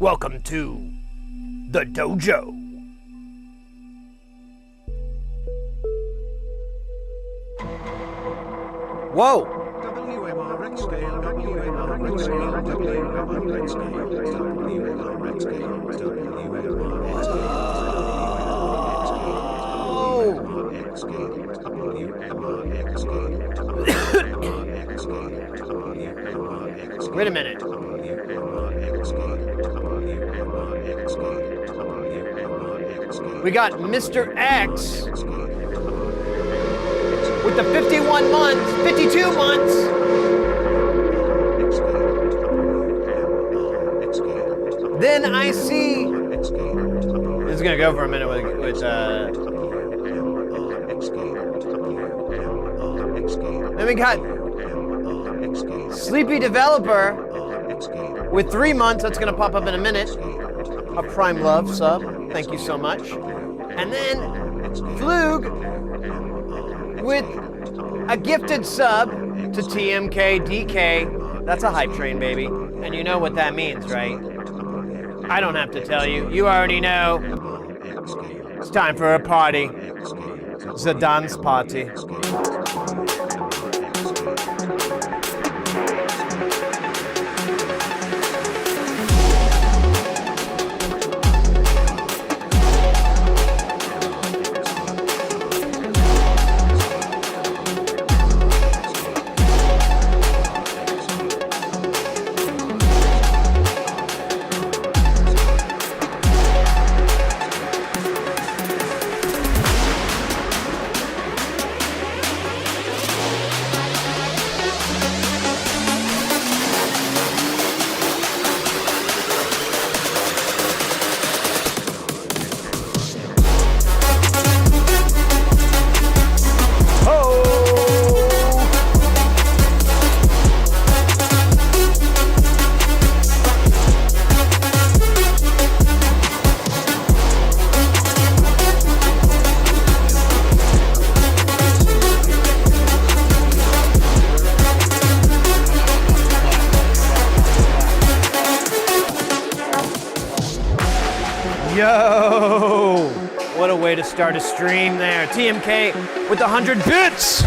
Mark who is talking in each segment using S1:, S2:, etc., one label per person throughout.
S1: Welcome to the dojo. Whoa!
S2: WMRX scale, WMRX scale, WMRX scale, WMRX scale, WMRX scale, WMRX scale,
S1: Wait a minute. We got Mr. X with the 51 months, 52 months. Then I see, this is gonna go for a minute with then we got Sleepy Developer with 3 months, that's gonna pop up in a minute. A Prime Love sub, thank you so much. And then Flug with a gifted sub to TMK DK. That's a hype train, baby. And you know what that means, right? I don't have to tell you. You already know. It's time for a party. It's a dance party. Yo! What a way to start a stream there. TMK with 100 bits!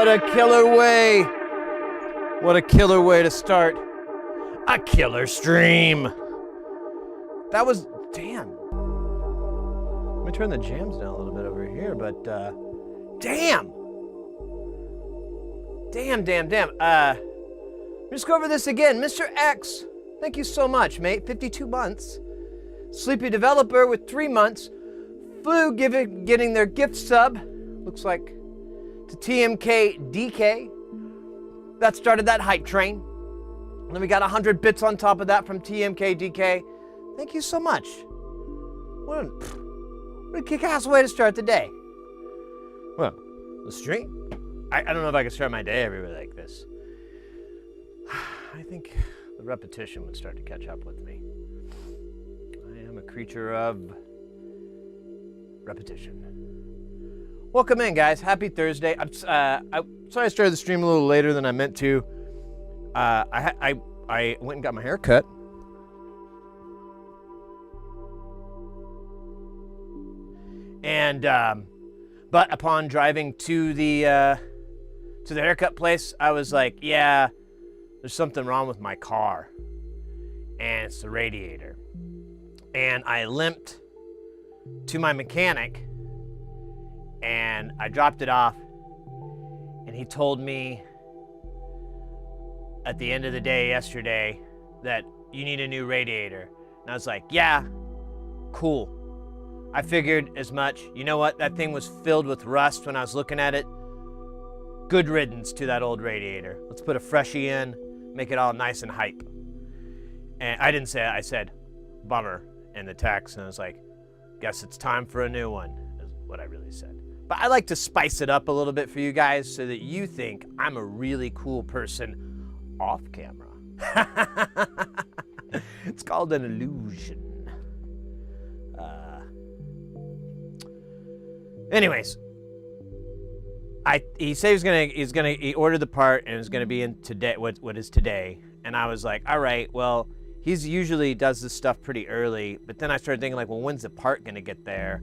S1: What a killer way. What a killer way to start a killer stream. That was, damn. Let me turn the jams down a little bit over here, but damn. Damn. Let's go over this again. Mr. X, thank you so much, mate. 52 months. Sleepy Developer with 3 months. Flu getting their gift sub. Looks like to TMK DK. That started that hype train. And then we got 100 bits on top of that from TMK DK. Thank you so much. What a kick-ass way to start the day. Well, the stream. I don't know if I could start my day every way like this. I think the repetition would start to catch up with me. I am a creature of repetition. Welcome in, guys. Happy Thursday. I'm sorry I started the stream a little later than I meant to. I went and got my hair cut. And but upon driving to the haircut place, I was like, yeah, there's something wrong with my car, and it's the radiator. And I limped to my mechanic, and I dropped it off, and he told me at the end of the day yesterday that you need a new radiator. And I was like, yeah, cool. I figured as much. You know what? That thing was filled with rust when I was looking at it. Good riddance to that old radiator. Let's put a freshie in, make it all nice and hype. And I didn't say it, I said, bummer in the text. And I was like, guess it's time for a new one, is what I really said. But I like to spice it up a little bit for you guys so that you think I'm a really cool person off camera. It's called an illusion. Anyways, he said he ordered the part and it's gonna be in today. What is today? And I was like, all right, well, he's usually does this stuff pretty early. But then I started thinking like, well, when's the part gonna get there?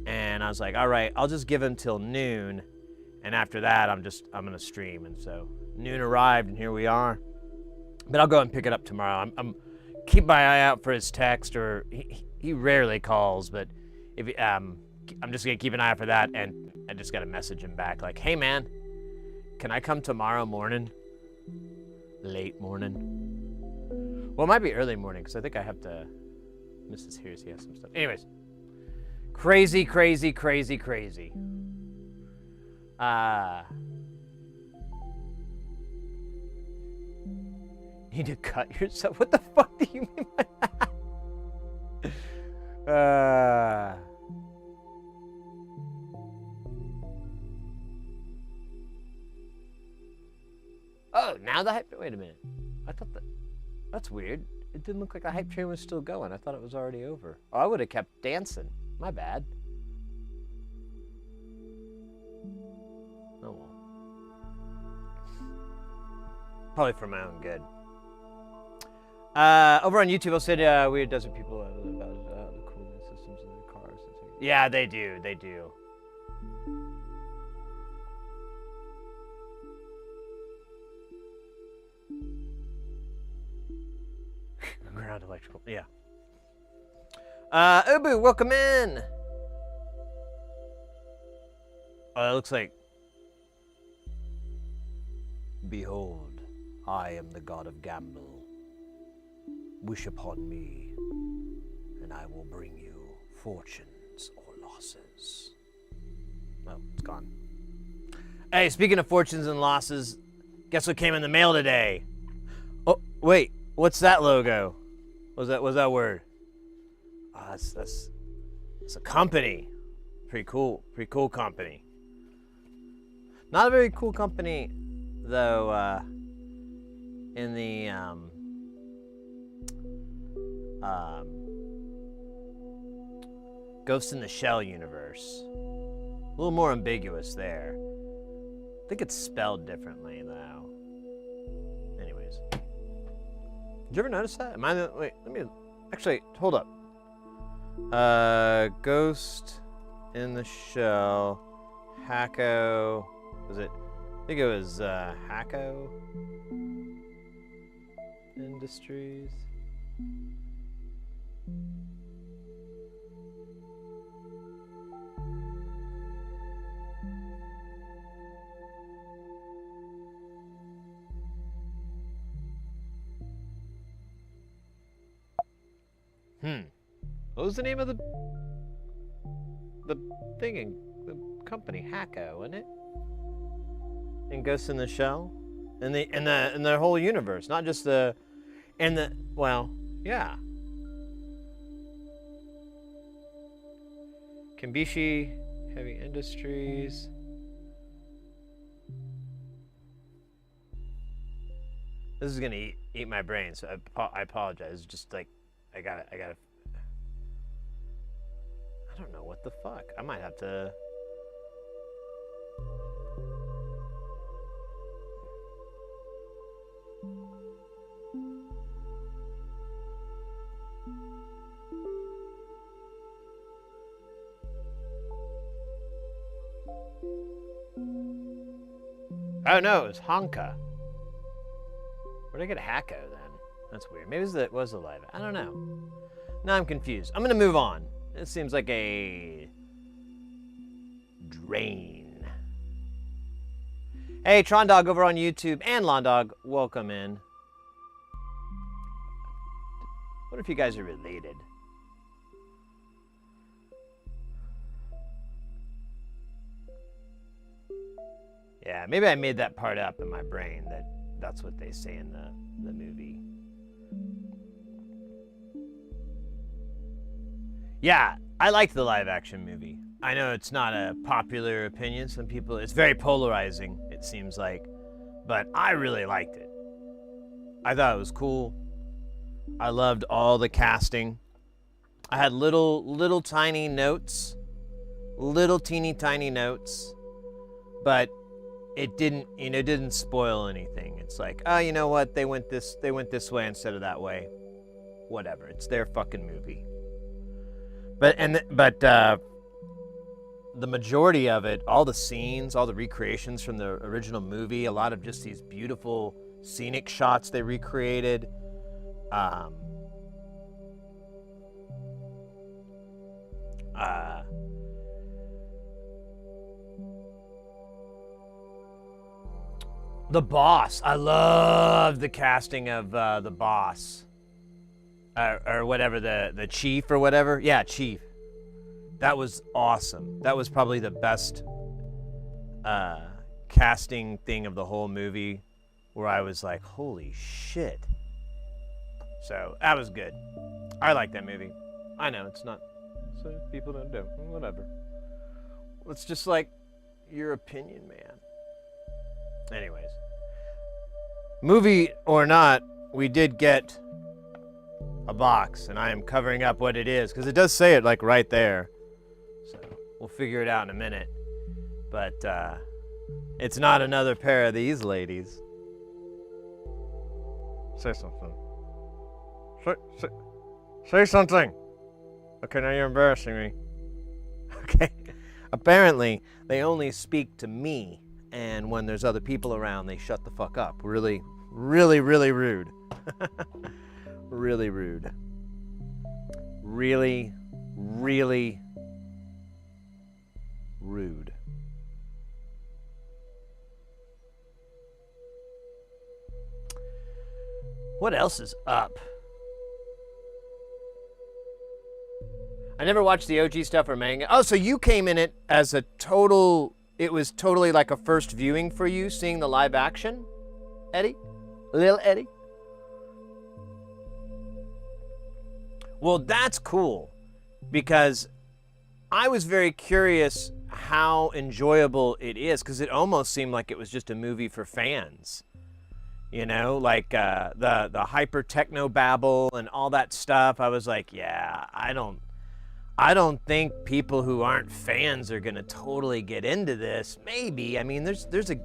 S1: And I was like, all right, I'll just give him till noon, and after that, I'm gonna stream. And so noon arrived, and here we are. But I'll go and pick it up tomorrow. I'm keep my eye out for his text, or he rarely calls, but if I'm just gonna keep an eye out for that, and I just gotta message him back like, hey man, can I come tomorrow morning? Late morning. Well, it might be early morning because I think I have to. Mrs. Here's he has some stuff. Anyways, crazy. Need to cut yourself? What the fuck do you mean by that? Oh, now the hype. Wait a minute. I thought that's weird. It didn't look like the hype train was still going. I thought it was already over. Oh, I would have kept dancing. My bad. Oh well. Probably for my own good. Over on YouTube, I'll say Weird Desert People about the cooling systems in their cars. Yeah, they do. They do. Ground electrical. Yeah. Ubu, welcome in. Oh, it looks like. Behold, I am the god of gamble. Wish upon me, and I will bring you fortunes or losses. Oh, it's gone. Hey, speaking of fortunes and losses, guess what came in the mail today? Oh, wait, what's that logo? What's that word? Oh, that's a company. Pretty cool company. Not a very cool company, though. In the Ghost in the Shell universe. A little more ambiguous there. I think it's spelled differently, though. Anyways. Did you ever notice that? Wait, let me... Actually, hold up. Ghost in the Shell. Hacko... Was it... I think it was, Hacko Industries. What was the name of the thing in the company? Hacko, wasn't it? In Ghost in the Shell? In the whole universe, not just well, yeah. Kimbishi Heavy Industries. This is gonna eat my brain, so I apologize. It's just like I gotta. I don't know what the fuck. I might have to. Oh no, it was Honka. Where'd I get Hacko then? That's weird. Maybe it was the live. I don't know. Now I'm confused. I'm gonna move on. It seems like a drain. Hey, Trondog over on YouTube and Londog, welcome in. What if you guys are related? Yeah, maybe I made that part up in my brain that's what they say in the movie. Yeah, I liked the live action movie. I know it's not a popular opinion. Some people, it's very polarizing, it seems like. But I really liked it. I thought it was cool. I loved all the casting. I had little tiny notes. Little teeny tiny notes. But it didn't spoil anything. It's like, oh, you know what? They went this way instead of that way. Whatever. It's their fucking movie. But the majority of it, all the scenes, all the recreations from the original movie, a lot of just these beautiful scenic shots they recreated. The boss. I love the casting of the boss. Or whatever, the chief or whatever. Yeah, chief. That was awesome. That was probably the best casting thing of the whole movie, where I was like, holy shit. So, that was good. I like that movie. I know, it's not, so people don't do. Whatever. It's just like your opinion, man. Anyways. Movie or not, we did get a box, and I am covering up what it is, because it does say it like right there. So we'll figure it out in a minute. But it's not another pair of these ladies. Say something. Say something. Okay, now you're embarrassing me. Okay. Apparently, they only speak to me, and when there's other people around, they shut the fuck up. Really, really, really rude. Really rude. Really, really rude. What else is up? I never watched the OG stuff or manga. Oh, so you came in it as a total, it was totally like a first viewing for you, seeing the live action, Eddie? Lil Eddie? Well, that's cool, because I was very curious how enjoyable it is, because it almost seemed like it was just a movie for fans. You know, like the hyper techno babble and all that stuff. I was like, yeah, I don't think people who aren't fans are gonna totally get into this. Maybe. I mean, there's a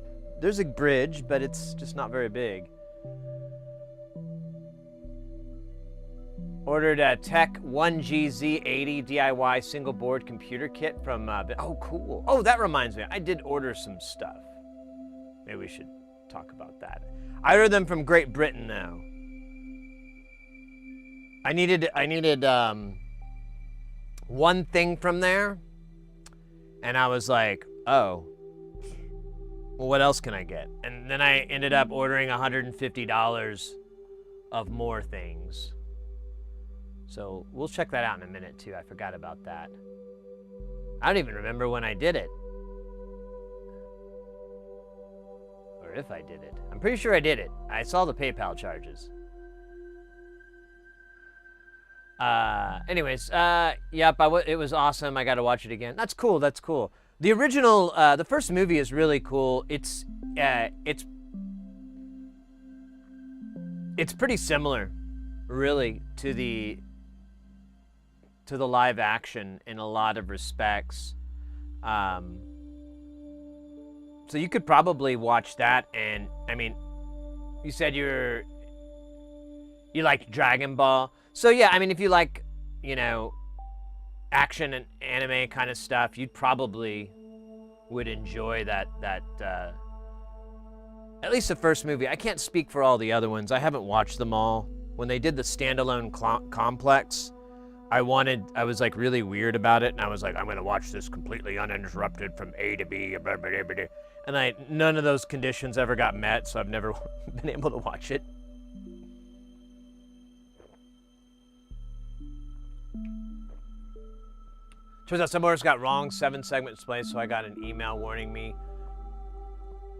S1: bridge, but it's just not very big. Ordered a Tech 1GZ80 DIY single board computer kit from, oh, cool. Oh, that reminds me. I did order some stuff. Maybe we should talk about that. I ordered them from Great Britain now. I needed one thing from there, and I was like, oh, well, what else can I get? And then I ended up ordering $150 of more things. So we'll check that out in a minute too. I forgot about that. I don't even remember when I did it. Or if I did it. I'm pretty sure I did it. I saw the PayPal charges. Anyways, yep, it was awesome. I got to watch it again. That's cool. That's cool. The original, the first movie is really cool. It's pretty similar, really, to the live action in a lot of respects. So you could probably watch that, and I mean, you said you like Dragon Ball. So yeah, I mean, if you like, you know, action and anime kind of stuff, you'd probably would enjoy that at least the first movie. I can't speak for all the other ones. I haven't watched them all. When they did the standalone complex, I was like really weird about it, and I was like, I'm gonna watch this completely uninterrupted from A to B, blah, blah, blah, blah. And none of those conditions ever got met, so I've never been able to watch it. Turns out some orders got wrong, 7-segment display, so I got an email warning me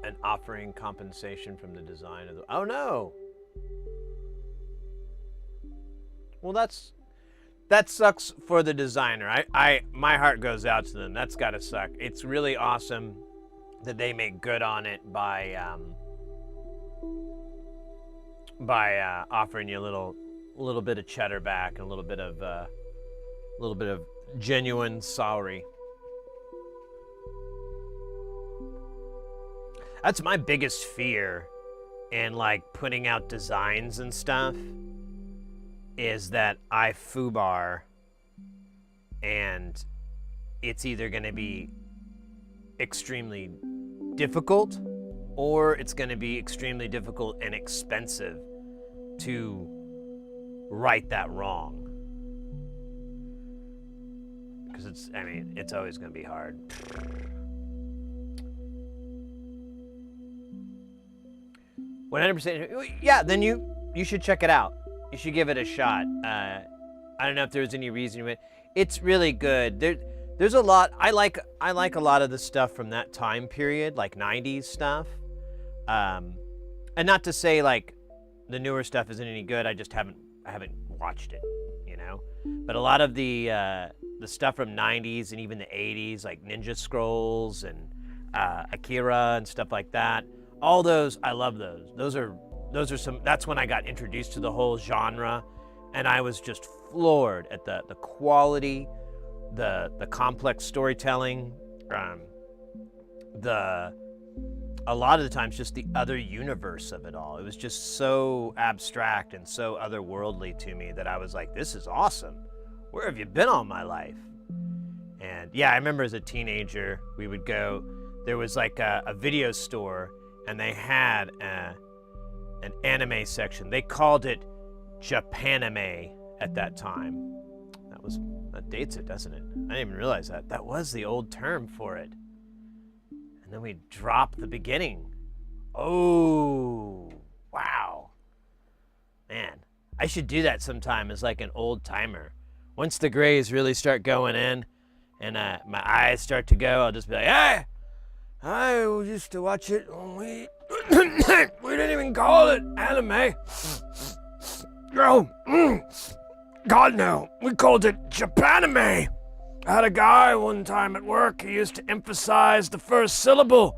S1: and offering compensation from the design of the. Oh no! Well, that sucks for the designer. My heart goes out to them. That's gotta suck. It's really awesome that they make good on it by offering you a little bit of cheddar back and a little bit of genuine sorry. That's my biggest fear in like putting out designs and stuff, is that I foobar and it's either going to be extremely difficult or it's going to be extremely difficult and expensive to right that wrong. Because it's always going to be hard. $100%. Yeah, then you should check it out. You should give it a shot. I don't know if there's any reason, but it's really good. There's a lot. I like a lot of the stuff from that time period, like 90s stuff. And not to say like the newer stuff isn't any good. I haven't watched it, you know. But a lot of the stuff from 90s and even the 80s, like Ninja Scrolls and Akira and stuff like that. All those, I love those. Those are some. That's when I got introduced to the whole genre, and I was just floored at the quality, the complex storytelling, a lot of the times just the other universe of it all. It was just so abstract and so otherworldly to me that I was like, this is awesome. Where have you been all my life? And yeah, I remember as a teenager, we would go, there was like a video store, and they had an anime section. They called it Japanime at that time. That dates it, doesn't it? I didn't even realize that. That was the old term for it. And then we drop the beginning. Oh, wow. Man, I should do that sometime as like an old timer. Once the grays really start going in and my eyes start to go, I'll just be like, hey, I used to watch it when we didn't even call it anime. Oh, God no, we called it Japanime. I had a guy one time at work, he used to emphasize the first syllable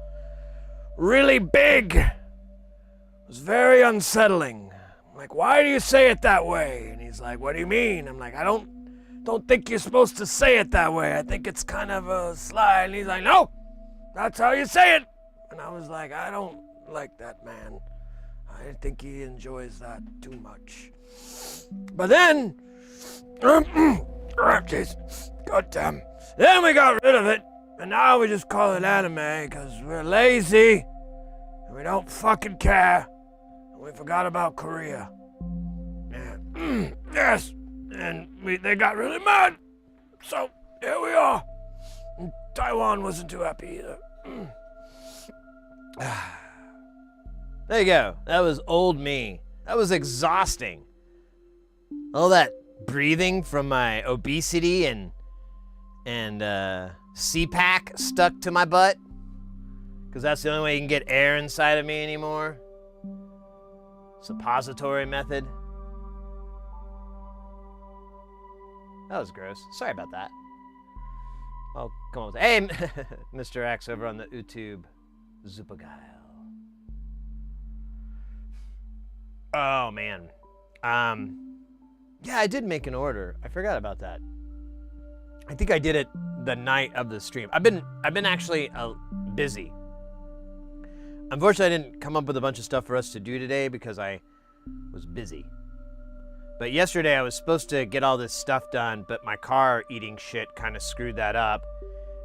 S1: really big. It was very unsettling. I'm like, why do you say it that way? And he's like, what do you mean? I'm like, I don't think you're supposed to say it that way. I think it's kind of a slide. And he's like, no, that's how you say it. And I was like, I don't like that man. I think he enjoys that too much. But then, jeez, goddamn. Then we got rid of it, and now we just call it anime because we're lazy and we don't fucking care. And we forgot about Korea. Yeah. Yes, and they got really mad. So here we are. And Taiwan wasn't too happy either. There you go. That was old me. That was exhausting. All that breathing from my obesity and CPAC stuck to my butt. Because that's the only way you can get air inside of me anymore. Suppository method. That was gross. Sorry about that. Oh, come on. Hey, Mr. X over on the YouTube. Zupagile. Oh, man. Yeah, I did make an order. I forgot about that. I think I did it the night of the stream. I've been actually busy. Unfortunately, I didn't come up with a bunch of stuff for us to do today because I was busy. But yesterday I was supposed to get all this stuff done, but my car eating shit kind of screwed that up.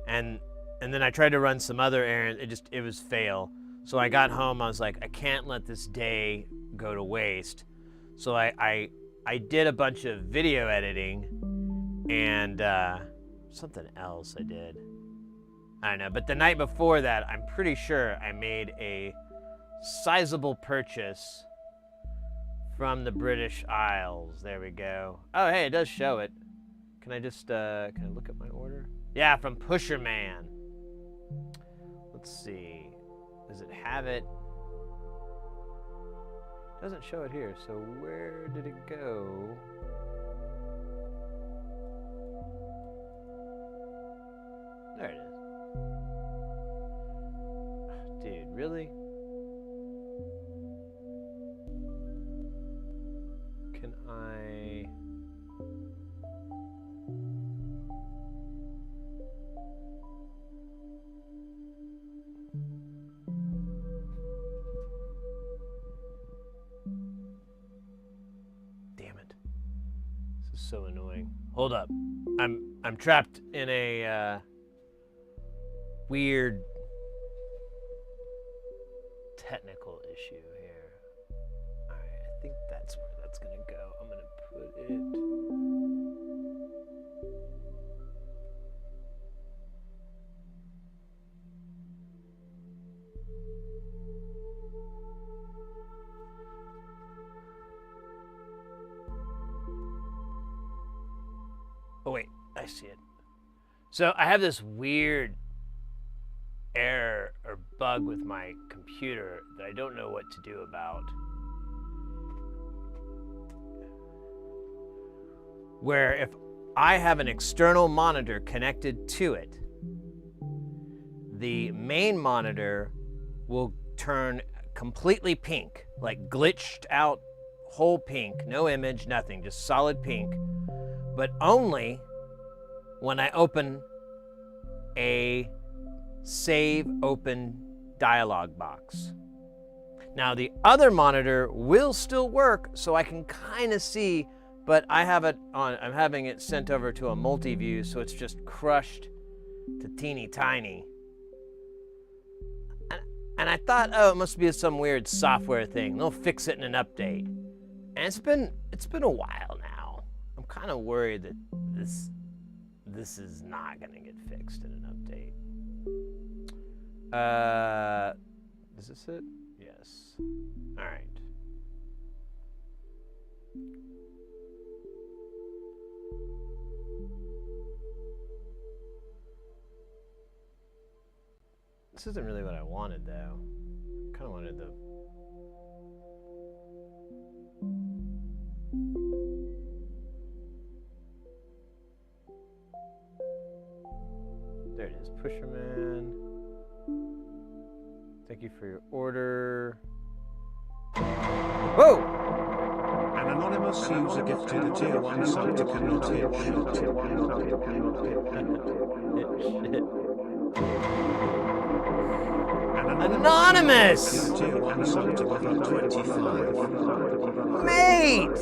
S1: And then I tried to run some other errands. It was fail. So I got home. I was like, I can't let this day go to waste. So I did a bunch of video editing, and something else I did. I don't know, but the night before that, I'm pretty sure I made a sizable purchase from the British Isles. There we go. Oh, hey, it does show it. Can I just, can I look at my order? Yeah, from Pusherman. Let's see. Does it have it? Doesn't show it here, so where did it go? There it is. Dude, really? Can I... Damn it. This is so annoying. Hold up. I'm trapped in a weird technical issue here. All right, I think that's where that's gonna go. I'm gonna put it. Oh wait, I see it. So I have this weird error or bug with my computer that I don't know what to do about. Where if I have an external monitor connected to it, the main monitor will turn completely pink, like glitched out, whole pink, no image, nothing, just solid pink, but only when I open a save open dialog box. Now the other monitor will still work, so I can kind of see, but I have it on, I'm having it sent over to a multi-view, so it's just crushed to teeny tiny. And I thought, oh, it must be some weird software thing. They'll fix it in an update. And it's been a while now. I'm kind of worried that this is not gonna get fixed in an update. Is this it? Yes. All right. This isn't really what I wanted, though. I kind of wanted the... There it is, Pusherman. Thank you for your order. Whoa!
S2: An anonymous user gifted a tier 1 sub to cannot hit shit.
S1: Anonymous!
S2: Tier 1 sub to level 25.
S1: Mate!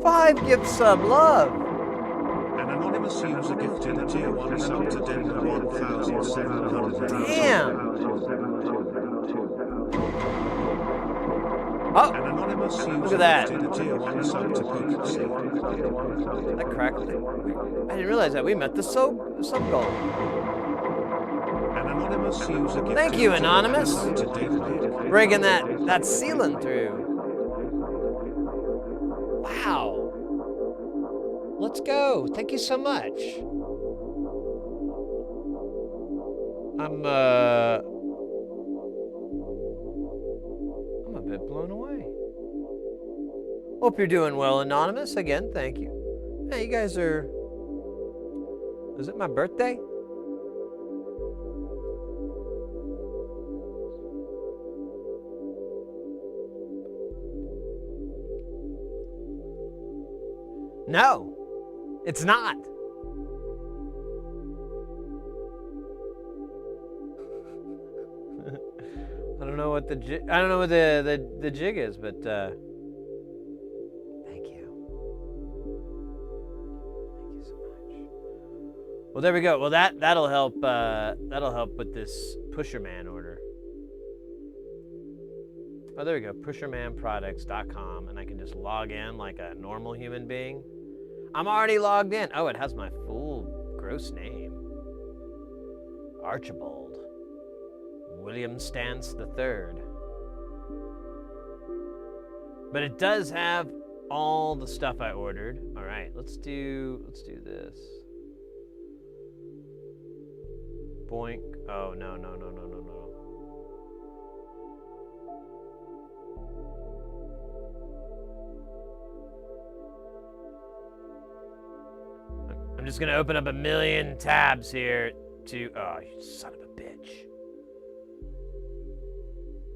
S1: 5 gift sub love.
S2: An anonymous user gifted a tier 1 sub to Denver 1700.
S1: Damn! Oh!
S2: An anonymous user
S1: Look at that.
S2: gifted a tier 1 sub to Pokemon.
S1: That cracked. I didn't realize that. We met the sub goal.
S2: An anonymous user gifted
S1: Thank you,
S2: a tier 1
S1: Anonymous.
S2: sub to David.
S1: Breaking that ceiling through. Wow. Let's go. Thank you so much. I'm a bit blown away. Hope you're doing well, Anonymous. Again, thank you. Hey, you guys are... Is it my birthday? No, it's not. I don't know what the jig is, but thank you. Thank you so much. Well, there we go. Well, that'll help with this Pusherman order. Oh, there we go. Pushermanproducts.com, and I can just log in like a normal human being. I'm already logged in. Oh, it has my full gross name. Archibald William Stance III. But it does have all the stuff I ordered. All right, let's do this. Boink. Oh, no. I'm just gonna open up a million tabs here to, oh, you son of a bitch.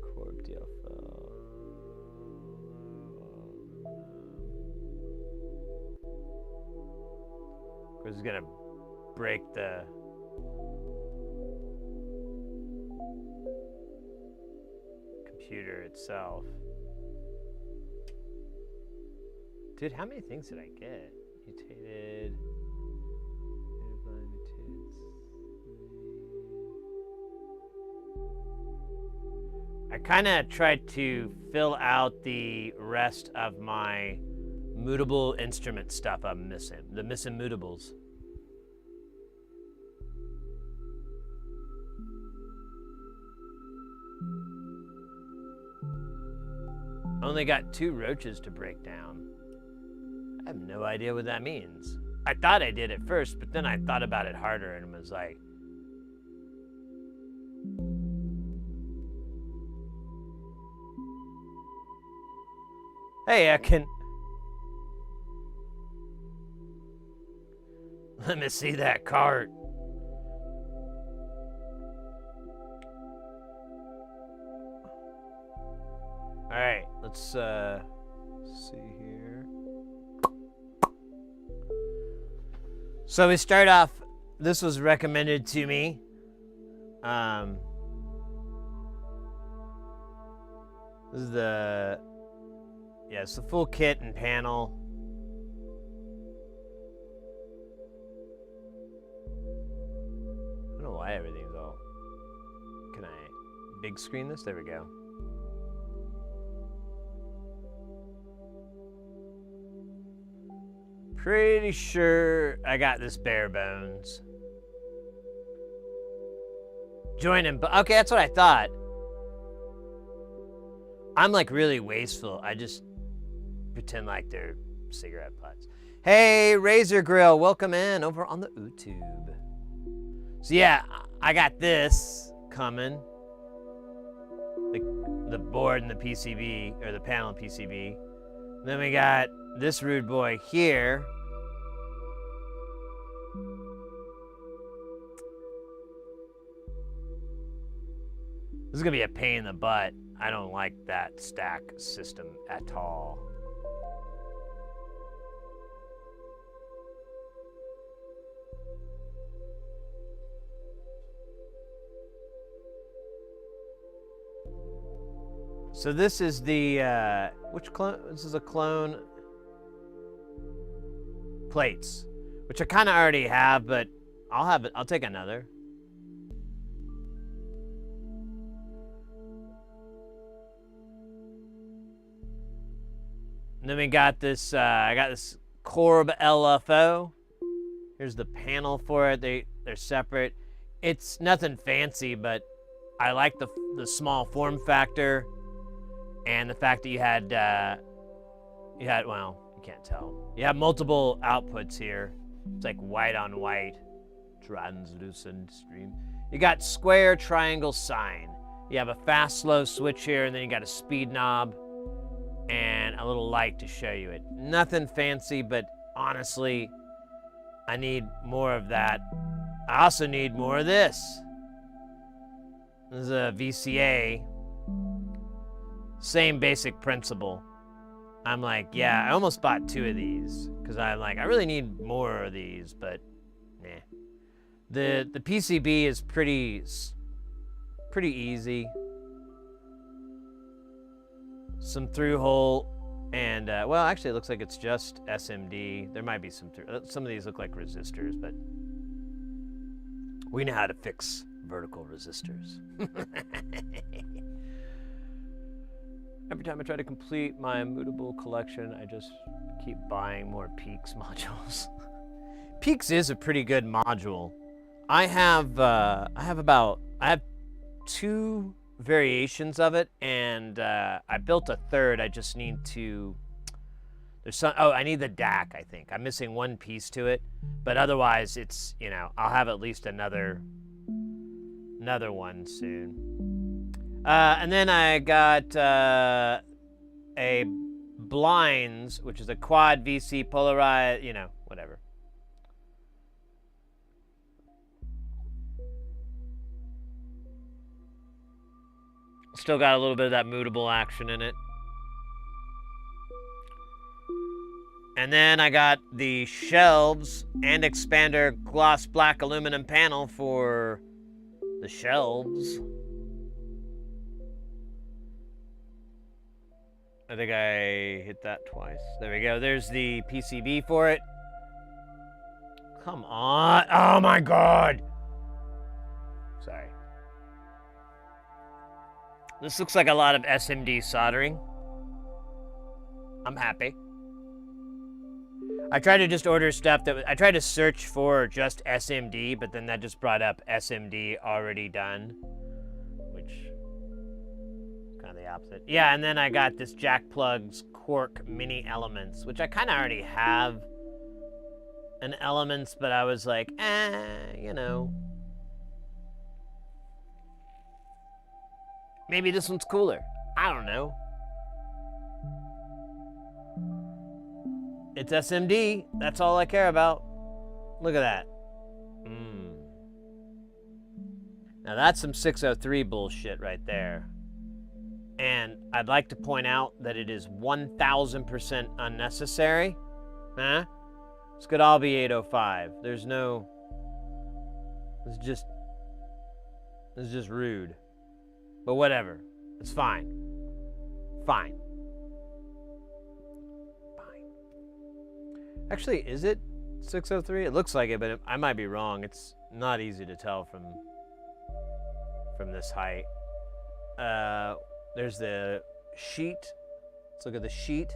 S1: Corp DLFL. This is gonna break the computer itself. Dude, how many things did I get? Mutated. I kind of tried to fill out the rest of my mutable instrument stuff I'm missing. The missing mutables. Only got 2 roaches to break down. I have no idea what that means. I thought I did at first, but then I thought about it harder and was like, hey, I can... Let me see that cart. All right, let's see here. So we start off, this was recommended to me. This is the, yeah, it's the full kit and panel. I don't know why everything's all, can I big screen this? There we go. Pretty sure I got this bare bones. Join him, but okay, that's what I thought. I'm like really wasteful. I just pretend like they're cigarette butts. Hey, Razor Grill, welcome in over on the YouTube. So yeah, I got this coming. The board and the PCB, or the panel and PCB. Then we got this rude boy here. This is gonna be a pain in the butt. I don't like that stack system at all. So this is the, which clone? This is a clone. Plates, which I kind of already have, but I'll have it. I'll take another. And then we got this, I got this Corb LFO. Here's the panel for it. They're separate. It's nothing fancy, but I like the small form factor and the fact that you had, well, you can't tell. You have multiple outputs here. It's like white on white, translucent stream. You got square, triangle, sine. You have a fast, slow switch here, and then you got a speed knob and a little light to show you it. Nothing fancy, but honestly, I need more of that. I also need more of this. This is a VCA. Same basic principle. I'm like, yeah, I almost bought 2 of these because I'm like, I really need more of these, but nah. The PCB is pretty easy. Some through hole, and well, actually, it looks like it's just SMD. There might be some through. Some of these look like resistors, but we know how to fix vertical resistors. Every time I try to complete my mutable collection, I just Keep buying more Peaks modules. Peaks is a pretty good module. I have two variations of it, and I built a third. I just need to. I need the DAC, I think. I'm missing one piece to it, but otherwise it's, I'll have at least another one soon. And then I got a blinds, which is a quad VC polarized, whatever. Still got a little bit of that moodable action in it. And then I got the shelves and expander gloss black aluminum panel for the shelves. I think I hit that twice. There we go. There's the PCB for it. Come on. Oh my God. Sorry. This looks like a lot of SMD soldering. I'm happy. I tried to just order stuff I tried to search for just SMD, but then that just brought up SMD already done, which is kind of the opposite. Yeah, and then I got this Jack Plugs Quark Mini Elements, which I kind of already have an Elements, but I was like, maybe this one's cooler. I don't know. It's SMD. That's all I care about. Look at that. Now that's some 603 bullshit right there. And I'd like to point out that it is 1,000% unnecessary. Huh? This could all be 805. This is just rude. But whatever. It's fine. Fine. Actually, is it 603? It looks like it, but I might be wrong. It's not easy to tell from this height. There's the sheet. Let's look at the sheet.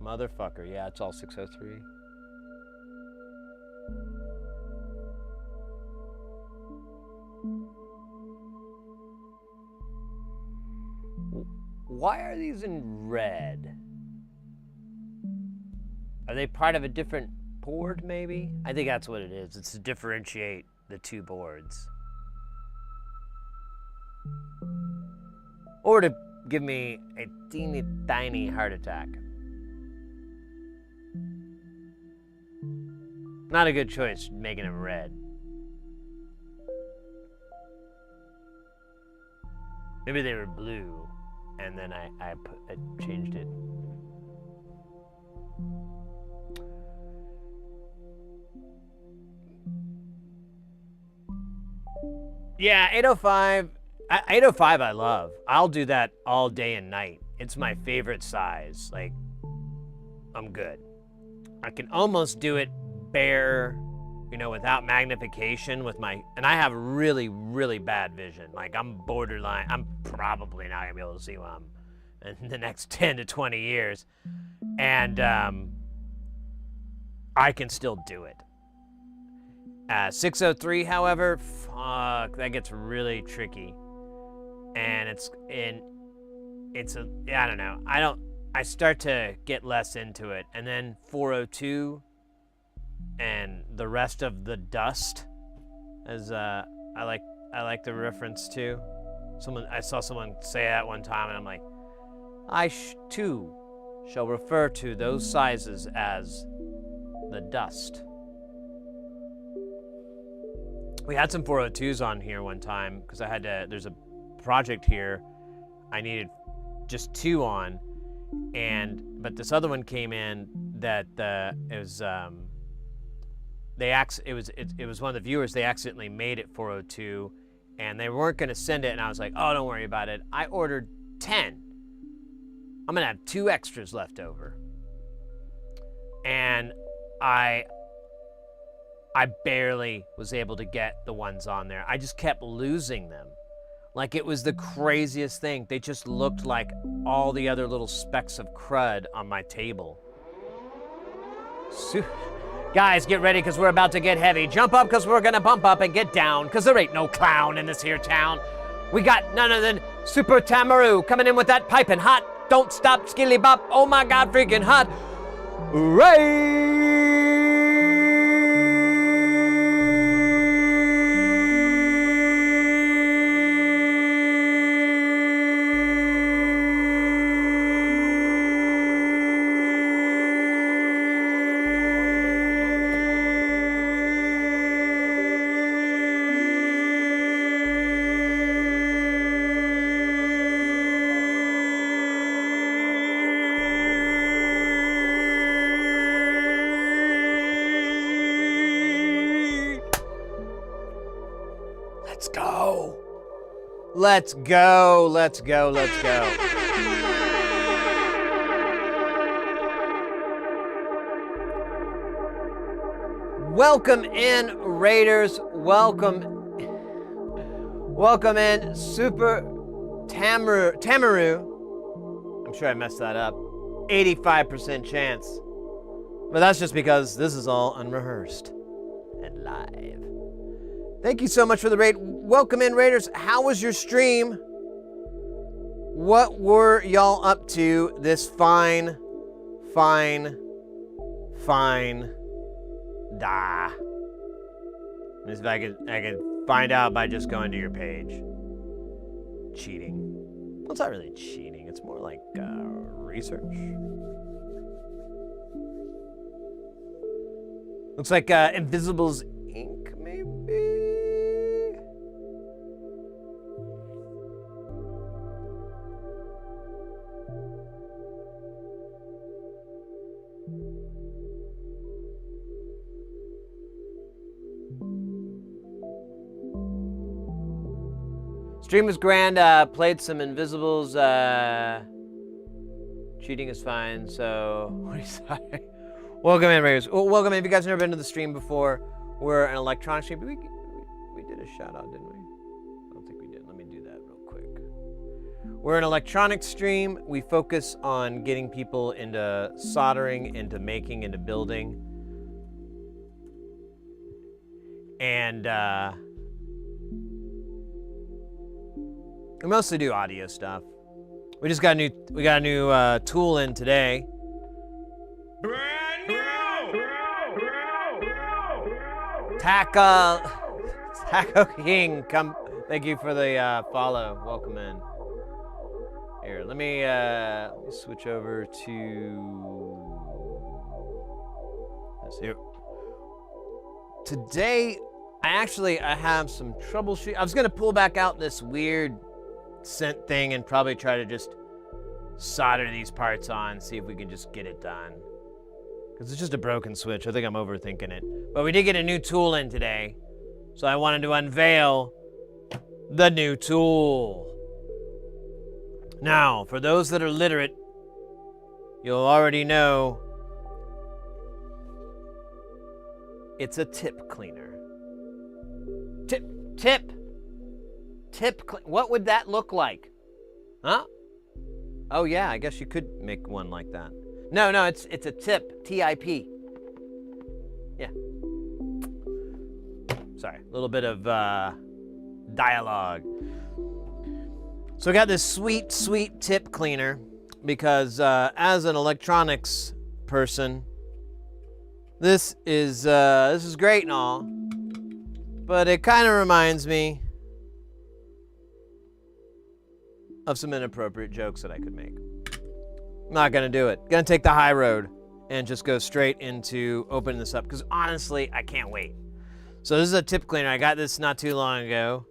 S1: Motherfucker. Yeah, it's all 603. Why are these in red? Are they part of a different board, maybe? I think that's what it is. It's to differentiate the two boards. Or to give me a teeny tiny heart attack. Not a good choice, making them red. Maybe they were blue, and then I changed it. Yeah, 805. 805 I love. I'll do that all day and night. It's my favorite size. Like, I'm good. I can almost do it bare, without magnification with and I have really, really bad vision. Like, I'm borderline. I'm probably not going to be able to see what I'm in the next 10 to 20 years. And I can still do it. 603, however, fuck, that gets really tricky. And I don't know. I start to get less into it. And then 402 and the rest of the dust, as I like the reference to. I saw someone say that one time, and I'm like, I too shall refer to those sizes as the dust. We had some 402s on here one time because there's a project here I needed just two on, but this other one came in that it was one of the viewers, they accidentally made it 402 and they weren't going to send it, and I was like, oh, don't worry about it. I ordered 10. I'm going to have 2 extras left over. And I barely was able to get the ones on there. I just kept losing them. Like it was the craziest thing. They just looked like all the other little specks of crud on my table. Guys, get ready because we're about to get heavy. Jump up because we're going to bump up and get down because there ain't no clown in this here town. We got none other than Super Tamaru coming in with that piping hot. Don't stop, skilly bop. Oh my God, freaking hot. Ray! Let's go, let's go, let's go. Welcome in, Raiders. Welcome in, Super Tamaru. I'm sure I messed that up. 85% chance. But that's just because this is all unrehearsed and live. Thank you so much for the raid. Welcome in, Raiders. How was your stream? What were y'all up to this fine da? If I could find out by just going to your page. Cheating. Well, it's not really cheating. It's more like research. Looks like Invisible's Ink, maybe? Stream was grand, played some Invisibles, cheating is fine, so, what are you sorry? Welcome in, Raiders. Welcome in, if you guys have never been to the stream before, we're an electronic stream. We did a shout out, didn't we? I don't think we did, let me do that real quick. We're an electronic stream. We focus on getting people into soldering, into making, into building. And, we mostly do audio stuff. We just got a new tool in today. Brand new. Taco King, come. Thank you for the follow. Welcome in. Here, let me switch over to this here. Today, I have some troubleshooting. I was gonna pull back out this weird synth thing and probably try to just solder these parts on, see if we can just get it done. Because it's just a broken switch. I think I'm overthinking it. But we did get a new tool in today, so I wanted to unveil the new tool. Now, for those that are literate, you'll already know it's a tip cleaner. What would that look like? Huh? Oh yeah, I guess you could make one like that. No, it's a tip, T-I-P. Yeah. Sorry, a little bit of dialogue. So I got this sweet tip cleaner because as an electronics person, this is great and all, but it kind of reminds me of some inappropriate jokes that I could make. I'm not gonna do it. Gonna take the high road and just go straight into opening this up because honestly, I can't wait. So this is a tip cleaner. I got this not too long ago,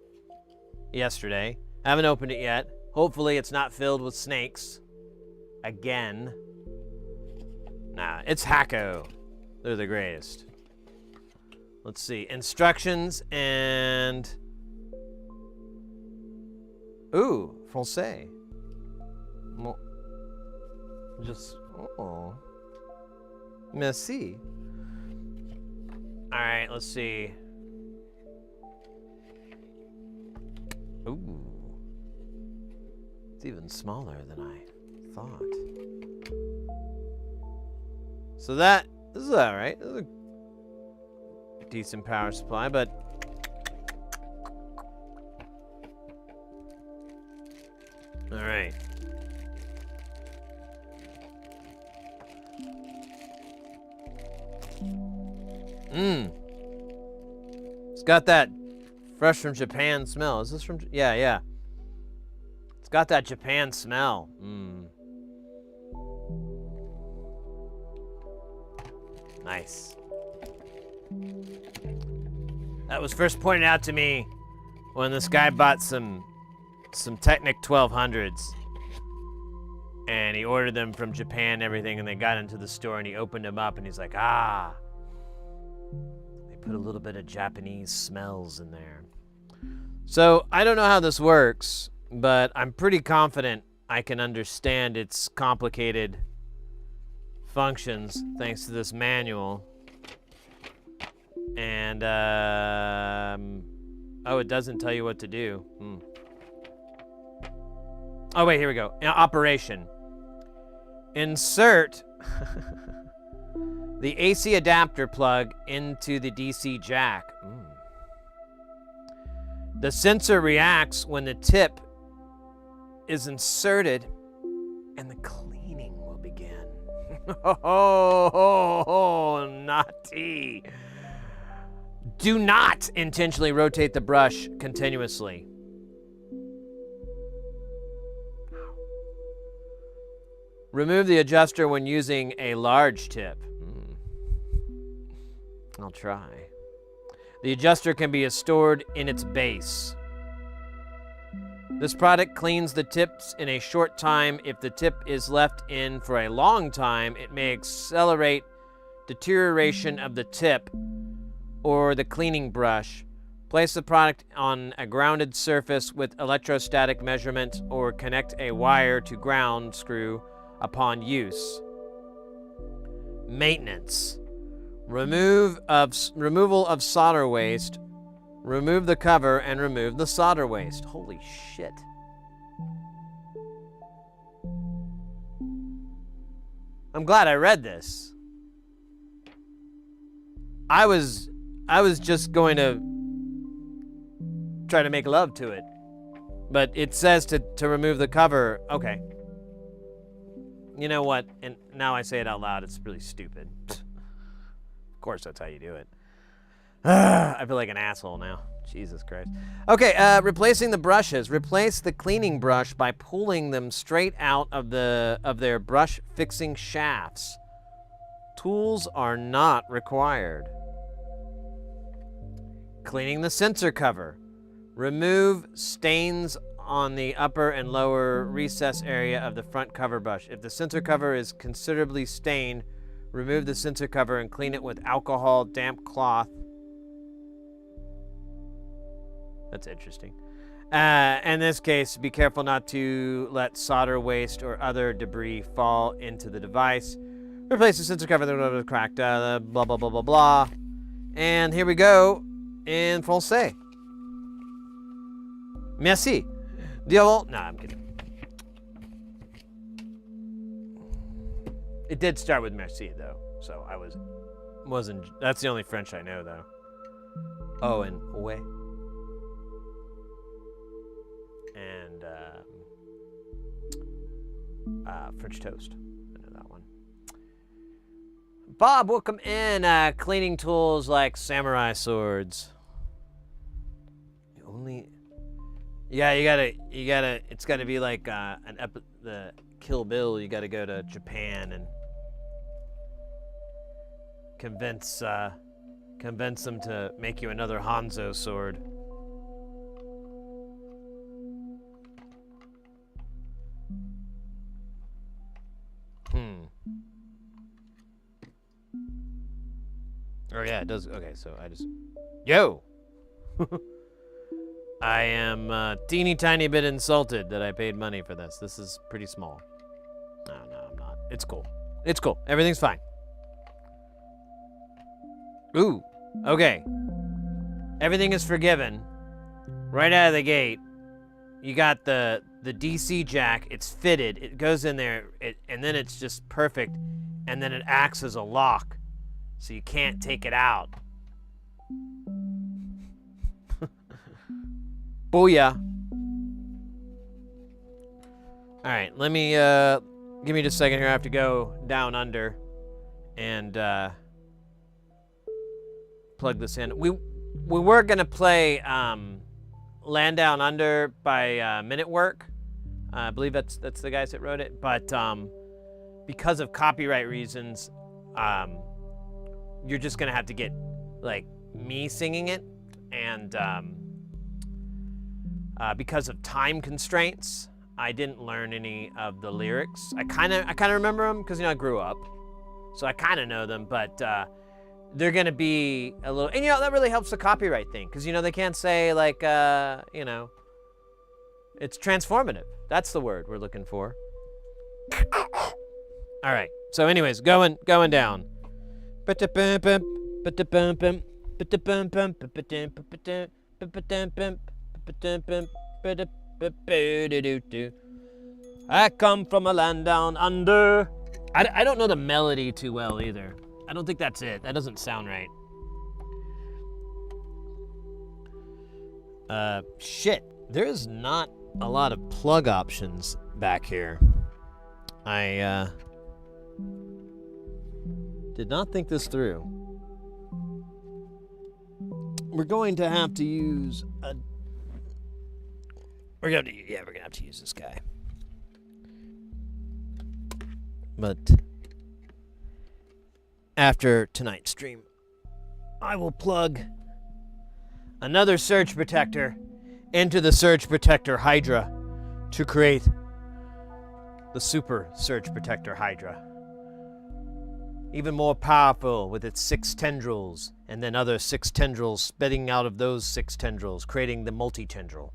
S1: yesterday. I haven't opened it yet. Hopefully it's not filled with snakes. Again. Nah, it's Hacko. They're the greatest. Let's see, instructions and... Ooh, Francais. Just, oh. Merci. All right, let's see. Ooh. It's even smaller than I thought. So this is all right. This is a decent power supply, but all right. It's got that fresh from Japan smell. Is this from? Yeah. It's got that Japan smell. Nice. That was first pointed out to me when this guy bought some Technic 1200s. And he ordered them from Japan and everything, and they got into the store and he opened them up and he's like, ah. They put a little bit of Japanese smells in there. So I don't know how this works, but I'm pretty confident I can understand its complicated functions thanks to this manual. And oh, it doesn't tell you what to do. Oh wait, here we go. Operation. Insert the AC adapter plug into the DC jack. The sensor reacts when the tip is inserted and the cleaning will begin. Oh, naughty. Do not intentionally rotate the brush continuously. Remove the adjuster when using a large tip. I'll try. The adjuster can be stored in its base. This product cleans the tips in a short time. If the tip is left in for a long time, it may accelerate deterioration of the tip or the cleaning brush. Place the product on a grounded surface with electrostatic measurement or connect a wire to ground screw upon use. Maintenance. Removal of solder waste. Remove the cover and remove the solder waste. Holy shit. I'm glad I read this. I was just going to try to make love to it. But it says to remove the cover. Okay. You know what? And now I say it out loud, it's really stupid. Of course, that's how you do it. I feel like an asshole now. Jesus Christ. Okay, replacing the brushes. Replace the cleaning brush by pulling them straight out of their brush fixing shafts. Tools are not required. Cleaning the sensor cover. Remove stains on the upper and lower recess area of the front cover brush. If the sensor cover is considerably stained, remove the sensor cover and clean it with alcohol, damp cloth. That's interesting. In this case, be careful not to let solder waste or other debris fall into the device. Replace the sensor cover that was cracked. Blah, blah, blah, blah, blah. And here we go in français. Merci. No, I'm kidding. It did start with merci, though, so I wasn't. That's the only French I know, though. Oh, and ouais. And French toast. I know that one. Bob, welcome in. Cleaning tools like samurai swords. Yeah, you gotta. It's gotta be like the Kill Bill. You gotta go to Japan and convince them to make you another Hanzo sword. Oh yeah, it does. Okay, so yo. I am a teeny tiny bit insulted that I paid money for this. This is pretty small. No, I'm not. It's cool. It's cool. Everything's fine. Ooh, okay. Everything is forgiven. Right out of the gate, you got the the DC jack, it's fitted, it goes in there, and then it's just perfect, and then it acts as a lock, so you can't take it out. Booyah. All right, let me, give me just a second here. I have to go down under and plug this in. We were gonna play Land Down Under by Minute Work. I believe that's the guys that wrote it, but because of copyright reasons, you're just gonna have to get like me singing it, and because of time constraints, I didn't learn any of the lyrics. I kind of remember them because, you know, I grew up, so I kind of know them, but they're gonna be a little, and you know, that really helps the copyright thing, because, you know, they can't say like, you know, it's transformative. That's the word we're looking for. All right, so anyways, going down. I come from a land down under. I don't know the melody too well either. I don't think that's it. That doesn't sound right. Shit. There's not a lot of plug options back here. I did not think this through. We're going to have to use a... we're gonna have to use this guy. But after tonight's stream, I will plug another surge protector into the surge protector Hydra to create the super surge protector Hydra. Even more powerful with its 6 tendrils, and then other 6 tendrils spitting out of those 6 tendrils, creating the multi-tendril,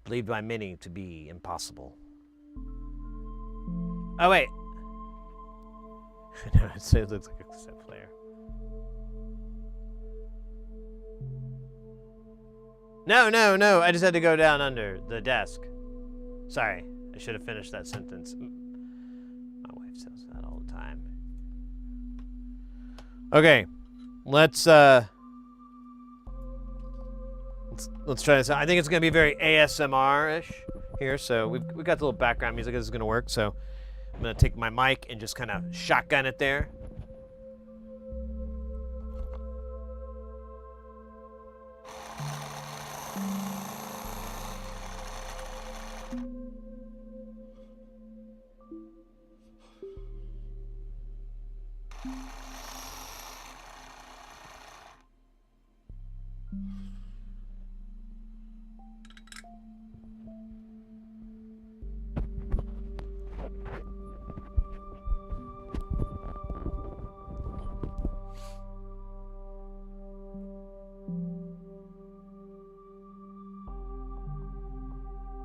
S1: believed by many to be impossible. Oh, wait. No, it looks like a cassette player. No, I just had to go down under the desk. Sorry, I should have finished that sentence. My wife says that all the time. Okay, let's try this out. I think it's gonna be very ASMR-ish here, so we've got the little background music. This is gonna work, so I'm gonna take my mic and just kind of shotgun it there.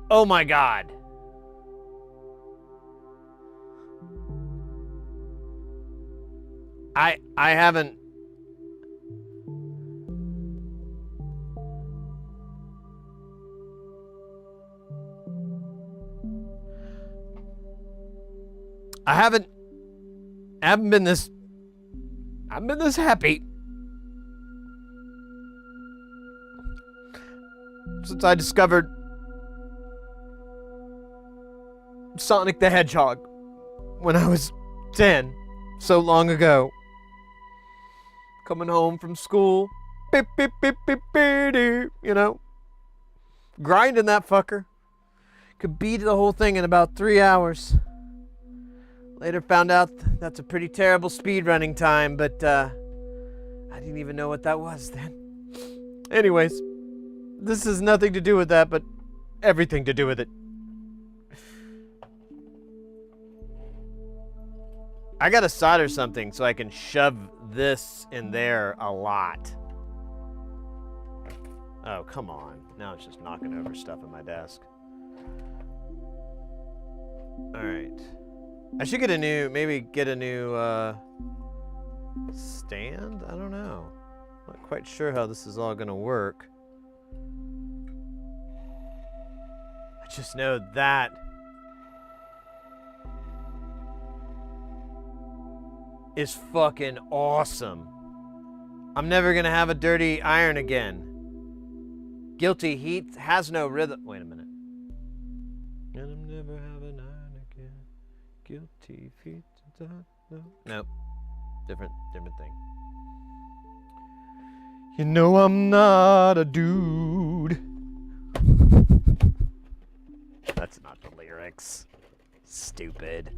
S1: Oh my God. I haven't. I haven't been this happy since I discovered Sonic the Hedgehog when I was 10, so long ago. Coming home from school, beep, beep, beep, beep, beep, you know, grinding that fucker. Could beat the whole thing in about 3 hours. Later found out that's a pretty terrible speedrunning time, but I didn't even know what that was then. Anyways, this has nothing to do with that, but everything to do with it. I gotta solder something so I can shove this in there a lot. Oh, come on. Now it's just knocking over stuff at my desk. Alright. I should get a new, stand? I don't know. Not quite sure how this is all gonna work. I I just know that is fucking awesome. I'm never gonna have a dirty iron again. Guilty heat has no rhythm. Wait a minute. And I'm never having iron again. Guilty feet. No. Nope. Different thing. You know I'm not a dude. That's not the lyrics. Stupid.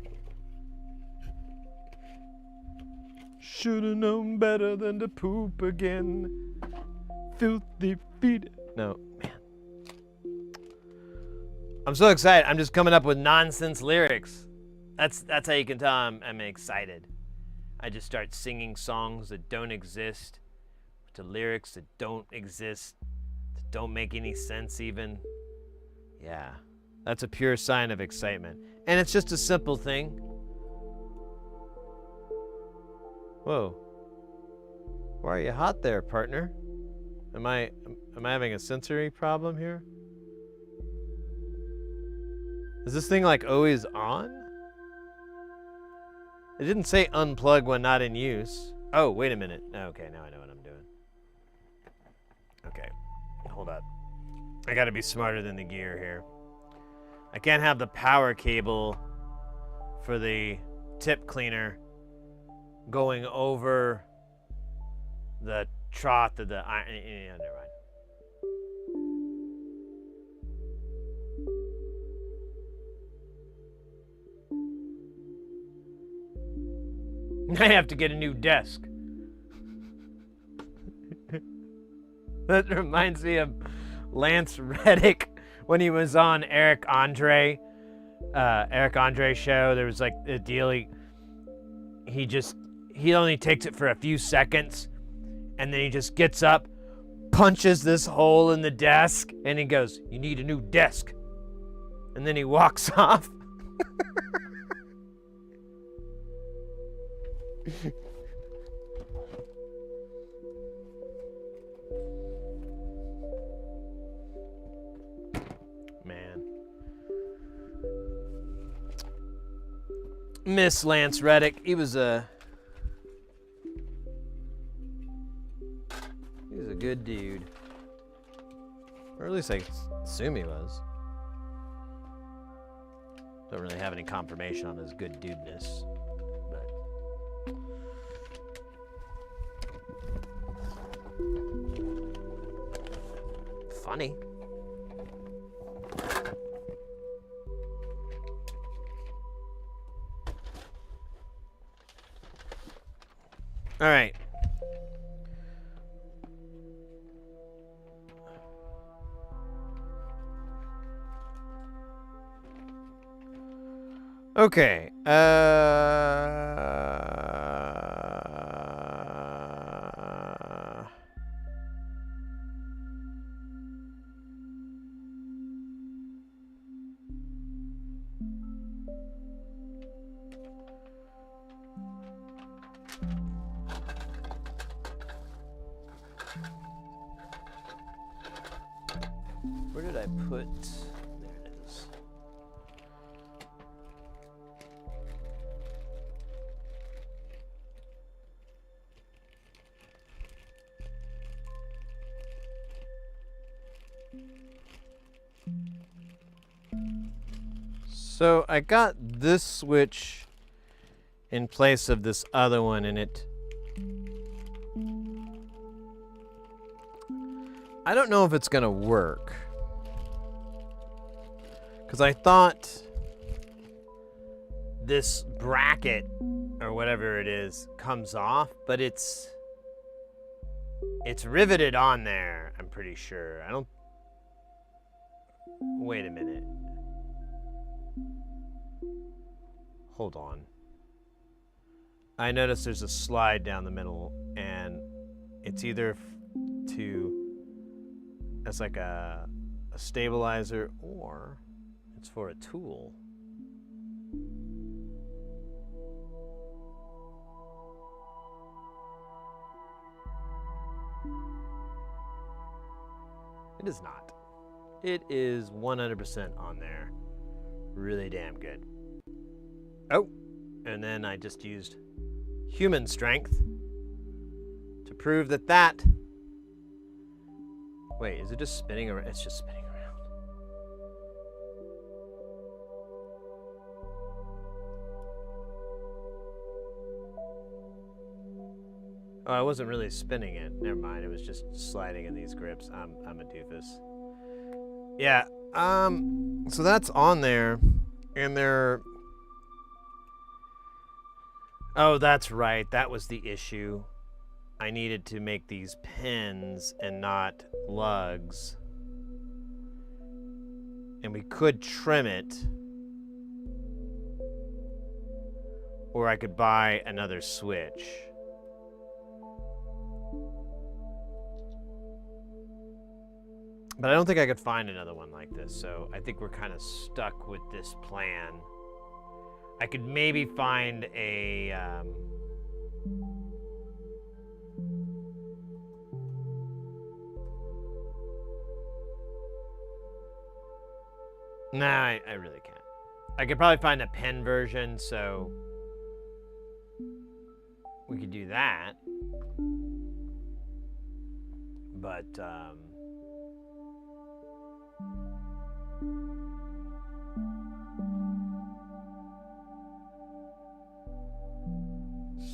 S1: Should've known better than to poop again. Filthy feet. No, man. I'm so excited. I'm just coming up with nonsense lyrics. That's how you can tell I'm excited. I just start singing songs that don't exist, to lyrics that don't exist, that don't make any sense even. Yeah, that's a pure sign of excitement. And it's just a simple thing. Whoa. Why are you hot there, partner? Am I having a sensory problem here? Is this thing like always on? It didn't say unplug when not in use. Oh, wait a minute. Okay, now I know what I'm doing. Okay, hold up. I gotta be smarter than the gear here. I can't have the power cable for the tip cleaner going over the trough of the iron. Yeah, never mind. I have to get a new desk. That reminds me of Lance Reddick when he was on Eric Andre show. There was like a deal. He only takes it for a few seconds, and then he just gets up, punches this hole in the desk, and he goes, "You need a new desk." And then he walks off. Man. Miss Lance Reddick. He was a good dude. Or at least I assume he was. Don't really have any confirmation on his good dudeness. But funny. All right. Okay. Where did I put? There it is. So I got this switch in place of this other one, and I don't know if it's gonna work. Because I thought this bracket, or whatever it is, comes off, but it's riveted on there, I'm pretty sure. I don't... Wait a minute. Hold on. I noticed there's a slide down the middle, and it's either as like a stabilizer, or it's for a tool. It is not. It is 100% on there. Really damn good. Oh, and then I just used human strength to prove that that... Wait, is it just spinning around? It's just spinning around. Oh, I wasn't really spinning it. Never mind. It was just sliding in these grips. I'm a doofus. Yeah. So that's on there, and they're... Oh, that's right. That was the issue. I needed to make these pins and not lugs. And we could trim it. Or I could buy another switch. But I don't think I could find another one like this, so I think we're kind of stuck with this plan. I could maybe find a... Nah, I really can't. I could probably find a pen version, so we could do that. But,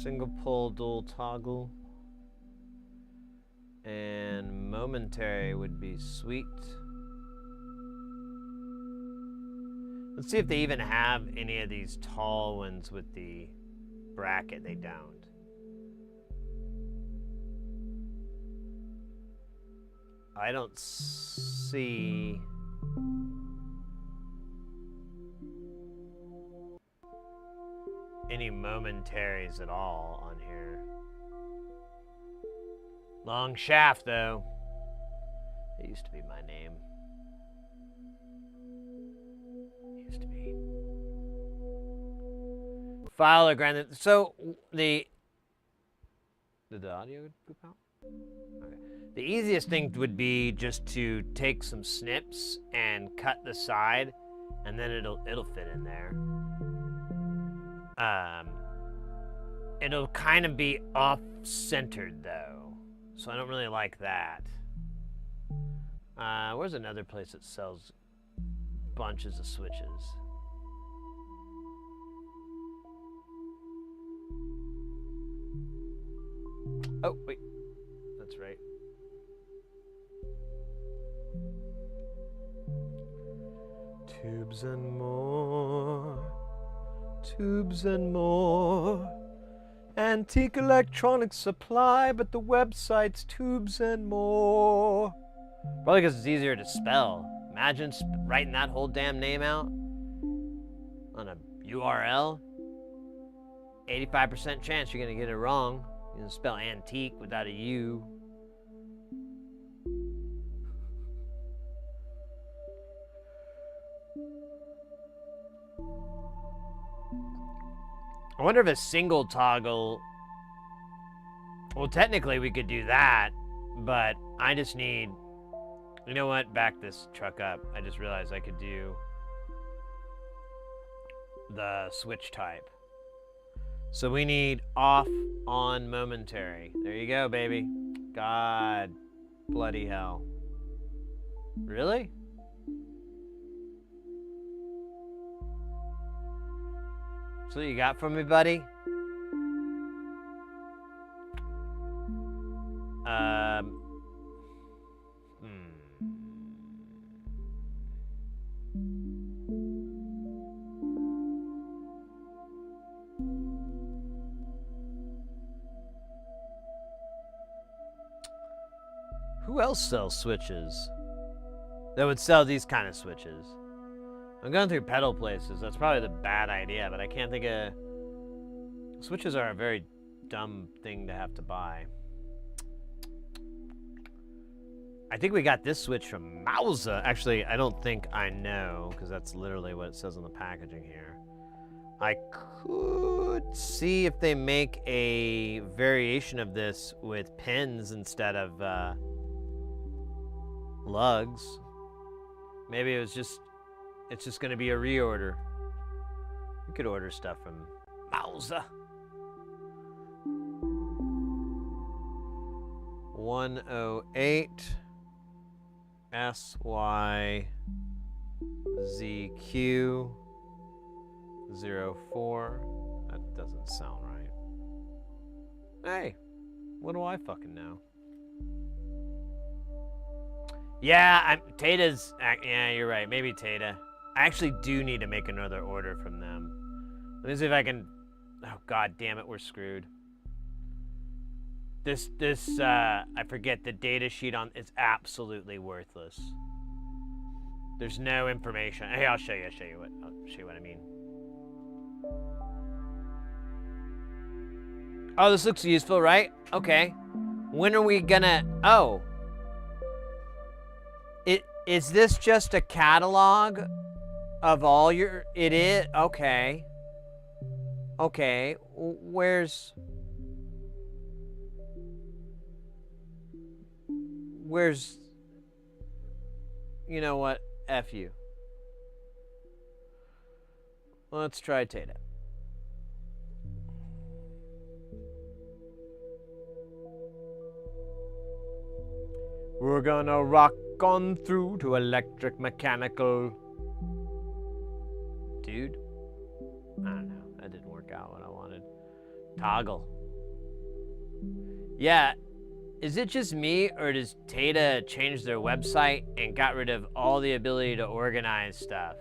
S1: single pull, dual toggle, and momentary would be sweet. Let's see if they even have any of these tall ones with the bracket. They don't. I don't see... any momentaries at all on here. Long shaft, though. It used to be my name. It used to be. File or granted. So, did the audio poop out? Okay. The easiest thing would be just to take some snips and cut the side, and then it'll fit in there. It'll kind of be off-centered, though, so I don't really like that. Where's another place that sells bunches of switches? Oh, wait. That's right. Tubes and more. Tubes and more. Antique electronics supply, but the website's Tubes and More. Probably because it's easier to spell. Imagine writing that whole damn name out on a URL. 85% chance you're going to get it wrong. You're going to spell antique without a U. I wonder if a single toggle... Well, technically we could do that, but I just need... You know what? Back this truck up. I just realized I could do the switch type. So we need off, on, momentary. There you go, baby. God bloody hell. Really? So what you got for me, buddy? Who else sells switches that would sell these kind of switches? I'm going through pedal places. That's probably the bad idea, but I can't think of... Switches are a very dumb thing to have to buy. I think we got this switch from Mauser. Actually, I don't think I know, because that's literally what it says on the packaging here. I could see if they make a variation of this with pins instead of lugs. Maybe it's just gonna be a reorder. You could order stuff from Mauser. 108 SYZQ 04. That doesn't sound right. Hey, what do I fucking know? Yeah, Tata's. Yeah, you're right. Maybe Tata. I actually do need to make another order from them. Let me see if I can. Oh, god damn it, we're screwed. This, I forget, the data sheet on it's absolutely worthless. There's no information. Hey, I'll show you what I mean. Oh, this looks useful, right? Okay. When are we gonna... Oh. Is this just a catalog of all your... It is? Okay. Okay. Where's... You know what? F you. Let's try Tata. We're gonna rock on through to electric mechanical. Dude? I don't know. That didn't work out what I wanted. Toggle. Yeah. Is it just me, or does Tata change their website and got rid of all the ability to organize stuff?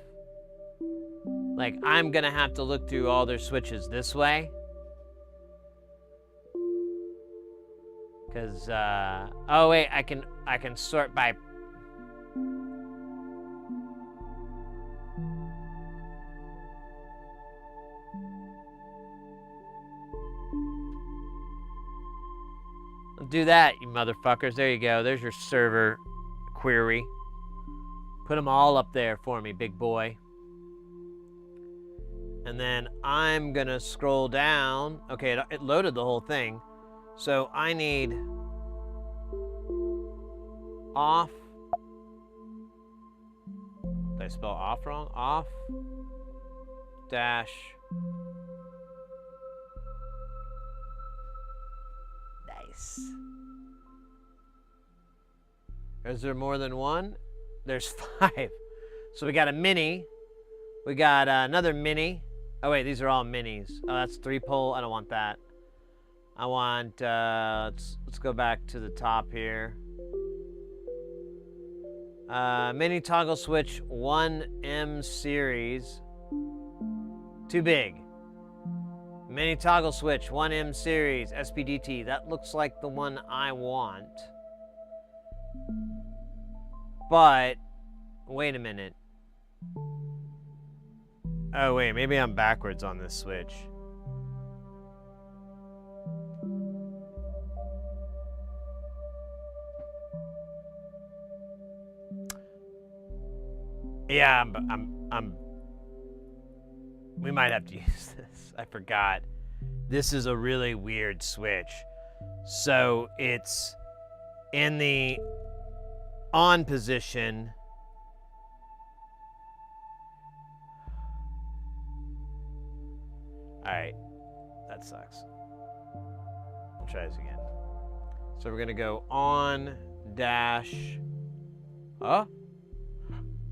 S1: Like, I'm gonna have to look through all their switches this way. Cause, oh wait, I can sort by... Do that, you motherfuckers. There you go. There's your server query. Put them all up there for me, big boy. And then I'm gonna scroll down. Okay, it loaded the whole thing. So I need off. Did I spell off wrong? Off dash. Nice. Is there more than one? There's 5. So we got a mini. We got another mini. Oh wait, these are all minis. Oh, that's 3-pole. I don't want that. I want, let's go back to the top here. Mini toggle switch 1M series. Too big. Mini toggle switch 1M series SPDT. That looks like the one I want. But, wait a minute. Oh wait, maybe I'm backwards on this switch. Yeah, we might have to use this. I forgot. This is a really weird switch. So it's in the on position. All right, that sucks. I'll try this again. So we're gonna go on dash. Huh?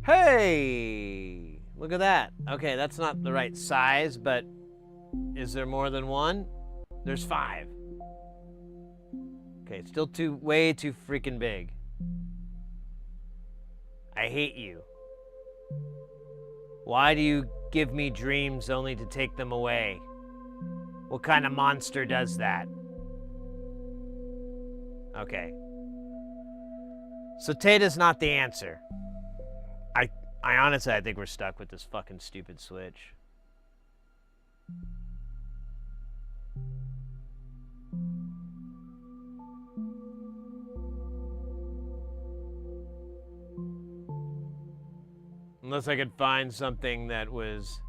S1: Hey! Look at that. Okay, that's not the right size, but is there more than one? There's 5. Okay, it's still way too freaking big. I hate you. Why do you give me dreams only to take them away? What kind of monster does that? Okay. So Tata's not the answer. I honestly, I think we're stuck with this fucking stupid switch. Unless I could find something that was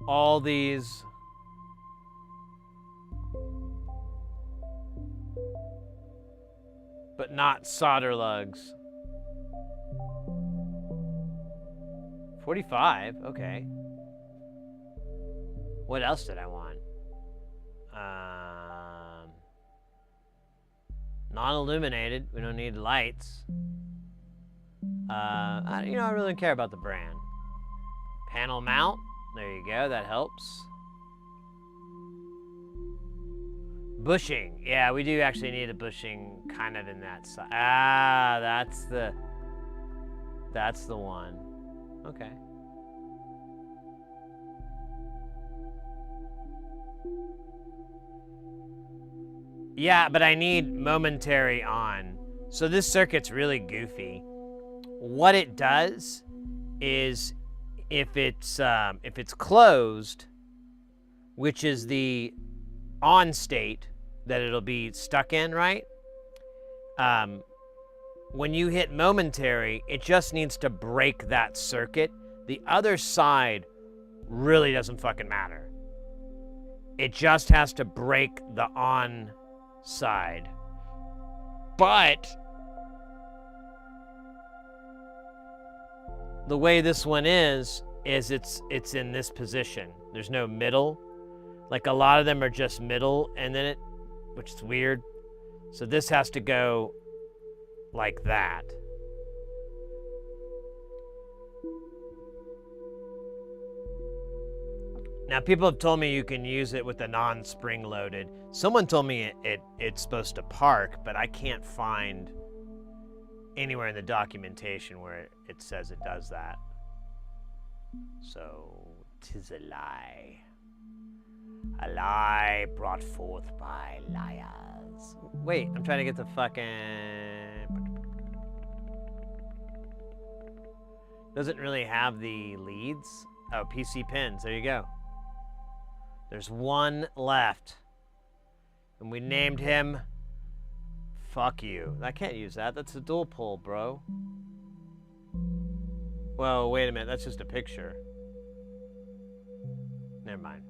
S1: all these but not solder lugs. 45, okay. What else did I want? Non-illuminated. We don't need lights. I really don't care about the brand. Panel mount. There you go. That helps. Bushing. Yeah, we do actually need a bushing kind of in that side. Ah, that's the one. Okay. Yeah, but I need momentary on. So this circuit's really goofy. What it does is if it's closed, which is the on state that it'll be stuck in, right? When you hit momentary, it just needs to break that circuit. The other side really doesn't fucking matter. It just has to break the on side. But the way this one is it's in this position. There's no middle. Like a lot of them are just middle and then which is weird. So this has to go like that. Now, people have told me you can use it with a non-spring loaded. Someone told me it's supposed to park, but I can't find anywhere in the documentation where it says it does that. So, 'tis a lie. A lie brought forth by liars. Wait, I'm trying to get the fucking... Doesn't really have the leads. Oh, PC pins, there you go. There's one left. And we named him... Fuck you. I can't use that. That's a dual pull, bro. Whoa, wait a minute. That's just a picture. Never mind.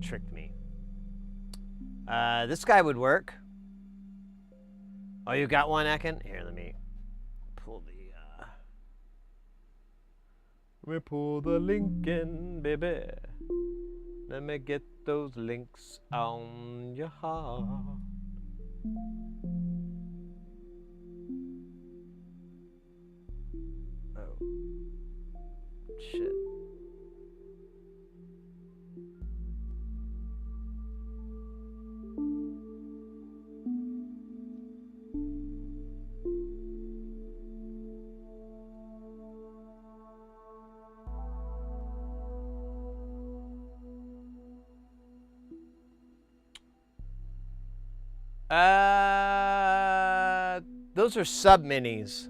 S1: Tricked me. This guy would work. Oh, you got one, Ekin? Here, let me pull the... Let me pull the link in, baby. Let me get those links on your heart. Oh. Shit. Those are sub minis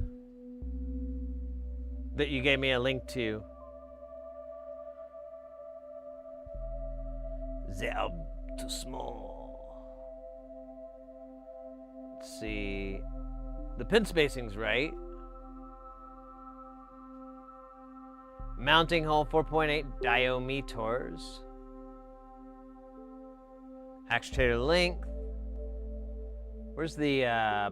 S1: that you gave me a link to. They are too small. Let's see. The pin spacing's right. Mounting hole 4.8 diameters. Actuator length. Where's the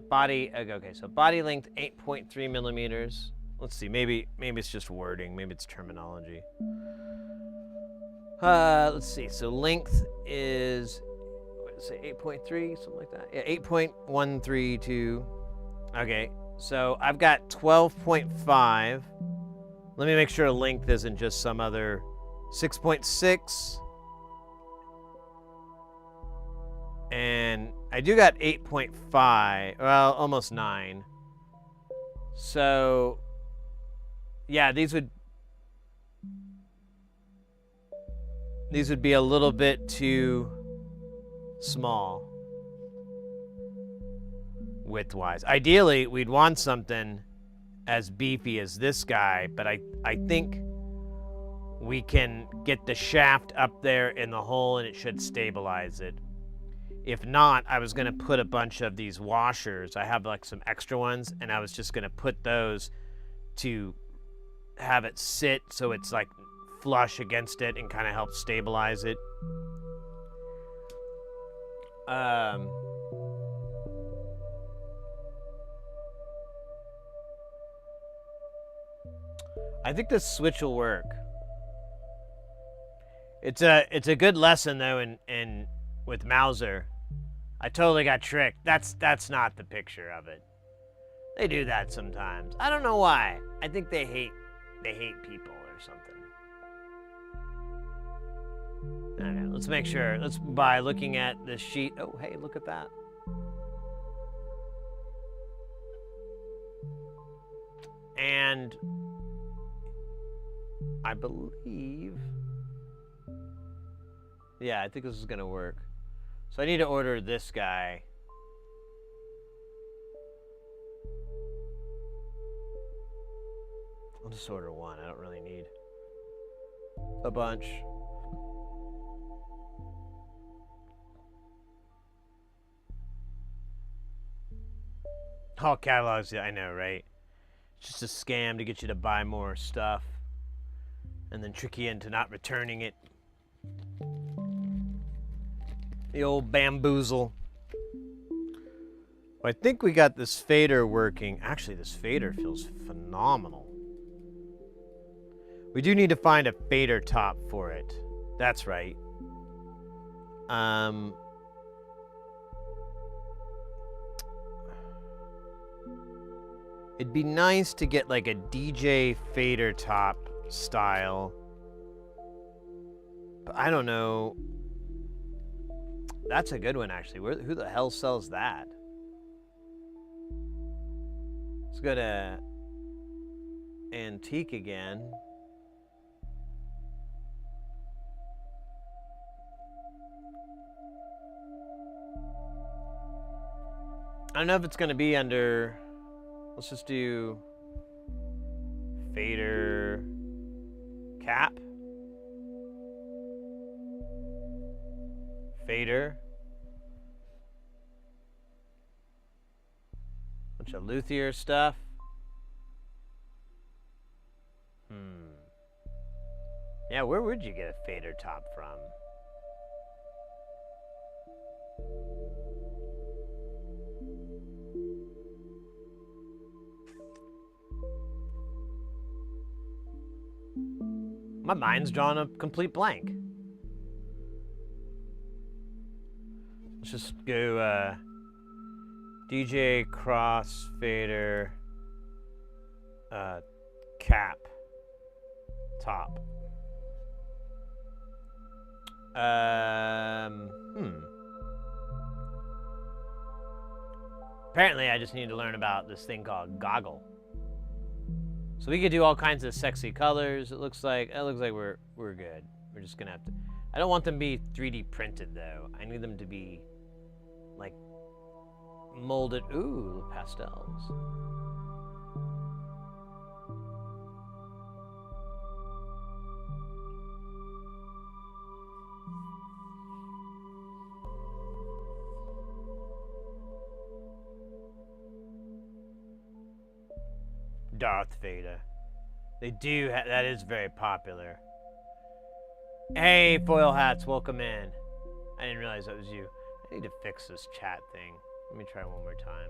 S1: body? Okay, so body length 8.3 millimeters. Let's see, maybe it's just wording, maybe it's terminology. Let's see, so length is, what did it say, 8.3, something like that? Yeah, 8.132. Okay, so I've got 12.5. Let me make sure length isn't just some other 6.6. And I do got 8.5, well, almost 9. So, yeah, these would be a little bit too small width-wise. Ideally, we'd want something as beefy as this guy, but I think we can get the shaft up there in the hole and it should stabilize it. If not, I was going to put a bunch of these washers. I have like some extra ones, and I was just going to put those to have it sit so it's like flush against it and kind of help stabilize it. I think this switch will work. It's a good lesson though in with Mauser. I totally got tricked. That's not the picture of it. They do that sometimes. I don't know why. I think they hate people or something. I don't know. Let's make sure. Let's by looking at this sheet. Oh, hey, look at that. And I believe, yeah, I think this is gonna work. So I need to order this guy. I'll just order one. I don't really need a bunch. All catalogs, yeah, I know, right? It's just a scam to get you to buy more stuff and then trick you into not returning it. The old bamboozle. Well, I think we got this fader working. Actually, this fader feels phenomenal. We do need to find a fader top for it. That's right. It'd be nice to get like a DJ fader top style. But I don't know. That's a good one, actually. Who the hell sells that? Let's go to Antique again. I don't know if it's going to be under... Let's just do fader cap. Fader. Bunch of luthier stuff. Yeah, where would you get a fader top from? My mind's drawn a complete blank. Let's just go DJ crossfader cap top. Apparently I just need to learn about this thing called goggle. So we could do all kinds of sexy colors. It looks like we're good. We're just gonna have to. I don't want them to be 3D printed though. I need them to be like molded. Ooh, pastels. Darth Vader. They do, that is very popular. Hey, foil hats, welcome in. I didn't realize that was you. I need to fix this chat thing. Let me try one more time.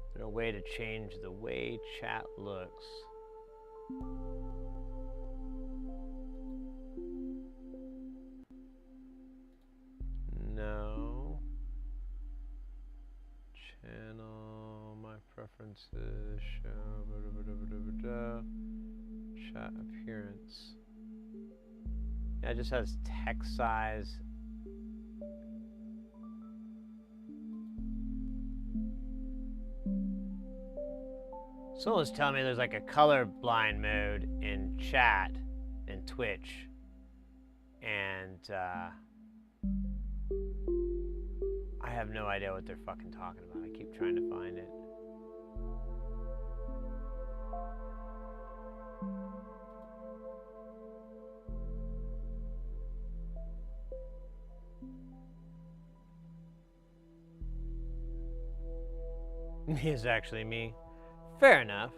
S1: Is there a way to change the way chat looks? No. Channel, my preferences, show, chat appearance. Yeah, it just has text size. Someone's telling me there's like a color blind mode in chat in Twitch, and I have no idea what they're fucking talking about. I keep trying to find it. It's actually me. Fair enough.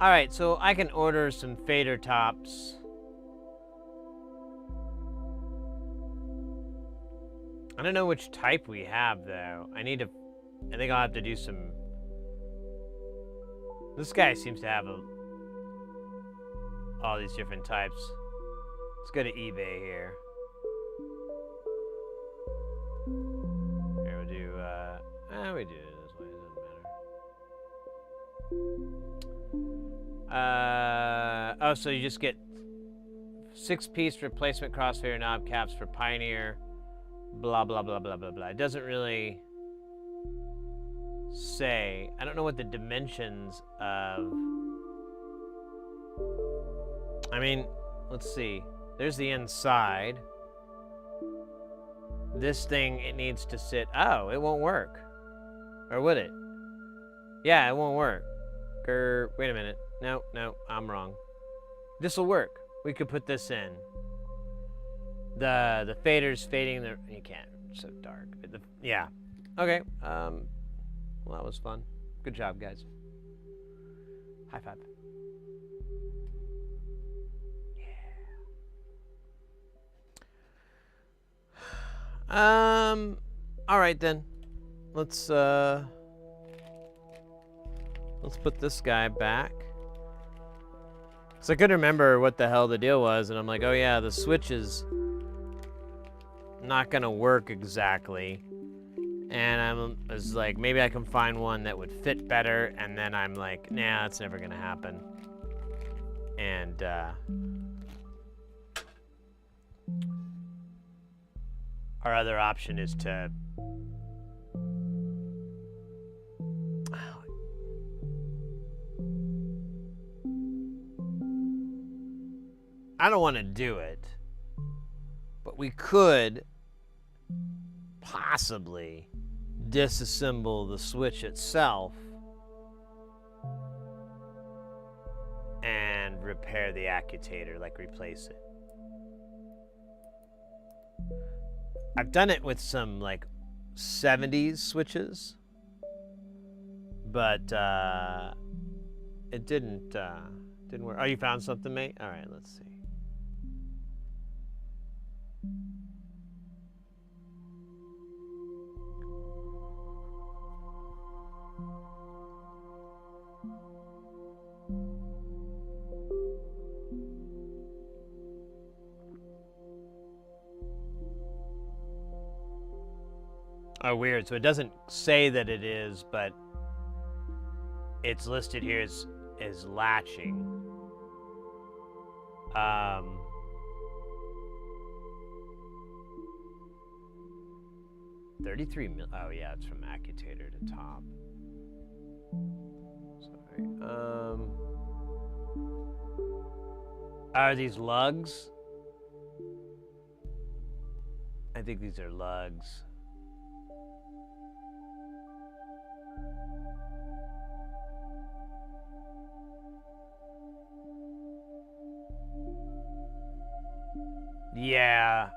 S1: Alright, so I can order some fader tops. I don't know which type we have though. I think I'll have to do some This guy seems to have all these different types. Let's go to eBay here. Here we'll do, we do it this way, it doesn't matter. Oh, so you just get 6-piece replacement crossfader knob caps for Pioneer, blah, blah, blah, blah, blah, blah. It doesn't really say. I don't know what the dimensions of... I mean, let's see. There's the inside. This thing, it needs to sit... Oh, it won't work. Or would it? Yeah, it won't work. Wait a minute. No, I'm wrong. This will work. We could put this in. The fader's fading. You can't. It's so dark. Yeah. Okay. Well, that was fun. Good job, guys. High five. Yeah. All right then. Let's put this guy back. So I couldn't remember what the hell the deal was, and I'm like, oh yeah, the switch is not gonna work exactly. And I was like, maybe I can find one that would fit better, and then I'm like, nah, it's never gonna happen. And our other option is to I don't want to do it, but we could possibly disassemble the switch itself and repair the actuator, like replace it. I've done it with some like 70s switches, but it didn't work. Oh, you found something, mate? All right, let's see. Oh, weird. So it doesn't say that it is, but it's listed here as latching. 33 mil. Oh yeah, it's from actuator to top. Sorry. Are these lugs? I think these are lugs. Yeah.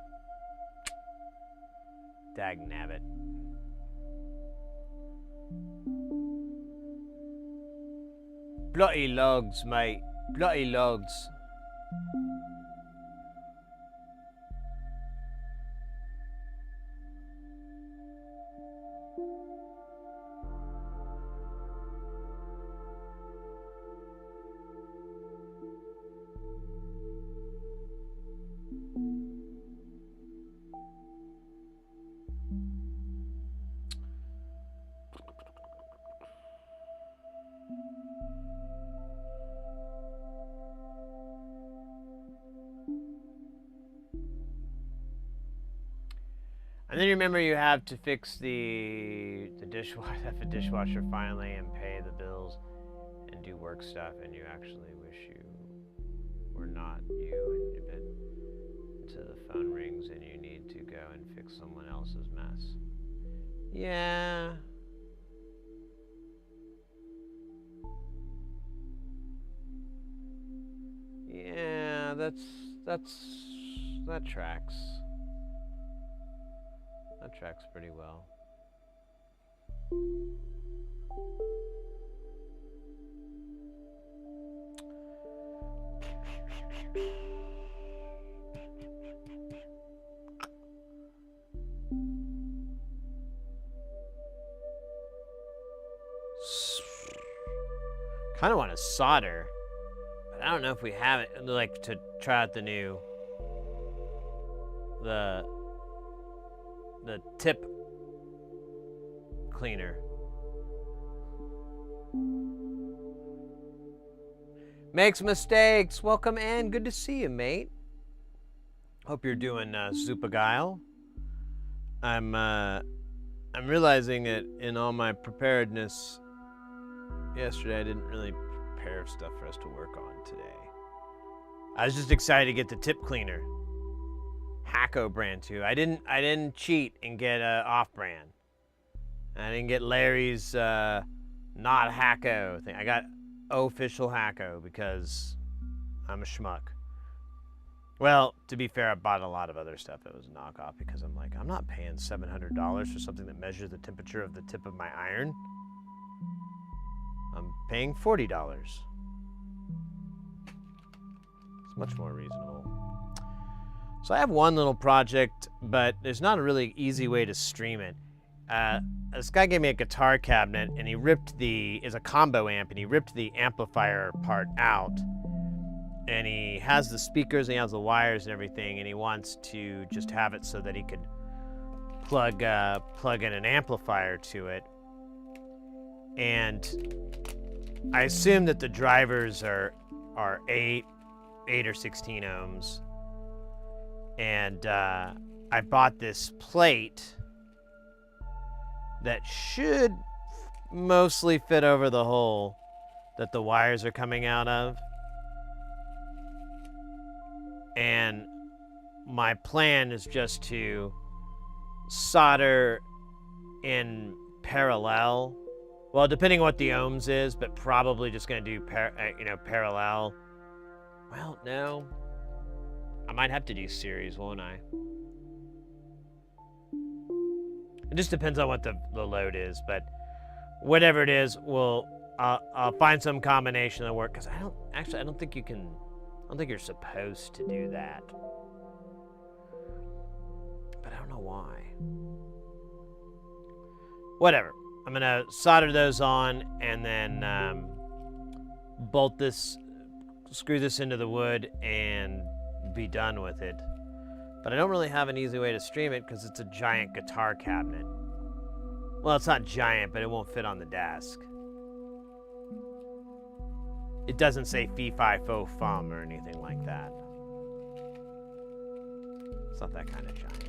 S1: Dagnabbit. Bloody logs, mate. Bloody logs. And then you remember you have to fix the dishwasher, have a dishwasher finally, and pay the bills and do work stuff, and you actually wish you were not you, and until the phone rings and you need to go and fix someone else's mess. Yeah. Yeah, that tracks. That tracks pretty well. Kind of want to solder, but I don't know if we have it, like, to try out the new, the tip cleaner. Makes mistakes. Welcome in. Good to see you, mate. Hope you're doing super guile. I'm realizing that in all my preparedness yesterday, I didn't really prepare stuff for us to work on today. I was just excited to get the tip cleaner, Hacko brand too. I didn't cheat and get off-brand. I didn't get Larry's not Hacko thing. I got official Hacko because I'm a schmuck. Well, to be fair, I bought a lot of other stuff that was a knockoff because I'm like, I'm not paying $700 for something that measures the temperature of the tip of my iron. I'm paying $40. It's much more reasonable. So I have one little project, but there's not a really easy way to stream it. This guy gave me a guitar cabinet, and he ripped is a combo amp, and he ripped the amplifier part out. And he has the speakers, and he has the wires and everything, and he wants to just have it so that he could plug in an amplifier to it. And I assume that the drivers are 8 or 16 ohms. And I bought this plate that should mostly fit over the hole that the wires are coming out of. And my plan is just to solder in parallel. Well, depending on what the ohms is, but probably just going to do parallel. Well, no. I might have to do series, won't I? It just depends on what the load is, but whatever it is, I'll find some combination that'll work. Because I don't think you can. I don't think you're supposed to do that. But I don't know why. Whatever. I'm gonna solder those on and then screw this into the wood and be done with it. But I don't really have an easy way to stream it because it's a giant guitar cabinet. Well, it's not giant, but it won't fit on the desk. It doesn't say fee fi fo fum or anything like that. It's not that kind of giant.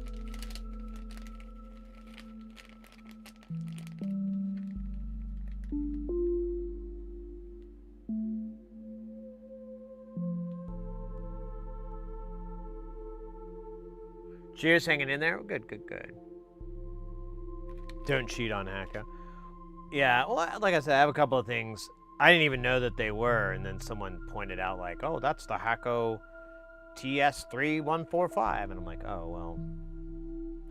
S1: Cheers, hanging in there. Good, good, good. Don't cheat on Hacko. Yeah, well, like I said, I have a couple of things. I didn't even know that they were, and then someone pointed out, like, oh, that's the Hacko TS3145. And I'm like, oh, well,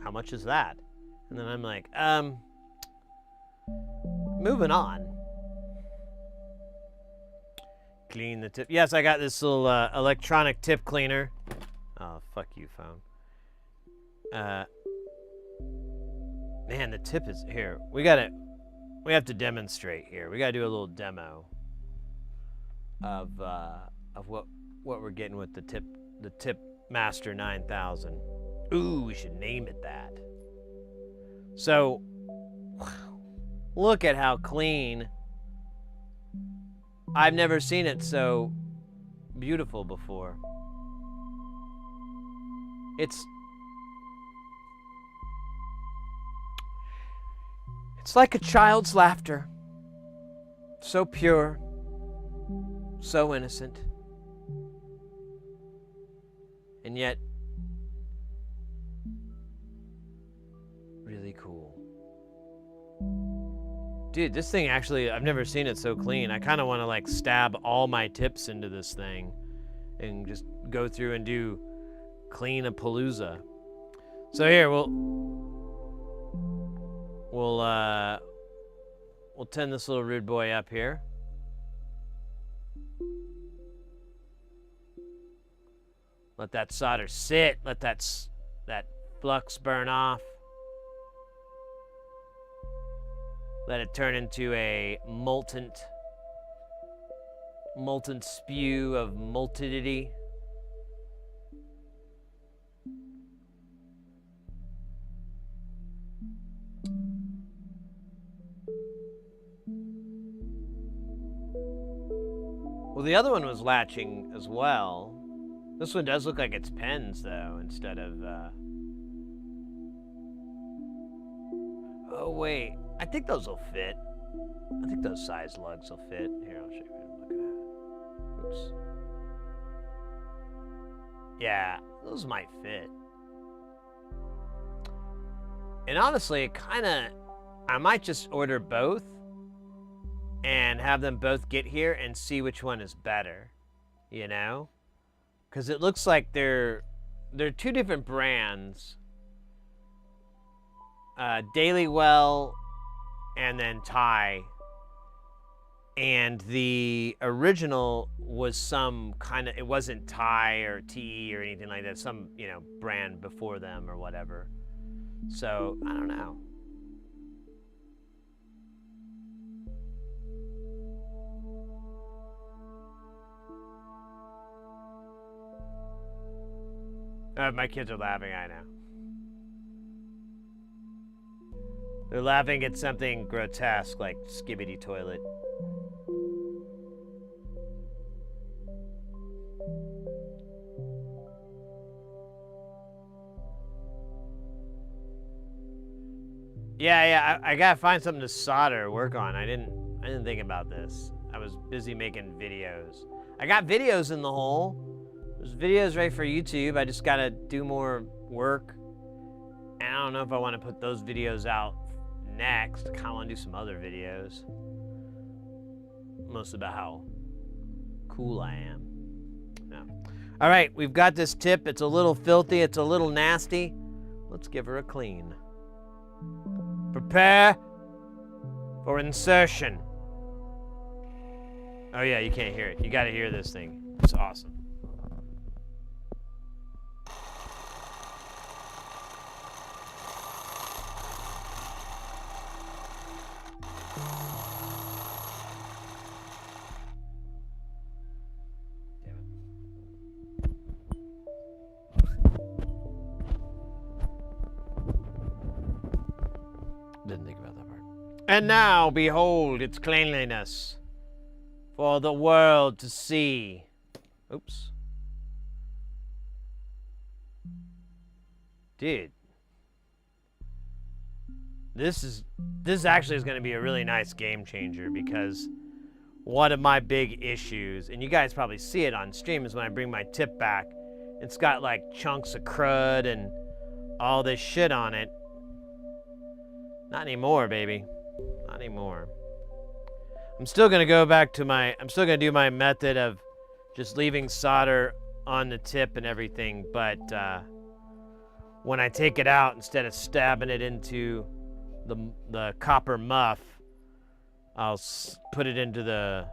S1: how much is that? And then I'm like, moving on. Clean the tip. Yes, I got this little electronic tip cleaner. Oh, fuck you, phone. Man, the tip is here. We have to demonstrate here. We gotta do a little demo of what we're getting with the tip Master 9000. Ooh, we should name it that. So, look at how clean. I've never seen it so beautiful before. It's like a child's laughter. So pure, so innocent, and yet really cool. Dude, this thing actually, I've never seen it so clean. I kind of want to like stab all my tips into this thing and just go through and do clean a palooza. So here, we'll tend this little rude boy up here. Let that solder sit. Let that flux burn off. Let it turn into a molten molten spew of multidity. Well, the other one was latching as well. This one does look like it's pens, though, instead of, Oh, wait. I think those will fit. I think those size lugs will fit. Here, I'll show you what I'm looking at. Oops. Yeah, those might fit. And honestly, I might just order both and have them both get here and see which one is better, you know? Because it looks like they're two different brands. Daily Well and then Thai. And the original was some kind of, it wasn't Thai or TE or anything like that, some, you know, brand before them or whatever. So, I don't know. My kids are laughing, I know. They're laughing at something grotesque like Skibbity Toilet. Yeah, I gotta find something to solder or work on. I didn't think about this. I was busy making videos. I got videos in the hole. There's videos ready for YouTube. I just gotta do more work. And I don't know if I want to put those videos out next. I kind of want to do some other videos. Mostly about how cool I am. Yeah. All right, we've got this tip. It's a little filthy. It's a little nasty. Let's give her a clean. Prepare for insertion. Oh yeah, you can't hear it. You gotta hear this thing. It's awesome. Didn't think about that part. And now, behold its cleanliness for the world to see. Oops. Dude. This actually is going to be a really nice game changer, because one of my big issues, and you guys probably see it on stream, is when I bring my tip back, it's got like chunks of crud and all this shit on it. Not anymore, baby. Not anymore. I'm still gonna go back to I'm still gonna do my method of just leaving solder on the tip and everything, but when I take it out, instead of stabbing it into the copper muff, I'll put it into the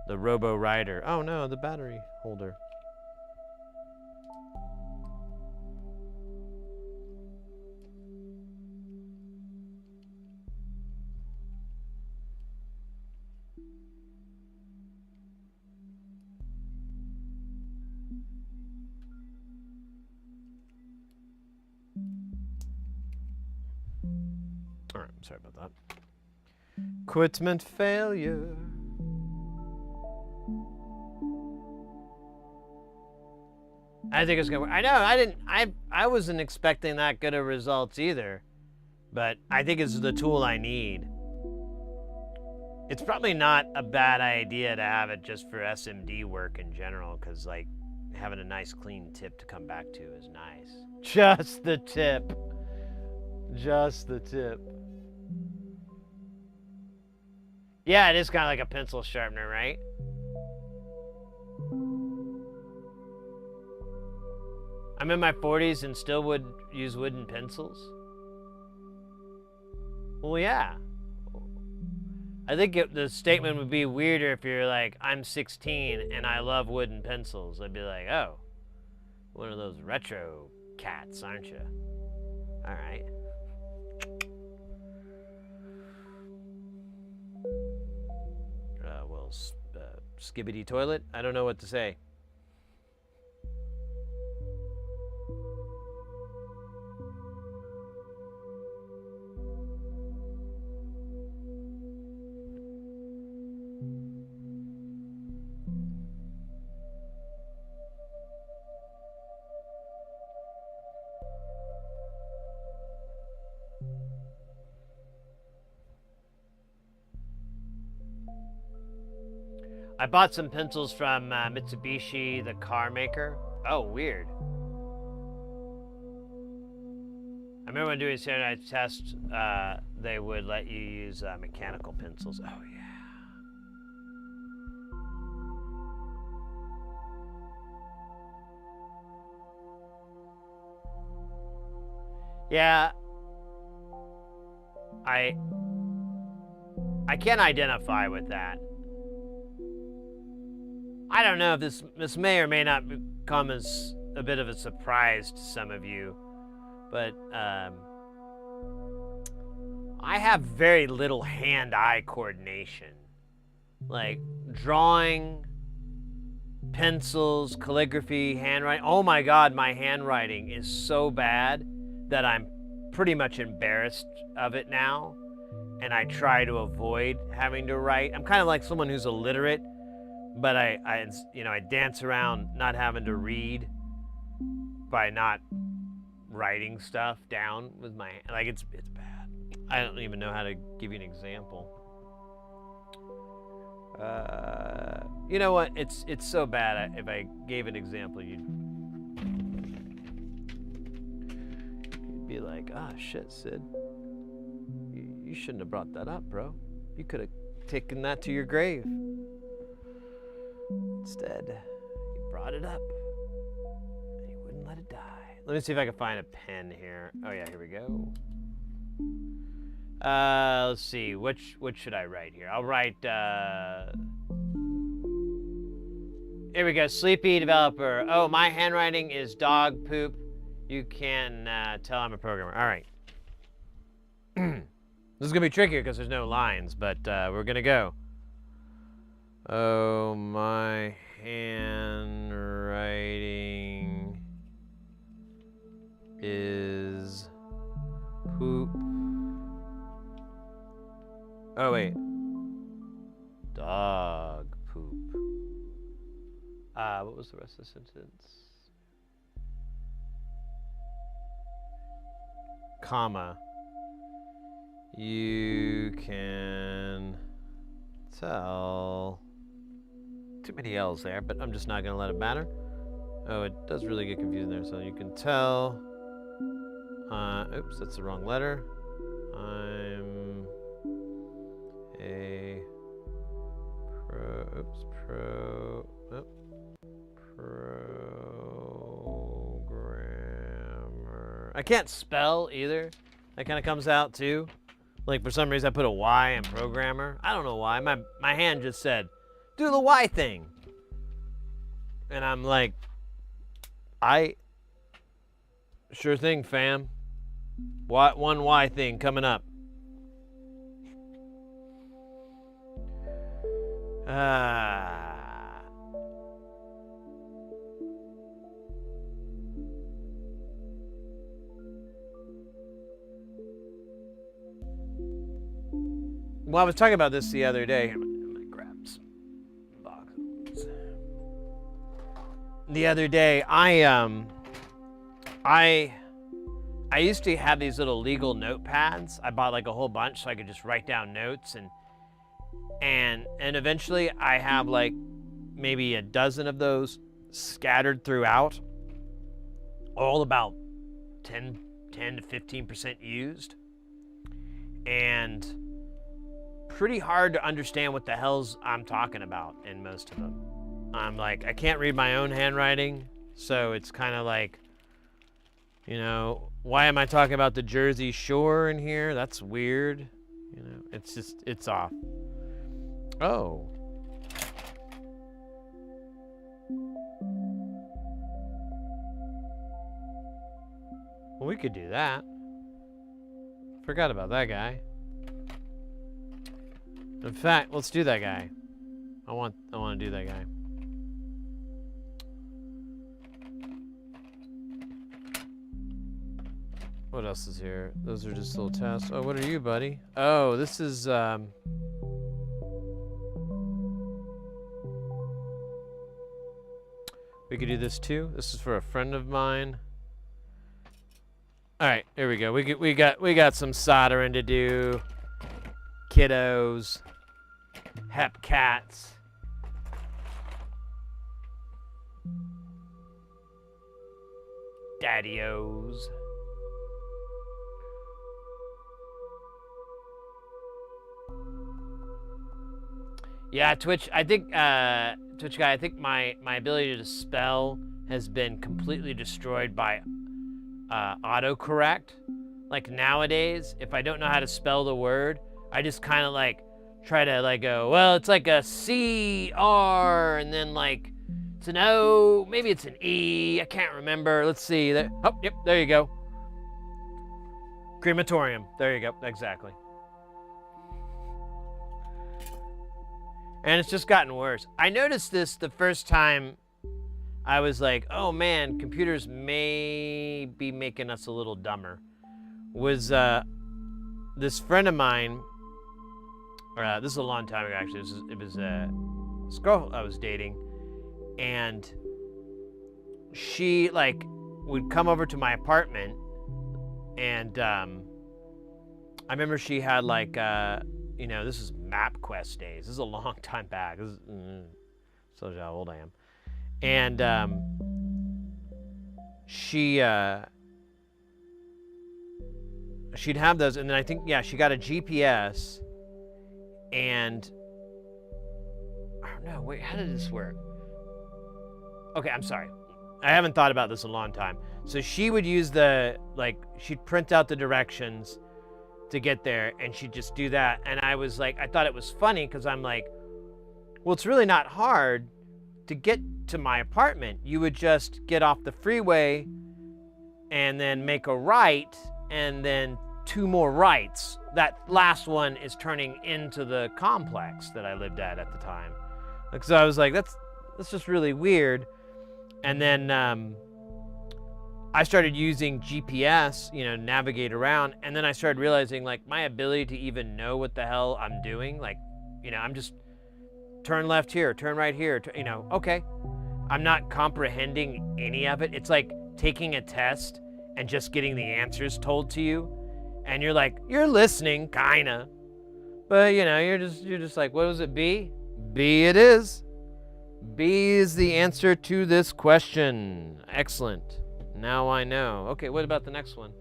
S1: Robo Rider. Oh no, the battery holder. All right, sorry about that. Equipment failure. I think it's gonna work. I know, I wasn't expecting that good of results either, but I think it's the tool I need. It's probably not a bad idea to have it just for SMD work in general, because like having a nice clean tip to come back to is nice. Just the tip. Just the tip. Yeah, it is kind of like a pencil sharpener, right? I'm in my 40s and still would use wooden pencils. Well, yeah. I think the statement would be weirder if you're like, I'm 16 and I love wooden pencils. I'd be like, oh, one of those retro cats, aren't you? All right. We'll skibbity toilet. I don't know what to say. I bought some pencils from Mitsubishi, the car maker. Oh, weird. I remember when doing standardized tests, they would let you use mechanical pencils. Oh, yeah. Yeah. I can't identify with that. I don't know if this may or may not come as a bit of a surprise to some of you, but I have very little hand-eye coordination. Like drawing, pencils, calligraphy, handwriting. Oh my God, my handwriting is so bad that I'm pretty much embarrassed of it now, and I try to avoid having to write. I'm kind of like someone who's illiterate, but I dance around not having to read by not writing stuff down with my, like, it's bad. I don't even know how to give you an example. You know what? It's so bad. If I gave an example, you'd be like, "Ah, shit, Sid. You shouldn't have brought that up, bro. You could have taken that to your grave." Instead, you brought it up, and you wouldn't let it die. Let me see if I can find a pen here. Oh yeah, here we go. Let's see, what should I write here? I'll write, here we go, sleepy developer. Oh, my handwriting is dog poop. You can tell I'm a programmer. All right. This is gonna be trickier because there's no lines, but we're gonna go. Oh, my handwriting is poop. Oh, wait. Dog poop. What was the rest of the sentence? Comma. You can tell. Too many L's there, but I'm just not going to let it matter. Oh, it does really get confusing there. So you can tell. Oops, that's the wrong letter. I'm a programmer. I can't spell either. That kind of comes out too. Like for some reason I put a Y in programmer. I don't know why. My hand just said, do the Y thing. And I'm like, sure thing, fam. One Y thing coming up. Well, I was talking about this the other day. I'm gonna grab some boxes. The other day, I used to have these little legal notepads. I bought like a whole bunch so I could just write down notes, and eventually I have like maybe a dozen of those scattered throughout, all about 10 to 15% used, and pretty hard to understand what the hell's I'm talking about in most of them. I'm like, I can't read my own handwriting, so it's kind of like, you know, why am I talking about the Jersey Shore in here? That's weird. You know, it's just, it's off. Oh. Well, we could do that. Forgot about that guy. In fact, let's do that guy. I want to do that guy. What else is here? Those are just little tests. Oh, what are you, buddy? Oh, this is we could do this too. This is for a friend of mine. All right, here we go. We got some soldering to do. Kiddos, hep cats. Daddy-os. Yeah, Twitch. I think Twitch guy. I think my ability to spell has been completely destroyed by autocorrect. Like nowadays, if I don't know how to spell the word, I just kind of like try to like go, well, it's like a C-R, and then like it's an O, maybe it's an E. I can't remember. Let's see. There, oh, yep, there you go. Crematorium. There you go. Exactly. And it's just gotten worse. I noticed this the first time I was like, oh man, computers may be making us a little dumber. Was this friend of mine, or this is a long time ago actually, it was this girl I was dating, and she like would come over to my apartment, and I remember she had like, you know, this is MapQuest days. This is a long time back. This is, shows you how old I am. And she'd have those, and then I think, yeah, she got a GPS, and I don't know, wait, how did this work? Okay, I'm sorry. I haven't thought about this in a long time. So she would use the, like, she'd print out the directions to get there, and she'd just do that. And I was like, I thought it was funny because I'm like, well, it's really not hard to get to my apartment. You would just get off the freeway and then make a right, and then 2 more rights. That last one is turning into the complex that I lived at the time. Like, so I was like, that's just really weird. And then I started using GPS, you know, to navigate around, and then I started realizing, like, my ability to even know what the hell I'm doing, like, you know, I'm just turn left here, turn right here, you know, okay. I'm not comprehending any of it. It's like taking a test and just getting the answers told to you, and you're like, you're listening, kinda, but, you know, you're just like, what was it, B? B it is. B is the answer to this question. Excellent. Now I know. Okay, what about the next one?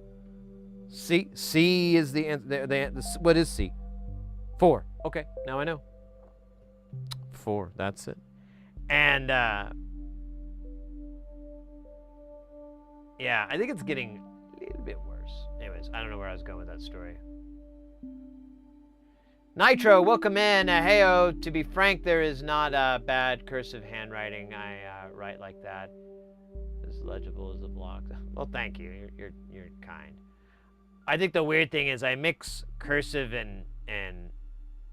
S1: C. C is the answer. What is C? 4. Okay, now I know. 4, that's it. And, yeah, I think it's getting a little bit worse. Anyways, I don't know where I was going with that story. Nitro, welcome in. Heyo, to be frank, there is not bad cursive handwriting. I write like that. As legible as the block. Well, thank you. You're kind. I think the weird thing is I mix cursive and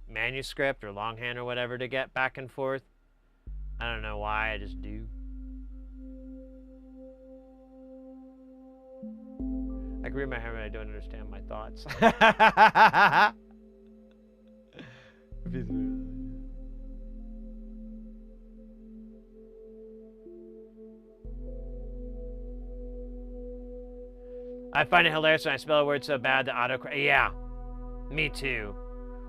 S1: manuscript or longhand or whatever to get back and forth. I don't know why. I just do. I can read my handwriting. I don't understand my thoughts. I find it hilarious when I spell a word so bad that autocorrect. Yeah, me too.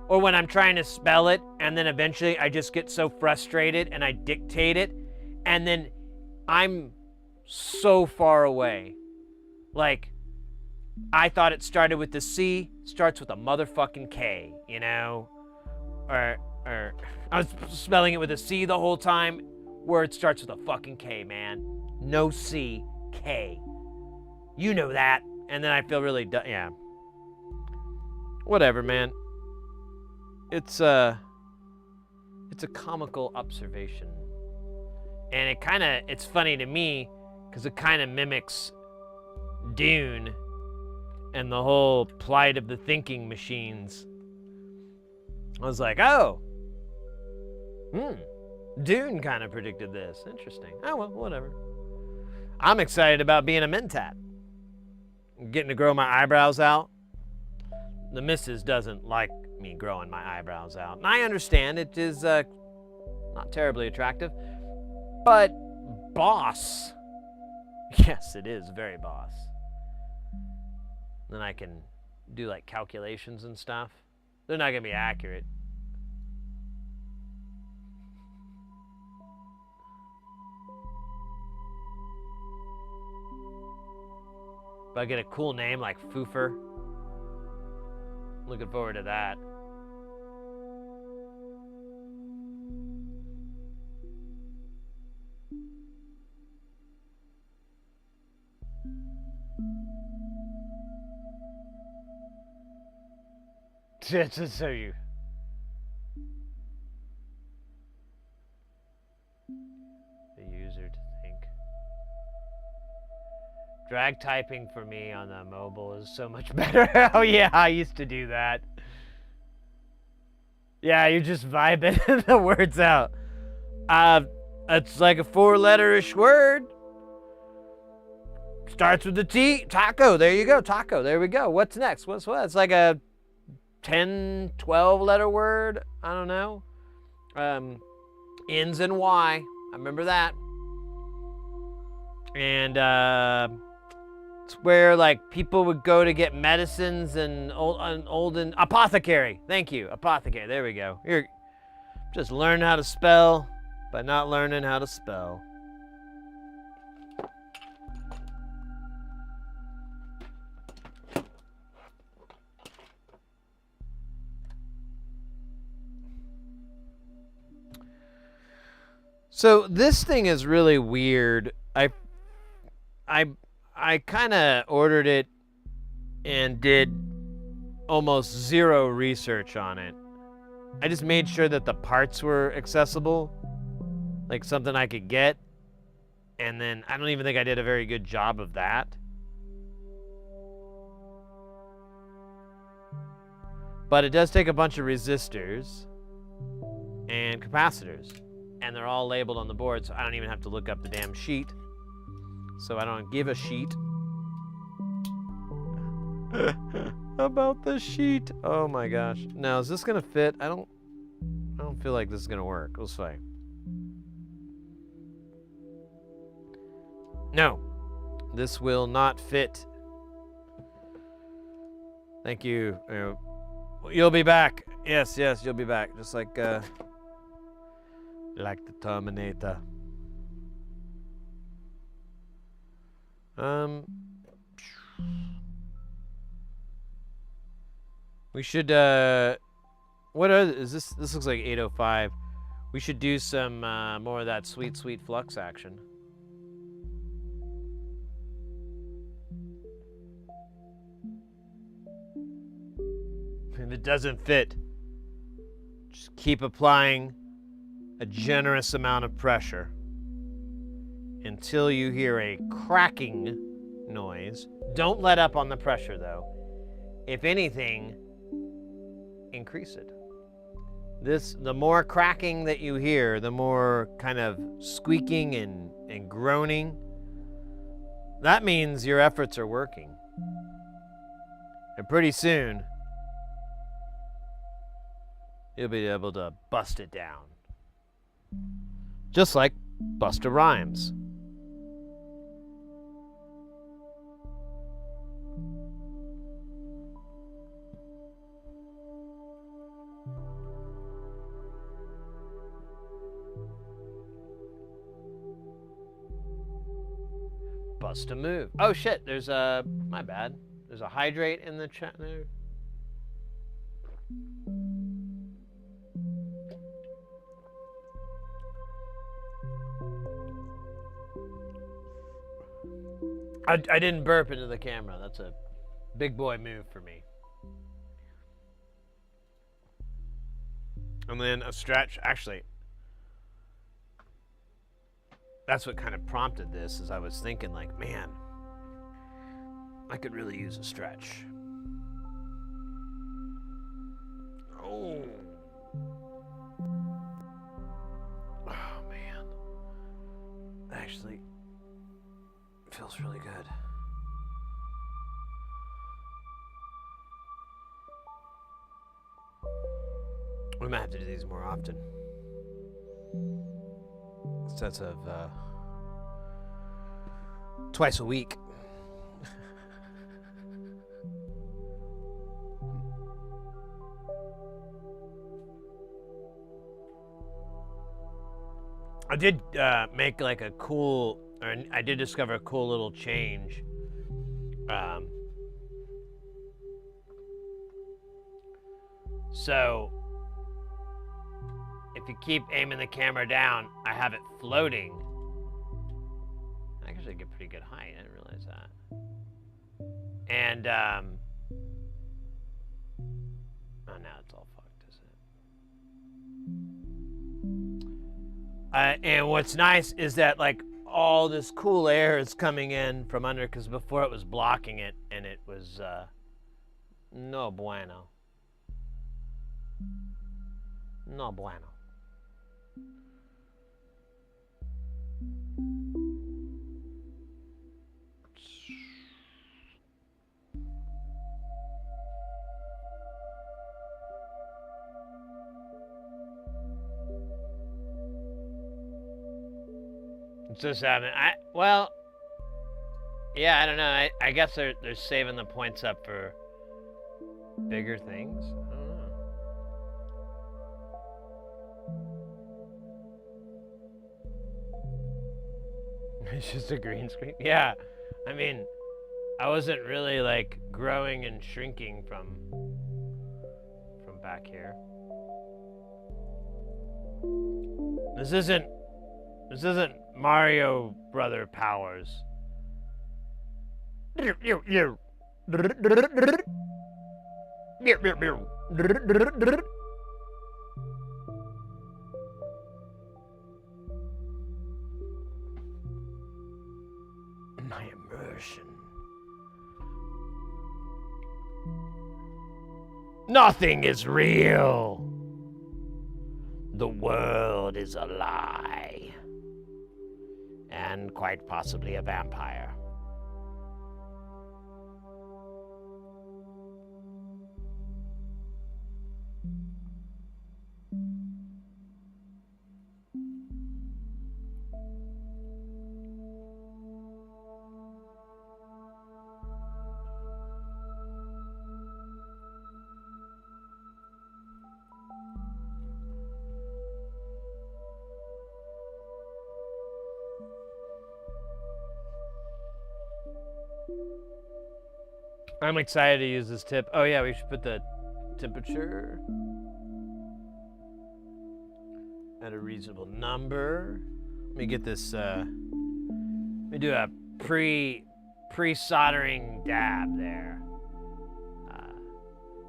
S1: Or when I'm trying to spell it, and then eventually I just get so frustrated and I dictate it, and then I'm so far away. Like, I thought it started with the C, starts with a motherfucking K, you know? Or I was spelling it with a C the whole time. Word starts with a fucking K, man. No C, K. You know that. And then I feel really yeah. Whatever, man. It's a comical observation. And it's funny to me because it kind of mimics Dune and the whole plight of the thinking machines. I was like, oh, Dune kind of predicted this. Interesting. Oh, well, whatever. I'm excited about being a mentat. Getting to grow my eyebrows out. The missus doesn't like me growing my eyebrows out. And I understand it is not terribly attractive. But boss. Yes, it is very boss. Then I can do like calculations and stuff. They're not going to be accurate. If I get a cool name like Foofer, looking forward to that. Just so you. The user to think. Drag typing for me on the mobile is so much better. Oh yeah, I used to do that. Yeah, you're just vibing the words out. It's like a 4-letter-ish word. Starts with the T. Taco. There you go. Taco. There we go. What's next? What's what? It's like a 10, 12-letter word. I don't know. Ends in Y. I remember that. And it's where like people would go to get medicines and olden apothecary. Thank you, apothecary. There we go. You're just learning how to spell, but not learning how to spell. So this thing is really weird. I kind of ordered it and did almost zero research on it. I just made sure that the parts were accessible, like something I could get, and then I don't even think I did a very good job of that. But it does take a bunch of resistors and capacitors, and they're all labeled on the board, so I don't even have to look up the damn sheet. So I don't give a sheet about the sheet. Oh my gosh. Now, is this gonna fit? I don't feel like this is gonna work. Let's see. No, this will not fit. Thank you. You'll be back. Yes, you'll be back. Just like the Terminator. We should is this looks like 805. We should do some more of that sweet flux action. If it doesn't fit, just keep applying a generous amount of pressure until you hear a cracking noise. Don't let up on the pressure though. If anything, increase it. The more cracking that you hear, the more kind of squeaking and groaning. That means your efforts are working. And pretty soon, you'll be able to bust it down. Just like Busta Rhymes. Bust a move. Oh shit, there's a, my bad. There's a hydrate in the chat there. I didn't burp into the camera. That's a big boy move for me. And then a stretch. Actually, that's what kind of prompted this, is I was thinking like, man, I could really use a stretch. Oh. actually feels really good. We might have to do these more often. Instead of twice a week. I did make like a cool, or I did discover a cool little change. So if you keep aiming the camera down, I have it floating. I actually get pretty good height. I didn't realize that. And oh, now it's all fucked, isn't it? And what's nice is that like all this cool air is coming in from under, because before it was blocking it, and it was no bueno. No bueno. It's just happening. Well, yeah, I don't know. I guess they're saving the points up for bigger things. I don't know. It's just a green screen. Yeah, I mean, I wasn't really like growing and shrinking from back here. This isn't Mario Brother powers. My immersion. Nothing is real. The world is a lie. And quite possibly a vampire. I'm excited to use this tip. Oh yeah, we should put the temperature at a reasonable number. Let me get this, let me do a pre-soldering dab there.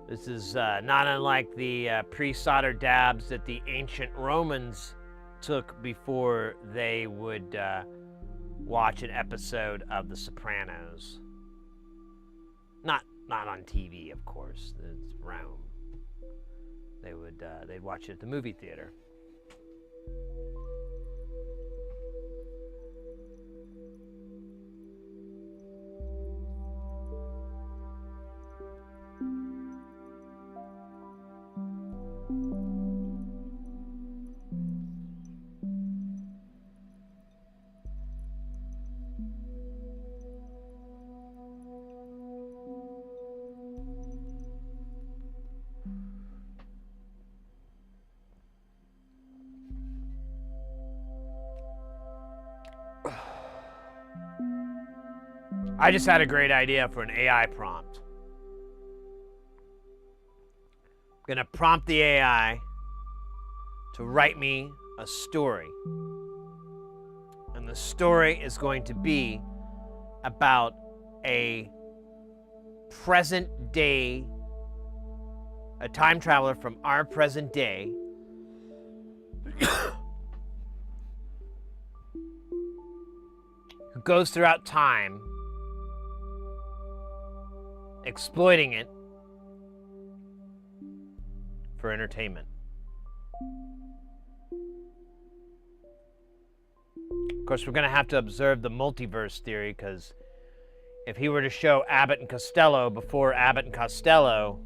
S1: This is not unlike the pre-soldered dabs that the ancient Romans took before they would watch an episode of The Sopranos. Not on TV, of course. It's Rome. They'd watch it at the movie theater. I just had a great idea for an AI prompt. I'm gonna prompt the AI to write me a story. And the story is going to be about a present day, a time traveler from our present day who goes throughout time exploiting it for entertainment. course, we're going to have to observe the multiverse theory, because if he were to show Abbott and Costello before Abbott and Costello,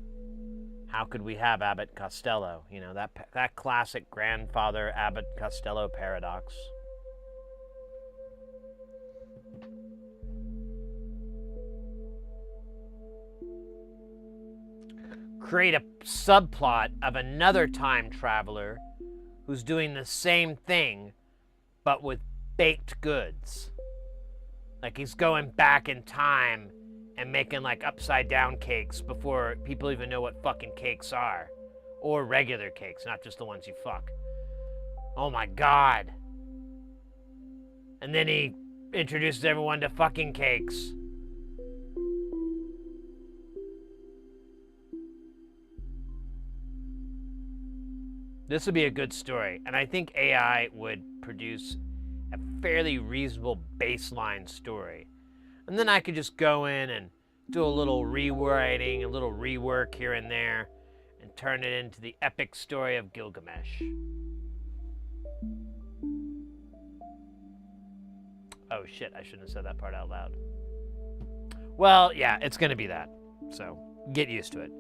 S1: how could we have Abbott and Costello? You know, that classic grandfather Abbott Costello paradox. Create a subplot of another time traveler who's doing the same thing, but with baked goods. Like he's going back in time and making like upside down cakes before people even know what fucking cakes are. Or regular cakes, not just the ones you fuck. Oh my God. And then he introduces everyone to fucking cakes. This would be a good story, and I think AI would produce a fairly reasonable baseline story. And then I could just go in and do a little rewriting, a little rework here and there, and turn it into the epic story of Gilgamesh. Oh shit, I shouldn't have said that part out loud. Well, yeah, it's gonna be that, so get used to it.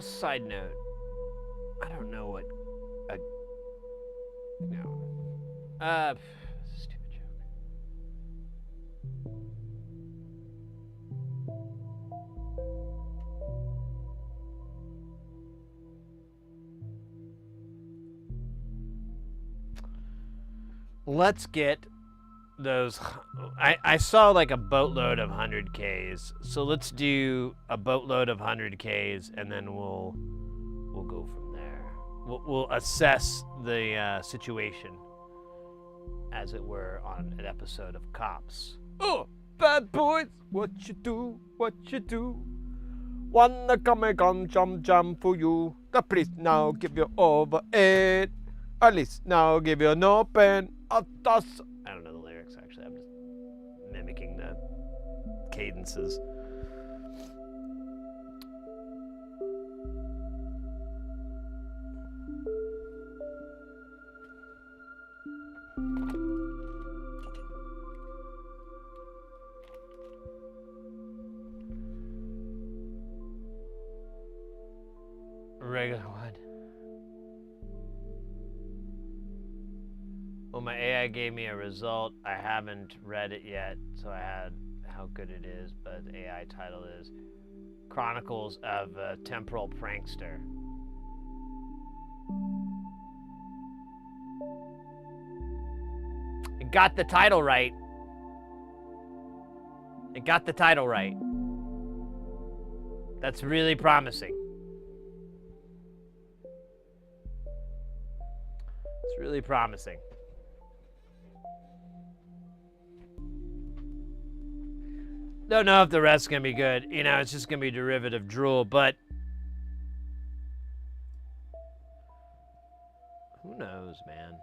S1: Side note, I don't know what stupid joke. Let's get those. I saw like a boatload of 100Ks, so let's do a boatload of 100Ks, and then we'll go from there. We'll assess the situation, as it were, on an episode of Cops. Oh, bad boys, what you do, what you do? Wanna come and come jump for you? The police now give you over it. At least now give you no pen. I don't know the lyrics, actually. I'm just mimicking the cadences. Regular one. Well, my AI gave me a result. I haven't read it yet, so I had how good it is, but the AI title is Chronicles of a Temporal Prankster. It got the title right. It got the title right. That's really promising. It's really promising. Don't know if the rest's gonna be good. You know, it's just gonna be derivative drool, but who knows, man?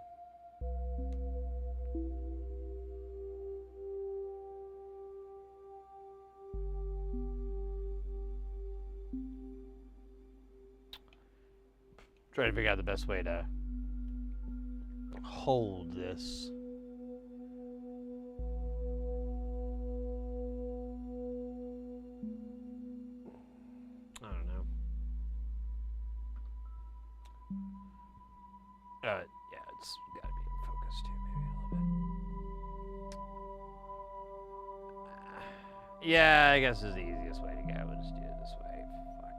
S1: Trying to figure out the best way to hold this. I don't know. Yeah, it's gotta be in focus too, maybe a little bit. Yeah, I guess this is the easiest way to go. We'll just do it this way. Fuck.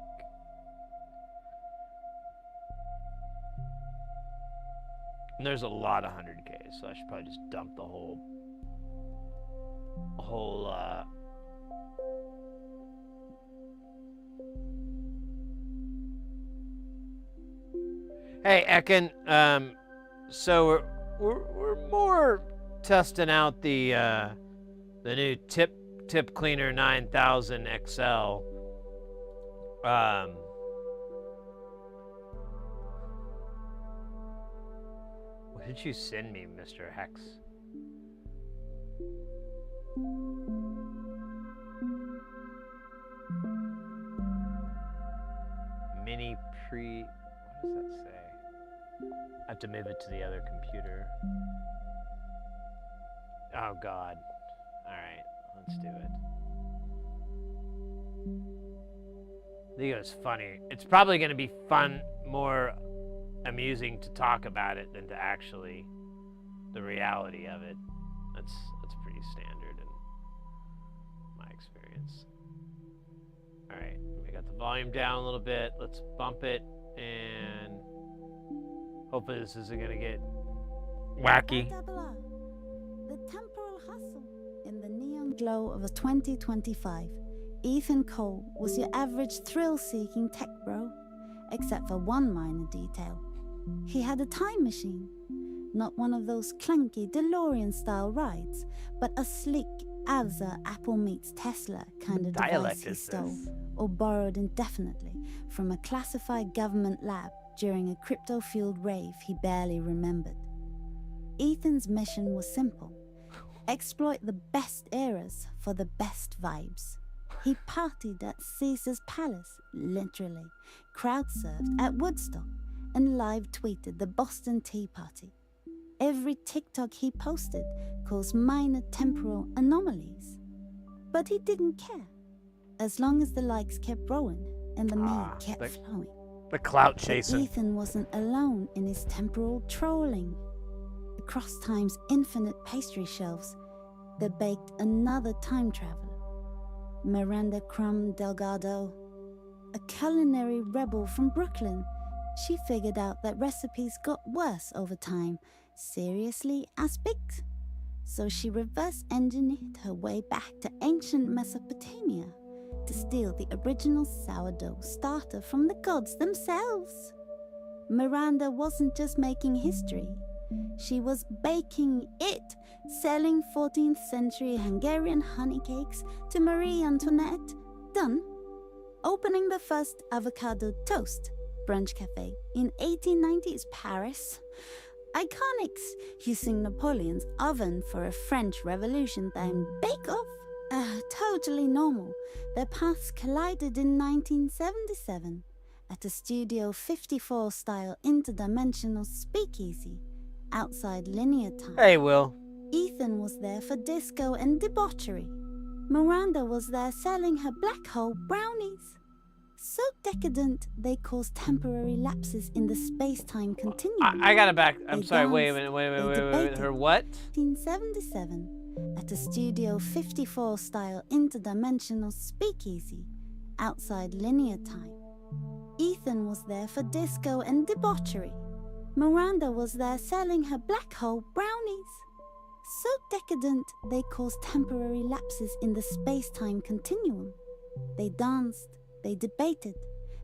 S1: And there's a lot of 100Ks, so I should probably just dump the whole Hey, Ekin. So we're more testing out the new tip cleaner 9000 XL. What did you send me, Mr. Hex? Mini pre. What does that say? I have to move it to the other computer. Oh God. Alright, let's do it. I think it was funny. It's probably going to be fun, more amusing to talk about it than to actually the reality of it. That's pretty standard in my experience. All right, we got the volume down a little bit. Let's bump it, and hopefully this isn't going to get wacky.
S3: The temporal hustle in the neon glow of a 2025. Ethan Cole was your average thrill-seeking tech bro, except for one minor detail. He had a time machine. Not one of those clunky DeLorean-style rides, but a sleek Avza Apple meets Tesla kind of device he stole or borrowed indefinitely from a classified government lab during a crypto-fueled rave he barely remembered. Ethan's mission was simple. Exploit the best eras for the best vibes. He partied at Caesar's Palace, literally, crowd-surfed at Woodstock, and live-tweeted the Boston Tea Party. Every TikTok he posted caused minor temporal anomalies. But he didn't care, as long as the likes kept rolling and the money kept flowing.
S1: The clout chasing.
S3: But Ethan wasn't alone in his temporal trolling. Across time's infinite pastry shelves, there baked another time traveler. Miranda Crumb Delgado, a culinary rebel from Brooklyn. She figured out that recipes got worse over time, seriously aspect. So she reverse engineered her way back to ancient Mesopotamia to steal the original sourdough starter from the gods themselves. Miranda wasn't just making history. She was baking it, selling 14th century Hungarian honey cakes to Marie Antoinette. Done. Opening the first avocado toast brunch cafe in 1890s Paris. Iconics using Napoleon's oven for a French Revolution themed bake-off. Totally normal. Their paths collided in 1977 at a Studio 54 style interdimensional speakeasy outside Linear Time.
S1: Hey, Will.
S3: Ethan was there for disco and debauchery. Miranda was there selling her black hole brownies. So decadent, they caused temporary lapses in the space-time continuum.
S1: I gotta back. I'm
S3: They
S1: sorry. Wait a
S3: danced,
S1: minute.
S3: they
S1: Wait.
S3: debated.
S1: Her what?
S3: 1977 at a Studio 54 style interdimensional speakeasy outside Linear Time. Ethan was there for disco and debauchery. Miranda was there selling her black hole brownies. So decadent, they caused temporary lapses in the space-time continuum. They danced, they debated,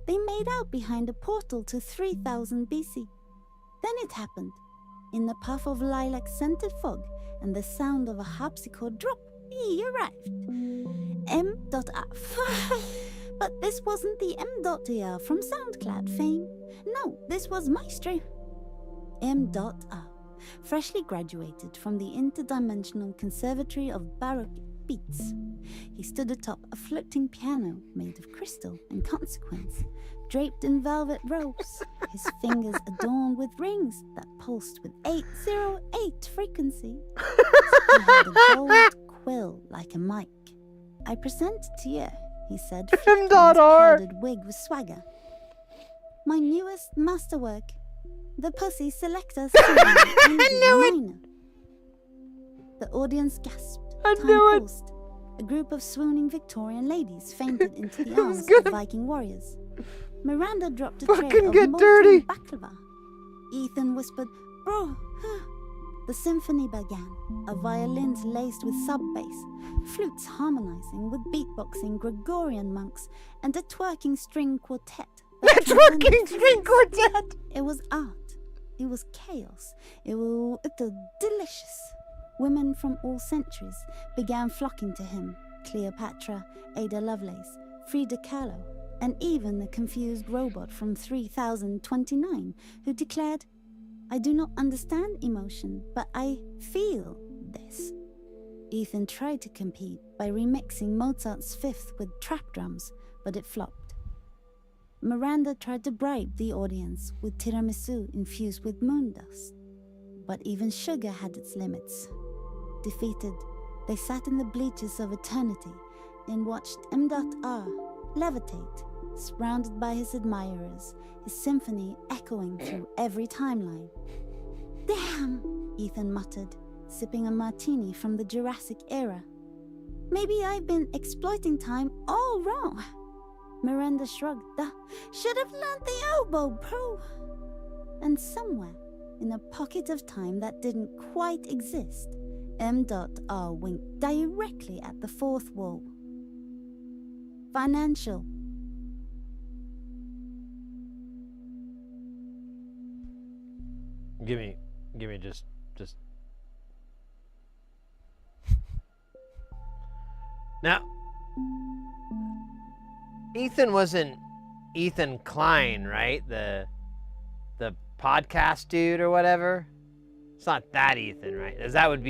S3: they made out behind a portal to 3000 BC. Then it happened. In the puff of lilac-scented fog and the sound of a harpsichord drop, he arrived. M.F. But this wasn't the M.ER from SoundCloud fame. No, this was Maestro. M.R, freshly graduated from the Interdimensional Conservatory of Baroque Beats. He stood atop a floating piano made of crystal and consequence, draped in velvet robes, his fingers adorned with rings that pulsed with 808 frequency. He had a gold quill like a mic. I present to you, he said, flipping his powdered wig with swagger, my newest masterwork, the Pussy Selector Singing Minor. The audience gasped.
S1: I
S3: Time
S1: knew it.
S3: paused. A group of swooning Victorian ladies fainted into the arms of Viking warriors. Miranda dropped a tray
S1: Fucking
S3: of
S1: get
S3: molten
S1: dirty.
S3: baklava. Ethan whispered, "Bro." The symphony began, of violins laced with sub-bass, flutes harmonizing with beatboxing Gregorian monks, and a twerking string quartet
S1: Let's working string quartet.
S3: It was art. It was chaos. It was delicious. Women from all centuries began flocking to him. Cleopatra, Ada Lovelace, Frida Kahlo, and even the confused robot from 3029 who declared, "I do not understand emotion, but I feel this." Ethan tried to compete by remixing Mozart's Fifth with trap drums, but it flopped. Miranda tried to bribe the audience with tiramisu infused with moon dust, but even sugar had its limits. Defeated, they sat in the bleachers of eternity and watched M.R. levitate, surrounded by his admirers, his symphony echoing through every timeline. "Damn," Ethan muttered, sipping a martini from the Jurassic era. "Maybe I've been exploiting time all wrong." Miranda shrugged. "Should have learned the elbow, bro." And somewhere, in a pocket of time that didn't quite exist, M.R. winked directly at the fourth wall. Financial.
S1: Give me just. Now, Ethan wasn't Ethan Klein, right? The podcast dude or whatever. It's not that Ethan, right? As that wouldn't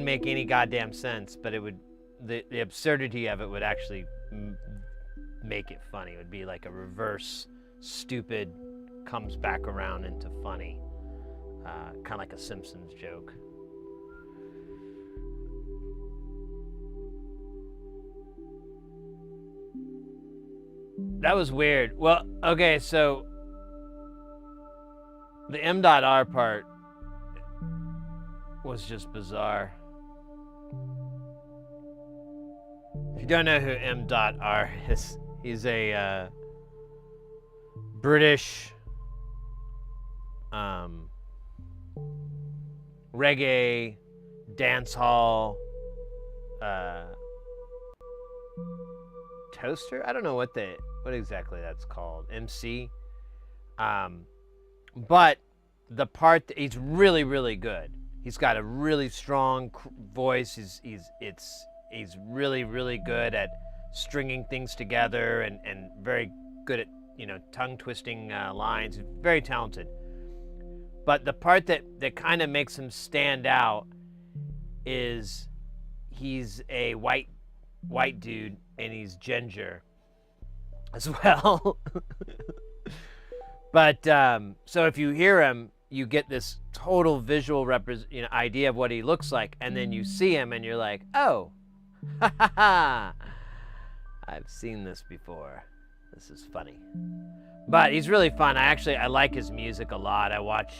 S1: make any goddamn sense, but it would. The absurdity of it would actually make it funny. It would be like a reverse stupid comes back around into funny, kind of like a Simpsons joke. That was weird. Well, okay, so the M.R. part was just bizarre. If you don't know who M.R. is, he's a British reggae dancehall toaster. I don't know what exactly that's called. MC. But the part he's really, really good. He's got a really strong voice. He's really, really good at stringing things together and very good at, tongue twisting lines. He's very talented. But the part that kind of makes him stand out is he's a white dude and he's ginger as well. But so if you hear him, you get this total visual idea of what he looks like, and then you see him and you're like, oh, I've seen this before. This is funny. But he's really fun. I like his music a lot. I watch,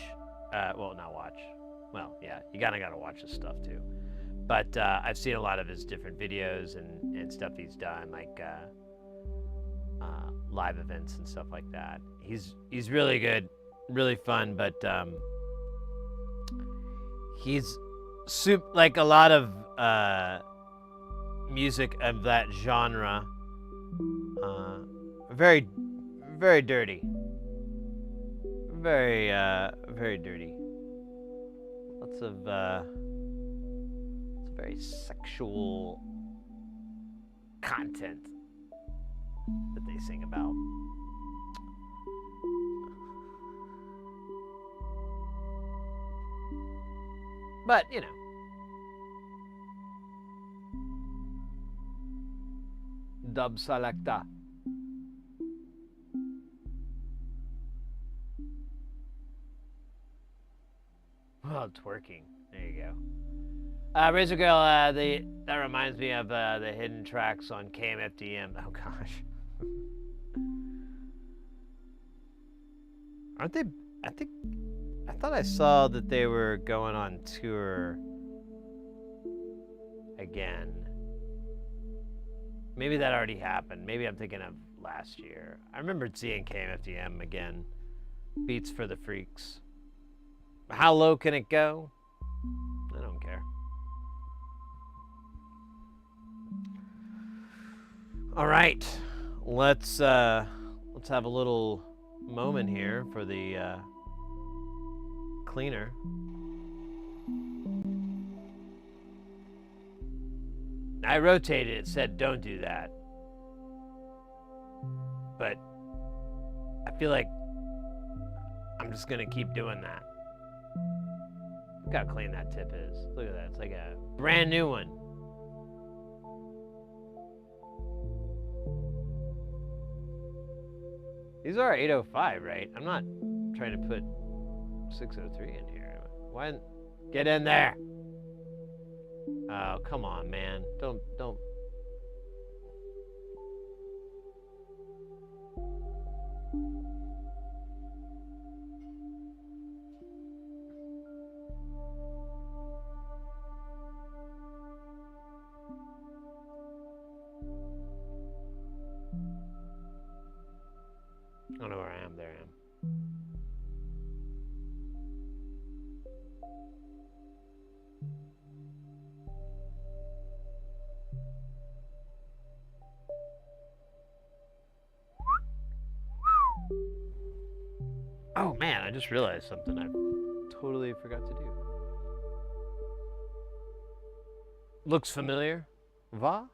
S1: you kind of got to watch his stuff too. But I've seen a lot of his different videos and stuff he's done, like live events and stuff like that. He's really good, really fun, but he's like a lot of music of that genre, very, very dirty, very, very dirty. Lots of it's very sexual content that they sing about. But, dub salakta. Well, it's working. There you go. Razor Girl, that reminds me of the hidden tracks on KMFDM. Oh, gosh. Aren't they? I thought I saw that they were going on tour again. Maybe that already happened. Maybe I'm thinking of last year. I remember seeing KMFDM again. Beats for the Freaks. How low can it go? I don't care. All right. let's have a little moment here for the cleaner. I rotated it, said don't do that. But I feel like I'm just gonna keep doing that. Look how clean that tip is. Look at that, it's like a brand new one. These are 805, right? I'm not trying to put 603 in here. Why? Get in there. Oh, come on, man. Don't. I don't know where I am. There I am. Oh man, I just realized something I totally forgot to do. Looks familiar? Va?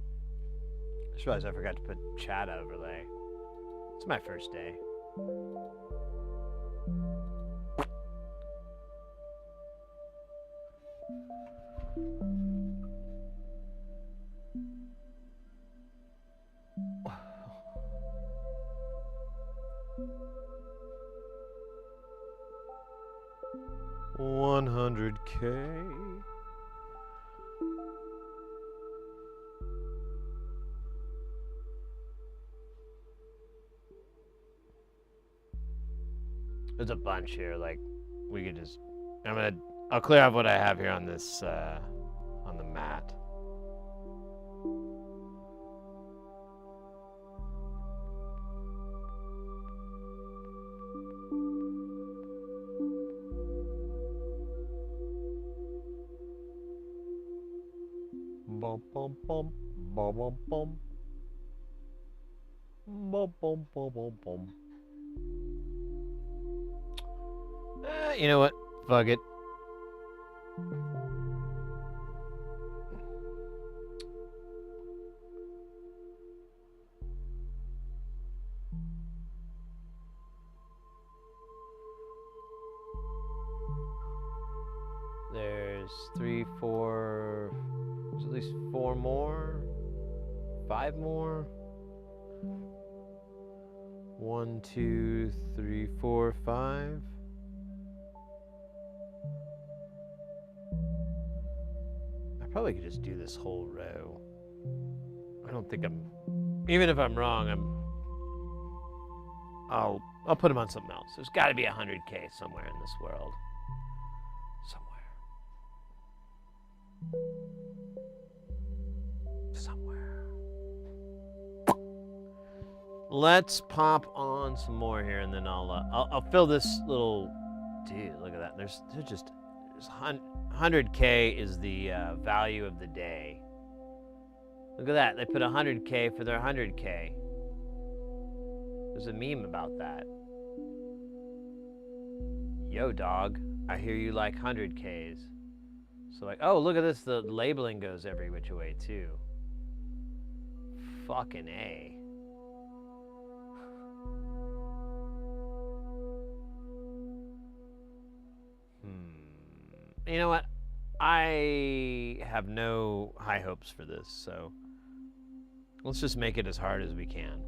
S1: I just realized I forgot to put chat overlay. It's my first day. $100K. There's a bunch here, like, we could just, I'll clear off what I have here on this, on the mat. Bum bum bum, bum bum bum. Bum bum bum bum bum. You know what? Fuck it. There's 3, 4, there's at least 4 more, 5 more. 1, 2, 3, 4, 5. I probably could just do this whole row. I don't think even if I'm wrong, I'll put them on something else. There's got to be 100K somewhere in this world. Somewhere. Let's pop on some more here, and then I'll fill this little. Dude, look at that. There's 100K is the value of the day. Look at that. They put 100K for their 100K. There's a meme about that. Yo, dog. I hear you like 100Ks. So like, oh, look at this. The labeling goes every which way too. Fucking A. You know what? I have no high hopes for this, so let's just make it as hard as we can.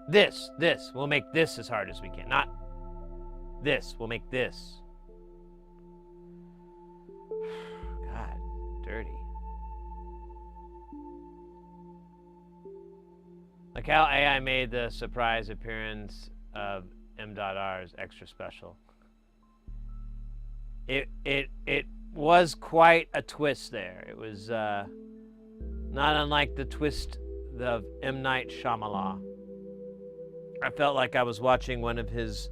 S1: This. We'll make this as hard as we can. Not this. We'll make this. God, dirty. Like how AI made the surprise appearance of M.R's extra special. It was quite a twist there. It was not unlike the twist of M. Night Shyamalan. I felt like I was watching one of his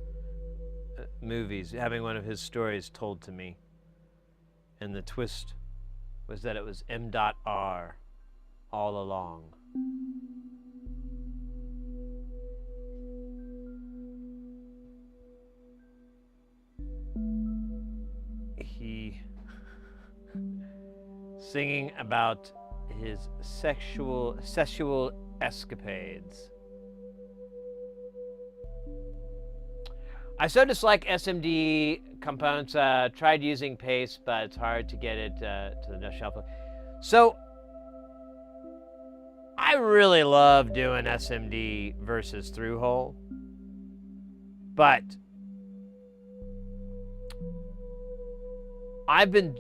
S1: movies, having one of his stories told to me. And the twist was that it was M.R all along. He singing about his sexual escapades. I so dislike SMD components. Tried using paste, but it's hard to get it to the shelf. So I really love doing SMD versus through hole, but I've been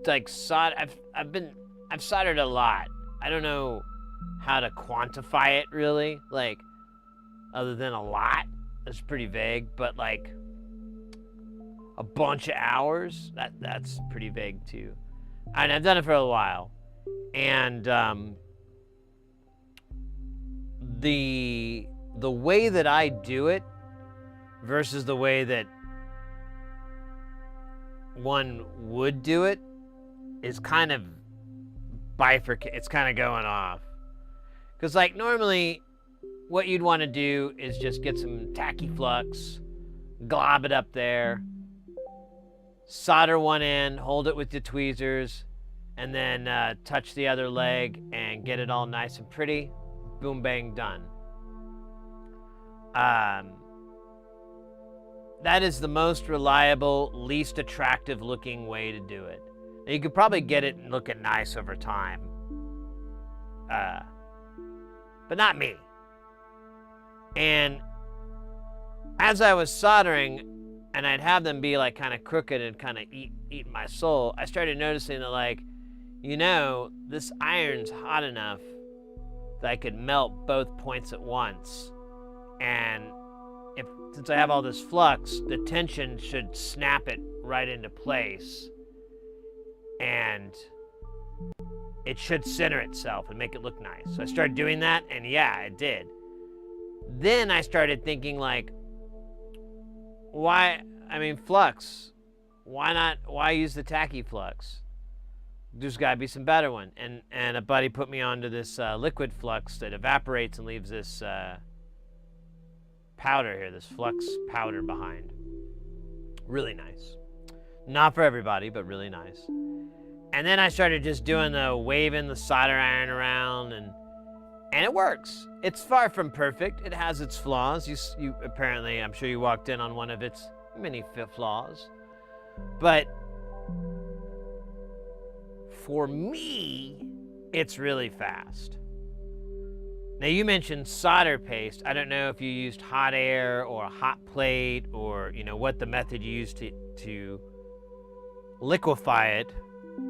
S1: like I've soldered a lot. I don't know how to quantify it really, like other than a lot. It's pretty vague, but like a bunch of hours, that's pretty vague too. And I've done it for a while. And the way that I do it versus the way that one would do it is kind of bifurcated. It's kind of going off. Because like normally what you'd want to do is just get some tacky flux, glob it up there, solder one end, hold it with the tweezers, and then touch the other leg and get it all nice and pretty. Boom, bang, done. That is the most reliable, least attractive looking way to do it. Now, you could probably get it looking nice over time. But not me. And as I was soldering, and I'd have them be like kind of crooked and kind of eat my soul, I started noticing that like, you know, this iron's hot enough that I could melt both points at once. And since I have all this flux, the tension should snap it right into place. And it should center itself and make it look nice. So I started doing that, and yeah, it did. Then I started thinking like, flux. Why use the tacky flux? There's gotta be some better one. And a buddy put me onto this liquid flux that evaporates and leaves this powder here, this flux powder behind. Really nice. Not for everybody, but really nice. And then I started just doing waving the solder iron around, and it works. It's far from perfect. It has its flaws. You apparently, I'm sure you walked in on one of its many flaws. But for me, it's really fast. Now you mentioned solder paste. I don't know if you used hot air or a hot plate, or what the method you used to liquefy it,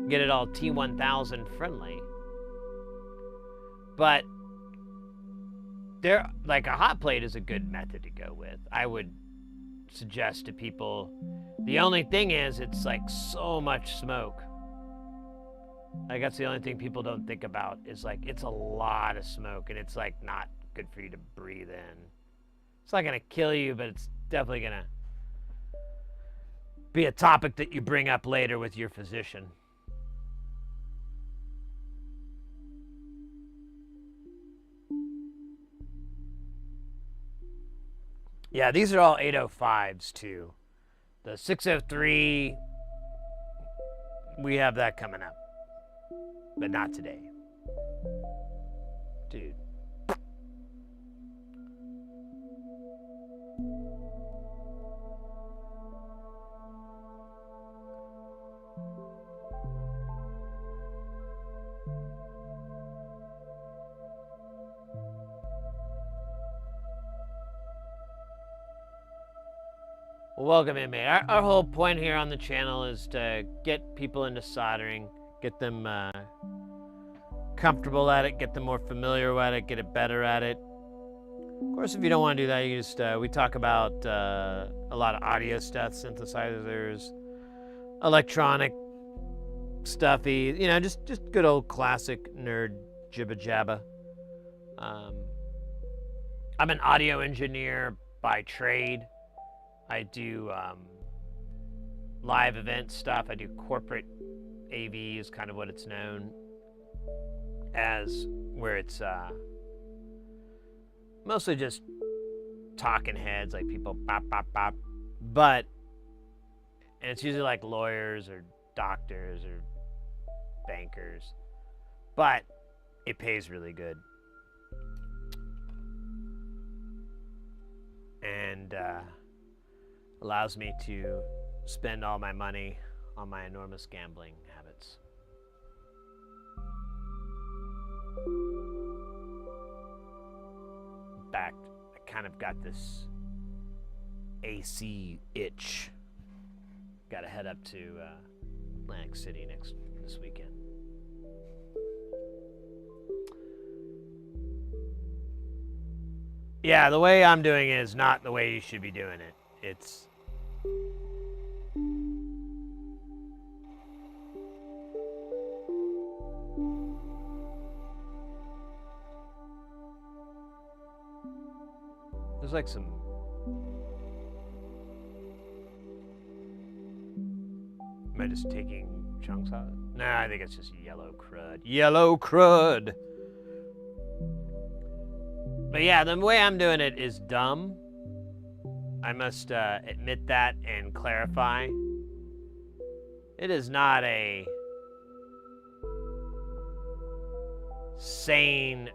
S1: get it all T1000 friendly. But like a hot plate is a good method to go with. I would suggest to people. The only thing is, it's like so much smoke. Like that's the only thing people don't think about, is like it's a lot of smoke, and it's like not good for you to breathe in. It's not gonna kill you, but it's definitely gonna be a topic that you bring up later with your physician. Yeah, these are all 805s too. The 603, we have that coming up, but not today. Dude. Well, welcome in, mate. Our whole point here on the channel is to get people into soldering, get them comfortable at it, get them more familiar at it, get it better at it. Of course, if you don't want to do that, you just we talk about a lot of audio stuff, synthesizers, electronic stuffy, just good old classic nerd jibba jabba. I'm an audio engineer by trade. I do live event stuff. I do corporate AV is kind of what it's known as where it's mostly just talking heads, like people bop, bop, bop. But, and it's usually like lawyers or doctors or bankers. But it pays really good. And allows me to spend all my money on my enormous gambling habits. In fact, I kind of got this AC itch. Got to head up to Atlantic City this weekend. Yeah, the way I'm doing it is not the way you should be doing it. It's there's like some am I just taking chunks out of it? Nah, I think it's just yellow crud. Yellow crud! But yeah, the way I'm doing it is dumb. I must admit that and clarify. It is not a sane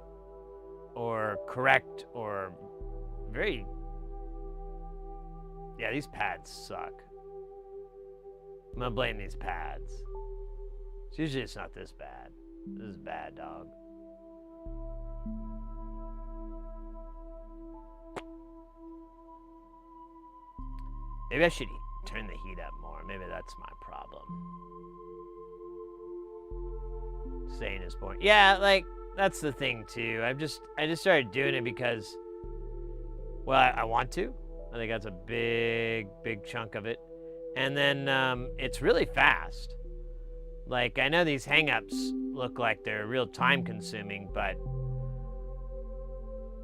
S1: or correct or very... Yeah, these pads suck. I'm gonna blame these pads. Usually it's not this bad. This is bad, dog. Maybe I should turn the heat up more. Maybe that's my problem. Saying is boring. Yeah, like, that's the thing, too. I just started doing it because, well, I want to. I think that's a big chunk of it. And then it's really fast. Like, I know these hang-ups look like they're real time-consuming, but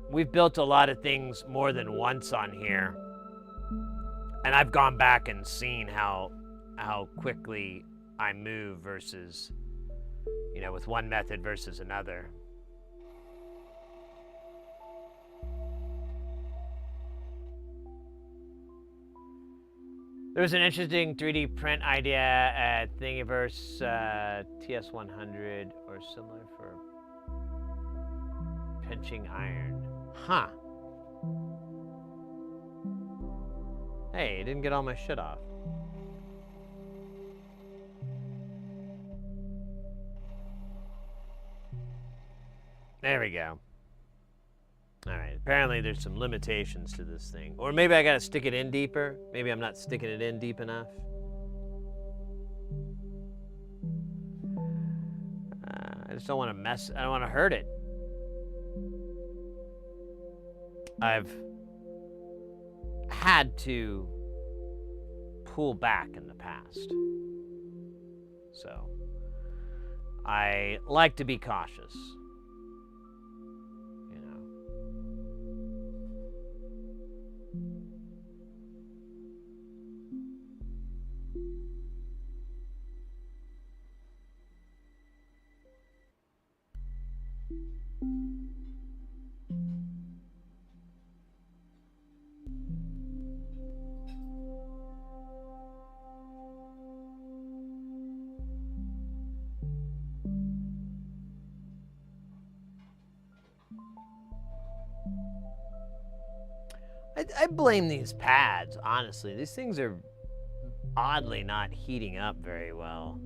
S1: we've built a lot of things more than once on here. And I've gone back and seen how quickly I move versus, you know, with one method versus another. There was an interesting 3D print idea at Thingiverse TS100 or similar for pinching iron. Huh. Hey, I didn't get all my shit off. There we go. Alright, apparently there's some limitations to this thing. Or maybe I gotta stick it in deeper. Maybe I'm not sticking it in deep enough. I just don't want to mess, I don't want to hurt it. I've had to pull back in the past. So, I like to be cautious. You know. I blame these pads, honestly. These things are oddly not heating up very well.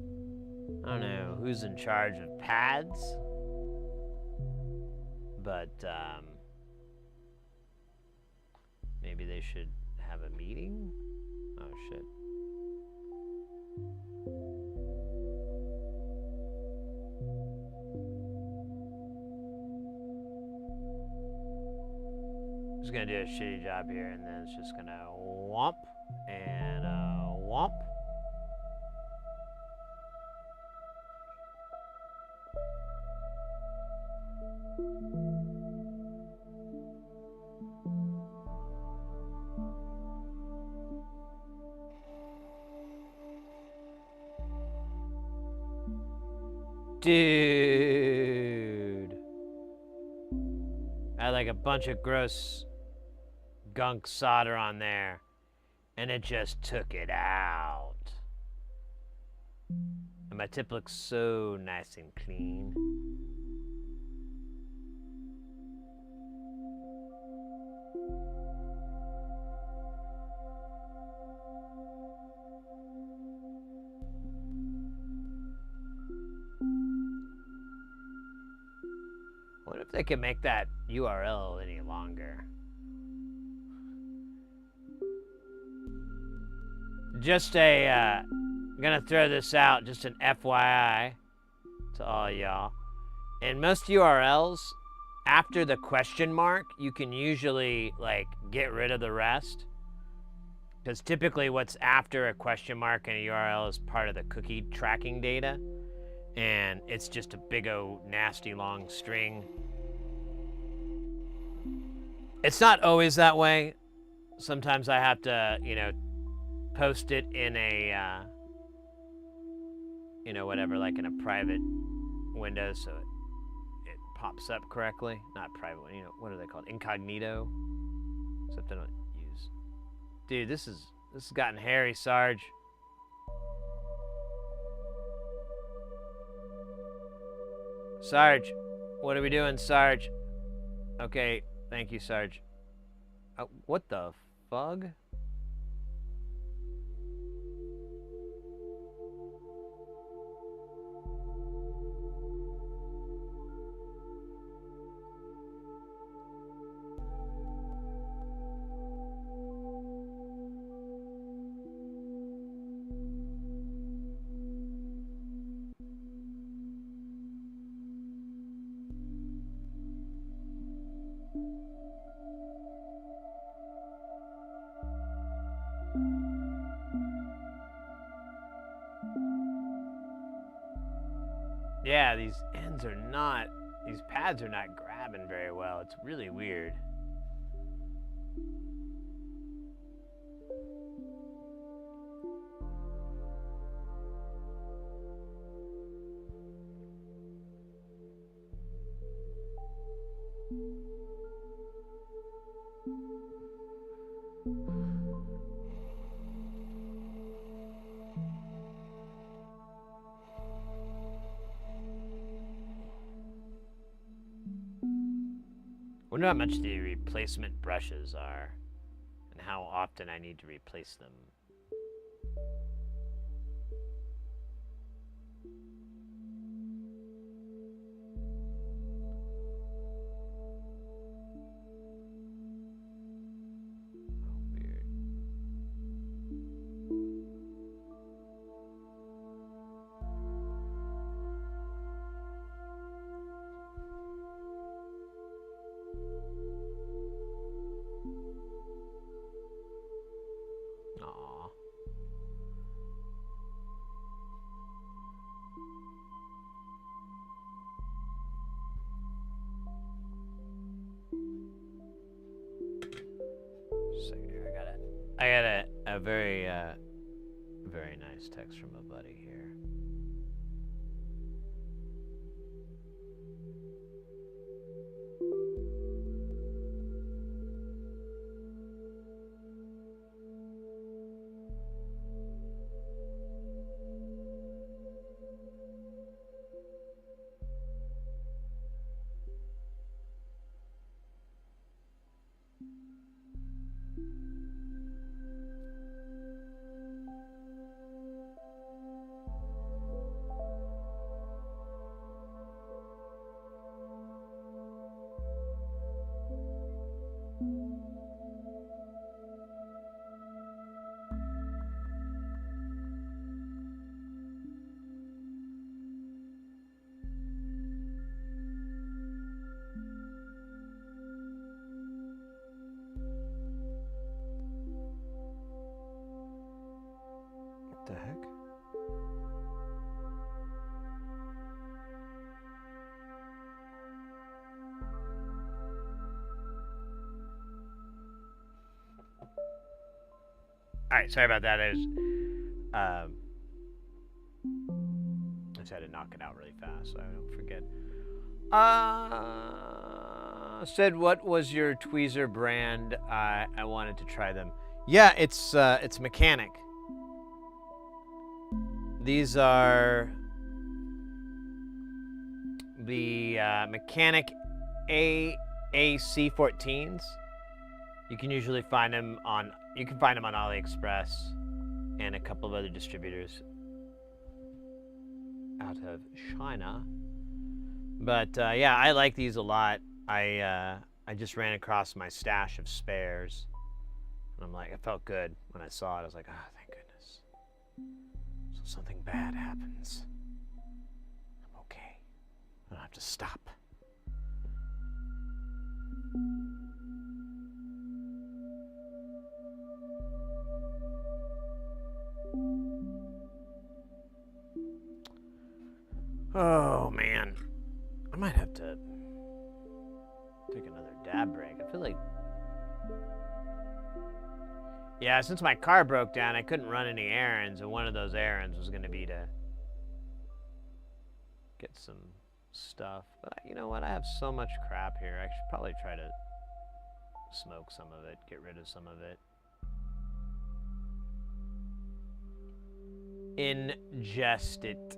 S1: I don't know who's in charge of pads, but maybe they should have a meeting? Oh, shit. Just gonna do a shitty job here, and then it's just gonna whomp and whomp. Dude. like a bunch of gross gunk solder on there, and it just took it out. And my tip looks so nice and clean. I wonder if they can make that URL any longer. Just I'm gonna throw this out, just an FYI to all y'all. In most URLs, after the question mark, you can usually like get rid of the rest. Because typically what's after a question mark in a URL is part of the cookie tracking data. And it's just a big old nasty long string. It's not always that way. Sometimes I have to, post it in a, whatever, like in a private window so it pops up correctly. Not private, what are they called? Incognito. Except I don't use. Dude, this has gotten hairy, Sarge. Sarge, what are we doing, Sarge? Okay, thank you, Sarge. Oh, what the fug? Yeah, these pads are not grabbing very well. It's really weird. Wonder how much the replacement brushes are and how often I need to replace them. I got a very very nice text from a buddy here. The heck? All right, sorry about that. I just had to knock it out really fast so I don't forget. Said, what was your tweezer brand? I wanted to try them. Yeah, it's Mechanic. These are the Mechanic AAC14s. You can usually find them on AliExpress and a couple of other distributors out of China. But yeah, I like these a lot. I just ran across my stash of spares, and I'm like, I felt good when I saw it. I was like, oh, thank goodness. So something bad happens, I'm okay. I don't have to stop. Oh man, I might have to take another dab break. I feel like, yeah, since my car broke down, I couldn't run any errands, and one of those errands was going to be to get some stuff. But you know what? I have so much crap here. I should probably try to smoke some of it, get rid of some of it. Ingest it.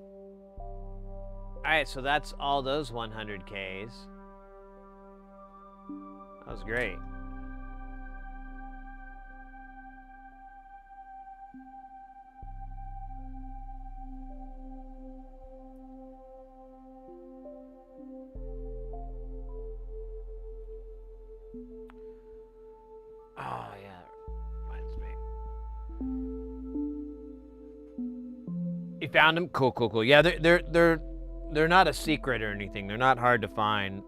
S1: Alright, so that's all those 100Ks. That was great. Oh yeah, reminds me. You found them? Cool, cool, cool. Yeah, they're not a secret or anything. They're not hard to find.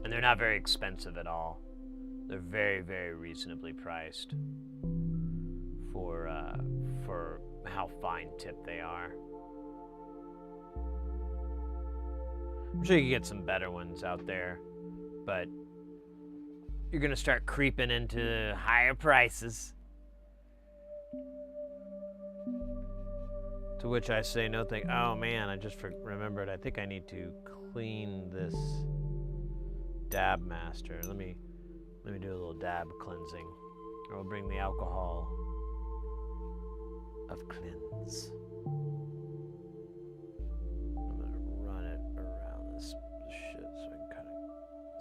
S1: And they're not very expensive at all. They're very, very reasonably priced for how fine tip they are. I'm sure you can get some better ones out there, but you're gonna start creeping into higher prices. To which I say no thank. Oh man, I just remembered. I think I need to clean this dab master. Let me do a little dab cleansing. I'll bring the alcohol of cleanse. I'm gonna run it around this shit so I can kind of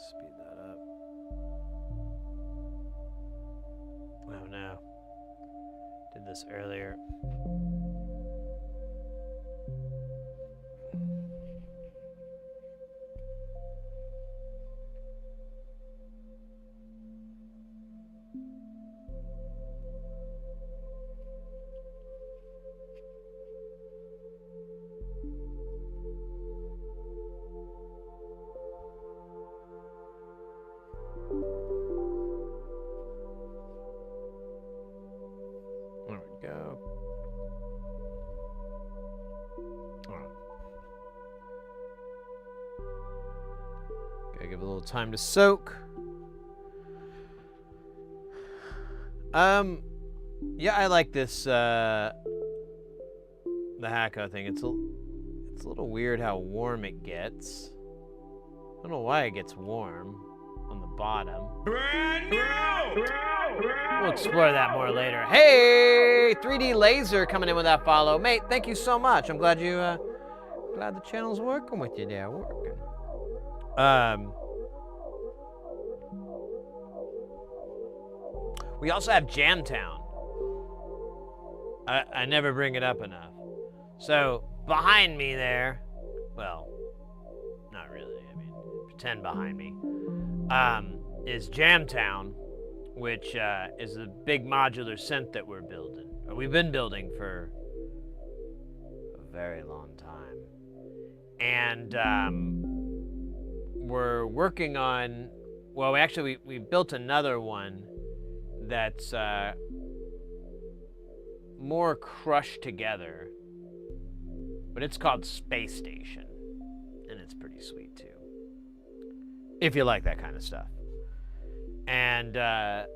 S1: speed that up. Oh no. Did this earlier. There we go. All right. Gotta give it a little time to soak. Yeah, I like this, the Hacko thing. It's a little weird how warm it gets. I don't know why it gets warm on the bottom.
S2: Brand new!
S1: We'll explore that more later. Hey, 3D Laser coming in with that follow. Mate, thank you so much. I'm glad glad the channel's working with you there. Working. We also have Jamtown. I never bring it up enough. So, behind me there, well, not really, I mean, pretend behind me, is Jamtown, which is the big modular synth that we're building, or we've been building for a very long time. And we're working on, well, we built another one that's more crushed together, but it's called Space Station, and it's pretty sweet too, if you like that kind of stuff. And the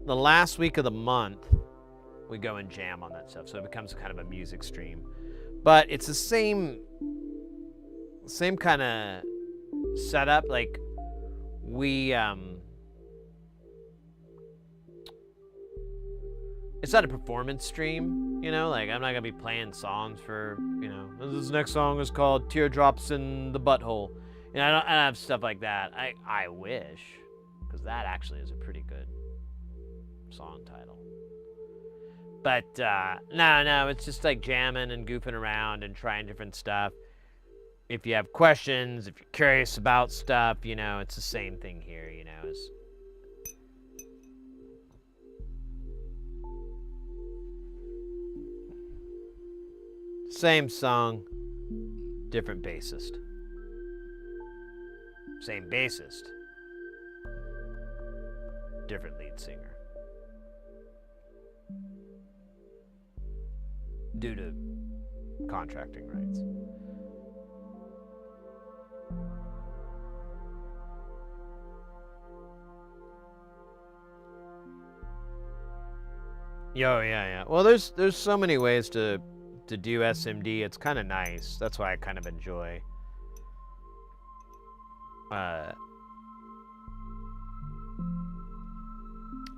S1: last week of the month we go and jam on that stuff, so it becomes kind of a music stream. But it's the same kind of setup. Like we it's not a performance stream, you know, like I'm not gonna be playing songs for, you know, this next song is called Teardrops in the Butthole. And I don't have stuff like that. I wish, because that actually is a pretty good song title. But no, it's just like jamming and goofing around and trying different stuff. If you have questions, if you're curious about stuff, you know, it's the same thing here, you know. Same song, different bassist. Same bassist, different lead singer. Due to contracting rights. Yeah. Well, there's so many ways to do SMD. It's kind of nice. That's why I kind of enjoy. I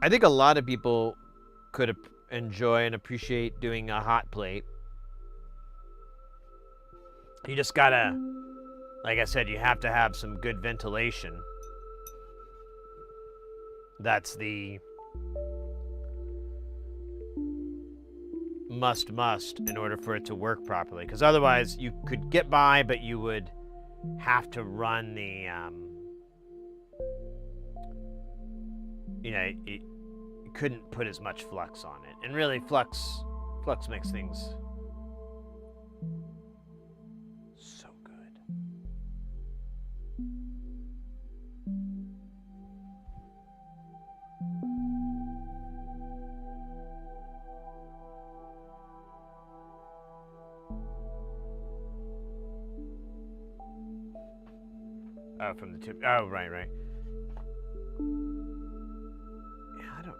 S1: think a lot of people could enjoy and appreciate doing a hot plate. You just gotta, like I said, you have to have some good ventilation. That's the must in order for it to work properly. Because otherwise you could get by, but you would have to run the, you know, you couldn't put as much flux on it. And really, flux makes things so good. Oh, from the tip. Oh, right. Yeah, I don't.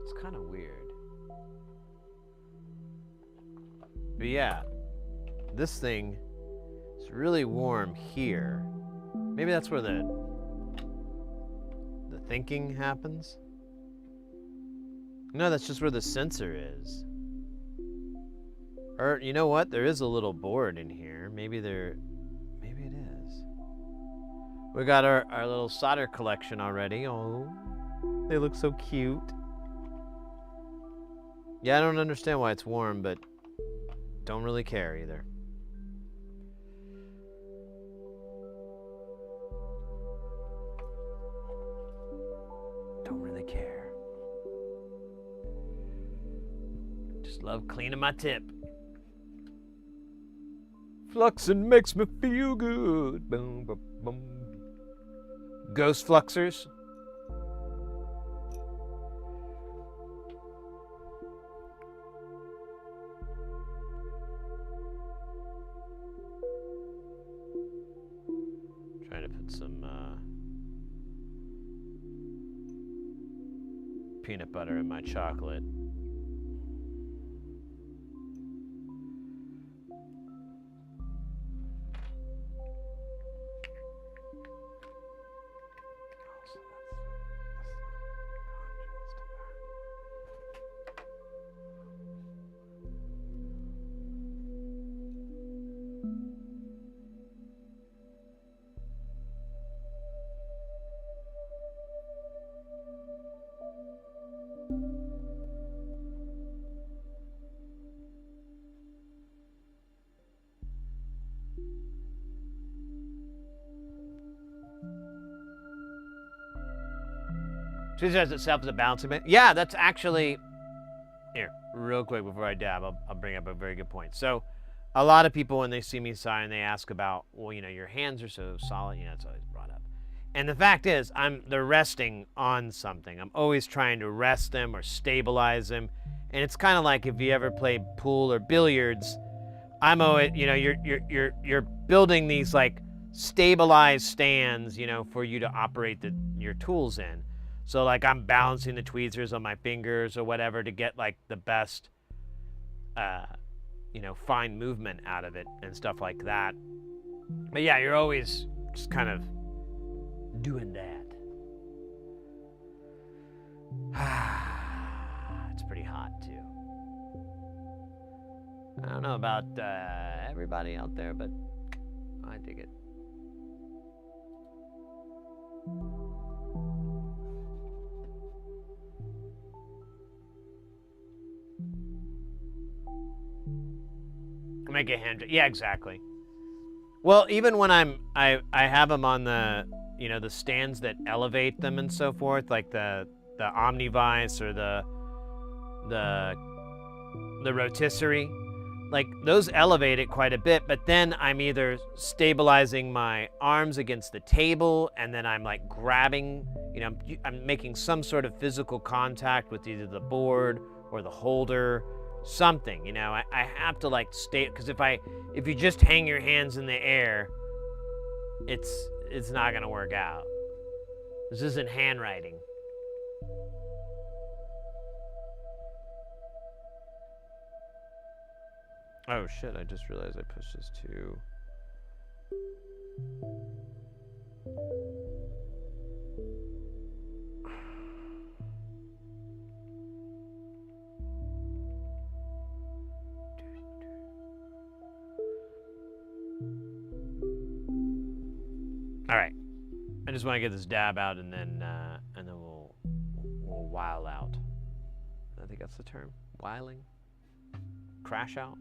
S1: It's kind of weird. But yeah, this thing is really warm here. Maybe that's where the thinking happens. No, that's just where the sensor is. Or, you know what? There is a little board in here. Maybe it is. We got our little solder collection already. Oh, they look so cute. Yeah, I don't understand why it's warm, but don't really care either. Don't really care. Just love cleaning my tip. Fluxing makes me feel good. Boom, boom, boom. Ghost fluxers. Trying to put some peanut butter in my chocolate. Synthesizer itself as a balancing band. Yeah, that's actually, here, real quick before I dab, I'll bring up a very good point. So, a lot of people when they see me sign, they ask about, well, you know, your hands are so solid, you know, it's always brought up. And the fact is, they're resting on something. I'm always trying to rest them or stabilize them. And it's kind of like if you ever play pool or billiards, I'm always, you know, you're building these like stabilized stands, you know, for you to operate your tools in. So like I'm balancing the tweezers on my fingers or whatever to get like the best, fine movement out of it and stuff like that. But yeah, you're always just kind of doing that. It's pretty hot too. I don't know about everybody out there, but I dig it. Make a hand. Yeah, exactly. Well, even when I have them on the the stands that elevate them and so forth, like the Omnivice or the rotisserie, like those elevate it quite a bit, but then I'm either stabilizing my arms against the table and then I'm like grabbing, I'm making some sort of physical contact with either the board or the holder, something, I have to like stay, because if you just hang your hands in the air, it's not gonna work out. This isn't handwriting. Oh shit, I just realized I pushed this too. All right, I just want to get this dab out and then we'll while out. I think that's the term, whiling, crash out.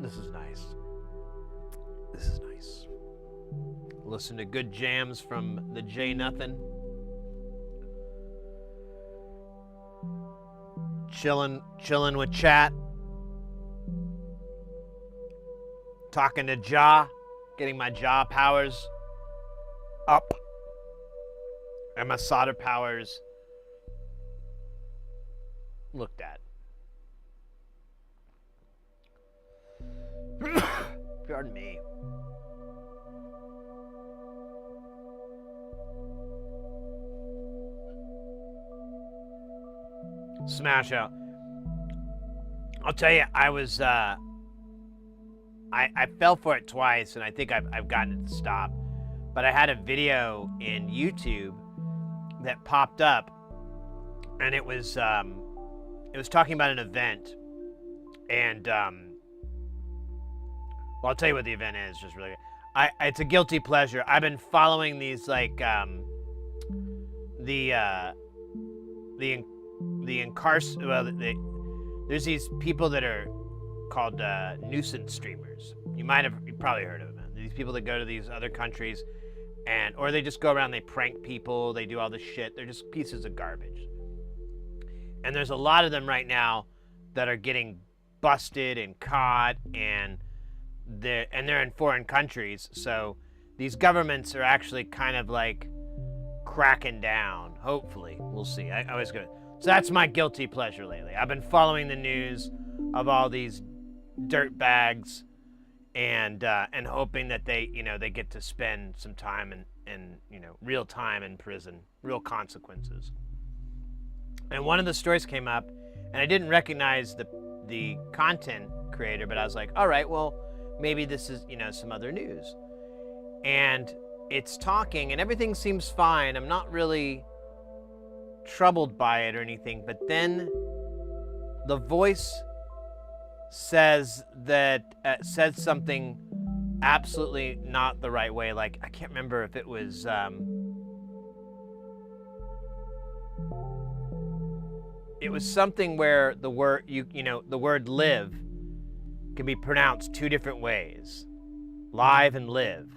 S1: This is nice. This is nice. Listen to good jams from the J Nothing. Chilling with chat. Talking to jaw, getting my jaw powers up and my solder powers looked at. Pardon me. Smash out. I'll tell you, I was I fell for it twice, and I think I've gotten it to stop. But I had a video in YouTube that popped up, and it was talking about an event, and well, I'll tell you what the event is. Just really good. It's a guilty pleasure. I've been following these like there's these people that are called nuisance streamers. You probably heard of them. These people that go to these other countries or they just go around, they prank people, they do all this shit. They're just pieces of garbage. And there's a lot of them right now that are getting busted and caught, and they're in foreign countries. So these governments are actually kind of like cracking down. Hopefully, we'll see. I always go. So that's my guilty pleasure lately. I've been following the news of all these dirt bags, and hoping that they get to spend some time in real time in prison, real consequences. And one of the stories came up, and I didn't recognize the content creator, but I was like, all right, well, maybe this is some other news. And it's talking, and everything seems fine. I'm not really troubled by it or anything, but then the voice says something absolutely not the right way. Like, I can't remember if it was it was something where the word the word live can be pronounced two different ways, live and live,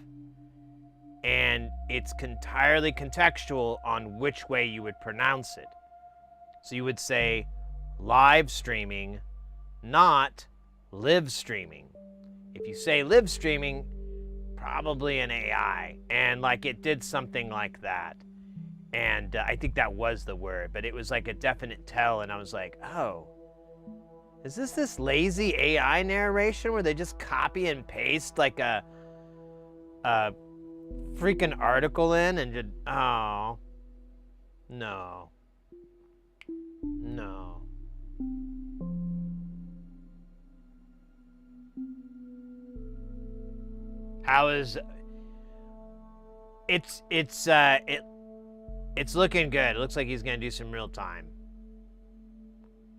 S1: and it's entirely contextual on which way you would pronounce it. So you would say live streaming, not live streaming. If you say live streaming, probably an AI, and like it did something like that. And I think that was the word, but it was like a definite tell, and I was like, oh, is this lazy AI narration where they just copy and paste like a freaking article in and just, oh, no. How is it's looking good. It looks like he's gonna do some real time.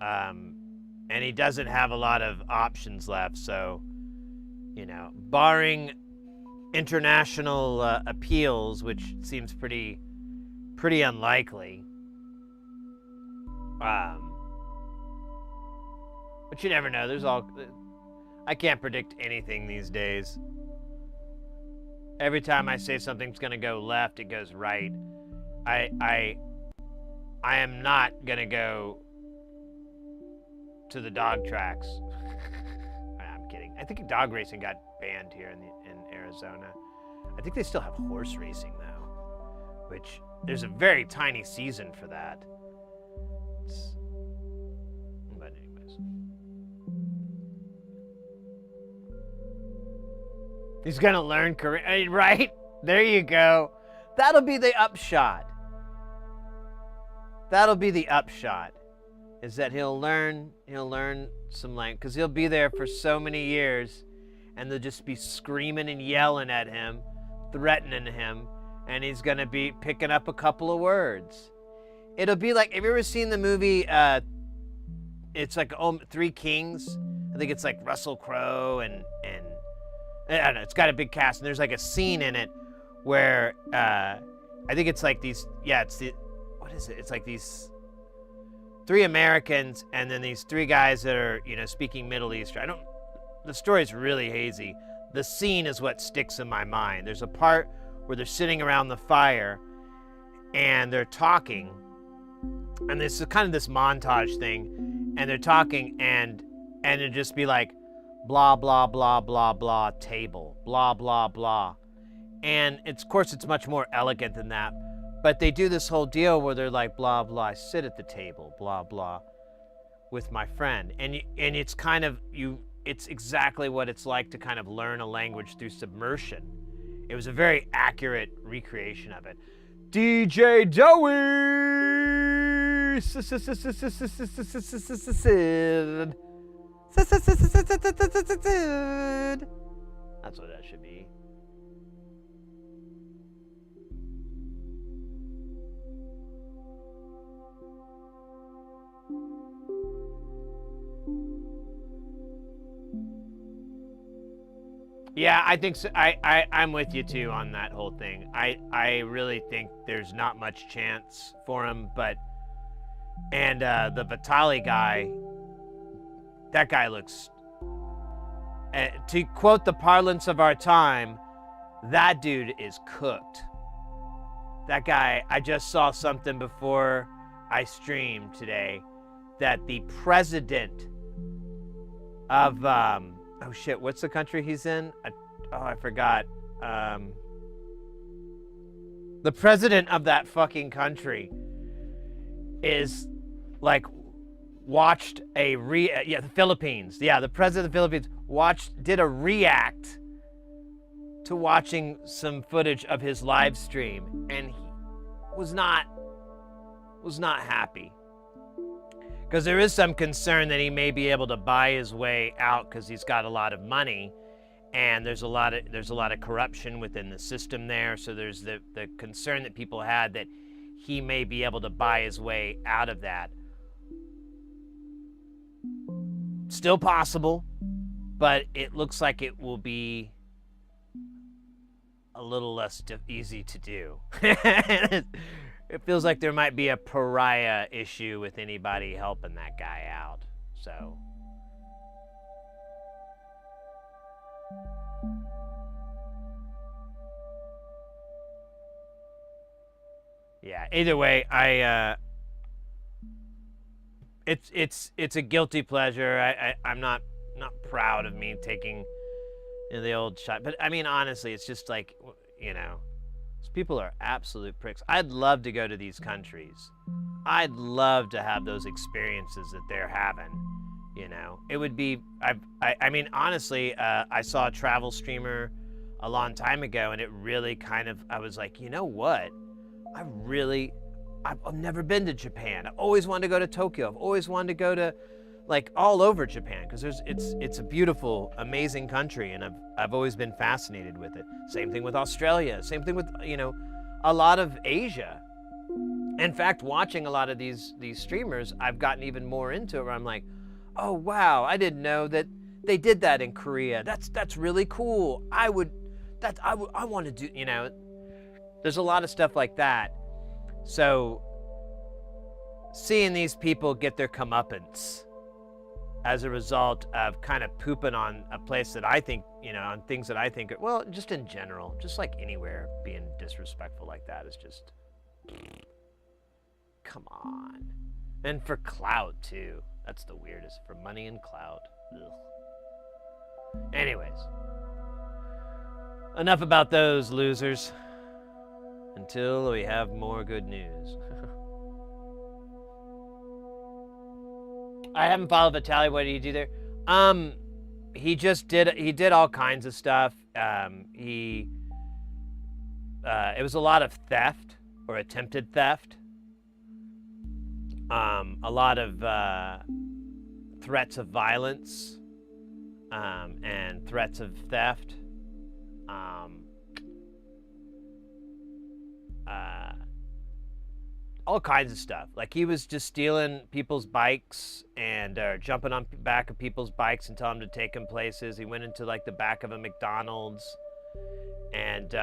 S1: And he doesn't have a lot of options left, so barring international appeals, which seems pretty unlikely. But you never know. I can't predict anything these days. Every time I say something's gonna go left, it goes right. I am not gonna go to the dog tracks. I'm kidding. I think dog racing got banned here in Arizona. I think they still have horse racing though, which there's a very tiny season for that. But anyways, he's gonna learn Korean, right? There you go. That'll be the upshot. Is that he'll learn some language, because he'll be there for so many years, and they'll just be screaming and yelling at him, threatening him, and he's gonna be picking up a couple of words. It'll be like, have you ever seen the movie, it's like Three Kings? I think it's like Russell Crowe and I don't know, it's got a big cast, and there's like a scene in it where, I think it's like these, what is it? It's like these three Americans and then these three guys that are, speaking Middle Eastern. The story's really hazy. The scene is what sticks in my mind. There's a part where they're sitting around the fire and they're talking, and this is kind of this montage thing, and they're talking and it'd just be like, blah, blah, blah, blah, blah, table, blah, blah, blah. And of course it's much more elegant than that, but they do this whole deal where they're like, blah, blah, I sit at the table, blah, blah, with my friend. And it's kind of, it's exactly what it's like to kind of learn a language through submersion. It was a very accurate recreation of it. DJ Joey! That's what that should be. Yeah, I think so. I'm with you too on that whole thing. I really think there's not much chance for him, and the Vitali guy, that guy looks, to quote the parlance of our time, that dude is cooked. That guy, I just saw something before I streamed today that the president of, oh shit, what's the country he's in? I forgot. The president of that fucking country is like watched the Philippines. Yeah, the president of the Philippines did a react to watching some footage of his live stream, and he was not happy. Because there is some concern that he may be able to buy his way out because he's got a lot of money, and there's a lot of corruption within the system there. So there's the concern that people had that he may be able to buy his way out of that. Still possible, but it looks like it will be a little less easy to do. it feels like there might be a pariah issue with anybody helping that guy out. So. Yeah, either way, it's a guilty pleasure. I'm not proud of me taking the old shot, but I mean, honestly, it's just like, you know, these people are absolute pricks. I'd love to go to these countries. I'd love to have those experiences that they're having. You know, it would be. I mean, honestly, I saw a travel streamer a long time ago, and it really kind of. I was like, you know what? I've never been to Japan. I've always wanted to go to Tokyo. I've always wanted to go to, like, all over Japan, because it's a beautiful, amazing country, and I've always been fascinated with it. Same thing with Australia. Same thing with, you know, a lot of Asia. In fact, watching a lot of these streamers, I've gotten even more into it, where I'm like, oh wow, I didn't know that they did that in Korea. That's really cool. I want to do, you know. There's a lot of stuff like that. So seeing these people get their comeuppance as a result of kind of pooping on a place that I think, you know, on things that I think are, well, just in general, just like anywhere, being disrespectful like that is just, come on. And for clout too. That's the weirdest. For money and clout. Ugh. Anyways. Enough about those losers. Until we have more good news. I haven't followed Vitaly. What did he do there? He did all kinds of stuff. It was a lot of theft or attempted theft. A lot of threats of violence and threats of theft. All kinds of stuff. Like, he was just stealing people's bikes and jumping on back of people's bikes and telling them to take him places. He went into, like, the back of a McDonald's and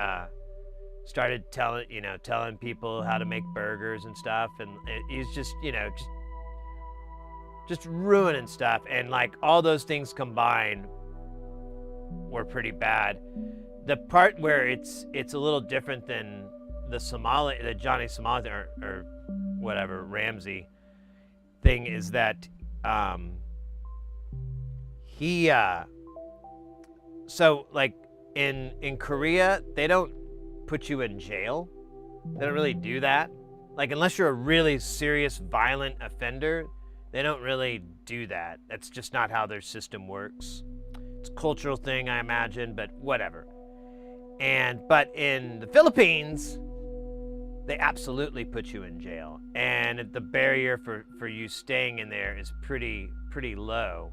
S1: started telling people how to make burgers and stuff. And he's just, you know, just ruining stuff. And, like, all those things combined were pretty bad. The part where it's a little different than the Johnny Somali or whatever Ramsey thing is that he so, like, in Korea, they don't put you in jail. They don't really do that. Like, unless you're a really serious violent offender, they don't really do that. That's just not how their system works. It's a cultural thing, I imagine, but whatever. But in the Philippines, they absolutely put you in jail, and the barrier for you staying in there is pretty low,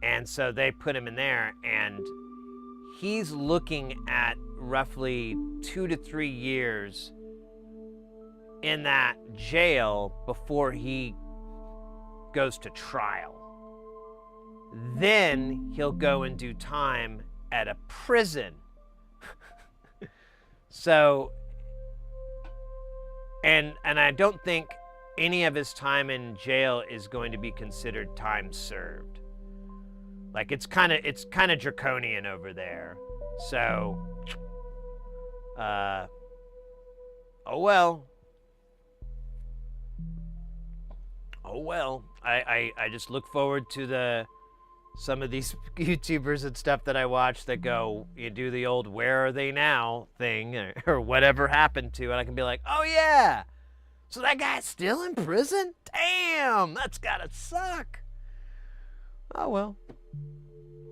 S1: and so they put him in there, and he's looking at roughly 2 to 3 years in that jail before he goes to trial. Then he'll go and do time at a prison. So, and I don't think any of his time in jail is going to be considered time served. Like, it's kind of draconian over there. So, oh well. Oh well. I just look forward to some of these YouTubers and stuff that I watch that go, you do the old "where are they now" thing, or whatever happened to, and I can be like, oh yeah, so that guy's still in prison? Damn, that's gotta suck. Oh well.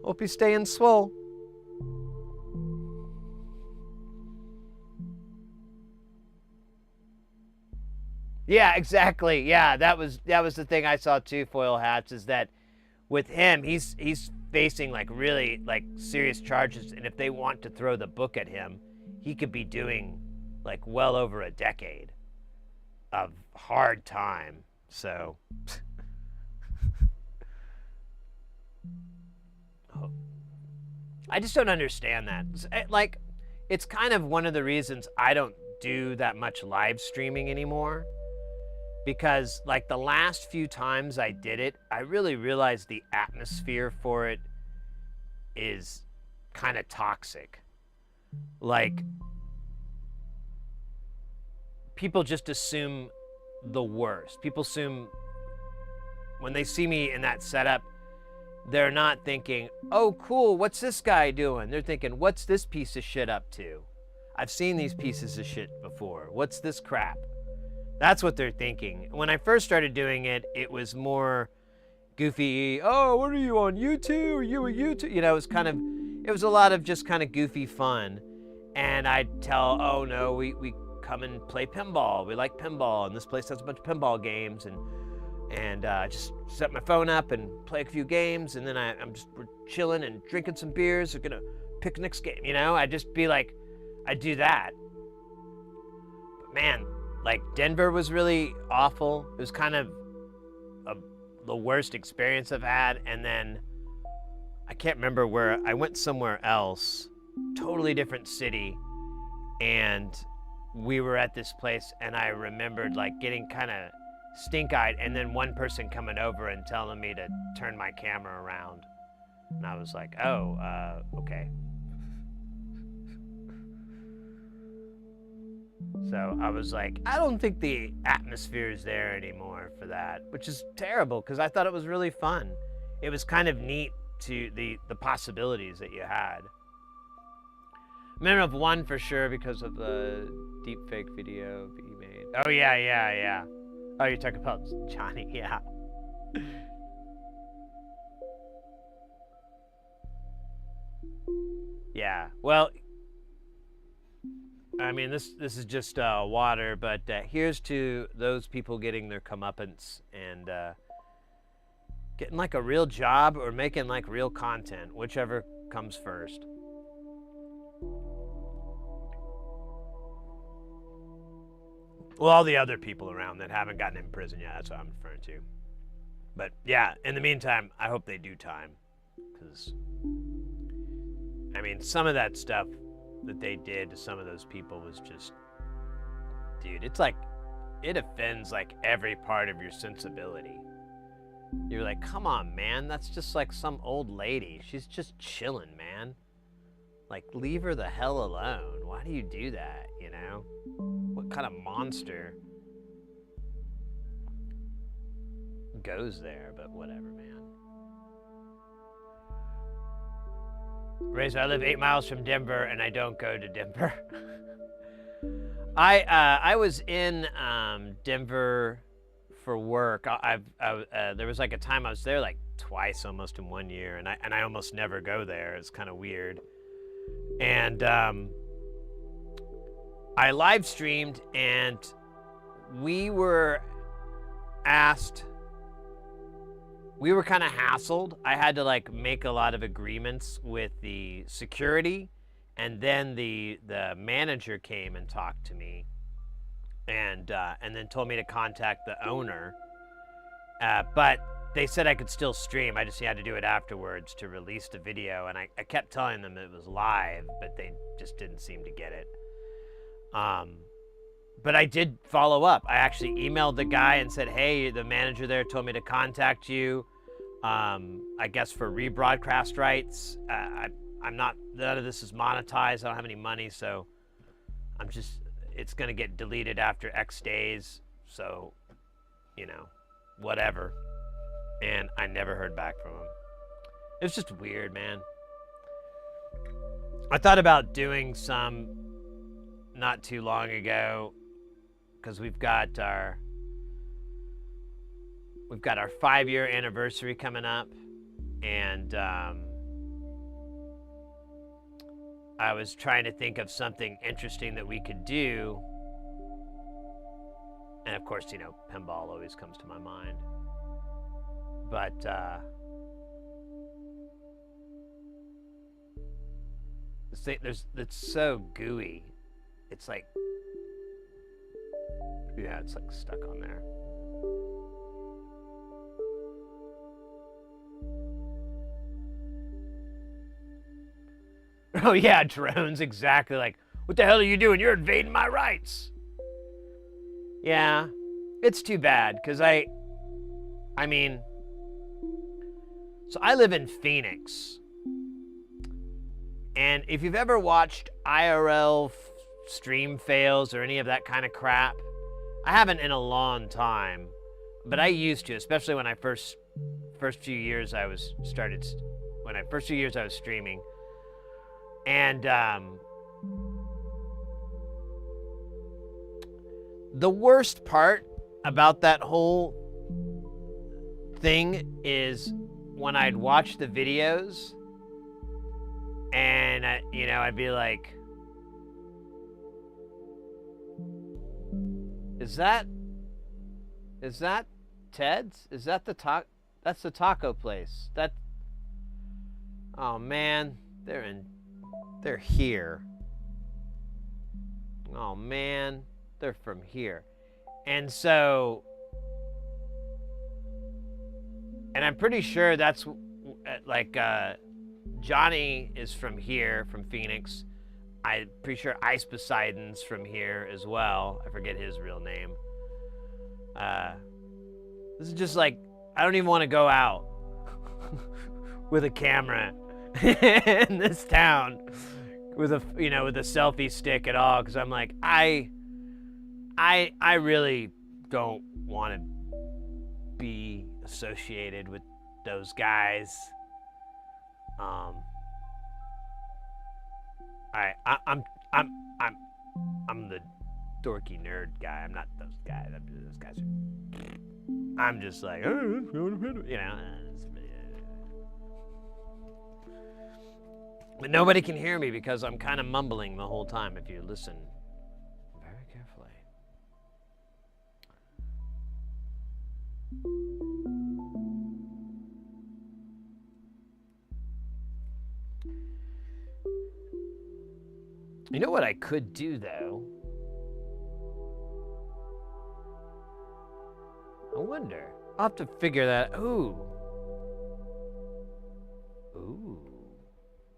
S1: Hope he's staying swole. Yeah, exactly. Yeah, that was the thing I saw too, Foil Hats, is that with him, he's facing like really like serious charges, and if they want to throw the book at him, he could be doing like well over a decade of hard time. So I just don't understand that. Like, it's kind of one of the reasons I don't do that much live streaming anymore, because like the last few times I did it, I really realized the atmosphere for it is kind of toxic. Like, people just assume the worst. People assume when they see me in that setup, they're not thinking, oh, cool, what's this guy doing? They're thinking, what's this piece of shit up to? I've seen these pieces of shit before. What's this crap? That's what they're thinking. When I first started doing it, it was more goofy. Oh, what are you on YouTube? Are you a YouTube? You know, it was a lot of just kind of goofy fun. And I'd tell, oh no, we come and play pinball. We like pinball, and this place has a bunch of pinball games, and just set my phone up and play a few games, and then we're chilling and drinking some beers. We're gonna picnics game, you know. I'd just be like, I'd do that. But man, like Denver was really awful. It was kind of the worst experience I've had. And then I can't remember where I went, somewhere else, totally different city, and we were at this place, and I remembered like getting kind of stink-eyed, and then one person coming over and telling me to turn my camera around, and I was like, oh, okay. So I was like, I don't think the atmosphere is there anymore for that, which is terrible, because I thought it was really fun. It was kind of neat to the possibilities that you had. I remember of one for sure because of the deep fake video that you made. Oh yeah. Oh, you're talking about Johnny, yeah. Yeah, well, I mean, this is just water, but here's to those people getting their comeuppance and getting like a real job or making like real content, whichever comes first. Well, all the other people around that haven't gotten in prison yet, that's what I'm referring to. But yeah, in the meantime, I hope they do time. Because, I mean, some of that stuff that they did to some of those people was just, dude, it's like, it offends like every part of your sensibility. You're like, come on, man, that's just like some old lady. She's just chilling, man. Like, leave her the hell alone. Why do you do that, you know? What kind of monster goes there? But whatever, man. Razor, I live 8 miles from Denver, and I don't go to Denver. I was in Denver for work. There was like a time I was there like twice almost in 1 year, and I almost never go there. It's kind of weird. And I live streamed, and we were asked, we were kind of hassled. I had to like make a lot of agreements with the security, and then the manager came and talked to me, and then told me to contact the owner. But they said I could still stream. I just had to do it afterwards to release the video, and I kept telling them it was live, but they just didn't seem to get it. But I did follow up. I actually emailed the guy and said, hey, the manager there told me to contact you, I guess for rebroadcast rights. I'm not, none of this is monetized. I don't have any money, so it's going to get deleted after X days. So, you know, whatever. And I never heard back from him. It was just weird, man. I thought about doing some not too long ago, because we've got our 5-year anniversary coming up, and I was trying to think of something interesting that we could do, and of course, you know, pinball always comes to my mind, but this thing, it's so gooey. It's like, yeah, it's like stuck on there. Oh yeah, drones, exactly. Like, What the hell are you doing? You're invading my rights. Yeah, it's too bad, because I mean, so I live in Phoenix. And if you've ever watched IRL stream fails or any of that kind of crap, I haven't in a long time, but I used to, especially when I first few years I was streaming. And the worst part about that whole thing is when I'd watch the videos and I'd be like, is that Ted's? Is that that's the taco place? Oh man, they're here. Oh man, they're from here. And so, and I'm pretty sure that's like Johnny is from here, from Phoenix. I'm pretty sure Ice Poseidon's from here as well. I forget his real name. This is just like, I don't even want to go out with a camera in this town with a selfie stick at all, because I'm like, I really don't want to be associated with those guys. I'm the dorky nerd guy. I'm not those guys. Those guys I'm just like, But nobody can hear me because I'm kind of mumbling the whole time if you listen very carefully. You know what I could do, though? I wonder. I'll have to figure that. Ooh,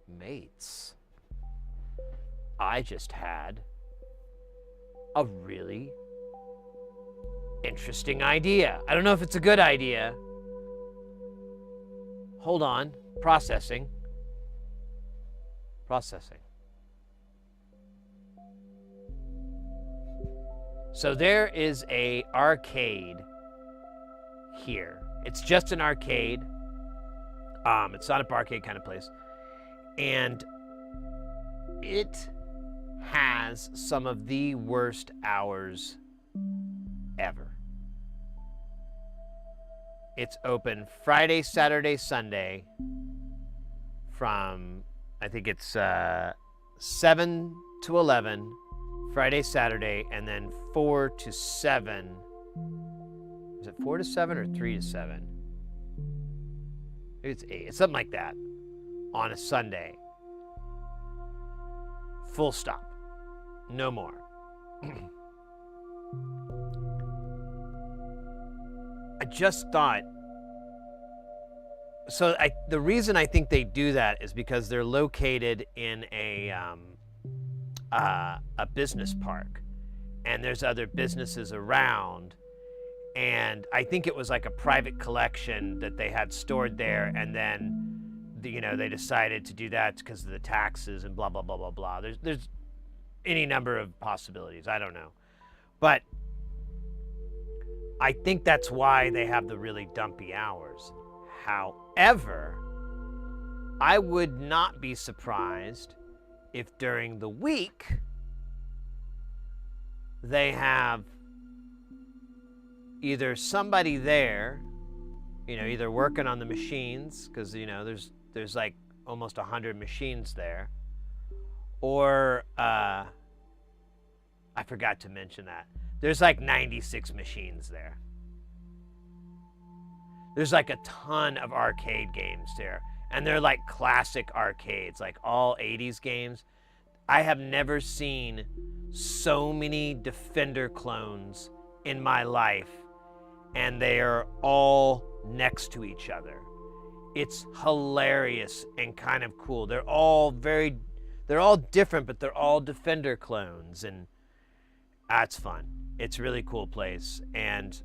S1: mates. I just had a really interesting idea. I don't know if it's a good idea. Hold on. Processing. So there is a arcade here. It's just an arcade. It's not a barcade kind of place. And it has some of the worst hours ever. It's open Friday, Saturday, Sunday from, I think it's 7 to 11, Friday, Saturday, and then 4 to 7. Is it 4 to 7 or 3 to 7? Maybe it's 8. It's something like that on a Sunday. Full stop. No more. I just thought, so the reason I think they do that is because they're located in a business park, and there's other businesses around, and I think it was like a private collection that they had stored there, and then they decided to do that because of the taxes and blah blah blah blah blah. There's any number of possibilities. I don't know, but I think that's why they have the really dumpy hours. However, I would not be surprised if during the week they have either somebody there, either working on the machines, because there's like almost 100 machines there, or I forgot to mention that there's like 96 machines there. There's like a ton of arcade games there, and they're like classic arcades, like all 80s games. I have never seen so many Defender clones in my life, and they are all next to each other. It's hilarious and kind of cool. They're all very they're all different, but they're all Defender clones, and that's fun. It's a really cool place, and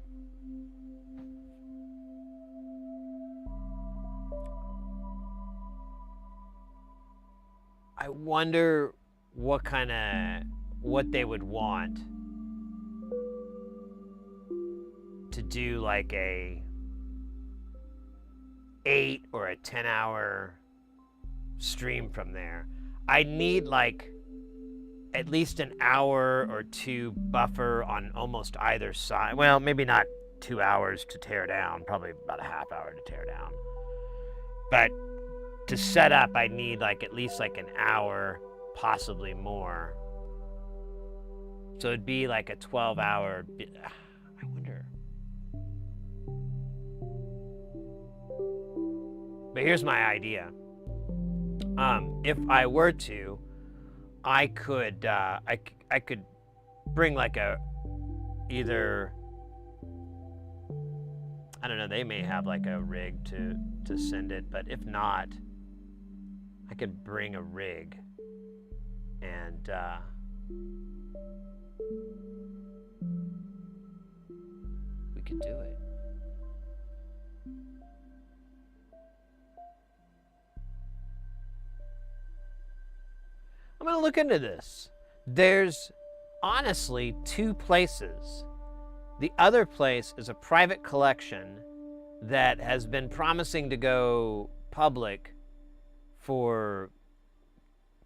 S1: I wonder what they would want to do, like a 8 or a 10-hour stream from there. I need like at least an hour or two buffer on almost either side. Well, maybe not 2 hours to tear down, probably about a half hour to tear down. But to set up, I need like at least like an hour, possibly more. So it'd be like a 12-hour. I wonder. But here's my idea. If I were to, I could bring like either, I don't know, they may have like a rig to send it, but if not, I could bring a rig and we could do it. I'm going to look into this. There's honestly 2 places. The other place is a private collection that has been promising to go public for,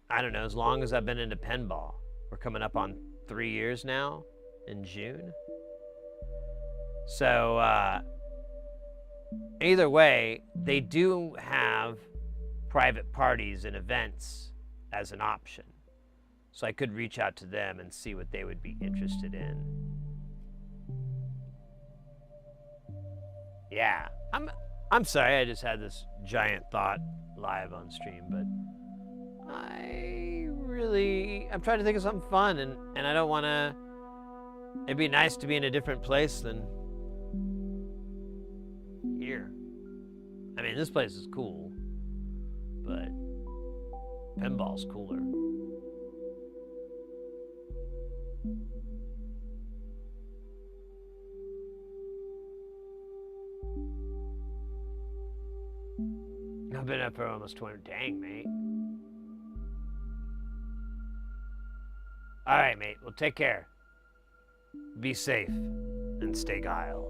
S1: I don't know, as long as I've been into pinball. We're coming up on 3 years now in June. So either way, they do have private parties and events as an option. So I could reach out to them and see what they would be interested in. Yeah, I'm sorry, I just had this giant thought live on stream, but I'm trying to think of something fun, and I don't want to. It'd be nice to be in a different place than here. I mean, this place is cool, but pinball's cooler. I've been up for almost 20. Dang, mate. All right, mate. Well, take care. Be safe and stay guile.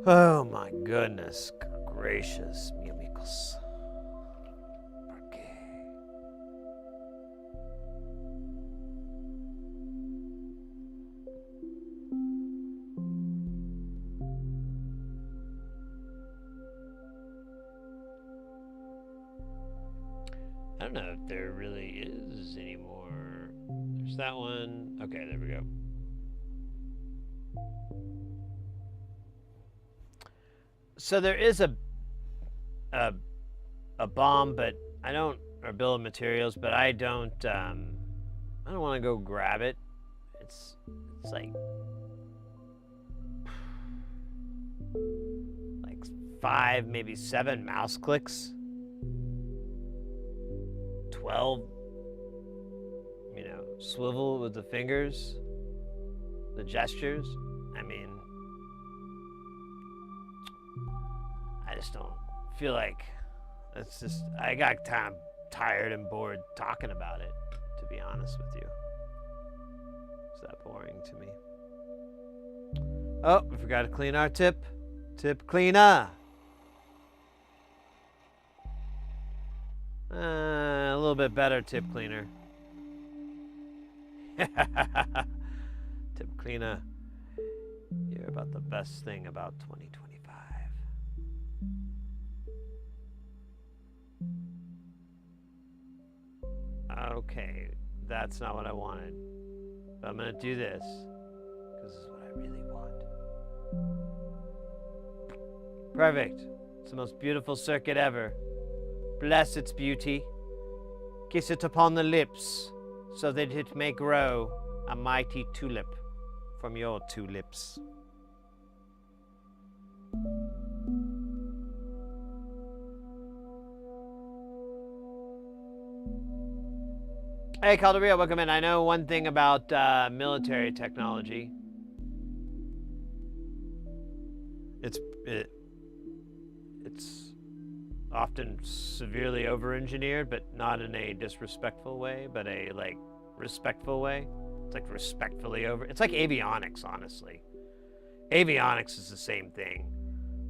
S1: Oh my goodness gracious, mi amigos. ¿Por qué? I don't know if there really is anymore. There's that one. Okay, there we go. So there is a bomb, but I don't, or bill of materials, but I don't want to go grab it. It's like 5, maybe 7 mouse clicks. 12, swivel with the fingers, the gestures. I mean, I just don't feel like it's just, I got kind of tired and bored talking about it, to be honest with you. It's that boring to me. Oh, we forgot to clean our tip. Tip cleaner. A little bit better tip cleaner. Tip cleaner. You're about the best thing about 2025. Okay, that's not what I wanted. But I'm gonna do this, because this is what I really want. Perfect. It's the most beautiful circuit ever. Bless its beauty. Kiss it upon the lips, so that it may grow a mighty tulip from your 2 lips. Hey, Calderia, welcome in. I know one thing about military technology. It's often severely over-engineered, but not in a disrespectful way, but a like respectful way. It's like respectfully over. It's like avionics, honestly. Avionics is the same thing.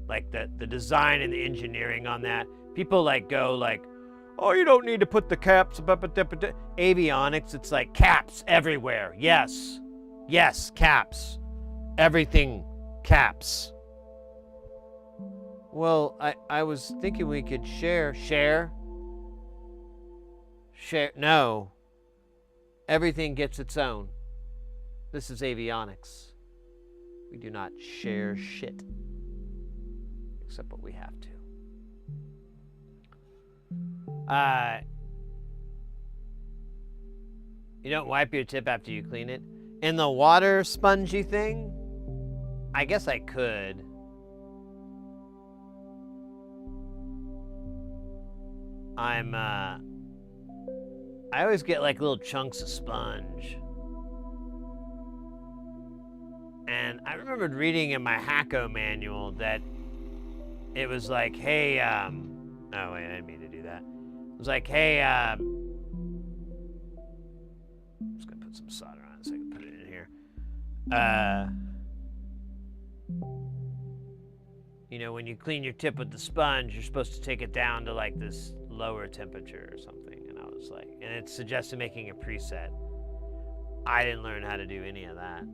S1: Like the design and the engineering on that. People like go like, oh, you don't need to put the caps. Avionics, it's like caps everywhere. Yes. Yes, caps. Everything caps. Well, I was thinking we could share. No. Everything gets its own. This is avionics. We do not share shit. Except what we have to. You don't wipe your tip after you clean it. In the water spongy thing, I guess I could. I always get like little chunks of sponge. And I remembered reading in my Hacko manual that it was like, hey, oh wait, I didn't mean to do that. It was like, hey, I'm just gonna put some solder on it so I can put it in here. You know, when you clean your tip with the sponge, you're supposed to take it down to like this lower temperature or something. And I was like, and it suggested making a preset. I didn't learn how to do any of that.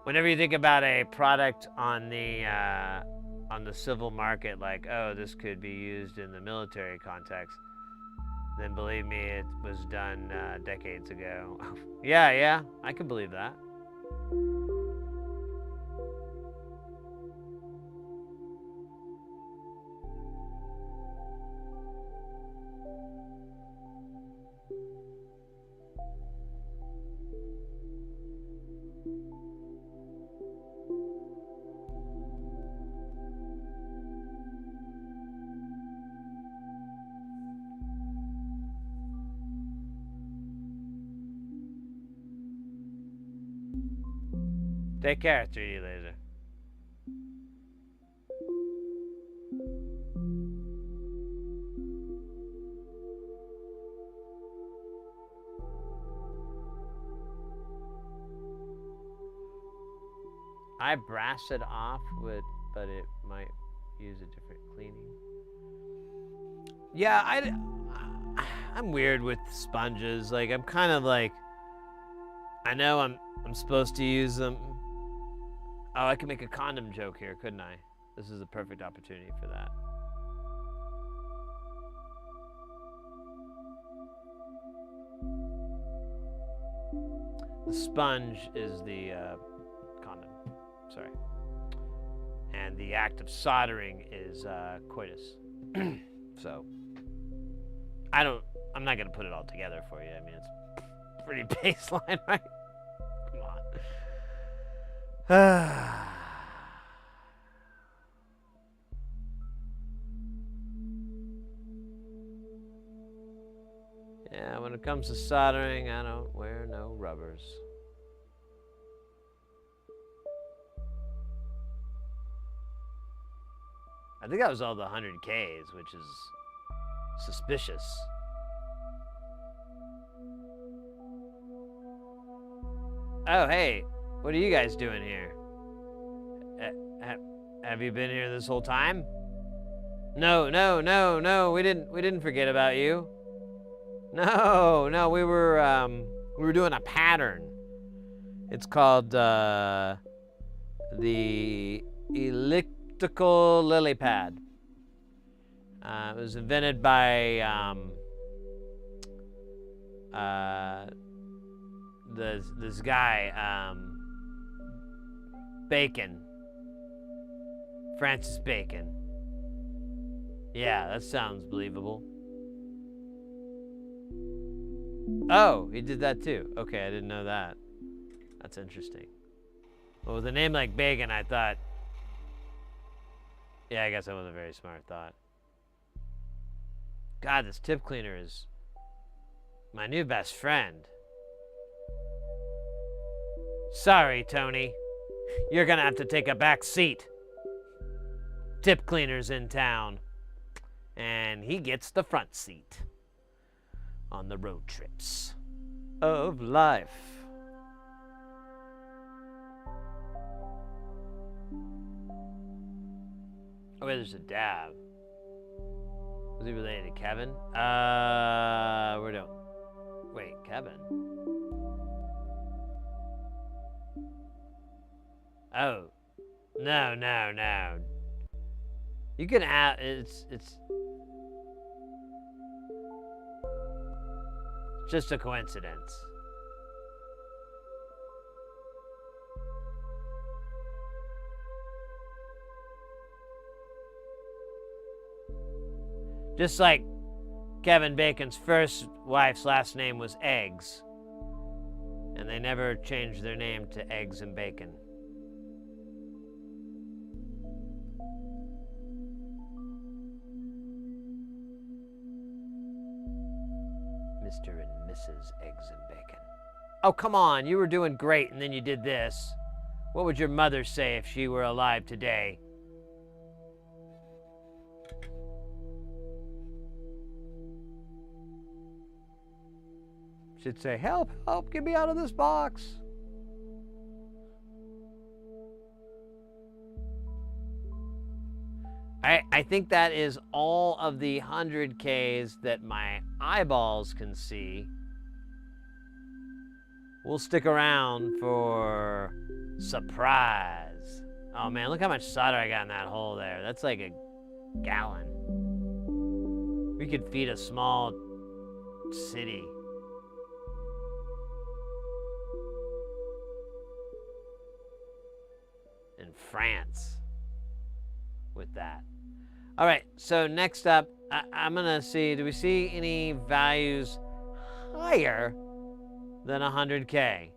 S1: Whenever you think about a product on the civil market, like, oh, this could be used in the military context, then believe me, it was done decades ago. Yeah, I can believe that. Take care, 3D Laser. I brass it off with, but it might use a different cleaning. Yeah, I'm weird with sponges. Like, I'm kind of like, I know I'm supposed to use them. Oh, I could make a condom joke here, couldn't I? This is a perfect opportunity for that. The sponge is the condom. Sorry. And the act of soldering is coitus. So, I'm not going to put it all together for you. I mean, it's pretty baseline, right? Come on. Yeah, when it comes to soldering, I don't wear no rubbers. I think that was all the 100Ks, which is suspicious. Oh, hey, what are you guys doing here? Have you been here this whole time? No, we didn't forget about you. No, we were doing a pattern. It's called the elliptical lily pad. It was invented by this guy, Bacon. Francis Bacon. Yeah, that sounds believable. Oh, he did that too. Okay, I didn't know that. That's interesting. Well, with a name like Bacon, I thought Yeah, I guess that was a very smart thought. God, this tip cleaner is my new best friend. Sorry, Tony. You're gonna have to take a back seat. Tip cleaner's in town. And he gets the front seat on the road trips of life. Oh, wait, there's a dab. Was he related to Kevin? We're doing. Wait, Kevin? Oh. No. You can add, it's just a coincidence. Just like Kevin Bacon's first wife's last name was Eggs, and they never changed their name to Eggs and Bacon. Mr. and Mrs. Eggs and Bacon. Oh, come on, you were doing great and then you did this. What would your mother say if she were alive today? She'd say, help, get me out of this box. I think that is all of the 100Ks that my eyeballs can see. We'll stick around for surprise. Oh man, look how much solder I got in that hole there. That's like a gallon. We could feed a small city. In France with that. All right, so next up, I'm gonna see, do we see any values higher than 100K?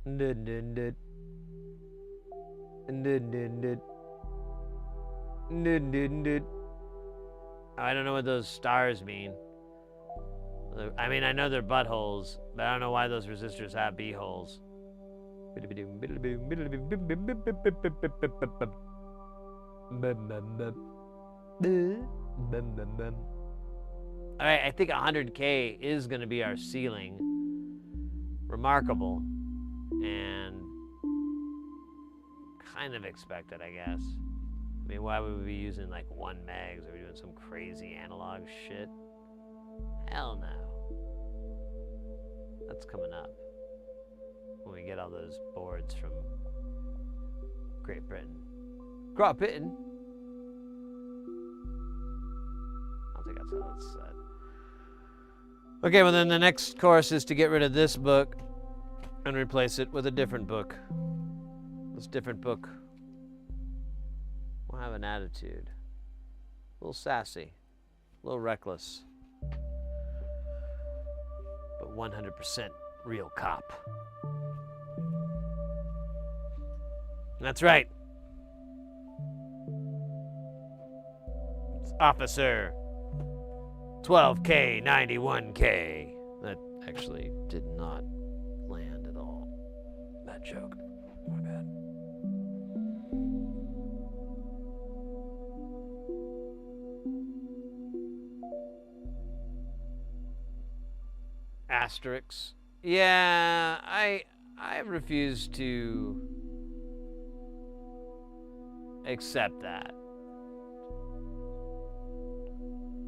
S1: I don't know what those stars mean. I mean, I know they're buttholes, but I don't know why those resistors have b-holes. All right, I think 100K is going to be our ceiling. Remarkable and kind of expected, I guess. I mean, why would we be using like 1 megs? Are we doing some crazy analog shit? Hell no. That's coming up when we get all those boards from Great Britain. Great Britain? I don't think that's how it's said. Okay, well then the next course is to get rid of this book and replace it with a different book. This different book will have an attitude. A little sassy, a little reckless, but 100% real cop. That's right. It's Officer 12K 91K. That actually did not land at all. Bad joke. My bad. Asterix. Yeah, I refuse to accept that.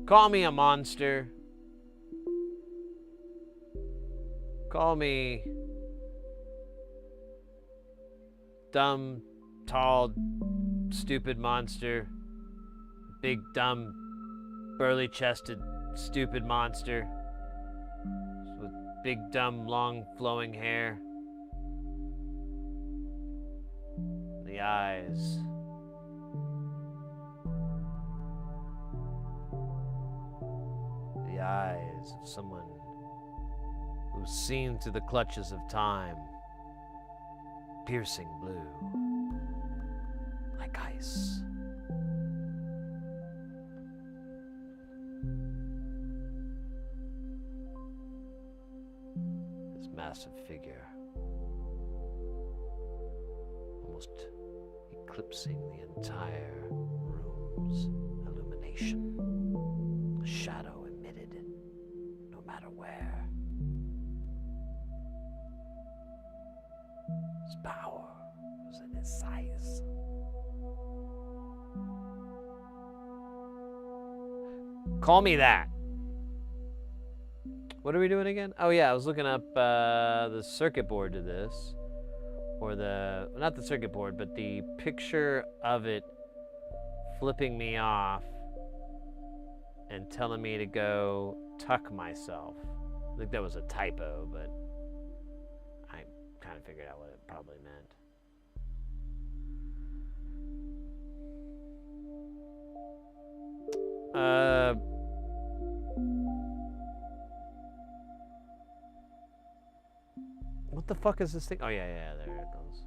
S1: Call me a monster. Call me dumb, tall, stupid monster. Big, dumb, burly-chested, stupid monster. With big, dumb, long, flowing hair. The eyes. The eyes of someone who's seen through the clutches of time, piercing blue, like face. This massive figure, almost eclipsing the entire room's illumination. A shadow emitted no matter where. His power was in his size. Call me that. What are we doing again? Oh yeah, I was looking up the circuit board to this. Or not the circuit board, but the picture of it flipping me off and telling me to go tuck myself. I think that was a typo, but I kind of figured out what it probably meant. What the fuck is this thing? Oh yeah, there it goes.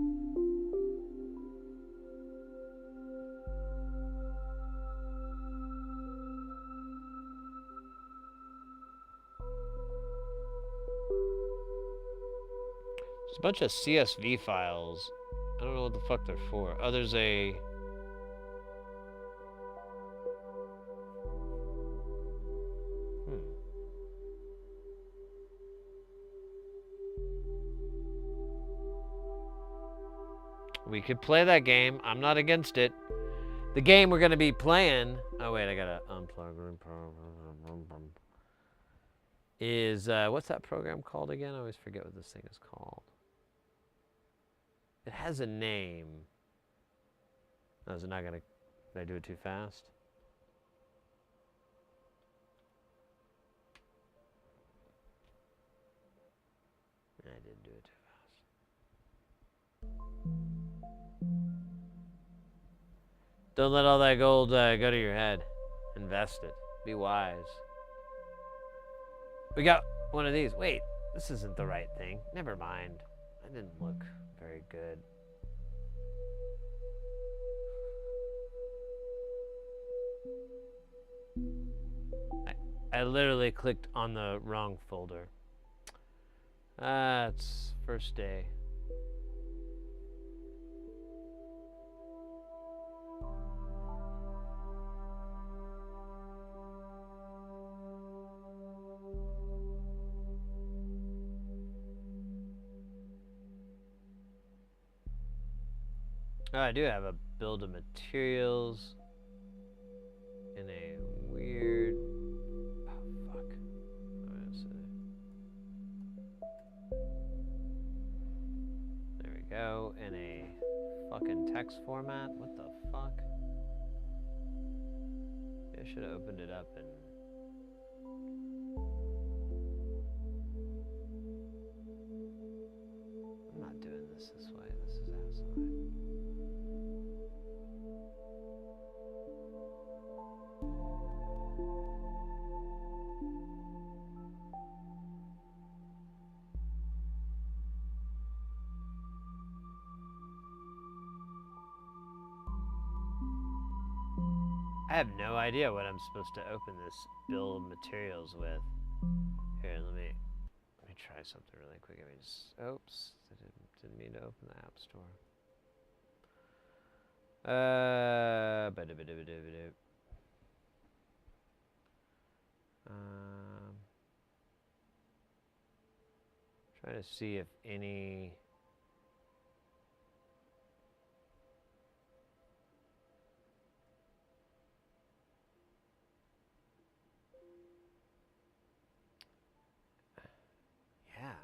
S1: There's a bunch of CSV files. I don't know what the fuck they're for. Oh, there's a... We could play that game. I'm not against it. The game we're going to be playing... Oh, wait, I got to unplug. Is, what's that program called again? I always forget what this thing is called. It has a name. Oh, is it not going to... Did I do it too fast? I did do it too fast. Don't let all that gold go to your head. Invest it. Be wise. We got one of these. Wait, this isn't the right thing. Never mind. I didn't look very good. I literally clicked on the wrong folder. It's first day. Oh, I do have a build of materials in a weird... Oh, fuck. There we go. In a fucking text format. What the fuck? Maybe I should have opened it up and... I'm not doing this way. This is outside. I have no idea what I'm supposed to open this bill of materials with. Here, let me try something really quick. Let me just, oops, I didn't mean to open the App Store. Trying to see if any... Yeah.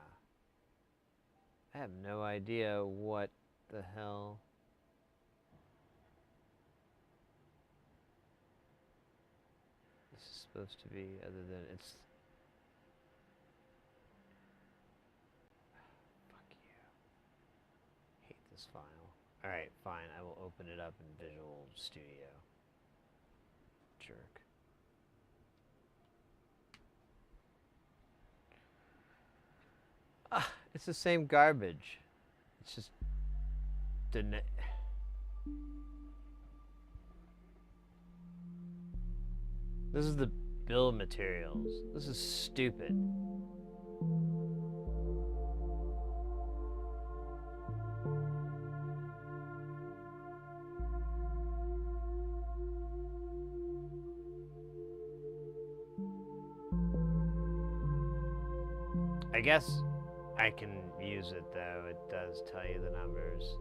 S1: I have no idea what the hell... this is supposed to be, other than it's... Fuck you. Hate this file. Alright, fine. I will open it up in Visual Studio. Jerk. Ah, it's the same garbage. It's just... didn't it? This is the bill of materials. This is stupid. I guess I can use it though. It does tell you the numbers.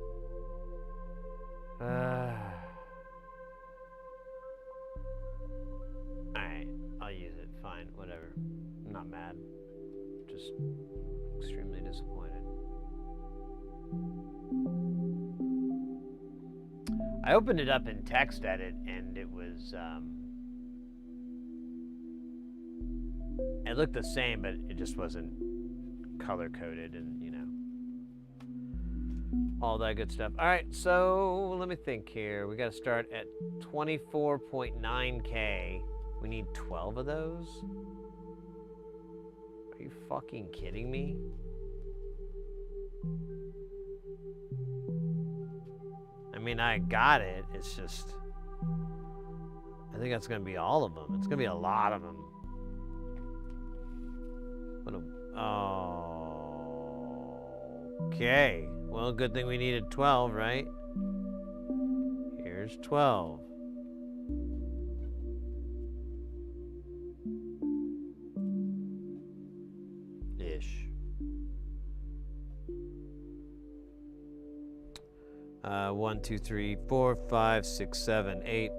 S1: Alright, I'll use it. Fine, whatever. I'm not mad. Just extremely disappointed. I opened it up in text edit and it was it looked the same, but it just wasn't color coded and, you know, all that good stuff. All right, so let me think here. We got to start at 24.9K. We need 12 of those? Are you fucking kidding me? I mean, I got it. It's just, I think that's going to be all of them. It's going to be a lot of them. Okay. Well, good thing we needed 12, right? Here's 12. Ish. 1, 2, 3, 4, 5, 6, 7, 8,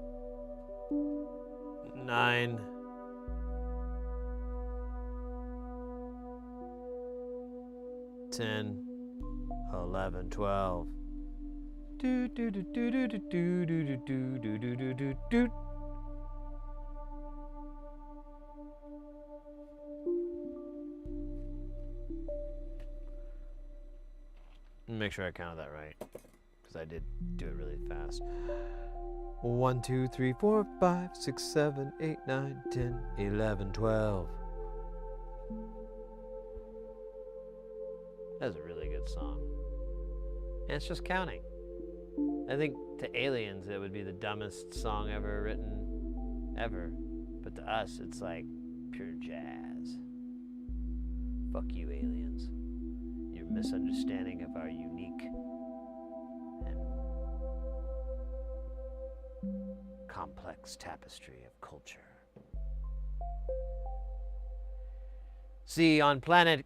S1: 9. 10, 11, 12. Do do do do do do do do do do do do do do. Make sure I counted that right, because I did do it really fast. 1, 2, 3, 4, 5, 6, 7, 8, 9, 10, 11, 12. That's a really good song. And it's just counting. I think to aliens it would be the dumbest song ever written, ever. But to us it's like pure jazz. Fuck you, aliens. Your misunderstanding of our unique and complex tapestry of culture. See, on planet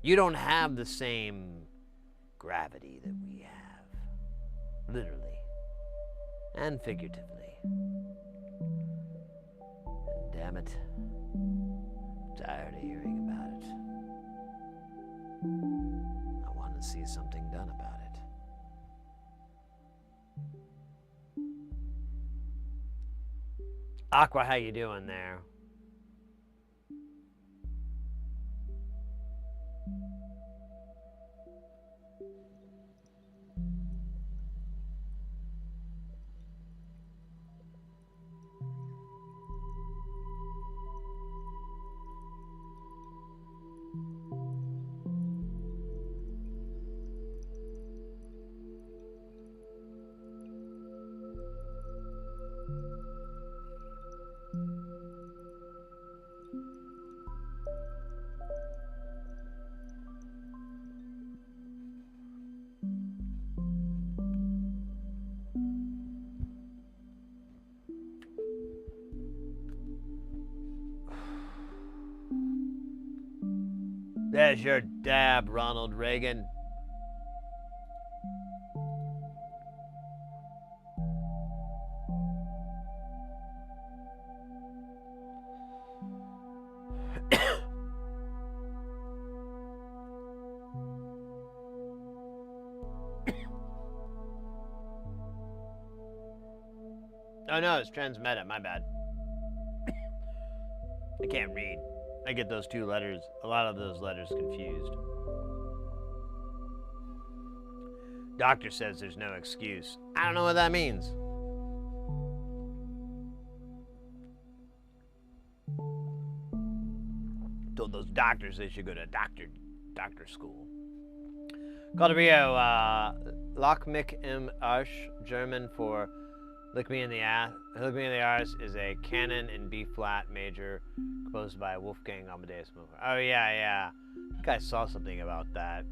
S1: you don't have the same gravity that we have, literally and figuratively. And damn it, I'm tired of hearing about it. I want to see something done about it. Aqua, how you doing there? There's your dab, Ronald Reagan. Oh no, it's transmeta, my bad. I can't read. I get those two letters, a lot of those letters confused. Doctor says there's no excuse. I don't know what that means. Told those doctors they should go to doctor school. Calderio, Lockmick im Arsch, German for Look Me in the Eyes is a canon in B flat major composed by Wolfgang Amadeus Mozart. Oh yeah. I think I saw something about that.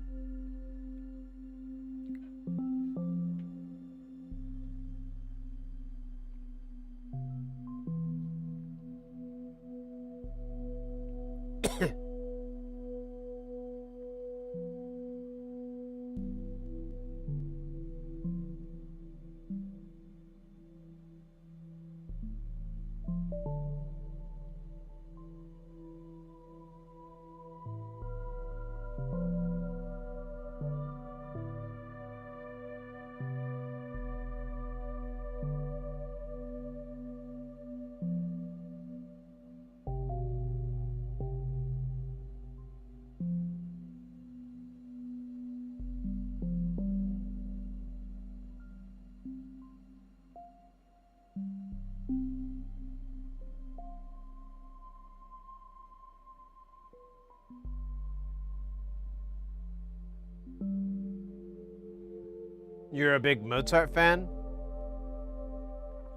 S1: You're a big Mozart fan?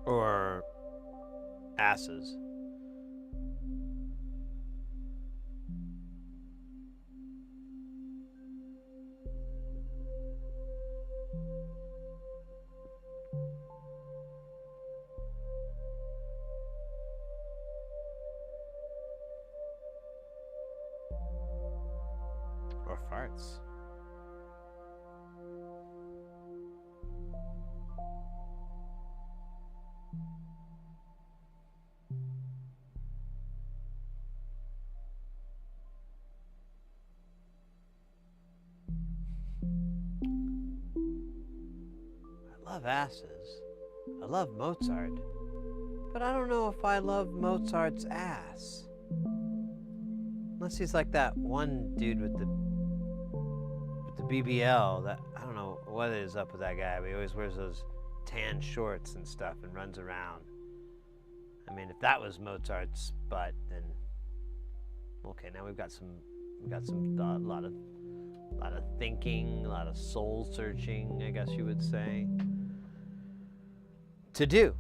S1: Or asses? Or farts? I love asses. I love Mozart. But I don't know if I love Mozart's ass. Unless he's like that one dude with the BBL. That I don't know what is up with that guy, but he always wears those tan shorts and stuff and runs around. I mean, if that was Mozart's butt, then okay. Now we've got a lot of thinking, a lot of soul searching, I guess you would say, to do.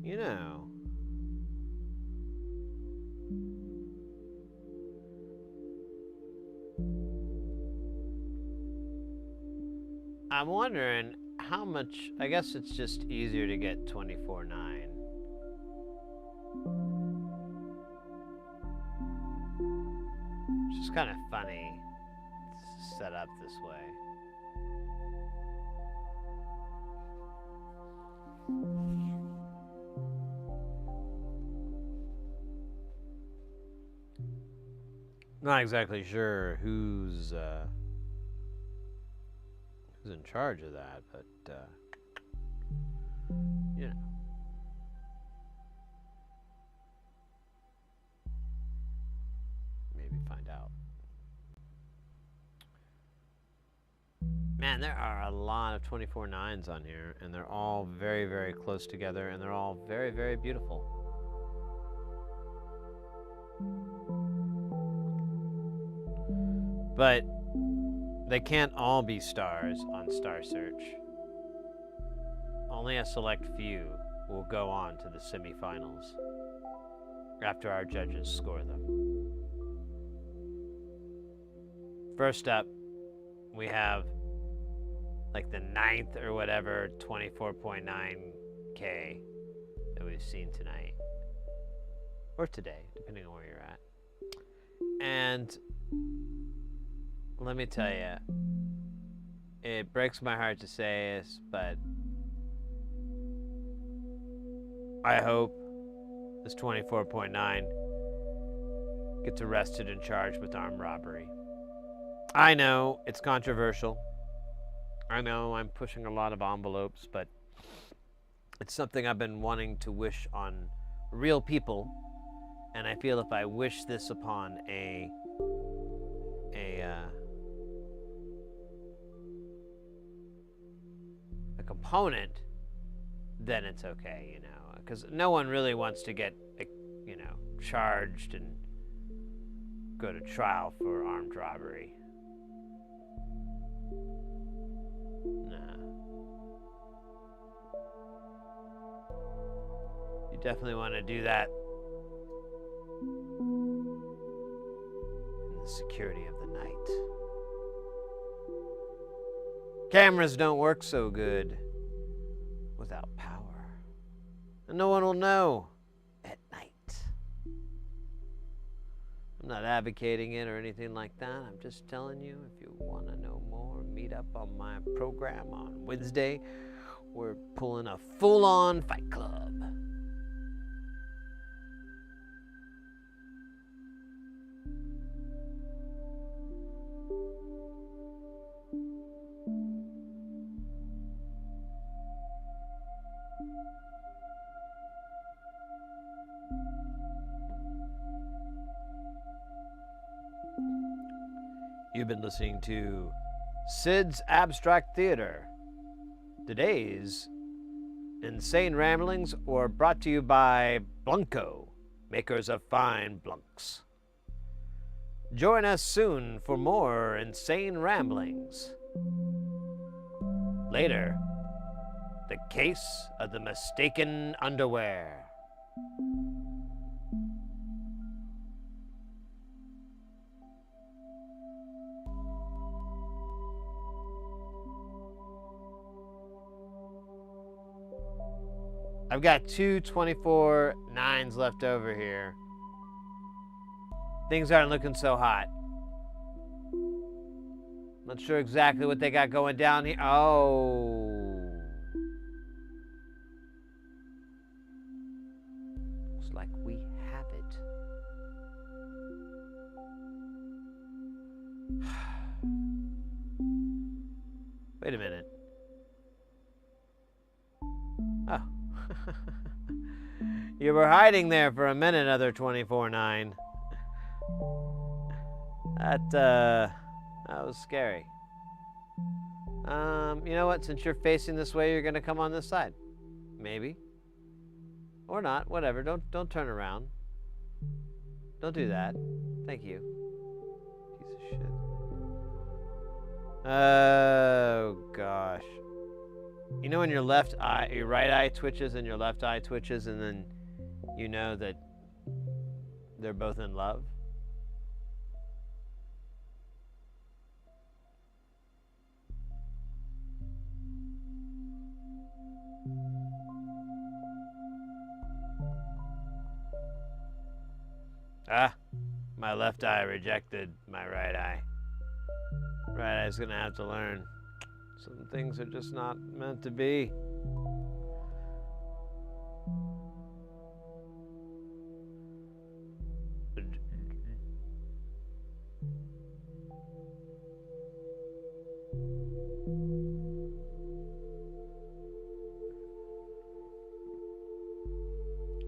S1: You know, I'm wondering how much, I guess it's just easier to get 24/9. It's just kind of funny it's set up this way. Not exactly sure who's in charge of that, but you know. Maybe find out. Man, there are a lot of 24/9s on here, and they're all very, very close together, and they're all very, very beautiful. But they can't all be stars on Star Search. Only a select few will go on to the semifinals after our judges score them. First up, we have like the 9th or whatever 24.9K that we've seen tonight. Or today, depending on where you're at. And let me tell you, it breaks my heart to say this, but I hope this 24.9 gets arrested and charged with armed robbery. I know it's controversial. I know I'm pushing a lot of envelopes, but it's something I've been wanting to wish on real people, and I feel if I wish this upon a component, then it's okay, you know, because no one really wants to get, you know, charged and go to trial for armed robbery. Nah. You definitely want to do that in the security of the night. Cameras don't work so good without power. And no one will know at night. I'm not advocating it or anything like that. I'm just telling you, if you want to know more, meet up on my program on Wednesday. We're pulling a full-on Fight Club. You've been listening to Sid's Abstract Theater. Today's Insane Ramblings were brought to you by Blunko, makers of fine blunks. Join us soon for more insane ramblings. Later, the case of the mistaken underwear. I've got two 24/9s left over here. Things aren't looking so hot. Not sure exactly what they got going down here. Oh. Looks like we have it. Wait a minute. Oh. You were hiding there for a minute, other 24/9. That was scary. You know what? Since you're facing this way, you're gonna come on this side. Maybe. Or not. Whatever. Don't turn around. Don't do that. Thank you. Piece of shit. Oh gosh. You know when your right eye twitches and your left eye twitches, and then you know that they're both in love? My left eye rejected my right eye. Right eye's gonna have to learn. Some things are just not meant to be.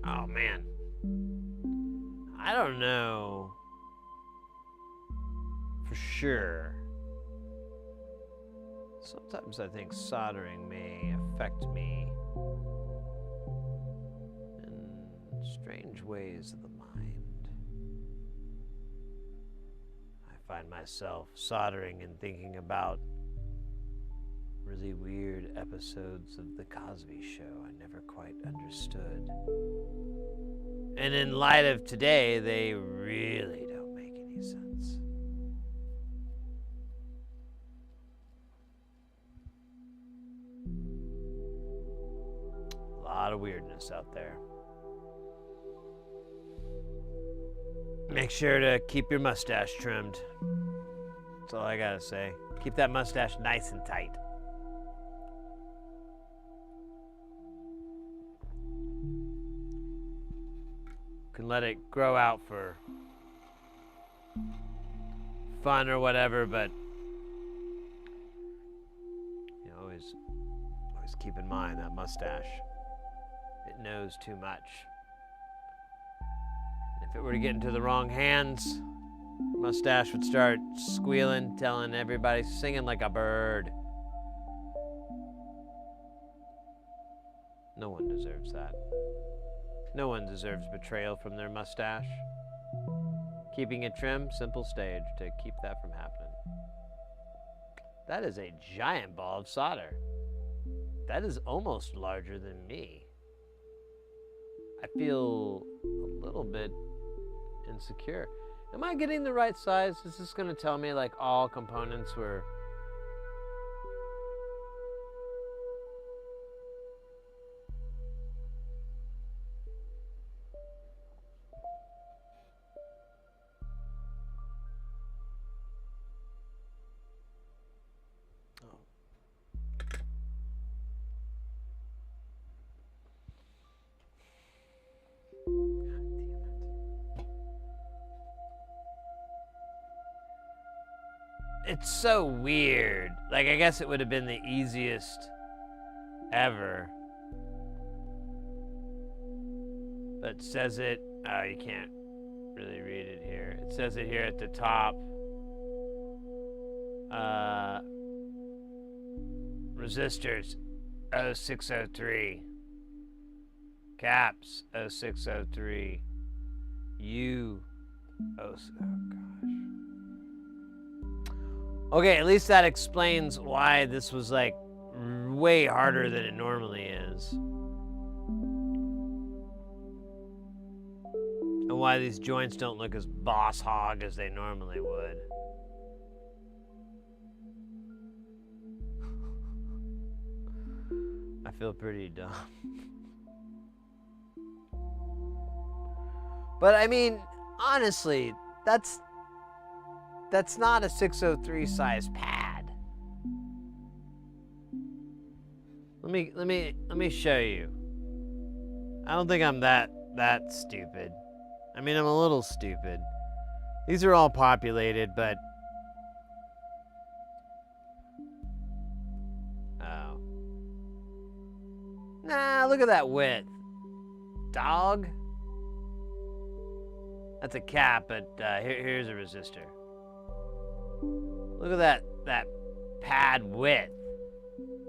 S1: Oh man. I don't know for sure. Sometimes I think soldering may affect me in strange ways of the mind. I find myself soldering and thinking about really weird episodes of The Cosby Show I never quite understood. And in light of today, they really don't make any sense. A lot of weirdness out there. Make sure to keep your mustache trimmed. That's all I gotta say. Keep that mustache nice and tight. Can let it grow out for fun or whatever, but always keep in mind that mustache. It knows too much. If it were to get into the wrong hands, mustache would start squealing, telling everybody, singing like a bird. No one deserves that. No one deserves betrayal from their mustache. Keeping it trim, simple stage to keep that from happening. That is a giant ball of solder. That is almost larger than me. I feel a little bit insecure. Am I getting the right size? Is this going to tell me like all components were... It's so weird. Like, I guess it would have been the easiest ever. But it says it, oh, you can't really read it here. It says it here at the top. Resistors 0603. Caps 0603. Oh gosh. Okay, at least that explains why this was like way harder than it normally is. And why these joints don't look as boss hog as they normally would. I feel pretty dumb. But I mean, honestly, that's not a 603 size pad. Let me show you. I don't think I'm that stupid. I mean, I'm a little stupid. These are all populated, but oh. Nah, look at that width. Dog. That's a cap, but here's a resistor. Look at that pad width.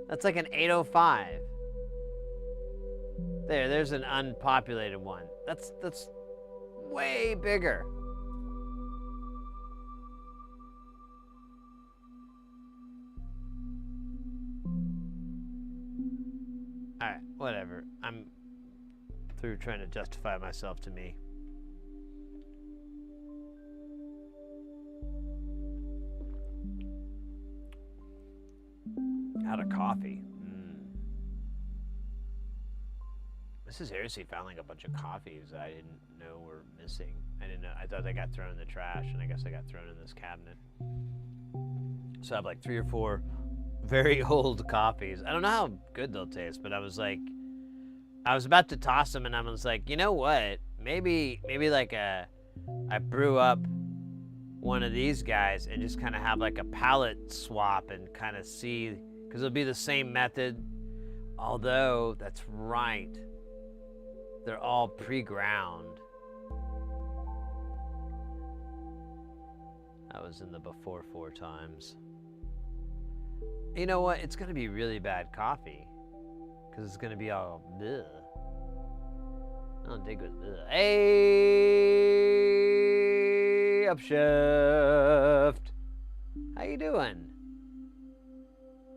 S1: That's like an 805. There's an unpopulated one. That's way bigger. All right, whatever. I'm through trying to justify myself to me. Out of coffee. Mrs. Heresy found like a bunch of coffees that I didn't know were missing. I thought they got thrown in the trash, and I guess they got thrown in this cabinet. So I have like 3 or 4 very old coffees. I don't know how good they'll taste, but I was about to toss them, and I was like, you know what? Maybe like I brew up one of these guys and just kind of have like a palette swap and kind of see, because it'll be the same method. Although, that's right. They're all pre-ground. I was in the before 4 times. You know what? It's going to be really bad coffee. Because it's going to be all bleh. I don't dig with bleh. Hey, Upshift. How you doing?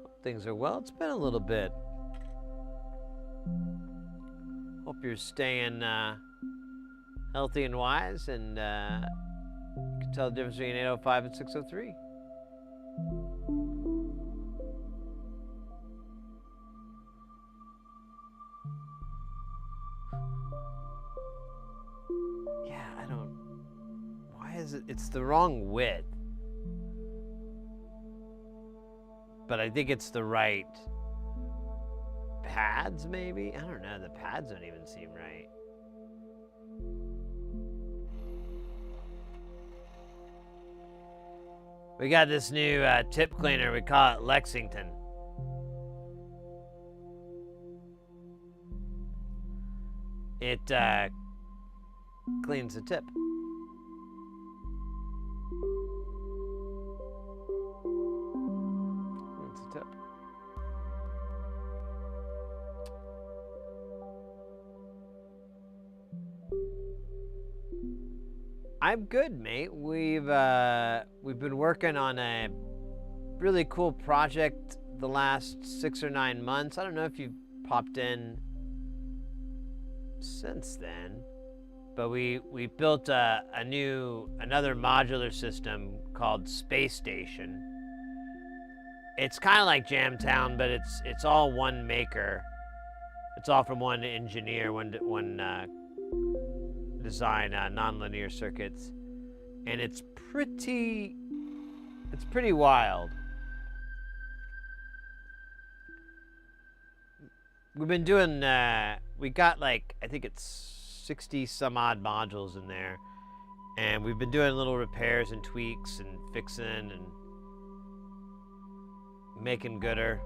S1: Hope things are well. It's been a little bit. Hope you're staying healthy and wise, and you can tell the difference between 805 and 603. Yeah, I don't... Why is it... It's the wrong width. But I think it's the right... pads, maybe? I don't know. The pads don't even seem right. We got this new tip cleaner. We call it Lexington. it cleans the tip. Cleans the tip. I'm good, mate. We've been working on a really cool project the last 6 or 9 months. I don't know if you've popped in since then, but we built another modular system called Space Station. It's kind of like Jamtown, but it's all one maker. It's all from one engineer, one design nonlinear circuits, and it's pretty wild. We've been doing we got like, I think it's 60 some odd modules in there, and we've been doing little repairs and tweaks and fixing and making gooder.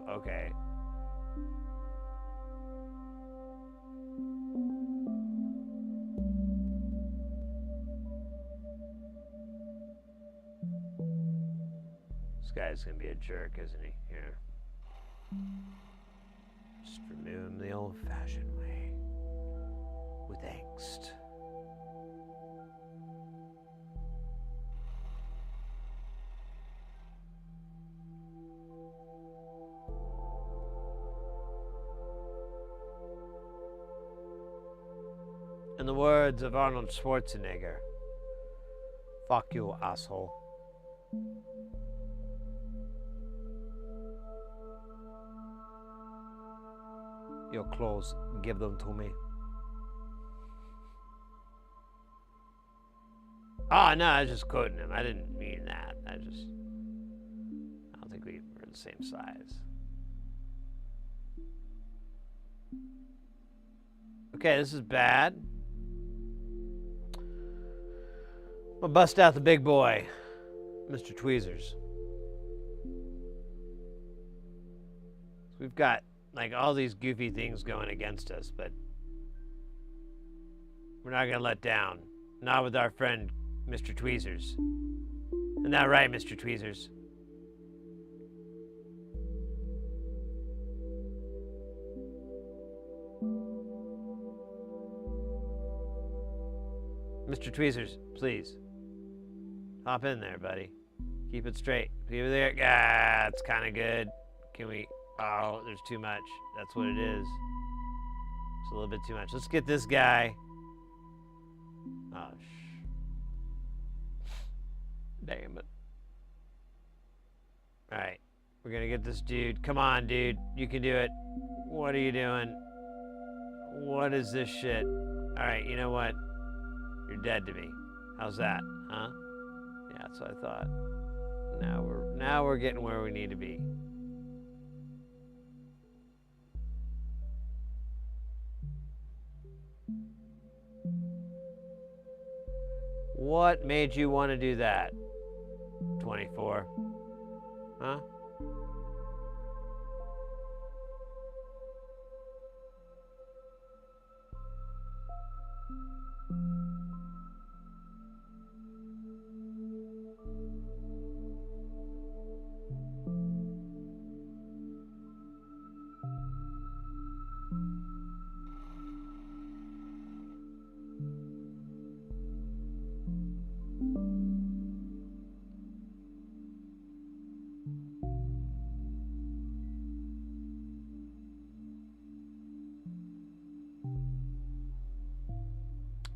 S1: Okay. This guy's gonna be a jerk, isn't he? Here. Just remove him the old-fashioned way. With angst. In the words of Arnold Schwarzenegger, fuck you, asshole. Your clothes, give them to me. Oh, no, I was just quoting him. I didn't mean that. I don't think we're the same size. Okay, this is bad. We'll bust out the big boy, Mr. Tweezers. We've got like all these goofy things going against us, but we're not gonna let down. Not with our friend, Mr. Tweezers. Isn't that right, Mr. Tweezers? Mr. Tweezers, please. Hop in there, buddy. Keep it straight. Keep it there. Ah, it's kind of good. Can we... Oh, there's too much. That's what it is. It's a little bit too much. Let's get this guy. Oh, damn it. All right. We're going to get this dude. Come on, dude. You can do it. What are you doing? What is this shit? All right, you know what? You're dead to me. How's that, huh? Yeah, that's what I thought. Now we're getting where we need to be. What made you want to do that? 24. Huh?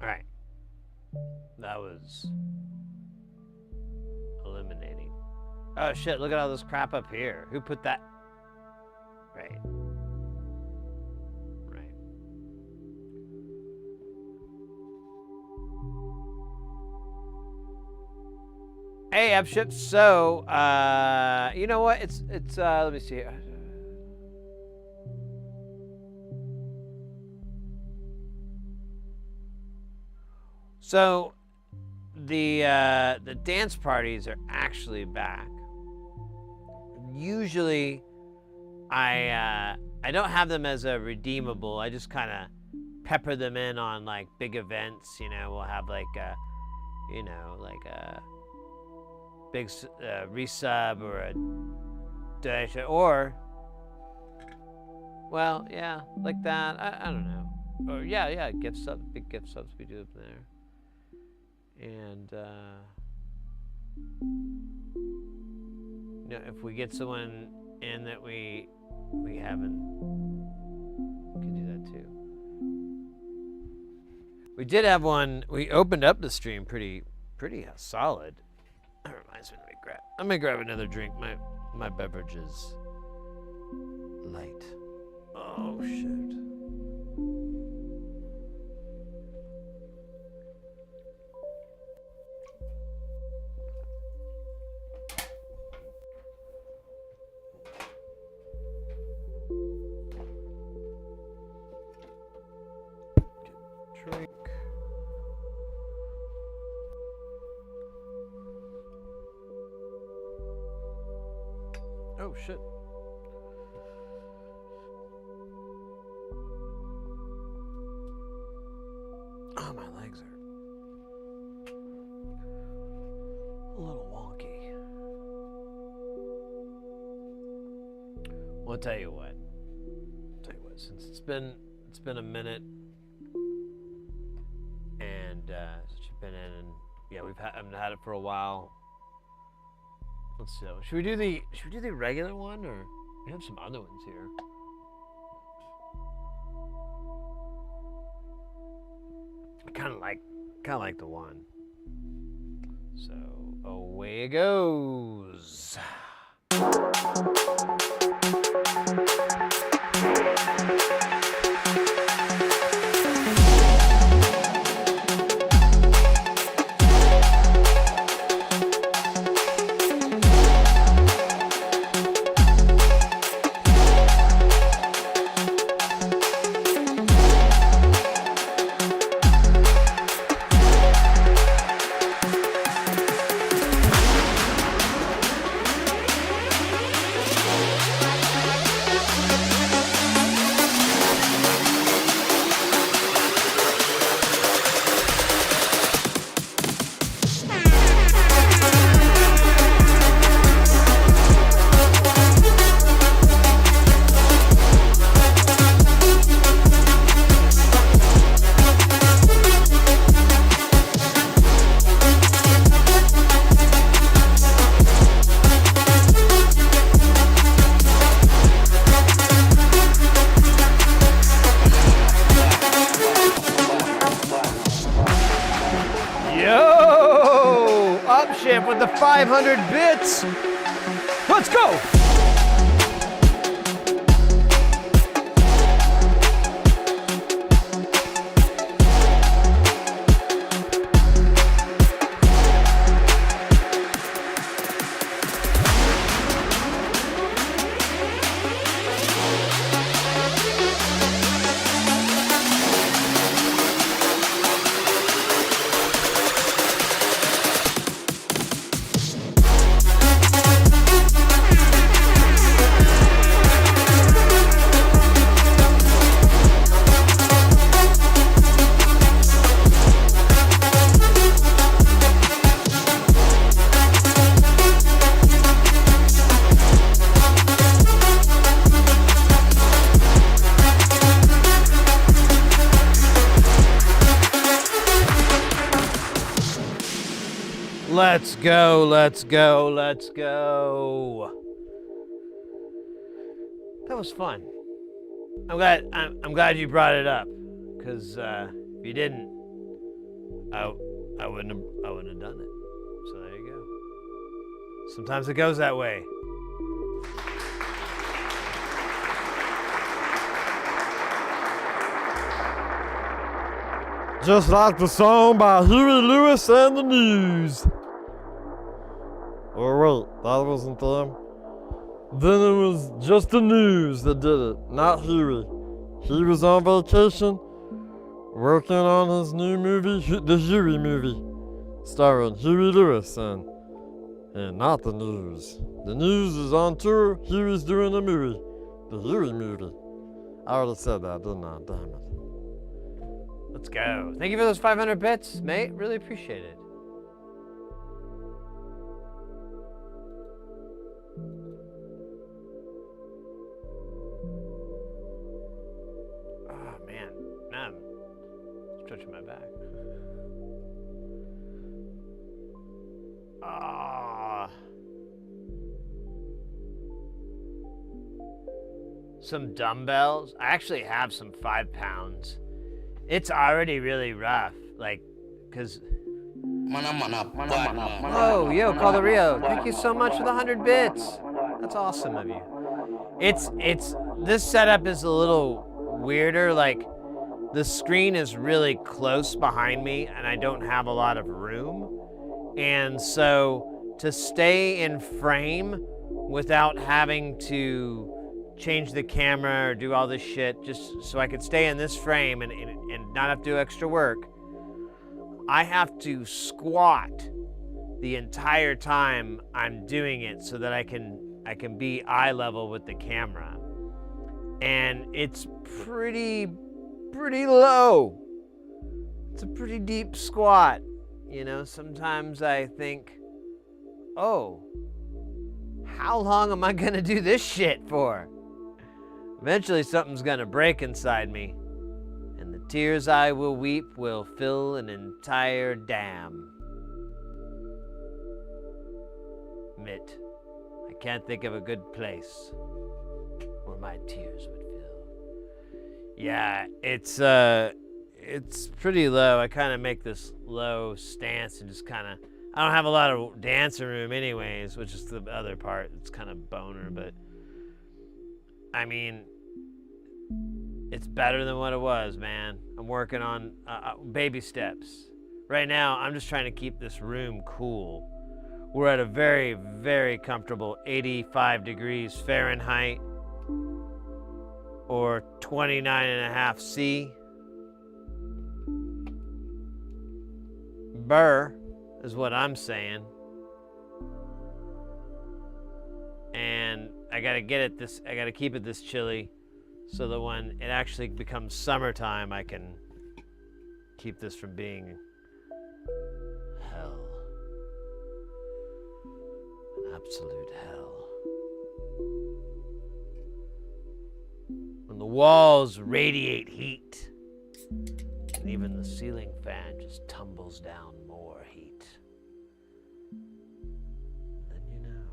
S1: Alright. That was eliminating. Oh shit, look at all this crap up here. Who put that? Right. Right. Hey, Upship. So, you know what? It's let me see. So the dance parties are actually back. Usually, I don't have them as a redeemable. I just kind of pepper them in on like big events. You know, we'll have like a big resub or a donation, or well, yeah, like that. I don't know. Or yeah, gift subs, big gift subs we do up there. And you know, if we get someone in that we haven't, we can do that too. We did have one. We opened up the stream pretty solid. That reminds me. I'm gonna grab another drink. My beverage is light. Oh shoot. Drink. Oh shit. Oh, my legs are a little wonky. Well, I'll tell you what. Since it's been a minute, and since you've been in, and yeah, I haven't had it for a while. Let's see. Should we do the regular one, or we have some other ones here? I kind of like the one. So away it goes. With the 500 bits. Let's go. Let's go, let's go, let's go. That was fun. I'm glad you brought it up, because if you didn't, I wouldn't have done it. So there you go. Sometimes it goes that way.
S4: Just like the song by Huey Lewis and the News. Oh wait, that wasn't them. Then it was just the News that did it, not Huey. He was on vacation working on his new movie, the Huey movie, starring Huey Lewis and not the news. The news is on tour. Huey's doing a movie, the Huey movie. I already said that, didn't I? Damn it.
S1: Let's go. Thank you for those 500 bits, mate. Really appreciate it. Oh, man. Now I'm stretching my back. Ah. Some dumbbells. I actually have some 5 pounds. It's already really rough, like, cause. Oh, yo, Calderio, thank you so much for the 100 bits. That's awesome of you. This setup is a little weirder. Like, the screen is really close behind me, and I don't have a lot of room, and so to stay in frame without having to change the camera or do all this shit just so I could stay in this frame and not have to do extra work, I have to squat the entire time I'm doing it so that I can be eye level with the camera. And it's pretty low. It's a pretty deep squat. You know, sometimes I think, oh, how long am I gonna do this shit for? Eventually something's gonna break inside me, and the tears I will weep will fill an entire dam. Mitt, I can't think of a good place where my tears would fill. Yeah, it's pretty low. I kind of make this low stance and just kind of, I don't have a lot of dancing room anyways, which is the other part. It's kind of boner, but I mean, it's better than what it was, man. I'm working on baby steps. Right now, I'm just trying to keep this room cool. We're at a very, very comfortable 85 degrees Fahrenheit or 29.5 C. Burr is what I'm saying. And I gotta keep it this chilly so that when it actually becomes summertime, I can keep this from being hell. An absolute hell. When the walls radiate heat, and even the ceiling fan just tumbles down more heat, then you know.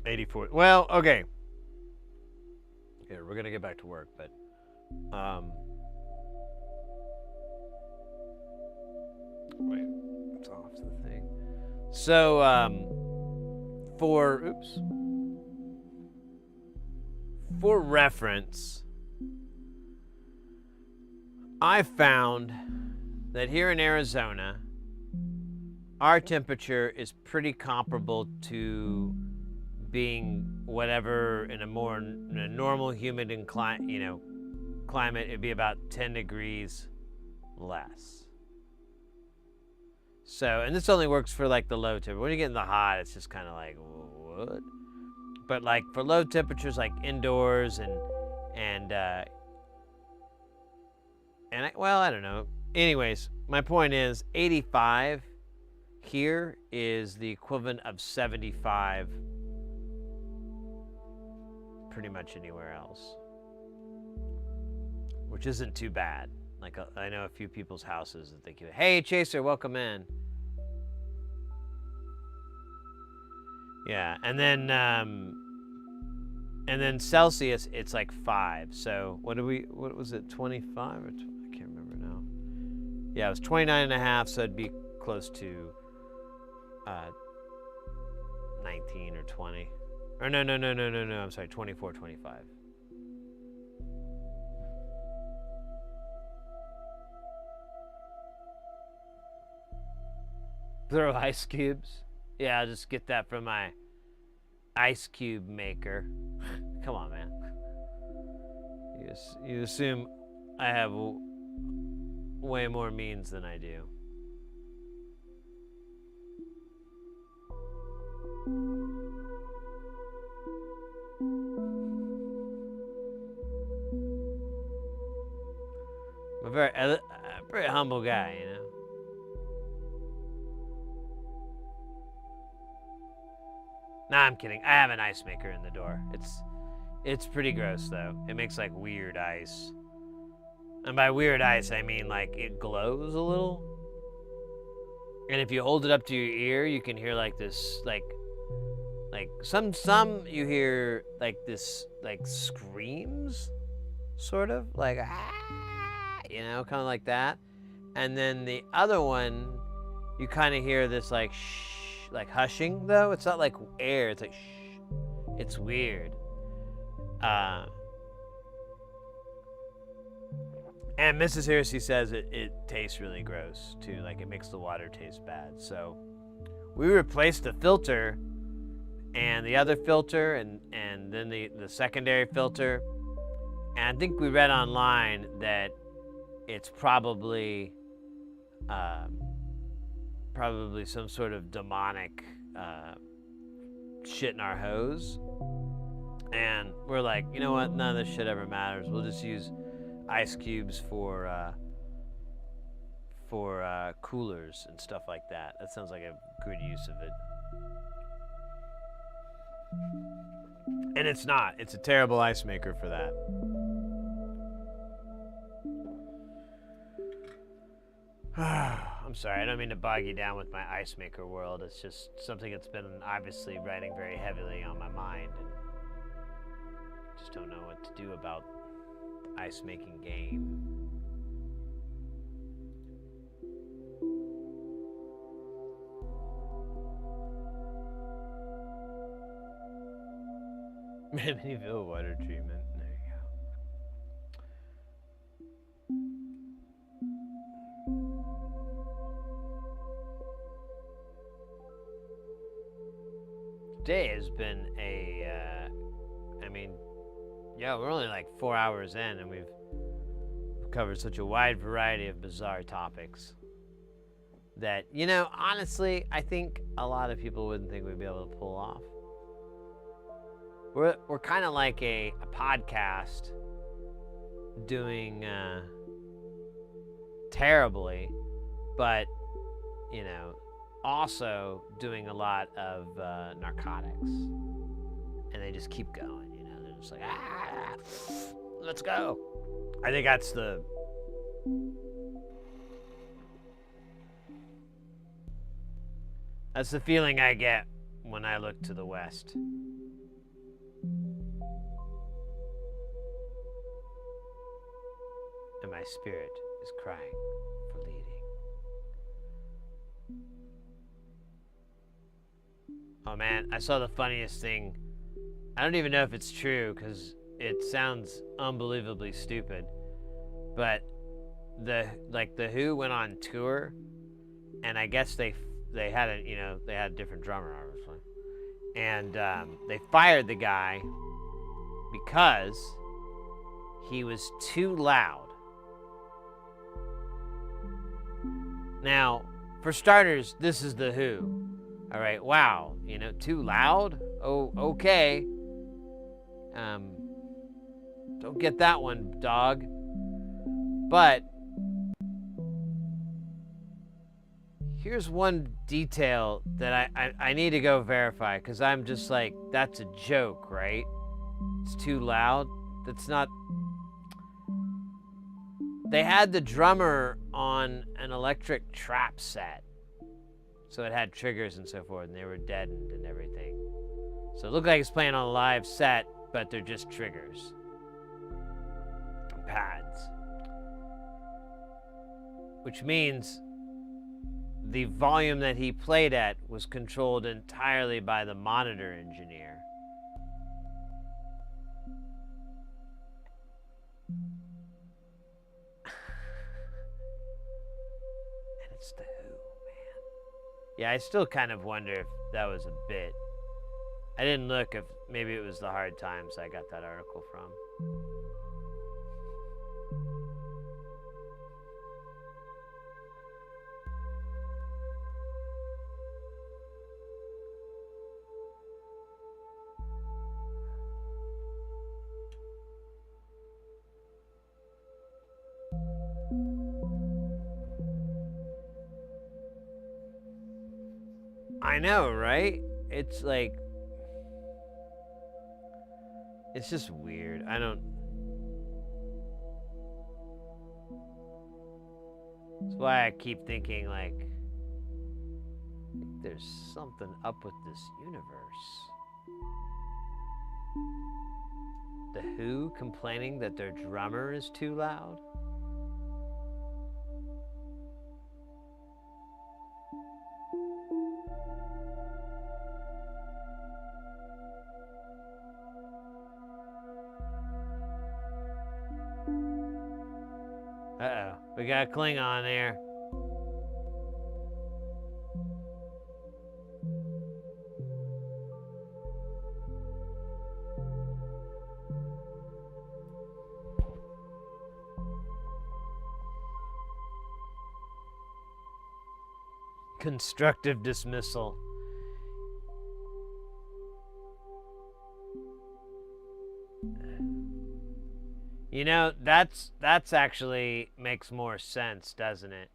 S1: '84. Well, okay. Here, we're gonna get back to work, but wait, it's off the thing. So for reference, I found that here in Arizona, our temperature is pretty comparable to being whatever in a normal humid climate, it'd be about 10 degrees less. So, and this only works for like the low temperature. When you get in the hot, it's just kind of like, what? But like for low temperatures, like indoors I don't know. Anyways, my point is 85 here is the equivalent of 75 pretty much anywhere else, which isn't too bad. Like I know a few people's houses that think, hey Chaser, welcome in. Yeah, and then Celsius, it's like 5. So what was it, 25 or I can't remember now. Yeah, it was 29.5, so it'd be close to 19 or 20. Or no, I'm sorry, 24, 25. Throw ice cubes? Yeah, I'll just get that from my ice cube maker. Come on, man. You assume I have way more means than I do. I'm a very humble guy, you know. Nah, I'm kidding. I have an ice maker in the door. It's pretty gross though. It makes like weird ice. And by weird ice, I mean like it glows a little. And if you hold it up to your ear, you can hear like this like some you hear like this like screams sort of like you know, kind of like that. And then the other one you kind of hear this like shh, like hushing though. It's not like air, it's like shh. It's weird. And Mrs. Hersey says it tastes really gross too, like it makes the water taste bad. So we replaced the filter and the other filter and then the secondary filter. And I think we read online that it's probably some sort of demonic shit in our hose. And we're like, you know what? None of this shit ever matters. We'll just use ice cubes for coolers and stuff like that. That sounds like a good use of it. And it's not. It's a terrible ice maker for that. I'm sorry, I don't mean to bog you down with my ice maker world. It's just something that's been obviously riding very heavily on my mind, and I just don't know what to do about the ice making game. Amityville water treatment. There you go. Today has been we're only like 4 hours in and we've covered such a wide variety of bizarre topics that, you know, honestly, I think a lot of people wouldn't think we'd be able to pull off. We're kind of like a podcast doing terribly, but, you know, also doing a lot of narcotics. And they just keep going, you know. They're just like, let's go. I think that's the... That's the feeling I get when I look to the west. And my spirit is crying for leading. Oh man, I saw the funniest thing. I don't even know if it's true because it sounds unbelievably stupid. But the Who went on tour, and I guess they had a different drummer obviously, and they fired the guy because he was too loud. Now, for starters, this is the Who. All right, wow, you know, too loud? Oh, okay. Don't get that one, dog. But here's one detail that I need to go verify, because I'm just like, that's a joke, right? It's too loud. That's not... They had the drummer on an electric trap set. So it had triggers and so forth, and they were deadened and everything. So it looked like it's playing on a live set, but they're just triggers. Pads. Which means the volume that he played at was controlled entirely by the monitor engineer. And it's the Who, man. Yeah, I still kind of wonder if that was a bit. I didn't look if maybe it was the hard times I got that article from. I know, right? It's like, it's just weird. I don't. That's why I keep thinking, like, there's something up with this universe. The Who complaining that their drummer is too loud? Uh-oh, we got a Klingon there. Constructive dismissal. You know, that's actually makes more sense, doesn't it?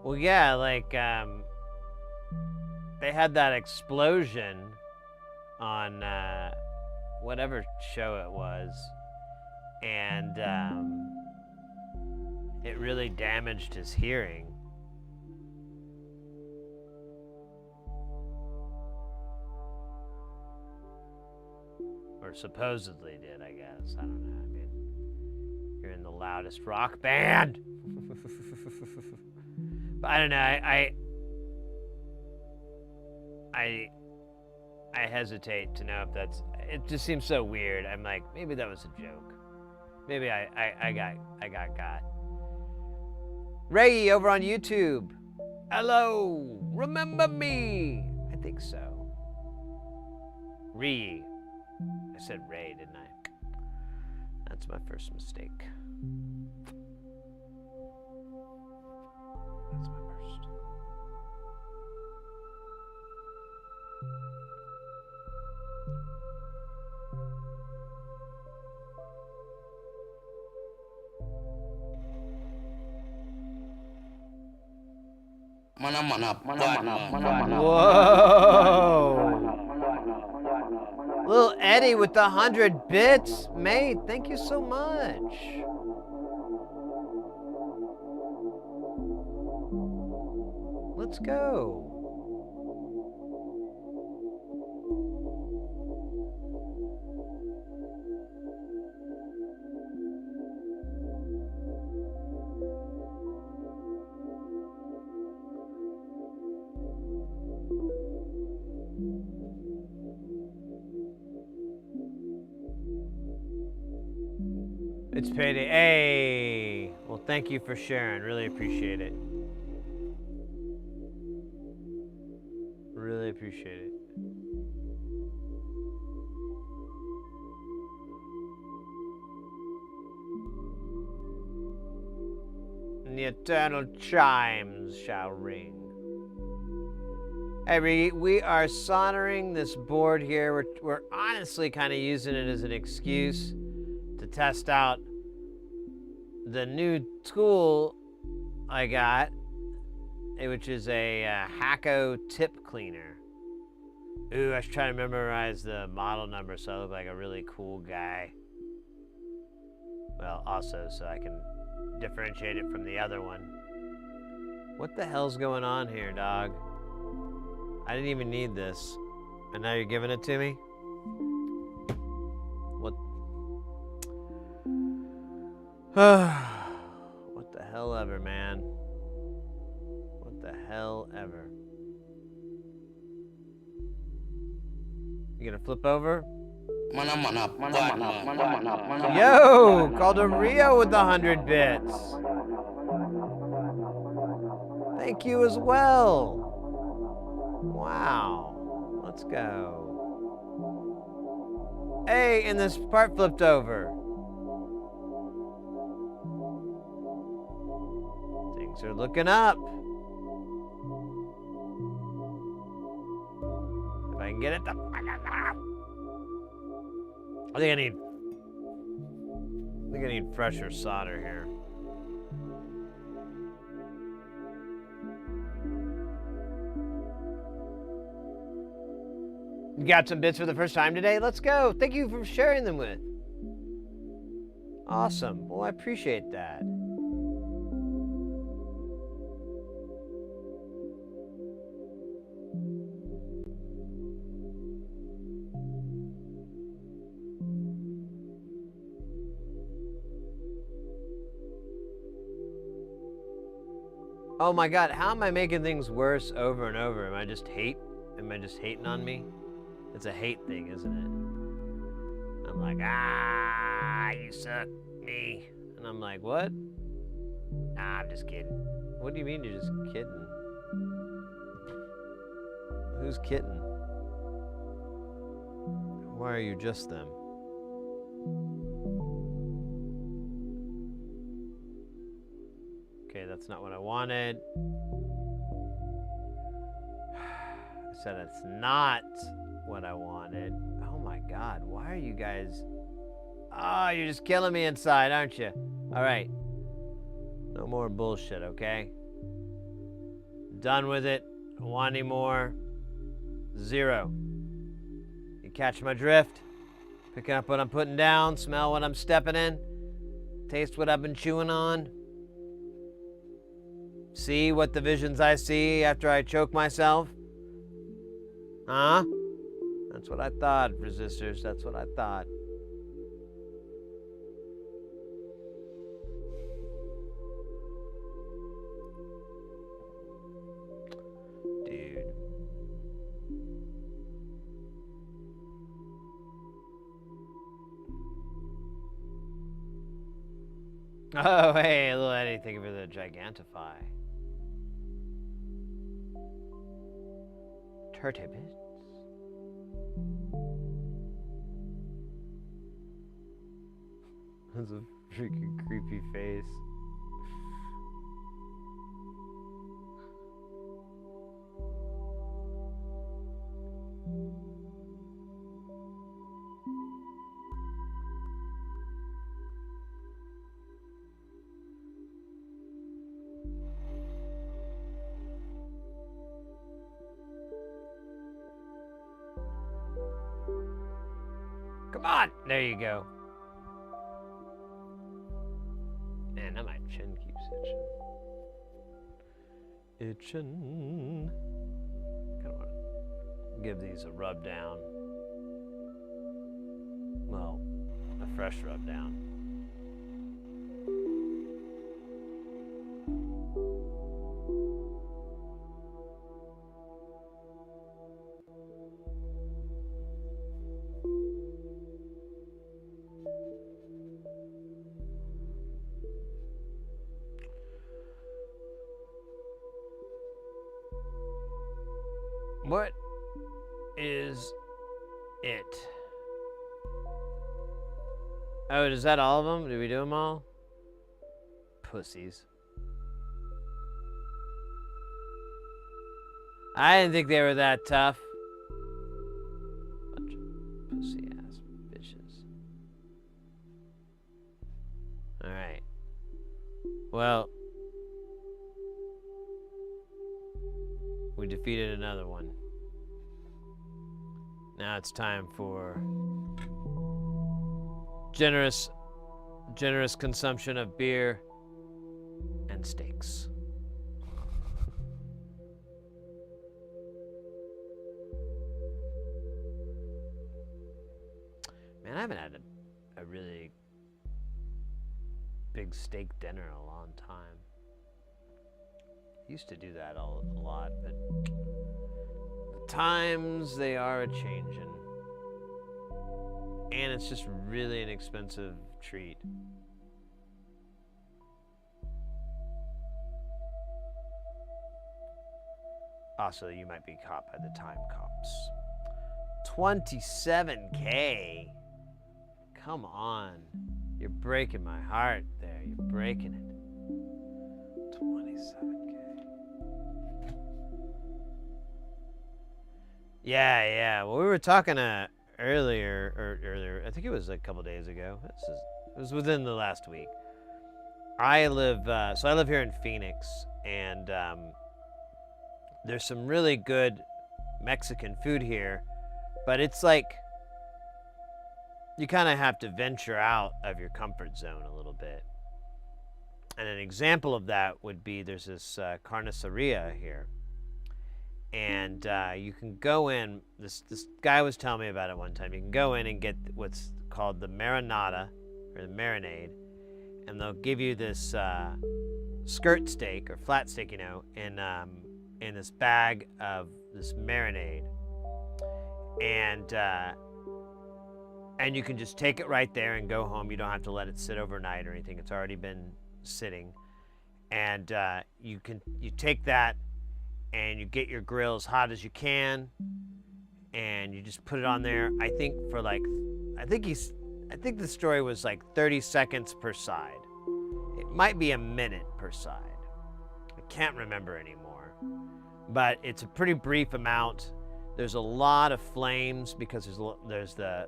S1: Well, yeah, like, they had that explosion on, whatever show it was, and, it really damaged his hearing. Or supposedly did, I guess. I don't know. I mean, you're in the loudest rock band. But I don't know. I hesitate to know if that's. It just seems so weird. I'm like, maybe that was a joke. Maybe I got. Ray over on YouTube. Hello. Remember me? I think so. Ree. I said Ray, didn't I? That's my first mistake. That's my first. Whoa! Little Eddie with the 100 bits. Mate, thank you so much. Let's go. It's payday. Hey! Well, thank you for sharing. Really appreciate it. Really appreciate it. And the eternal chimes shall ring. Hey, we are soldering this board here. We're honestly kind of using it as an excuse to test out the new tool I got, which is a Hacko tip cleaner. Ooh, I was trying to memorize the model number so I look like a really cool guy. Well, also so I can differentiate it from the other one. What the hell's going on here, dog? I didn't even need this. And now you're giving it to me? What? What the hell ever, man. You gonna flip over?
S5: Yo!
S1: Yo, called a Rio with the 100 bits. Thank you as well. Wow. Let's go. Hey, and this part flipped over. Things are looking up. If I can get it to... I think I need fresher solder here. You got some bits for the first time today? Let's go. Thank you for sharing them with. Awesome. Well, I appreciate that. Oh my God, how am I making things worse over and over? Am I just hating on me? It's a hate thing, isn't it? I'm like, you suck, me. And I'm like, what? Nah, I'm just kidding. What do you mean you're just kidding? Who's kidding? Why are you just them? Okay, that's not what I wanted. I said it's not what I wanted. Oh my God, why are you guys... Oh, you're just killing me inside, aren't you? All right. No more bullshit, okay? Done with it. Don't want any more. 0. You catch my drift? Picking up what I'm putting down, smell what I'm stepping in, taste what I've been chewing on. See what the visions I see after I choke myself? Huh? That's what I thought, resistors. That's what I thought. Dude. Oh, hey, a little anything for the Gigantify. Turtibits. That's a freaking creepy face. Come on! There you go. Man, now my chin keeps itching. Kind of want to give these a rub down. Well, a fresh rub down. What is it? Oh, is that all of them? Did we do them all? Pussies. I didn't think they were that tough. Bunch of pussy ass bitches. Alright. Well, we defeated another one. Now it's time for generous consumption of beer and steaks. Man, I haven't had a really big steak dinner in a long time. Used to do that a lot, but the times they are a-changin'. and it's just really an expensive treat. Also, you might be caught by the time cops. 27K? Come on. You're breaking my heart there. You're breaking it. 27K. Yeah. Well, we were talking earlier, I think it was a couple days ago. It was within the last week. I live here in Phoenix, and there's some really good Mexican food here, but it's like you kind of have to venture out of your comfort zone a little bit. And an example of that would be there's this carniceria here, and you can go in. This guy was telling me about it one time. You can go in and get what's called the marinada or the marinade, and they'll give you this skirt steak or flat steak, in this bag of this marinade, and you can just take it right there and go home. You don't have to let it sit overnight or anything. It's already been sitting, and you take that and you get your grill as hot as you can, and you just put it on there. I think the story was like 30 seconds per side. It might be a minute per side. I can't remember anymore. But it's a pretty brief amount. There's a lot of flames because there's the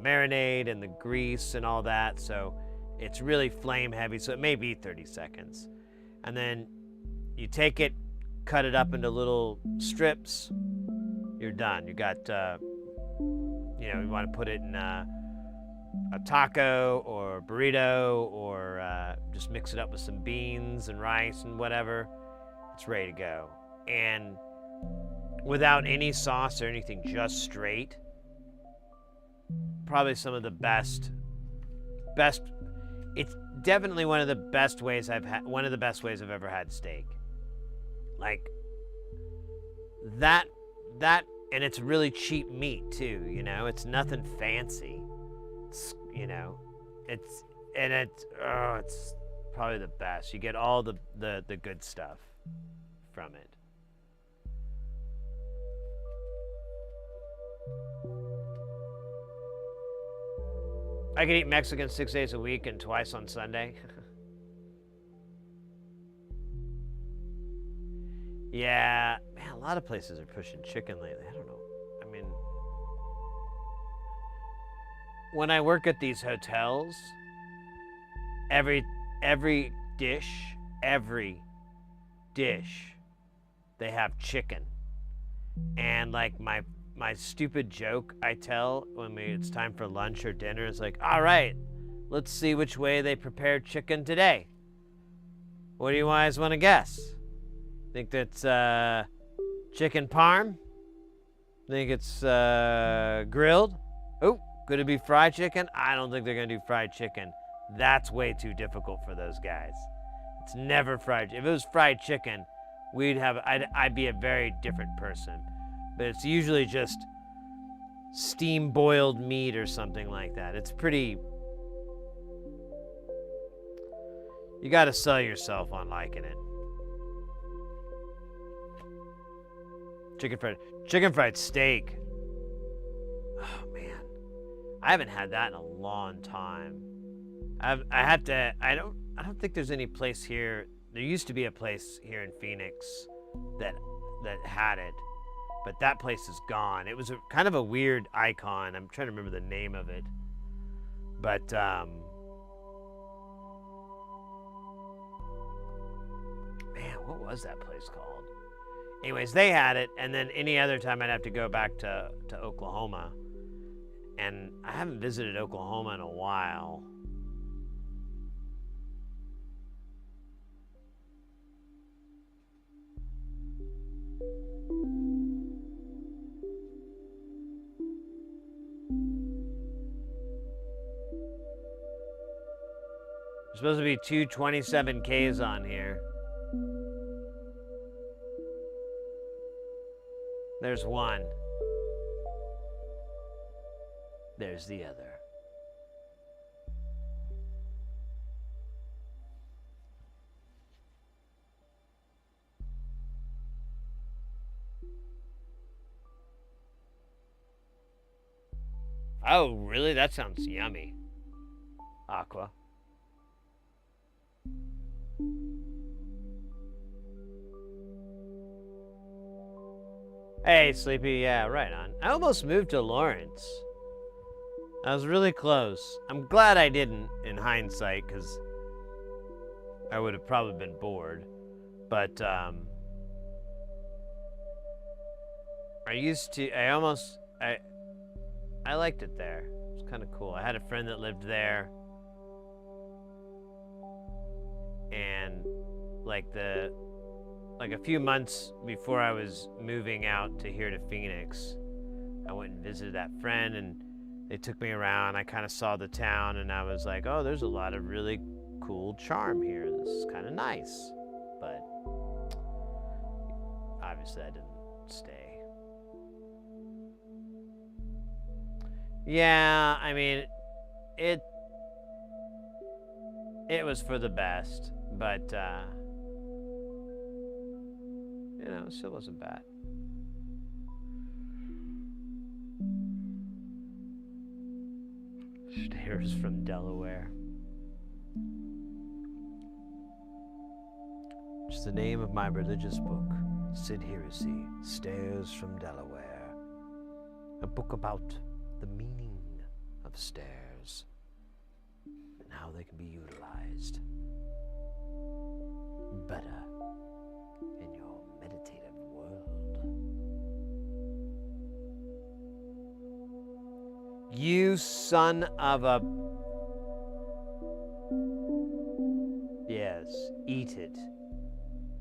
S1: marinade and the grease and all that, so it's really flame heavy, so it may be 30 seconds. And then you take it, cut it up into little strips, you're done. You got, you want to put it in a taco or burrito, or just mix it up with some beans and rice and whatever. It's ready to go. And without any sauce or anything, just straight, probably some of the best, it's definitely one of the best ways I've ever had steak. Like that, and it's really cheap meat too, it's nothing fancy. It's probably the best. You get all the good stuff from it. I can eat Mexican 6 days a week and twice on Sunday. Yeah, man, a lot of places are pushing chicken lately. I don't know. I mean, when I work at these hotels, every dish, they have chicken. And like my stupid joke I tell when it's time for lunch or dinner is like, all right, let's see which way they prepared chicken today. What do you guys want to guess? Think that's chicken parm? Think it's grilled? Oh, could it be fried chicken? I don't think they're gonna do fried chicken. That's way too difficult for those guys. It's never fried. If it was fried chicken, I'd be a very different person. But it's usually just steam boiled meat or something like that. It's pretty. You got to sell yourself on liking it. Chicken fried steak. Oh man, I haven't had that in a long time. I don't think there's any place here. There used to be a place here in Phoenix that had it. But that place is gone. It was kind of a weird icon. I'm trying to remember the name of it. But, man, what was that place called? Anyways, they had it, and then any other time I'd have to go back to Oklahoma. And I haven't visited Oklahoma in a while. There's supposed to be two 27Ks on here. There's one. There's the other. Oh, really? That sounds yummy. Aqua. Hey, Sleepy. Yeah, right on. I almost moved to Lawrence. I was really close. I'm glad I didn't, in hindsight, because I would have probably been bored. But, I liked it there. It was kind of cool. I had a friend that lived there. And, like a few months before I was moving out to here to Phoenix, I went and visited that friend, and they took me around. I kind of saw the town, and I was like, oh, there's a lot of really cool charm here. This is kind of nice. But obviously I didn't stay. Yeah, I mean, it was for the best, but you know, it still wasn't bad. Stairs from Delaware. It's the name of my religious book, Sid Heresy, Stairs from Delaware. A book about the meaning of stairs and how they can be utilized better in your meditative world. You son of a... Yes, eat it.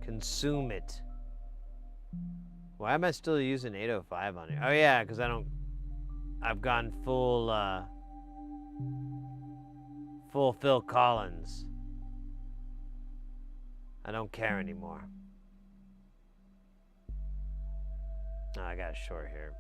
S1: Consume it. Why am I still using 805 on here? Oh yeah, because I've gone full Phil Collins. I don't care anymore. Oh, I got a short here.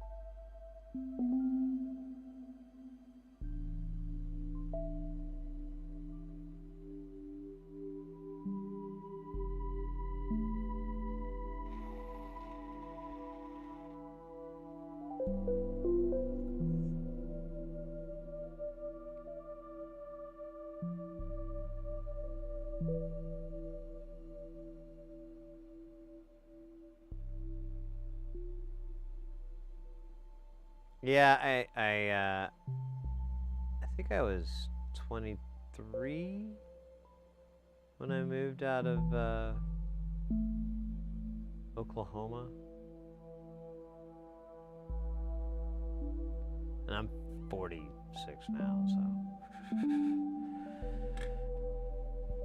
S1: Yeah, I think I was 23 when I moved out of Oklahoma. And I'm 46 now, so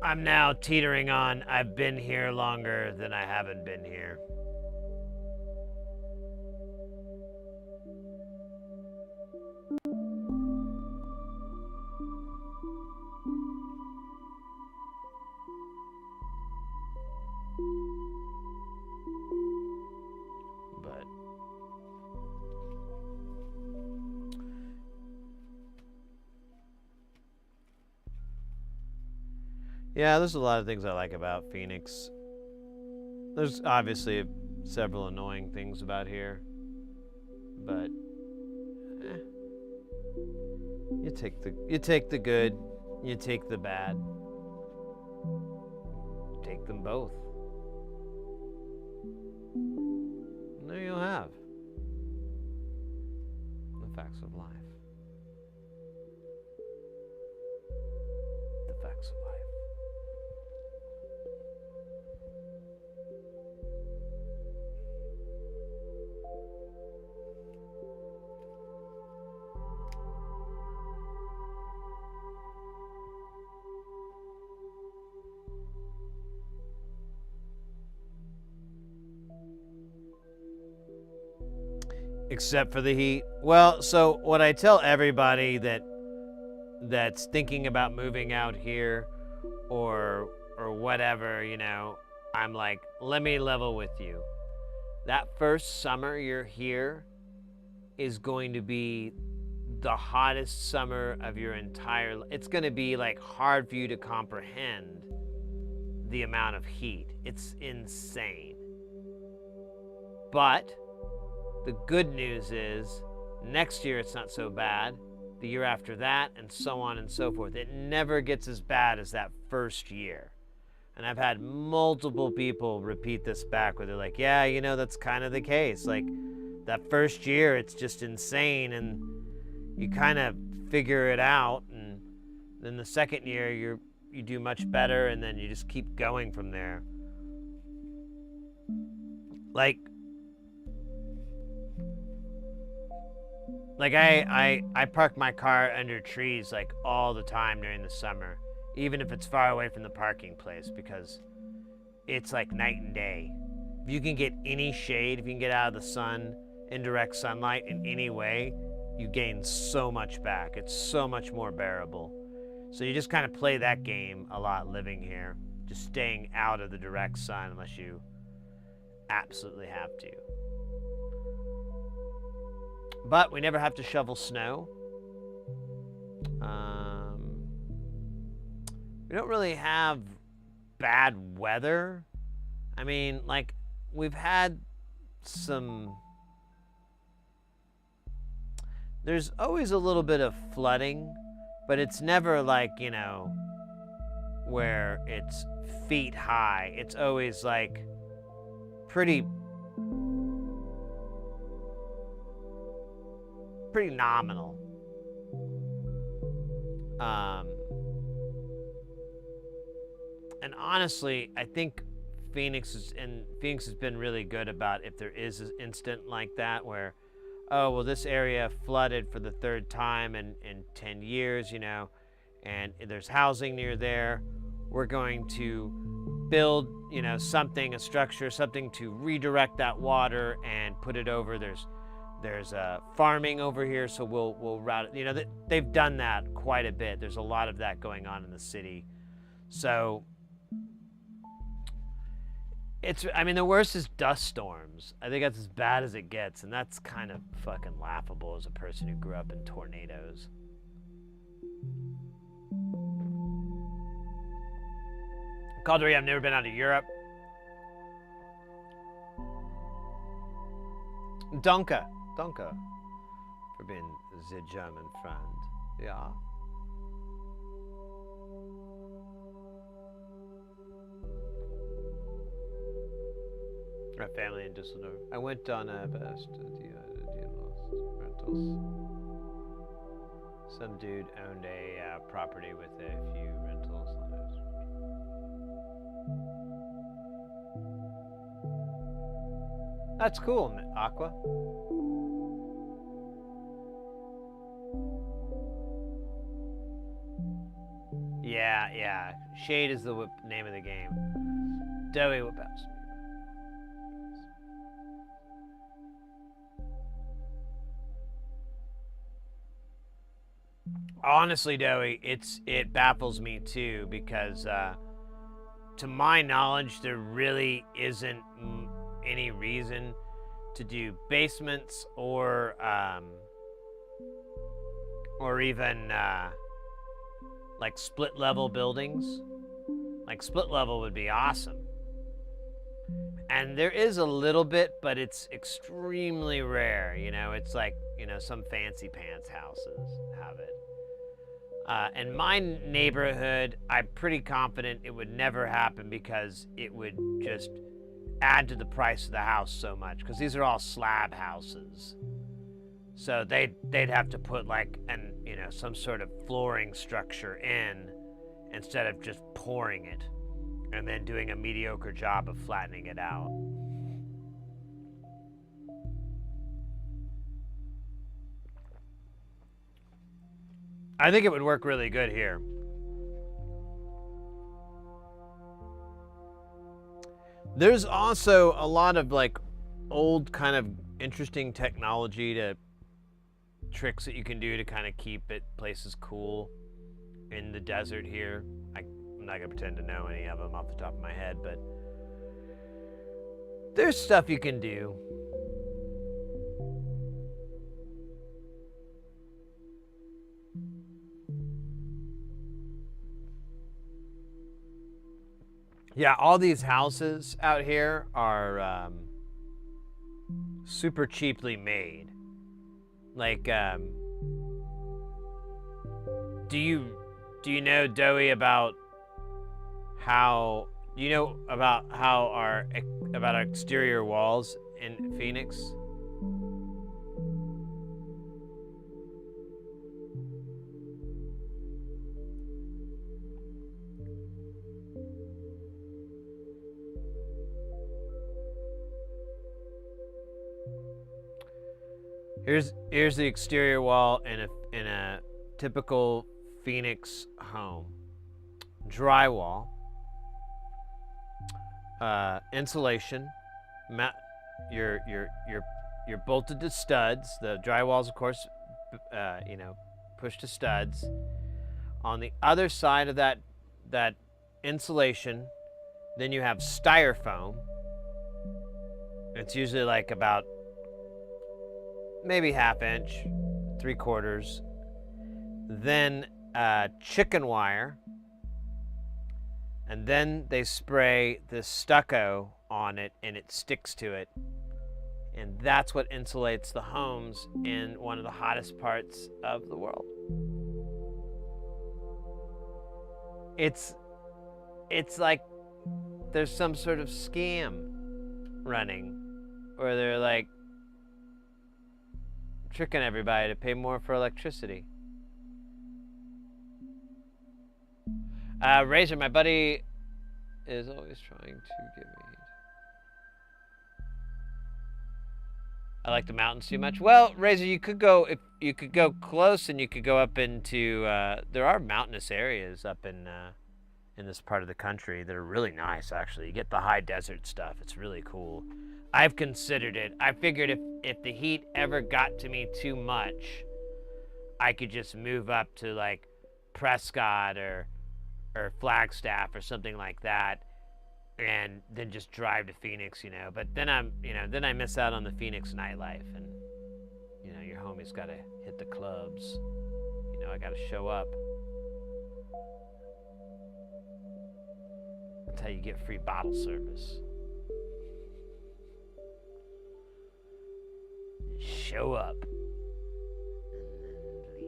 S1: I'm now teetering on I've been here longer than I haven't been here. But yeah, there's a lot of things I like about Phoenix. There's obviously several annoying things about here, but you take the good, you take the bad, take them both. And there you'll have the facts of life. The facts of life. Except for the heat. Well, so what I tell everybody that's thinking about moving out here or whatever, you know, I'm like, let me level with you. That first summer you're here is going to be the hottest summer of your entire life. It's going to be like hard for you to comprehend the amount of heat. It's insane. But the good news is, next year it's not so bad, the year after that, and so on and so forth. It never gets as bad as that first year. And I've had multiple people repeat this back where they're like, yeah, you know, that's kind of the case. Like, that first year, it's just insane, and you kind of figure it out, and then the second year, you do much better, and then you just keep going from there. Like I park my car under trees like all the time during the summer, even if it's far away from the parking place, because it's like night and day. If you can get any shade, if you can get out of the sun, indirect sunlight in any way, you gain so much back. It's so much more bearable. So you just kind of play that game a lot living here, just staying out of the direct sun unless you absolutely have to. But we never have to shovel snow. We don't really have bad weather. I mean, like, we've had some... There's always a little bit of flooding, but it's never like, you know, where it's feet high. It's always like pretty nominal. And honestly, I think Phoenix has been really good about if there is an instant like that where, oh, well, this area flooded for the third time in 10 years, you know, and there's housing near there. We're going to build, you know, something, a structure, something to redirect that water and put it over. There's farming over here, so we'll route it. You know, they've done that quite a bit. There's a lot of that going on in the city. So I mean, the worst is dust storms. I think that's as bad as it gets, and that's kind of fucking laughable as a person who grew up in tornadoes. Caldery, I've never been out of Europe. Danke for being the German friend. Yeah. My family in Düsseldorf. I went on a best rentals. Some dude owned a property with a few rentals. That's cool, Aqua. Yeah. Shade is the name of the game. Doey whip house. Honestly, Doey, it baffles me too, because to my knowledge, there really isn't any reason to do basements or even like split level buildings. Like, split level would be awesome. And there is a little bit, but it's extremely rare. You know, it's like, you know, some fancy pants houses have it. In my neighborhood, I'm pretty confident it would never happen, because it would just add to the price of the house so much, because these are all slab houses. So they'd have to put like some sort of flooring structure in instead of just pouring it and then doing a mediocre job of flattening it out. I think it would work really good here. There's also a lot of like old kind of interesting technology tricks that you can do to kind of keep places cool in the desert here. I'm not gonna pretend to know any of them off the top of my head, but there's stuff you can do. Yeah, all these houses out here are super cheaply made. Like, Do you know, Doey, about how about our exterior walls in Phoenix? Here's the exterior wall in a typical Phoenix home. Drywall, insulation, you're bolted to studs. The drywall's, of course, pushed to studs. On the other side of that insulation, then you have styrofoam. It's usually like about maybe ½ inch, 3/4. Then chicken wire, and then they spray the stucco on it and it sticks to it, and that's what insulates the homes in one of the hottest parts of the world. It's like there's some sort of scam running where they're like tricking everybody to pay more for electricity. Razor, my buddy, is always trying to get me. I like the mountains too much. Well, Razor, you could go close, and you could go up into. There are mountainous areas up in this part of the country that are really nice. Actually, you get the high desert stuff. It's really cool. I've considered it. I figured if the heat ever got to me too much, I could just move up to like Prescott or Flagstaff or something like that, and then just drive to Phoenix, But then then I miss out on the Phoenix nightlife, and your homie's got to hit the clubs. I got to show up. That's how you get free bottle service. Show up and then leave.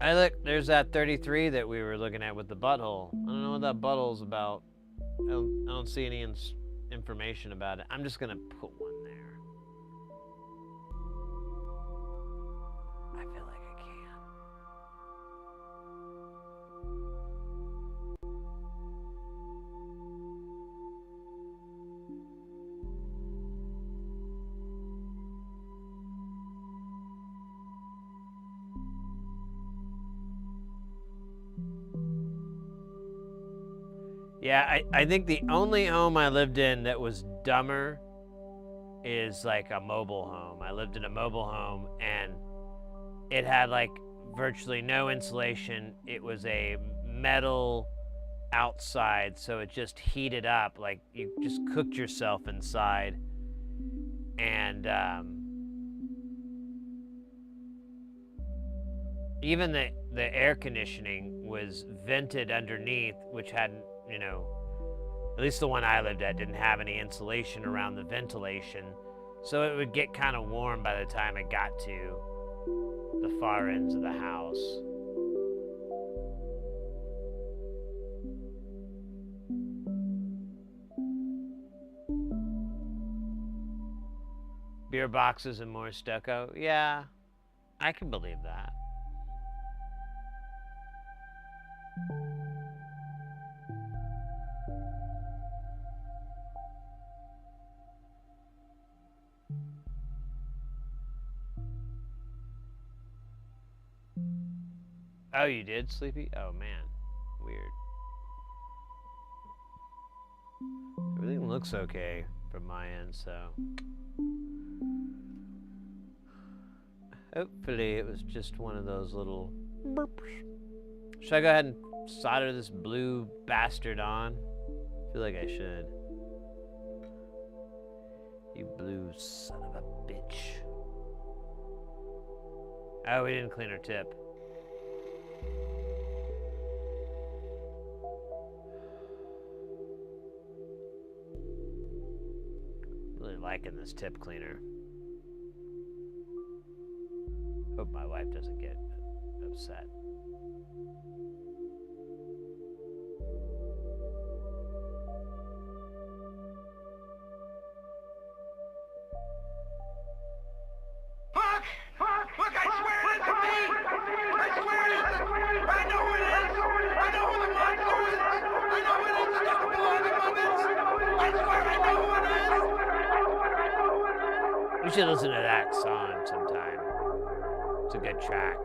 S1: Look, there's that 33 that we were looking at with the butthole. I don't know what that butthole's about. I don't see any information about it. I'm just gonna put one there. I feel like I can. Yeah, I think the only home I lived in that was dumber is like a mobile home. I lived in a mobile home, and it had like virtually no insulation. It was a metal outside, so it just heated up. Like you just cooked yourself inside. And even the air conditioning was vented underneath, which hadn't, at least the one I lived at didn't have any insulation around the ventilation. So it would get kind of warm by the time it got to the far ends of the house. Beer boxes and more stucco. Yeah, I can believe that. Oh, you did, Sleepy? Oh, man. Weird. Everything looks okay from my end, so... Hopefully it was just one of those little burps. Should I go ahead and solder this blue bastard on? I feel like I should. You blue son of a bitch. Oh, we didn't clean our tip. Really liking this tip cleaner. Hope my wife doesn't get upset.
S5: Look, I swear it isn't me! I swear it isn't! I know who it is! I know who the monster is! I know who it is! It doesn't belong among us! I swear I know who it is!
S1: We should listen to that song sometime. It's a good track.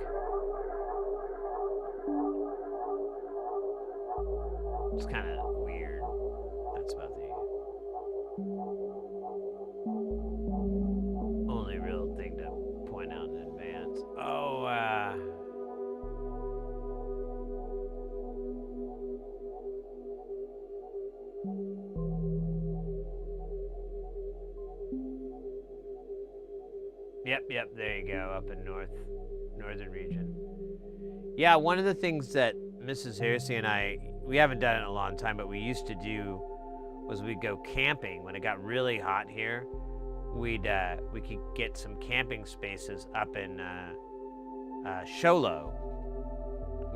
S1: It's kind of weird. That's about the only real thing to point out in advance. Oh, Yep, there you go, up in northern region. Yeah, one of the things that Mrs. Hersey and I, we haven't done it in a long time, but we used to do was we'd go camping when it got really hot here. We could get some camping spaces up in Sholo,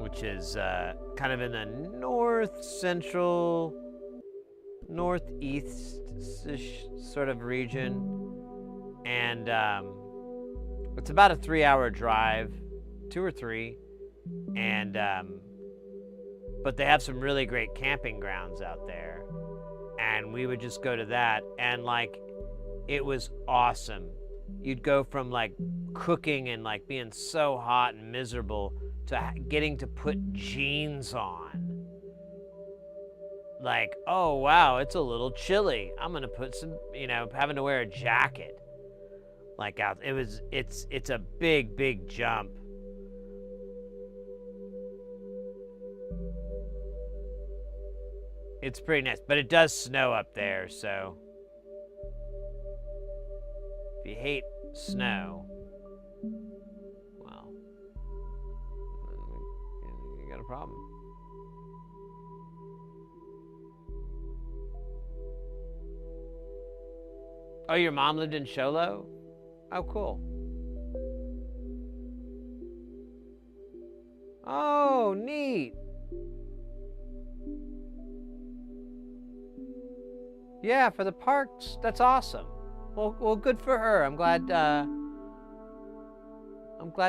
S1: which is kind of in the northeast-ish sort of region, and it's about a 3-hour drive, 2 or 3, and but they have some really great camping grounds out there, and we would just go to that, and like it was awesome. You'd go from like cooking and like being so hot and miserable to getting to put jeans on. Like, oh wow, it's a little chilly. I'm gonna put some, having to wear a jacket. Like out, it's a big jump. It's pretty nice, but it does snow up there, so if you hate snow, well, you got a problem. Oh, your mom lived in Sholo? Oh, cool. Oh, neat. Yeah, for the parks. That's awesome. Well, good for her. I'm glad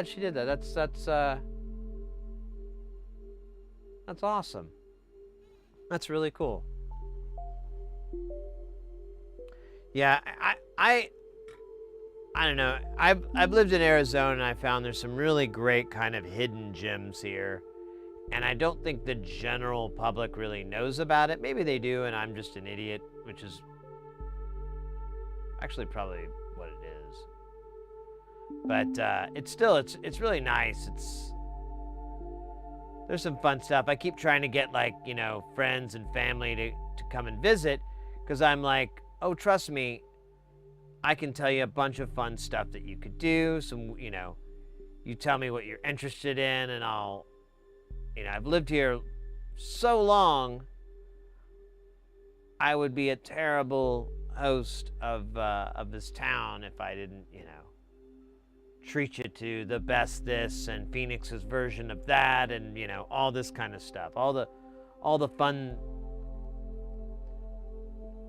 S1: she did that. That's awesome. That's really cool. Yeah, I don't know. I've lived in Arizona, and I found there's some really great kind of hidden gems here, and I don't think the general public really knows about it. Maybe they do, and I'm just an idiot, which is actually probably what it is. But it's really nice. There's some fun stuff. I keep trying to get friends and family to come and visit, because I'm like, oh, trust me, I can tell you a bunch of fun stuff that you could do. You tell me what you're interested in, and I've lived here so long, I would be a terrible host of this town if I didn't, treat you to the best this and Phoenix's version of that, and all this kind of stuff, all the fun,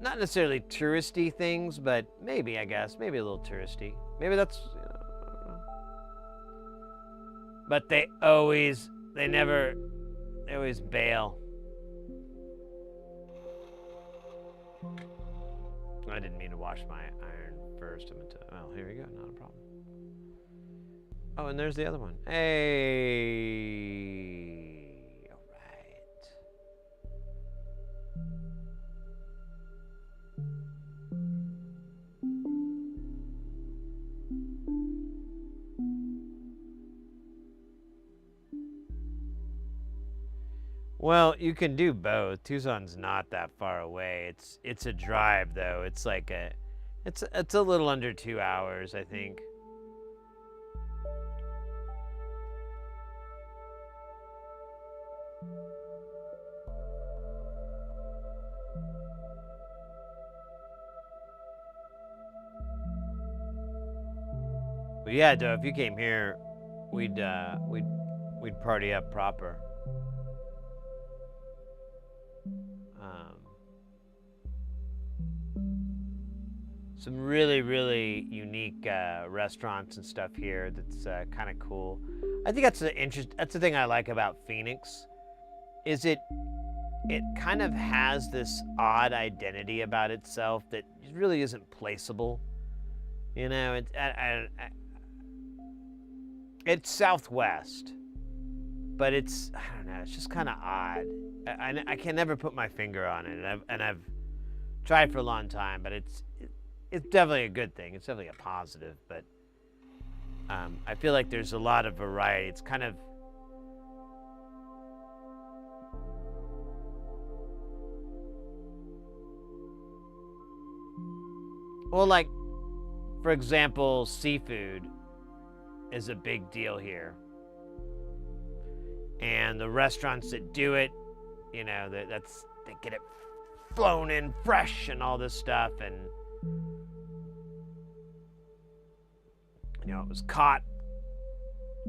S1: not necessarily touristy things, but maybe a little touristy. Maybe that's, but they always bail. I didn't mean to wash my iron first. Well, here we go, not a problem. Oh, and there's the other one. Hey, all right. Well, you can do both. Tucson's not that far away. It's a drive though. It's like it's a little under 2 hours, I think. But yeah, though, if you came here, we'd party up proper. Some really, really unique restaurants and stuff here. That's kind of cool. I think that's the thing I like about Phoenix, is it kind of has this odd identity about itself that really isn't placeable. You know, it's Southwest, but I don't know, it's just kind of odd. I can never put my finger on it, and I've tried for a long time, but it's definitely a good thing. It's definitely a positive, but I feel like there's a lot of variety. It's kind of well, like, for example, seafood is a big deal here. And the restaurants that do it, you know, they get it flown in fresh and all this stuff, and you know, it was caught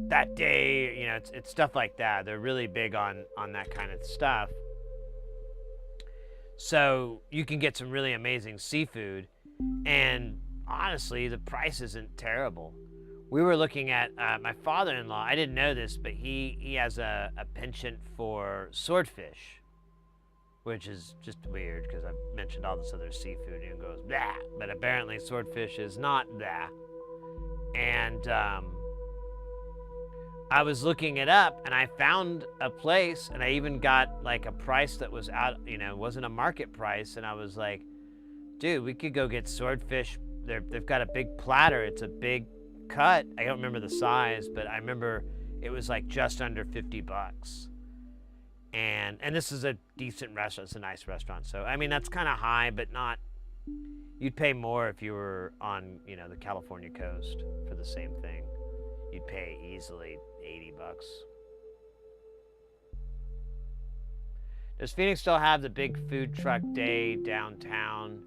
S1: that day, you know, it's stuff like that. They're really big on that kind of stuff. So you can get some really amazing seafood, and honestly, the price isn't terrible. We were looking at my father-in-law. I didn't know this, but he has a penchant for swordfish, which is just weird because I've mentioned all this other seafood and he goes, blah, but apparently swordfish is not that. And I was looking it up, and I found a place, and I even got like a price that was out, you know, wasn't a market price, and I was like, dude, we could go get swordfish. They've got a big platter. It's a big cut. I don't remember the size, but I remember it was like just under $50. And this is a decent restaurant. It's a nice restaurant. So, I mean, that's kind of high, but not, you'd pay more if you were on, you know, the California coast for the same thing. You'd pay easily $80. Does Phoenix still have the big food truck day downtown?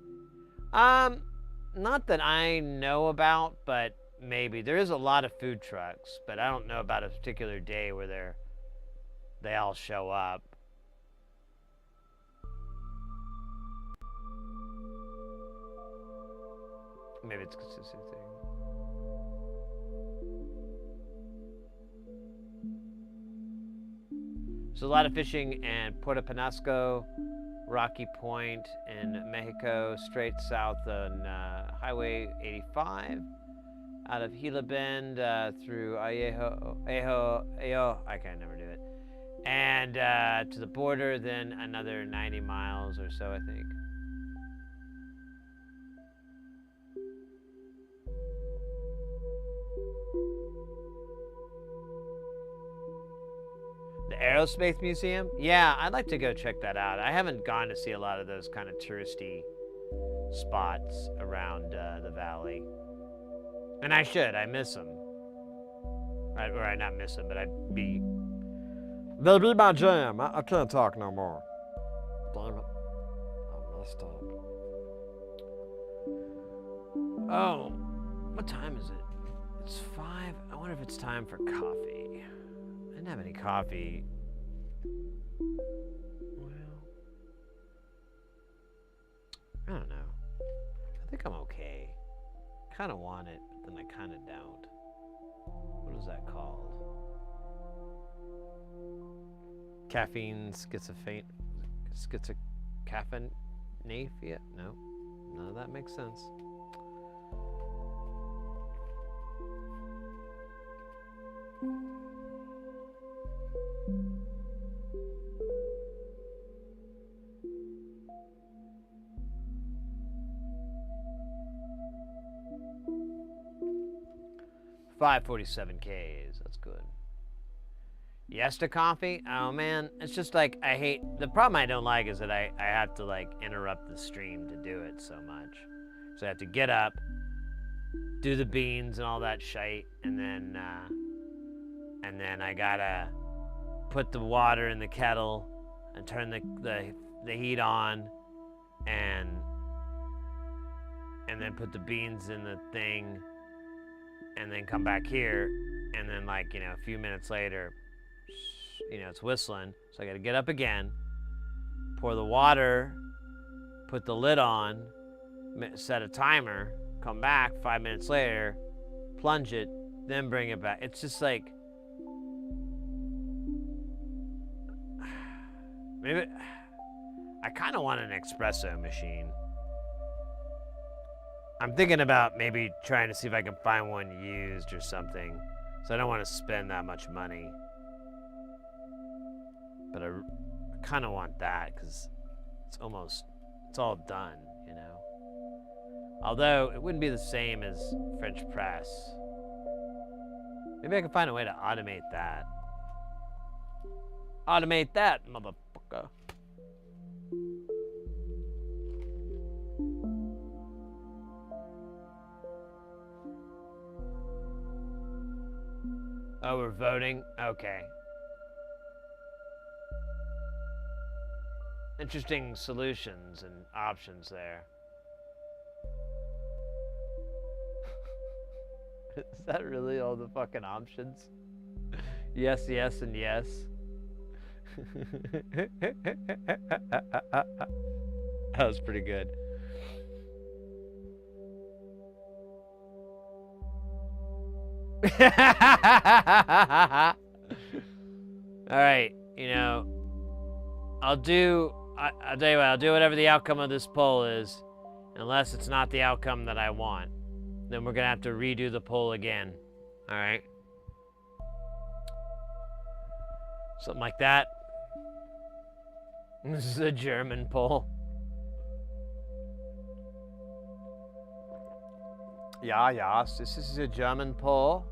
S1: Not that I know about, but maybe. There is a lot of food trucks, but I don't know about a particular day where they all show up. Maybe it's a consistent thing. There's a lot of fishing in Puerto Penasco, Rocky Point in Mexico, straight south on Highway 85, out of Gila Bend through Ayo, I can never do it, and to the border, then another 90 miles or so, I think. The Aerospace Museum? Yeah, I'd like to go check that out. I haven't gone to see a lot of those kind of touristy spots around the valley. And I should. I miss them. I not miss them, but I'd be...
S4: They be my jam. I can't talk no more. Damn it. I messed up.
S1: Oh, what time is it? It's 5. I wonder if it's time for coffee. I didn't have any coffee. Well, I don't know. I think I'm okay. Kind of want it, but then I kind of don't. What is that called? Caffeine schizophenia? No, none of that makes sense. $5.47 Ks. That's good. Yes to coffee? Oh man, it's just like I hate. The problem I don't like is that I have to like interrupt the stream to do it so much. So I have to get up, do the beans and all that shite, and then I gotta put the water in the kettle and turn the heat on, and then put the beans in the thing, and then come back here and then like, you know, a few minutes later, you know, it's whistling. So I got to get up again, pour the water, put the lid on, set a timer, come back 5 minutes later, plunge it, then bring it back. It's just like, maybe I kind of want an espresso machine. I'm thinking about maybe trying to see if I can find one used or something. So I don't want to spend that much money. But I kind of want that because it's all done, you know. Although it wouldn't be the same as French press. Maybe I can find a way to automate that. Automate that, motherfucker. Oh, we're voting? Okay. Interesting solutions and options there. Is that really all the fucking options? Yes, yes, and yes. That was pretty good. All right, you know, I'll tell you what, I'll do whatever the outcome of this poll is, unless it's not the outcome that I want. Then we're gonna have to redo the poll again. All right, something like that. This is a German poll. Ja, ja, this is a German poll.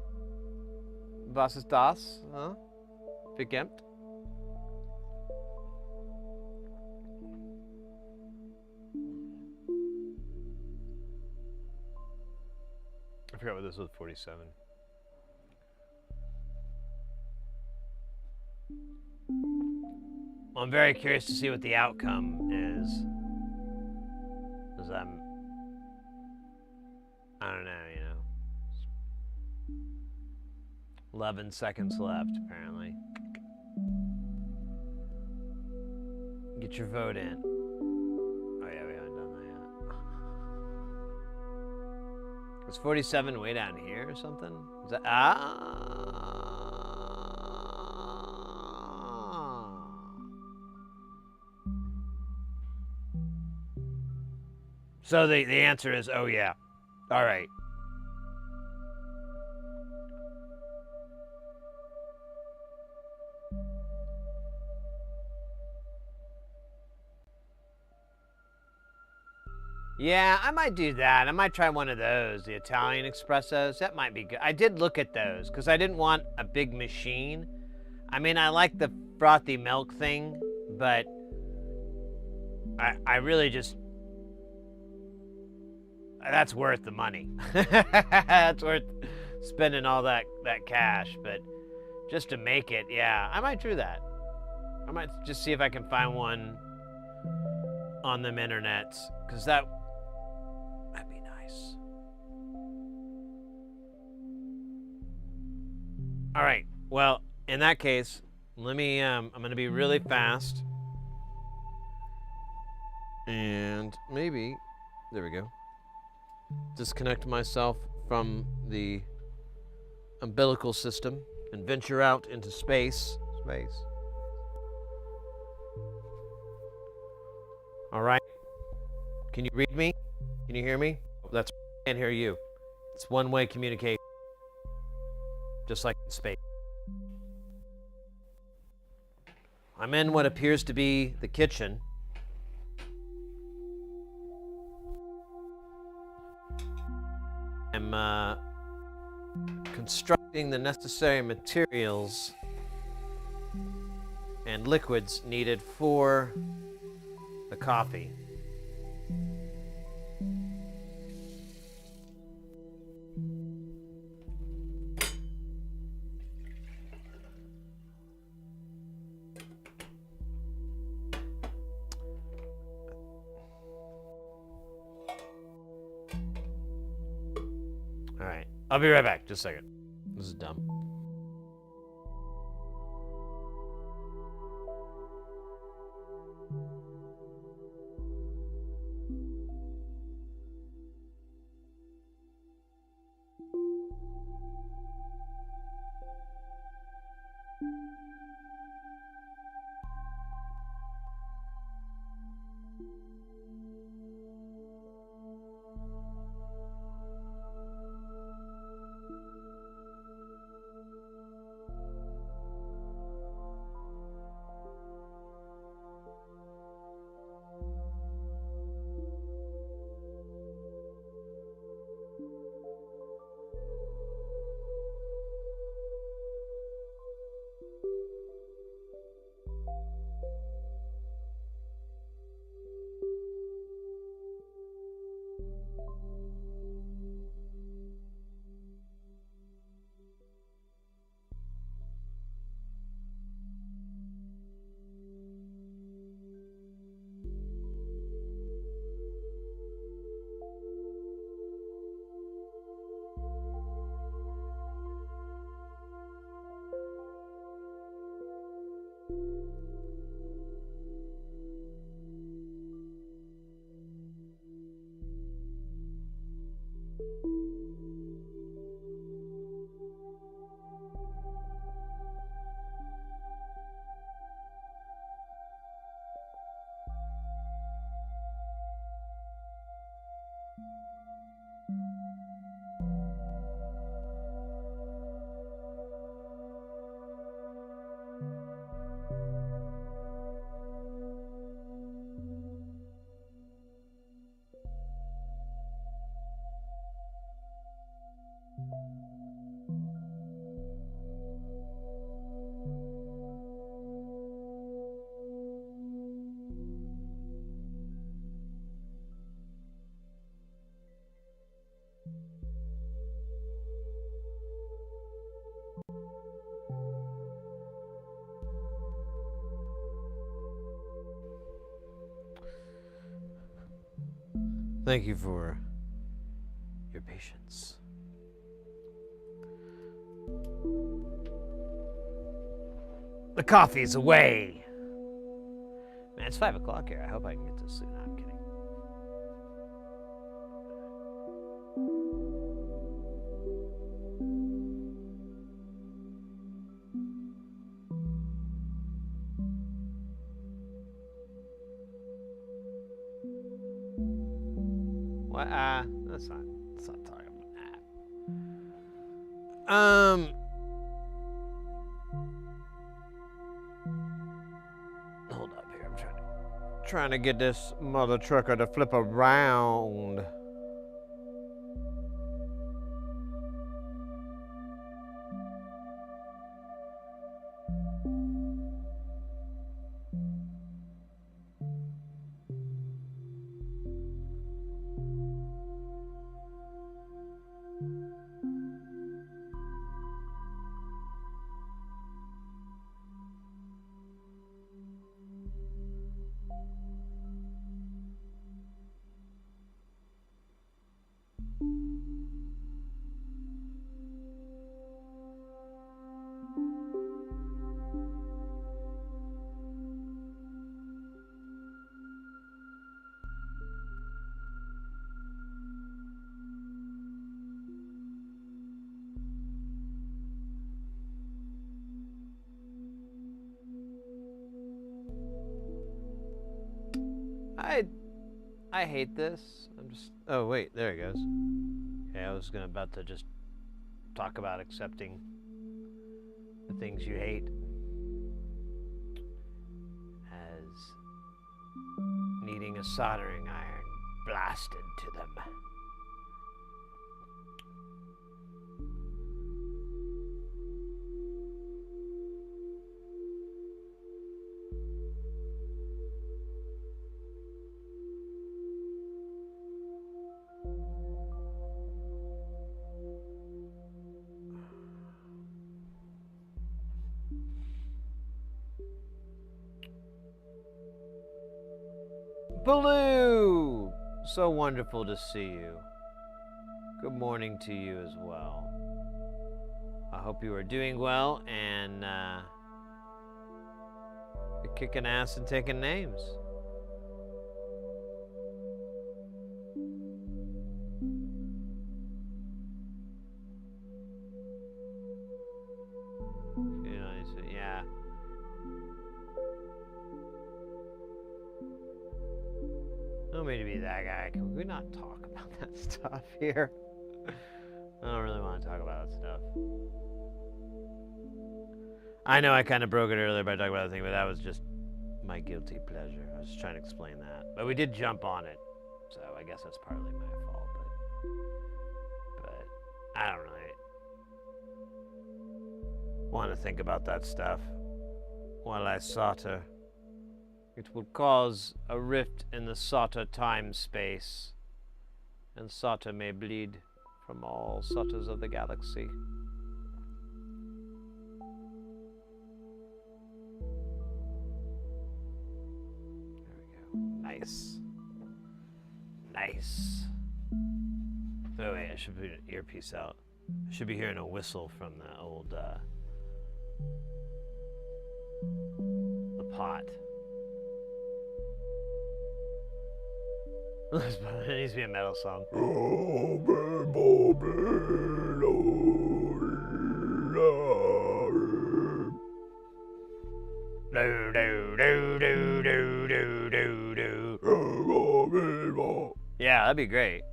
S1: Was ist das? Huh? Bekämpft? I forgot what this was, 47. Well, I'm very curious to see what the outcome is. Because I don't know, you know. 11 seconds left, apparently. Get your vote in. Oh yeah, we haven't done that yet. Was 47 way down here or something? Is that So the answer is, oh yeah. All right. Yeah, I might do that. I might try one of those, the Italian espressos. That might be good. I did look at those because I didn't want a big machine. I mean, I like the frothy milk thing, but I really just, that's worth the money. That's worth spending all that cash. But just to make it, yeah, I might do that. I might just see if I can find one on them internets, because that'd be nice. All right. Well, in that case, let me. I'm gonna be really fast, and maybe there we go. Disconnect myself from the umbilical system and venture out into space. All right. Can you read me? Can you hear me? That's I can't hear you. It's one-way communication. Just like in space. I'm in what appears to be the kitchen. I'm constructing the necessary materials and liquids needed for the coffee. All right, I'll be right back. Just a second. This is dumb. Thank you for your patience. The coffee's away. Man, it's 5 o'clock here. I hope I can get to sleep. No, I'm kidding. What? Let's not talk about that. Hold up here. I'm trying to get this mother trucker to flip around. I hate this. I'm just. Oh wait, there it goes. Okay, I was about to just talk about accepting the things you hate as needing a soldering iron blasted to them. Baloo! So wonderful to see you. Good morning to you as well. I hope you are doing well and you're kicking ass and taking names. You know, yeah. Don't mean to be that guy. Can we not talk about that stuff here? I don't really want to talk about that stuff. I know I kind of broke it earlier by talking about the thing, but that was just my guilty pleasure. I was just trying to explain that. But we did jump on it, so I guess that's partly my fault. But I don't really want to think about that stuff while I solder. It will cause a rift in the solder time-space, and solder may bleed from all solders of the galaxy. There we go. Nice. Nice. Oh wait, I should put an earpiece out. I should be hearing a whistle from the old, the pot. It needs to be a metal song. Yeah, that'd be great.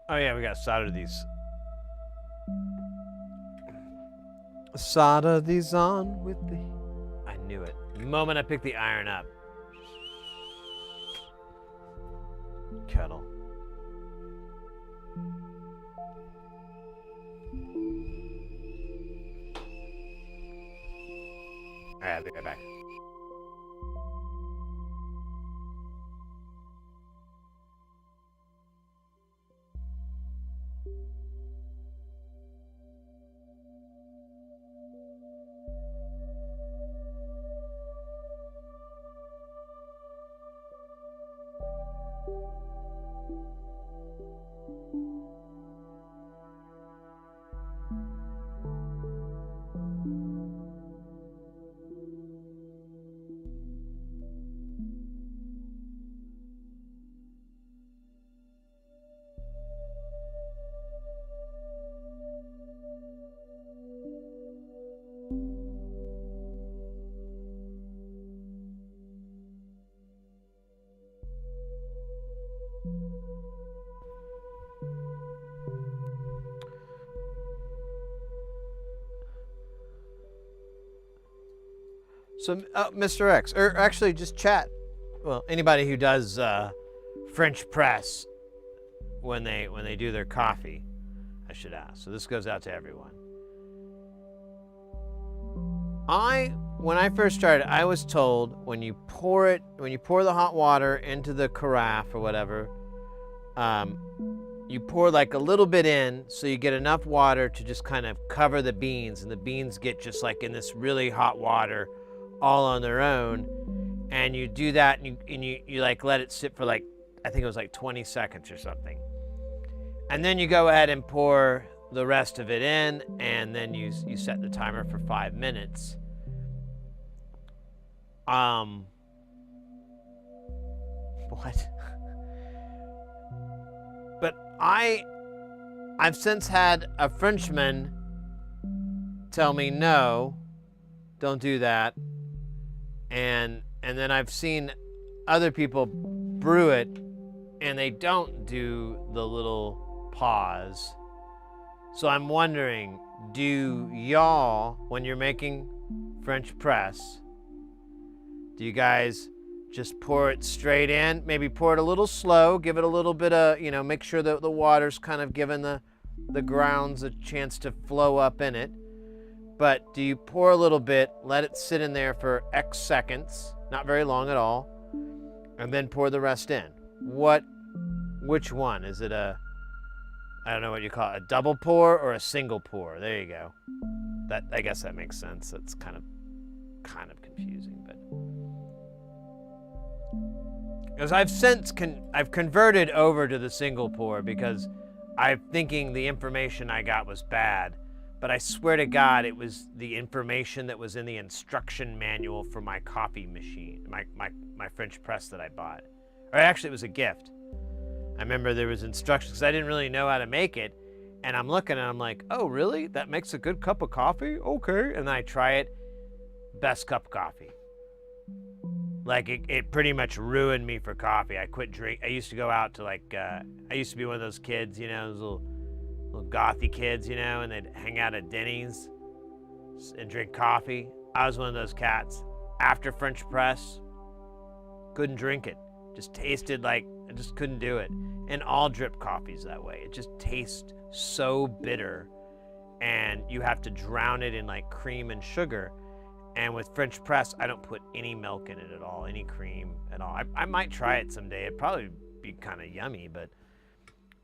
S1: Oh yeah, we gotta solder these Solder these on with the... I knew it. The moment I picked the iron up. Kettle. All right, I'll be right back. So, Mr. X, or actually just chat. Well, anybody who does French press when they do their coffee, I should ask. So this goes out to everyone. When I first started, I was told when you pour the hot water into the carafe or whatever, you pour like a little bit in so you get enough water to just kind of cover the beans, and the beans get just like in this really hot water all on their own. And you do that and you like let it sit for like, I think it was like 20 seconds or something. And then you go ahead and pour the rest of it in, and then you set the timer for 5 minutes. What? But I've since had a Frenchman tell me, no, don't do that. And then I've seen other people brew it and they don't do the little pause. So I'm wondering, do y'all, when you're making French press, do you guys just pour it straight in? Maybe pour it a little slow, give it a little bit of, make sure that the water's kind of giving the grounds a chance to flow up in it. But do you pour a little bit, let it sit in there for X seconds, not very long at all, and then pour the rest in? Which one? Is it I don't know what you call it, a double pour or a single pour? There you go. I guess that makes sense. That's kind of confusing, but because I've converted over to the single pour because I'm thinking the information I got was bad, but I swear to God it was the information that was in the instruction manual for my coffee machine, my French press that I bought. Or actually it was a gift. I remember there was instructions because I didn't really know how to make it, and I'm looking and I'm like, oh really? That makes a good cup of coffee? Okay. And then I try it, best cup of coffee. Like it pretty much ruined me for coffee. I quit drink. I used to go out to I used to be one of those kids, those little gothy kids, and they'd hang out at Denny's and drink coffee. I was one of those cats. After French press, couldn't drink it. Just tasted like, I just couldn't do it. And all drip coffee's that way. It just tastes so bitter, and you have to drown it in like cream and sugar. And with French press, I don't put any milk in it at all, any cream at all. I might try it someday. It'd probably be kind of yummy, but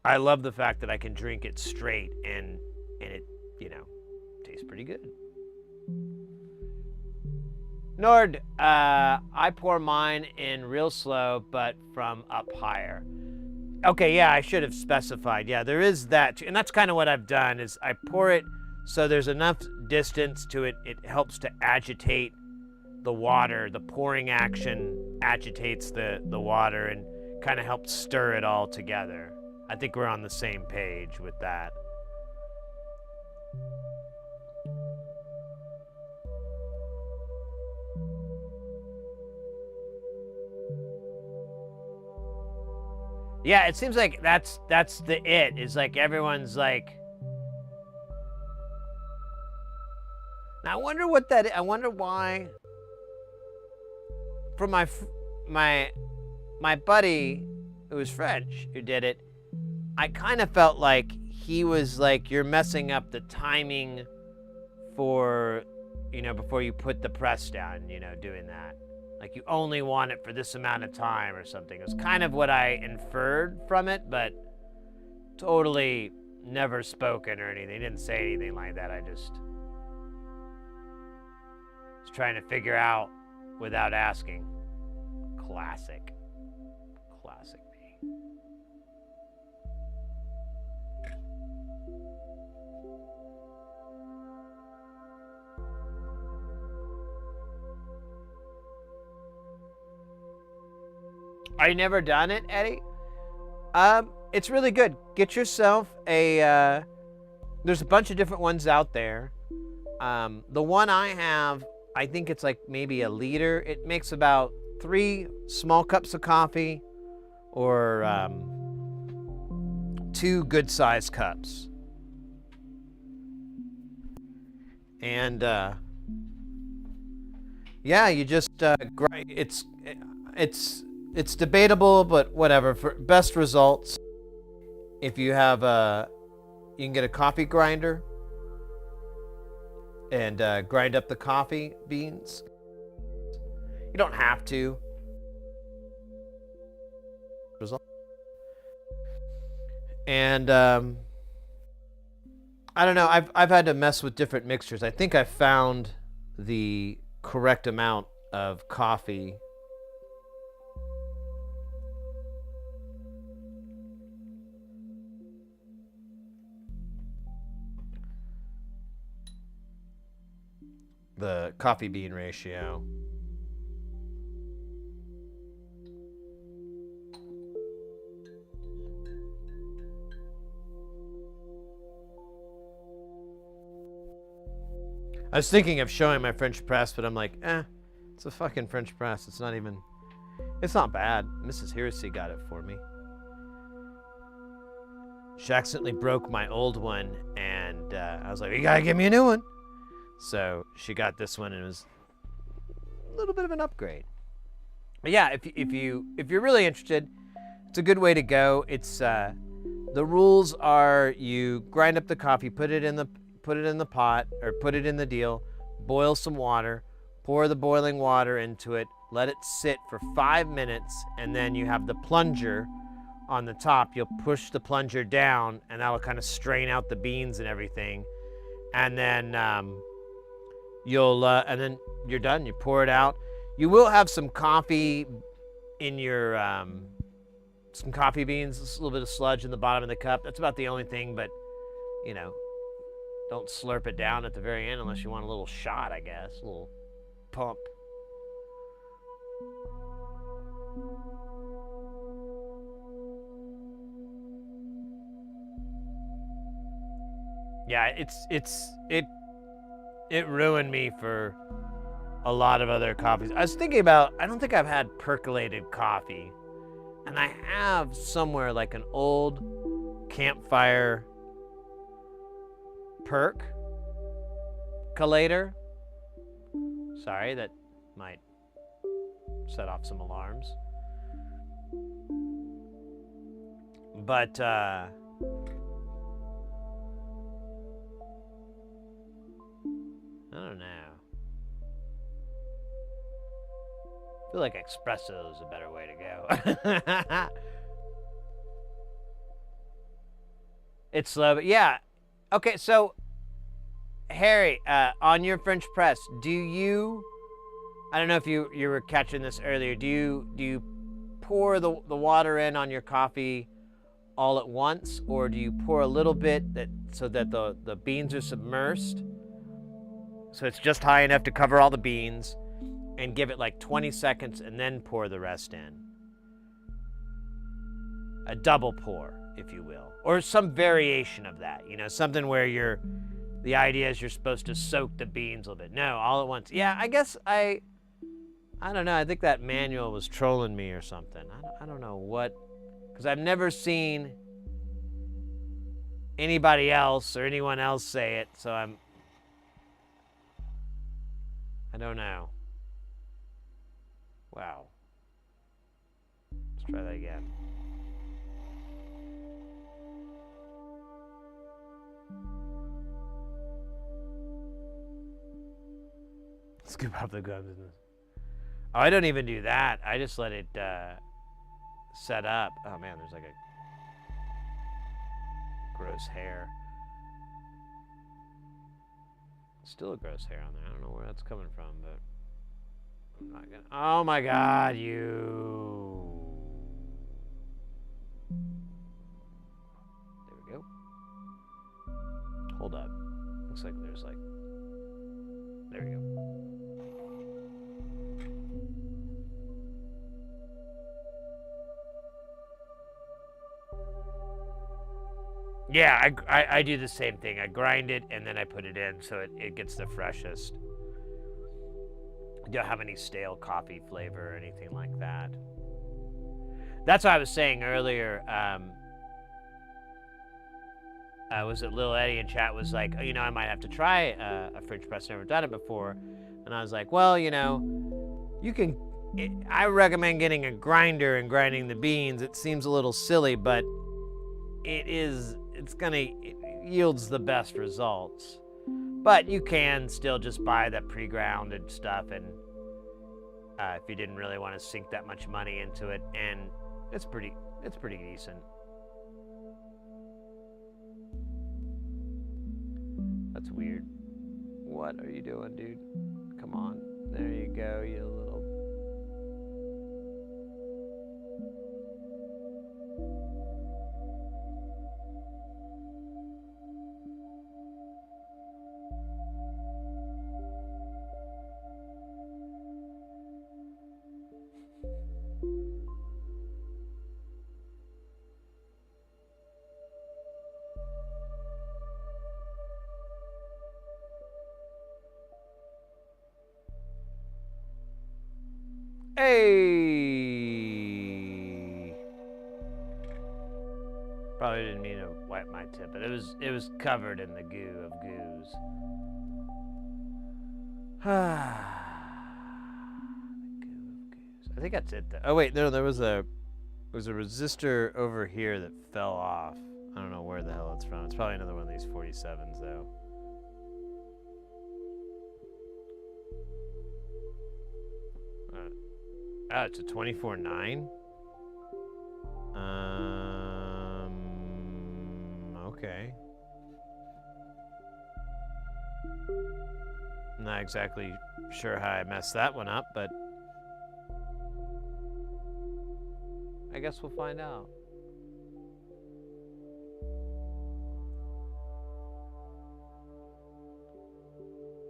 S1: I love the fact that I can drink it straight and it, tastes pretty good. Nord, I pour mine in real slow, but from up higher. Okay, yeah, I should have specified. Yeah, there is that, and that's kind of what I've done, is I pour it so there's enough distance to it. It helps to agitate the water. The pouring action agitates the water and kind of helps stir it all together. I think we're on the same page with that. Yeah, it seems like that's the it. Is like everyone's like, I wonder what that is. I wonder why. From my buddy who was French who did it, I kind of felt like he was like, you're messing up the timing for, before you put the press down, doing that. Like you only want it for this amount of time or something. It was kind of what I inferred from it, but totally never spoken or anything. He didn't say anything like that. I just was trying to figure out without asking. Classic me. Are you never done it, Eddie? It's really good. Get yourself a, there's a bunch of different ones out there. The one I have, I think it's like maybe a liter. It makes about 3 small cups of coffee or 2 good-sized cups. And yeah, you just grind. It's debatable, but whatever. For best results, if you have you can get a coffee grinder and grind up the coffee beans. You don't have to. And I don't know. I've had to mess with different mixtures. I think I found the correct amount of coffee. The coffee bean ratio. I was thinking of showing my French press, but I'm like, it's a fucking French press. It's not bad. Mrs. Heresy got it for me. She accidentally broke my old one, and I was like, you gotta give me a new one. So she got this one, and it was a little bit of an upgrade. But yeah, if you're really interested, it's a good way to go. It's the rules are you grind up the coffee, put it in the pot or put it in the deal, boil some water, pour the boiling water into it, let it sit for 5 minutes, and then you have the plunger on the top. You'll push the plunger down, and that'll kind of strain out the beans and everything, and then and then you're done. You pour it out. You will have some coffee in your some coffee beans, a little bit of sludge in the bottom of the cup. That's about the only thing, but don't slurp it down at the very end unless you want a little shot, I guess, a little pump. Yeah, it ruined me for a lot of other coffees. I was thinking about, I don't think I've had percolated coffee, and I have somewhere like an old campfire percolator. Sorry, that might set off some alarms. But I don't know. I feel like espresso is a better way to go. It's slow, but yeah. Okay, so Harry, on your French press, do you? I don't know if you were catching this earlier. Do you pour the water in on your coffee all at once, or do you pour a little bit so that the beans are submersed? So it's just high enough to cover all the beans, and give it like 20 seconds and then pour the rest in. A double pour, if you will. Or some variation of that, something where the idea is you're supposed to soak the beans a little bit. No, all at once. Yeah, I guess I don't know. I think that manual was trolling me or something. I don't know what, because I've never seen anybody else or anyone else say it, so I don't know. Wow. Let's try that again. Scoop up the guns. Oh, I don't even do that. I just let it set up. Oh man, there's like a gross hair. Still a gross hair on there. I don't know where that's coming from, but I'm not gonna. Oh my God, you. There we go. Hold up. Looks like there's like. There we go. Yeah, I do the same thing. I grind it and then I put it in so it gets the freshest. Don't have any stale coffee flavor or anything like that. That's what I was saying earlier. Was it Lil Eddie in chat was like, you know, I might have to try a French press. Never done it before. And I was like, well, you know, you can. I recommend getting a grinder and grinding the beans. It seems a little silly, but it yields the best results. But you can still just buy the pre-grounded stuff, and if you didn't really want to sink that much money into it, and it's pretty decent. That's weird. What are you doing, dude? Come on. There you go, you little. Hey! Probably didn't mean to wipe my tip, but it was covered in the goo of goos. The goo of goos. I think that's it though. Oh wait, no, there was a resistor over here that fell off. I don't know where the hell it's from. It's probably another one of these 47s though. Oh, it's a 24.9? Okay. I'm not exactly sure how I messed that one up, but I guess we'll find out.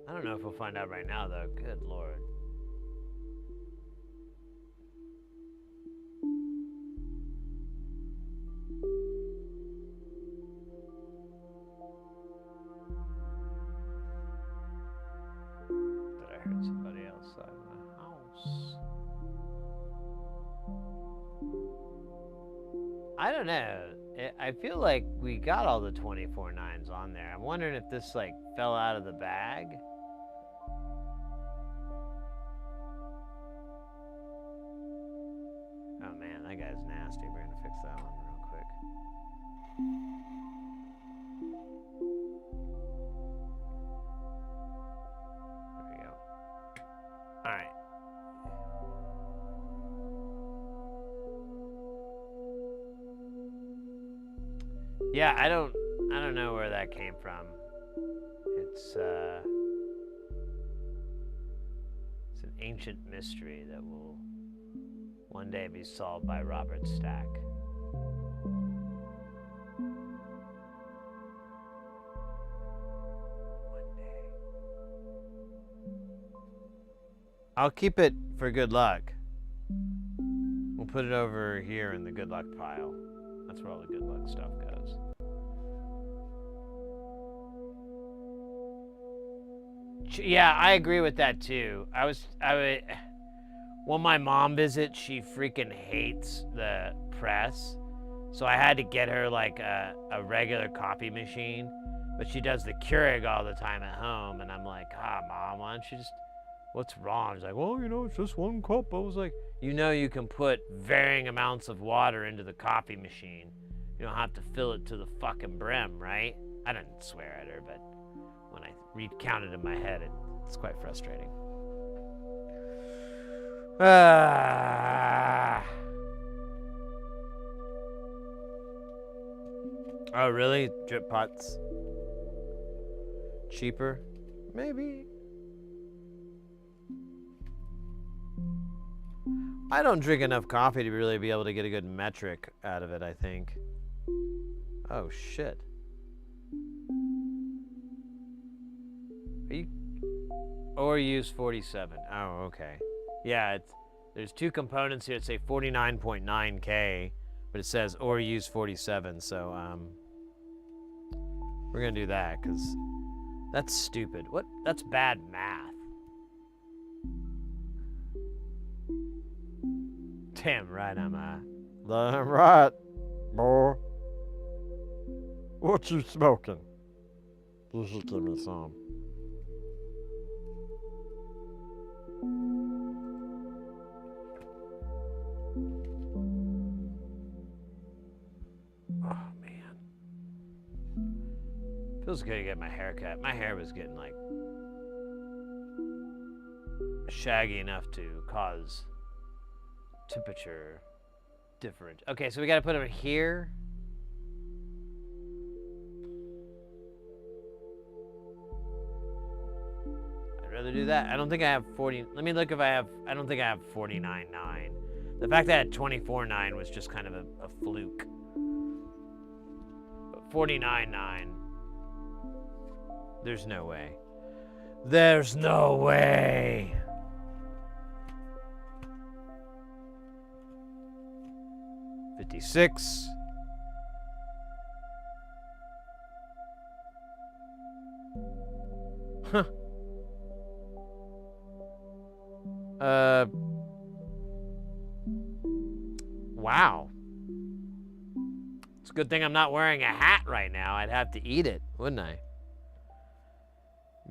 S1: I don't know if we'll find out right now, though. Good Lord. Somebody outside my house. I don't know. I feel like we got all the 24.9s on there. I'm wondering if this like fell out of the bag. Oh man, that guy's nasty. We're gonna fix that one real quick. All right. Yeah, I don't know where that came from. It's an ancient mystery that will one day be solved by Robert Stack. I'll keep it for good luck. We'll put it over here in the good luck pile. That's where all the good luck stuff goes. Yeah, I agree with that too. When my mom visits, she freaking hates the press. So I had to get her like a regular coffee machine. But she does the Keurig all the time at home. And I'm like, Mom, why don't you just what's wrong? He's like, well, you know, it's just 1 cup. I was like, you know, you can put varying amounts of water into the coffee machine. You don't have to fill it to the fucking brim, right? I didn't swear at her, but when I recounted in my head, it's quite frustrating. Oh, really? Drip pots? Cheaper? Maybe. I don't drink enough coffee to really be able to get a good metric out of it, I think. Oh, shit. Are you... Or use 47. Oh, okay. Yeah, there's 2 components here that say 49.9K, but it says or use 47, so, we're gonna do that, because that's stupid. What? That's bad math. Damn right am I.
S4: Damn right, boy. What you smoking? You should give me some.
S1: Oh, man. Feels good to get my hair cut. My hair was getting, like, shaggy enough to cause temperature different. Okay, so we gotta put them here. I'd rather do that. I don't think I have 40. Let me look if I have. I don't think I have 49.9. The fact that I had 24.9 was just kind of a fluke. But 49.9. There's no way. There's no way. $56. Huh. Wow. It's a good thing I'm not wearing a hat right now. I'd have to eat it, wouldn't I?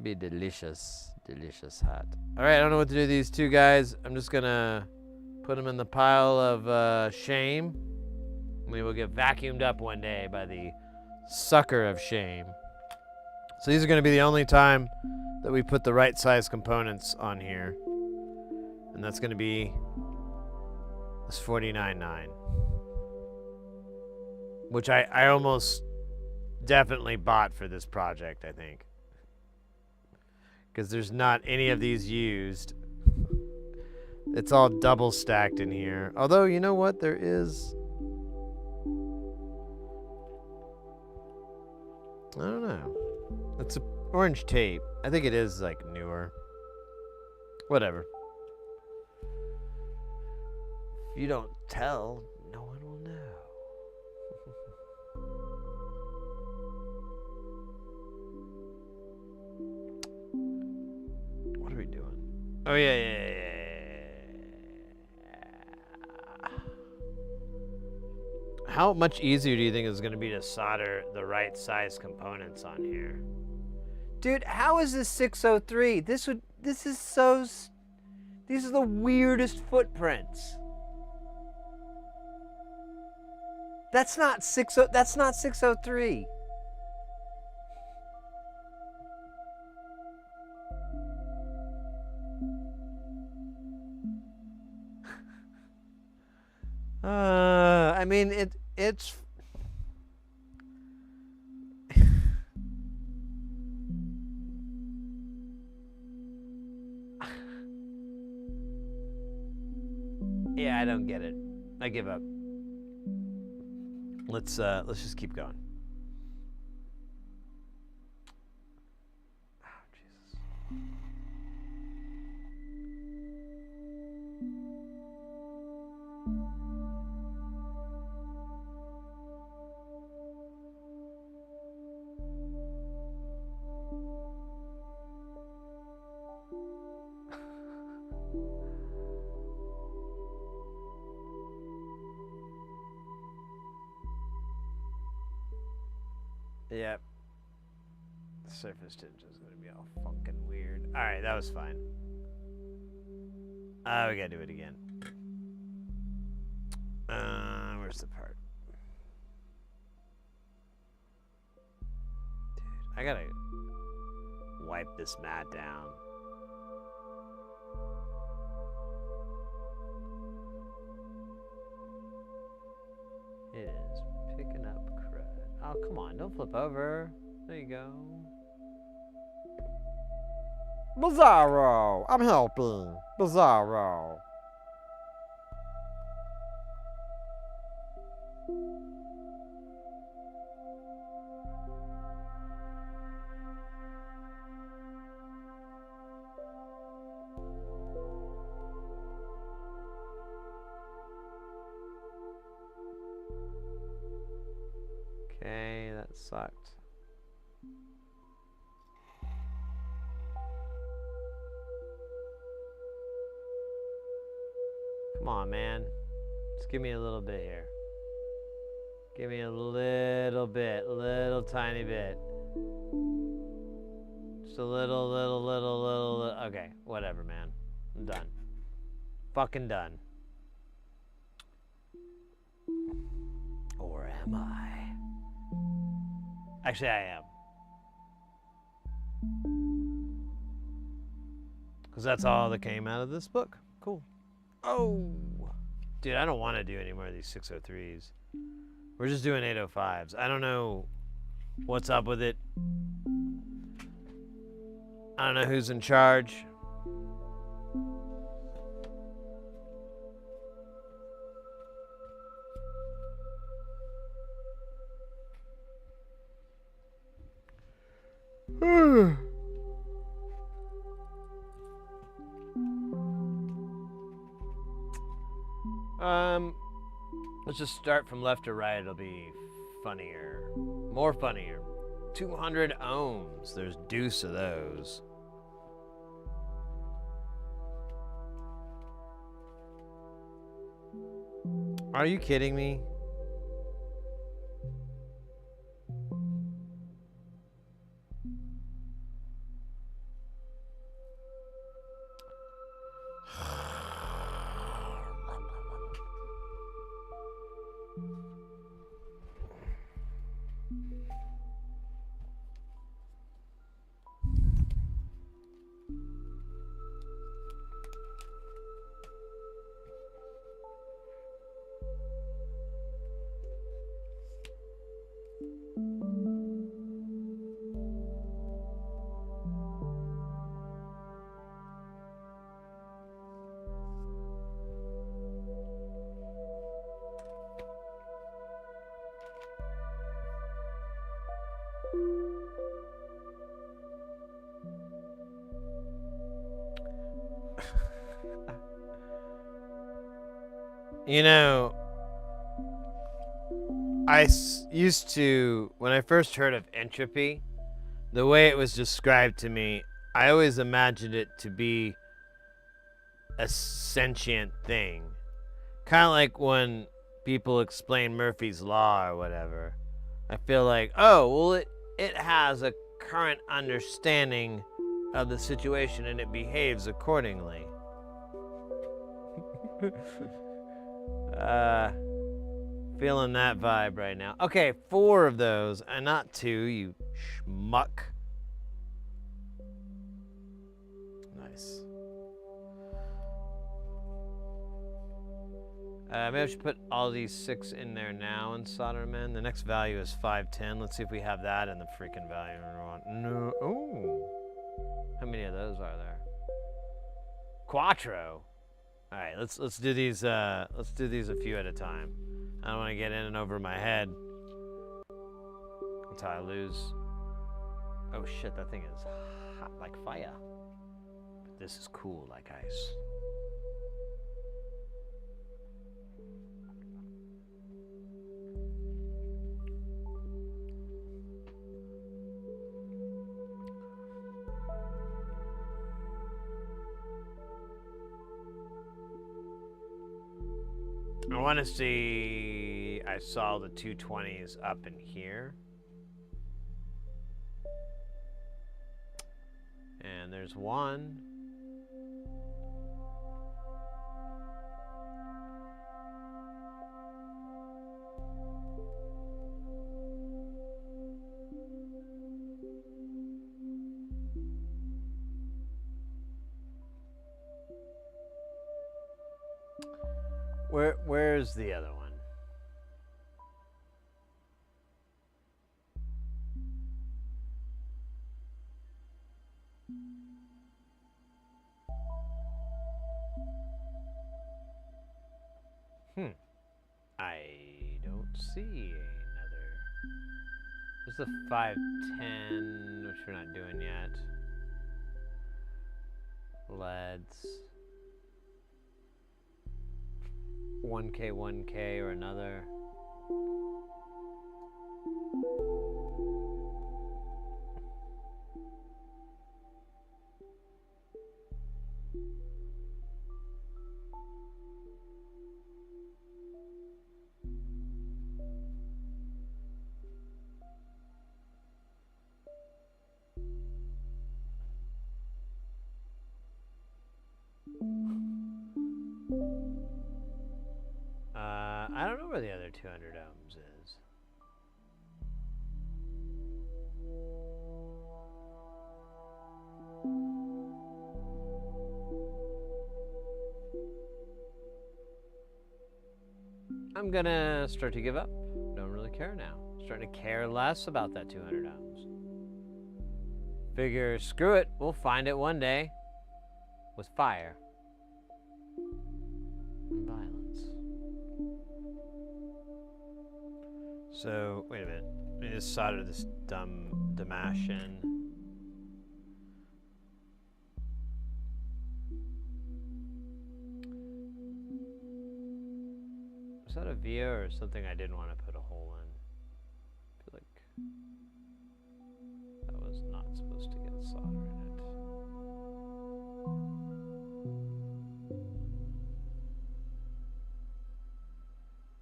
S1: Be delicious, delicious hat. All right, I don't know what to do with these 2 guys. I'm just gonna put them in the pile of shame. We will get vacuumed up one day by the sucker of shame. So these are gonna be the only time that we put the right size components on here. And that's gonna be this 49.9. Which I almost definitely bought for this project, I think. Because there's not any of these used. It's all double stacked in here. Although, you know what? There is... I don't know. It's orange tape. I think it is, like, newer. Whatever. If you don't tell, no one will know. What are we doing? Oh, yeah. How much easier do you think it's going to be to solder the right size components on here? Dude, how is this 603? These are the weirdest footprints. That's not 603. I mean, it's yeah, I don't get it. I give up. Let's just keep going. Oh, Jesus. Yep. The surface tension is going to be all fucking weird. All right, that was fine. Oh, we gotta do it again. Where's the part? Dude, I gotta wipe this mat down. It is picking up crud. Oh, come on, don't flip over. There you go.
S4: Bizarro! I'm helping. Bizarro.
S1: Okay, that sucked. Come on, man. Just give me a little bit here. Give me a little bit, little tiny bit. Just a little. Okay, whatever, man. I'm done. Fucking done. Or am I? Actually, I am. Because that's all that came out of this book. Cool. Oh! Dude, I don't want to do any more of these 603s. We're just doing 805s. I don't know what's up with it. I don't know who's in charge. Let's just start from left to right. It'll be funnier. More funnier. 200 ohms. There's deuce of those. Are you kidding me? You know, used to, when I first heard of entropy, the way it was described to me, I always imagined it to be a sentient thing. Kind of like when people explain Murphy's Law or whatever. I feel like, oh, well, it has a current understanding of the situation and it behaves accordingly. Feeling that vibe right now. Okay, 4 of those, and not 2, you schmuck. Nice. Maybe I should put all these 6 in there now and solder them in. The next value is 510. Let's see if we have that in the freaking value we want. No. Ooh. How many of those are there? Quattro. All right, let's do these. Let's do these a few at a time. I don't want to get in and over my head until I lose. Oh shit, that thing is hot like fire. But this is cool like ice. I want to see, I saw the 220s up in here. And there's one. Where's the other one? I don't see another. There's the 510, which we're not doing yet. LEDs. 1K, 1K, or another. I don't know where the other 200 ohms is. I'm gonna start to give up. Don't really care now. Starting to care less about that 200 ohms. Figure, screw it, we'll find it one day with fire and violence. So, wait a minute. Let me just solder this dumb Damash in. Was that a via or something I didn't want to put a hole in? I feel like that was not supposed to get solder in it.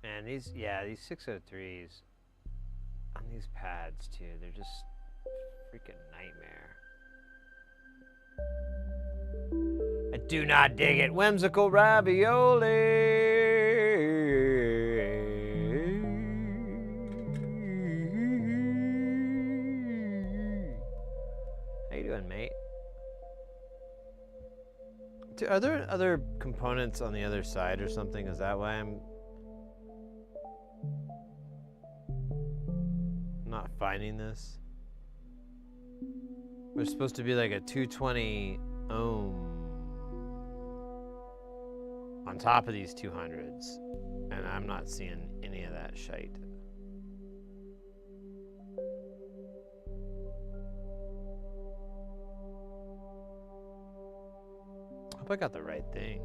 S1: Man, these 603s on these pads too, they're just freaking nightmare. I do not dig it. Whimsical ravioli. How you doing, mate? Are there other components on the other side or something? Is that why I'm not finding this? There's supposed to be like a 220 ohm on top of these 200s, and I'm not seeing any of that shite. Hope I got the right thing.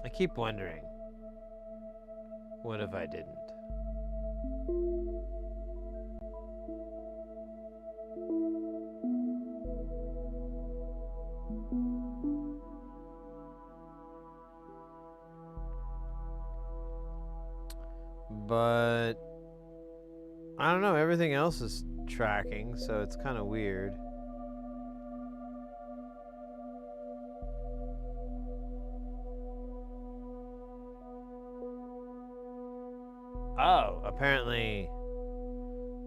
S1: I keep wondering, what if I didn't? But I don't know, everything else is tracking, so it's kind of weird. Oh, apparently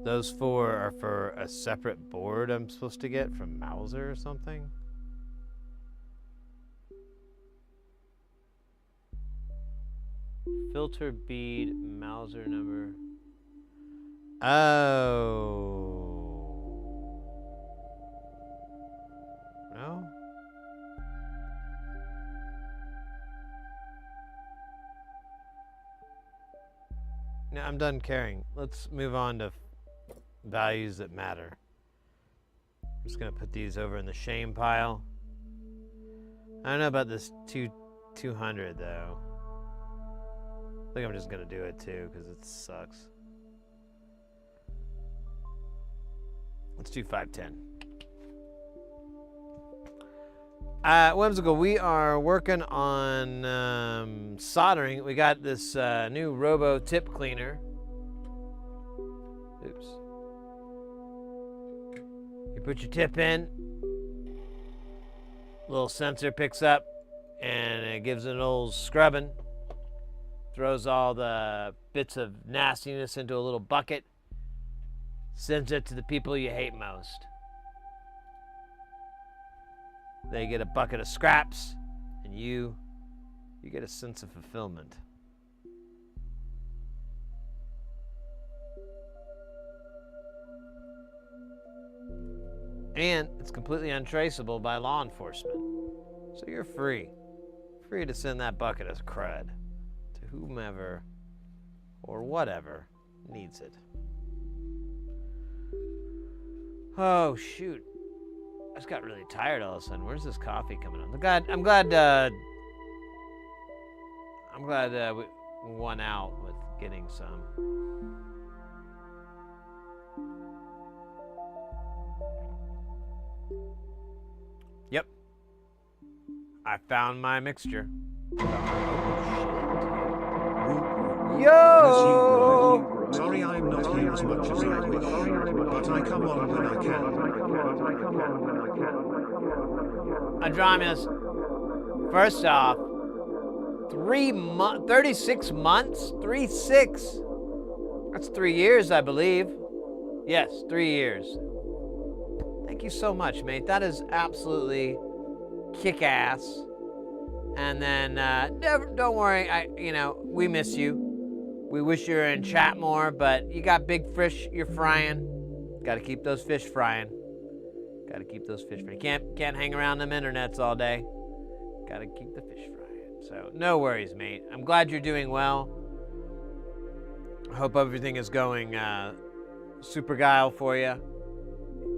S1: those 4 are for a separate board I'm supposed to get from Mauser or something. Filter bead, Mauser number. Oh. No? No, I'm done caring. Let's move on to values that matter. I'm just gonna put these over in the shame pile. I don't know about this 200 though. I think I'm just gonna do it too because it sucks. Let's do 510. Whimsical, we are working on soldering. We got this new Robo tip cleaner. Oops. You put your tip in, little sensor picks up, and it gives it an old scrubbing. Throws all the bits of nastiness into a little bucket. Sends it to the people you hate most. They get a bucket of scraps, and you You get a sense of fulfillment. And it's completely untraceable by law enforcement. So you're free. Free to send that bucket of crud to whomever or whatever needs it. Oh, shoot. I just got really tired all of a sudden. Where's this coffee coming on? I'm glad we won out with getting some. Yep. I found my mixture. Yo!
S2: Sorry I'm not here as much as I wish, but I come on when I can.
S1: Andromedas, first off, 36 months? 36. That's 3 years, I believe. Yes, 3 years. Thank you so much, mate. That is absolutely kick-ass. And then, don't worry, we miss you. We wish you were in chat more, but you got big fish you're frying. Got to keep those fish frying. Got to keep those fish frying. Can't hang around them internets all day. Got to keep the fish frying. So no worries, mate. I'm glad you're doing well. I hope everything is going super guile for you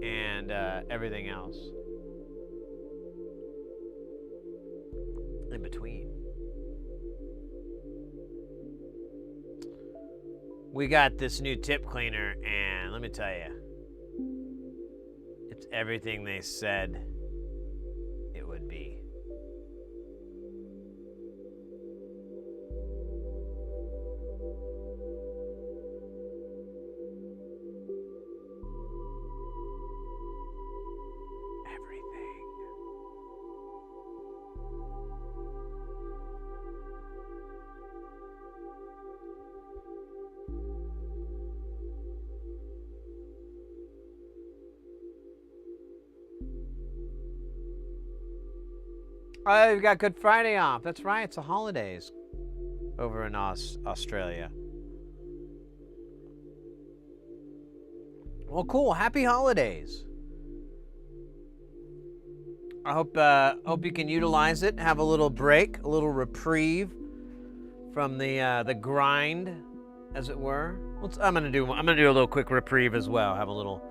S1: and everything else in between. We got this new tip cleaner, and let me tell you, it's everything they said it would be. Everything. Oh, you've got Good Friday off. That's right, it's the holidays over in Australia. Well, cool. Happy holidays. I hope you can utilize it, have a little break, a little reprieve from the grind, as it were. I'm gonna do a little quick reprieve as well. Have a little.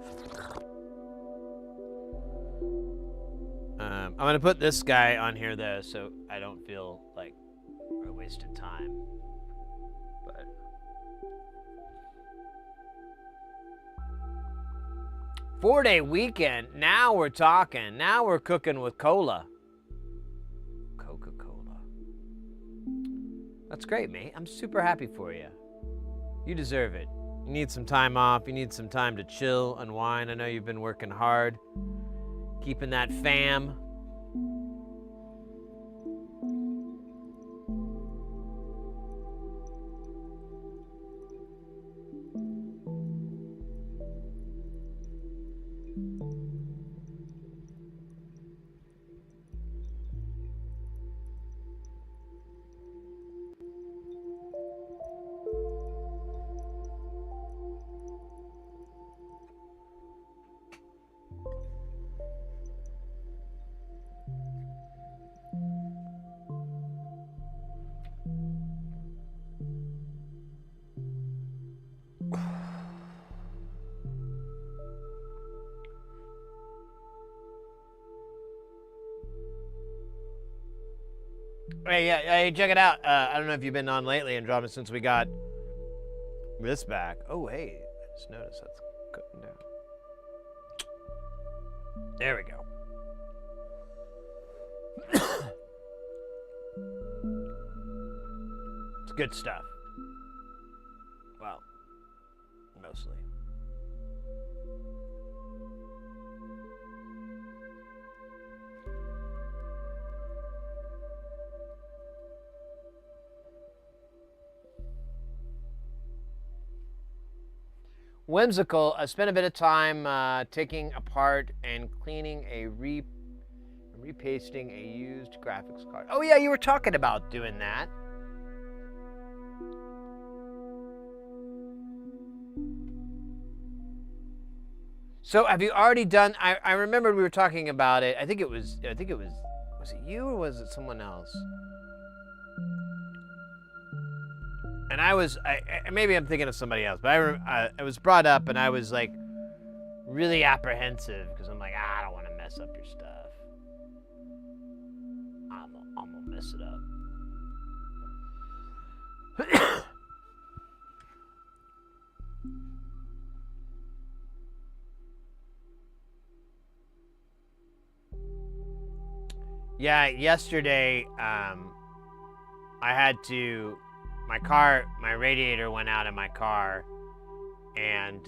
S1: I'm gonna put this guy on here though, so I don't feel like I wasted time. But 4-day weekend. Now we're talking. Now we're cooking with cola. Coca-Cola. That's great, mate. I'm super happy for you. You deserve it. You need some time off. You need some time to chill, unwind. I know you've been working hard, keeping that fam. Hey, check it out. I don't know if you've been on lately, Andromeda, since we got this back. Oh, hey, I just noticed that's cooking down. There we go. It's good stuff. Well, mostly. Whimsical. I spent a bit of time taking apart and cleaning a I'm repasting a used graphics card. Oh yeah, you were talking about doing that. So have you already done? I remember we were talking about it. I think it was. Was it you or was it someone else? And maybe I'm thinking of somebody else, but it was brought up, and I was like really apprehensive because I'm like, I don't want to mess up your stuff. I'm gonna mess it up. Yeah, yesterday, I had to, my radiator went out in my car, and,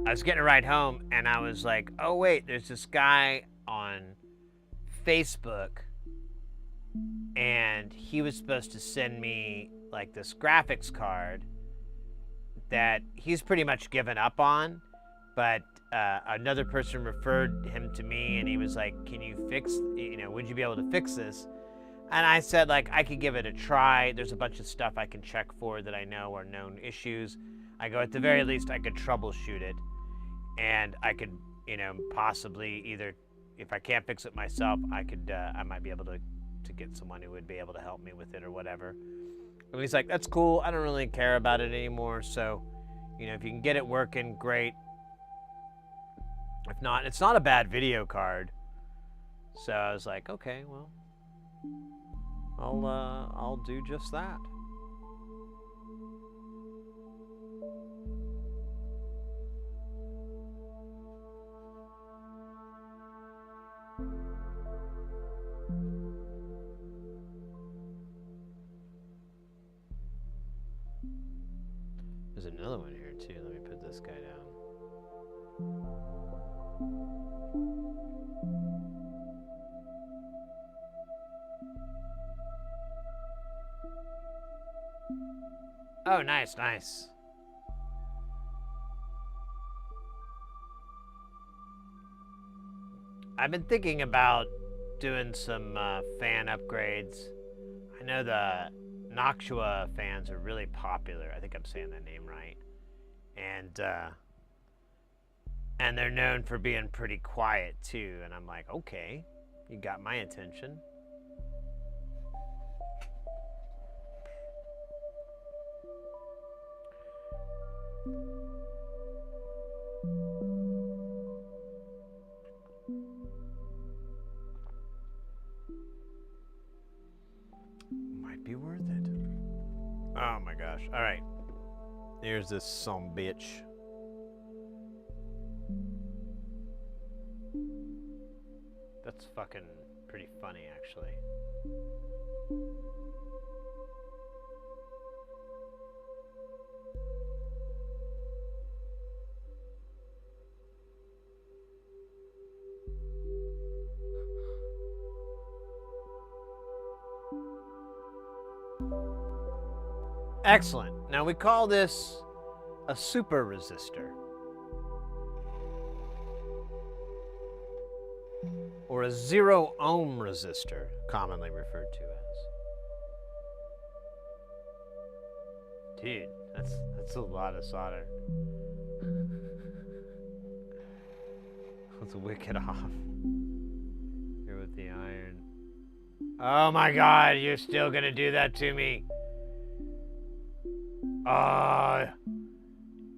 S1: I was getting a ride home, and I was like, oh wait, there's this guy on Facebook, and he was supposed to send me, like, this graphics card that he's pretty much given up on, but another person referred him to me, and he was like, can you would you be able to fix this? And I said, like, I could give it a try. There's a bunch of stuff I can check for that I know are known issues. I go, at the very least, I could troubleshoot it, and I could, possibly either, if I can't fix it myself, I might be able to get someone who would be able to help me with it or whatever. And he's like, that's cool. I don't really care about it anymore. So, if you can get it working, great. If not, it's not a bad video card. So I was like, okay, well, I'll do just that. There's another one here too. Let me put this guy down. Oh, nice, nice. I've been thinking about doing some fan upgrades. I know the Noxua fans are really popular. I think I'm saying that name right. And they're known for being pretty quiet too. And I'm like, okay, you got my attention. Might be worth it. Oh my gosh. All right. Here's this some bitch. That's fucking pretty funny, actually. Excellent. Now we call this a super resistor, or a 0 ohm resistor, commonly referred to as. Dude, that's a lot of solder. Let's wick it off. Here with the iron. Oh my God, you're still gonna do that to me.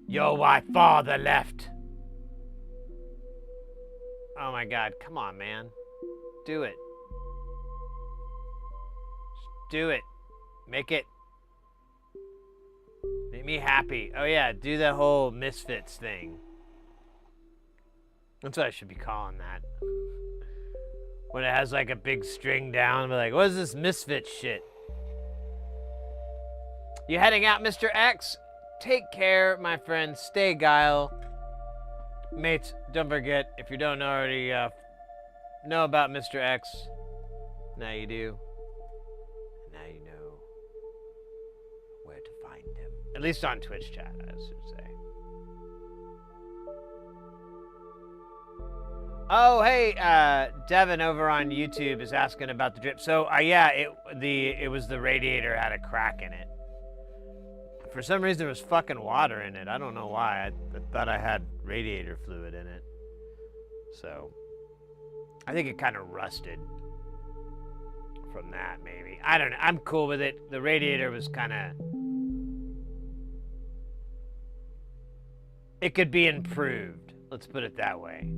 S1: Yo, my father left. Oh my God, come on, man. Do it. Just do it. Make me happy. Oh yeah, do the whole Misfits thing. That's what I should be calling that. When it has like a big string down, I'm like, what is this Misfits shit? You heading out, Mr. X? Take care, my friend. Stay guile. Mates, don't forget, if you don't already know about Mr. X, now you do. Now you know where bother to find him. At least on Twitch chat, I should say. Oh, hey, Devin over on YouTube is asking about the drip. So, yeah, it was the radiator had a crack in it. For some reason, there was fucking water in it. I don't know why. I thought I had radiator fluid in it. So, I think it kind of rusted from that, maybe. I don't know. I'm cool with it. The radiator was kind of... It could be improved. Let's put it that way.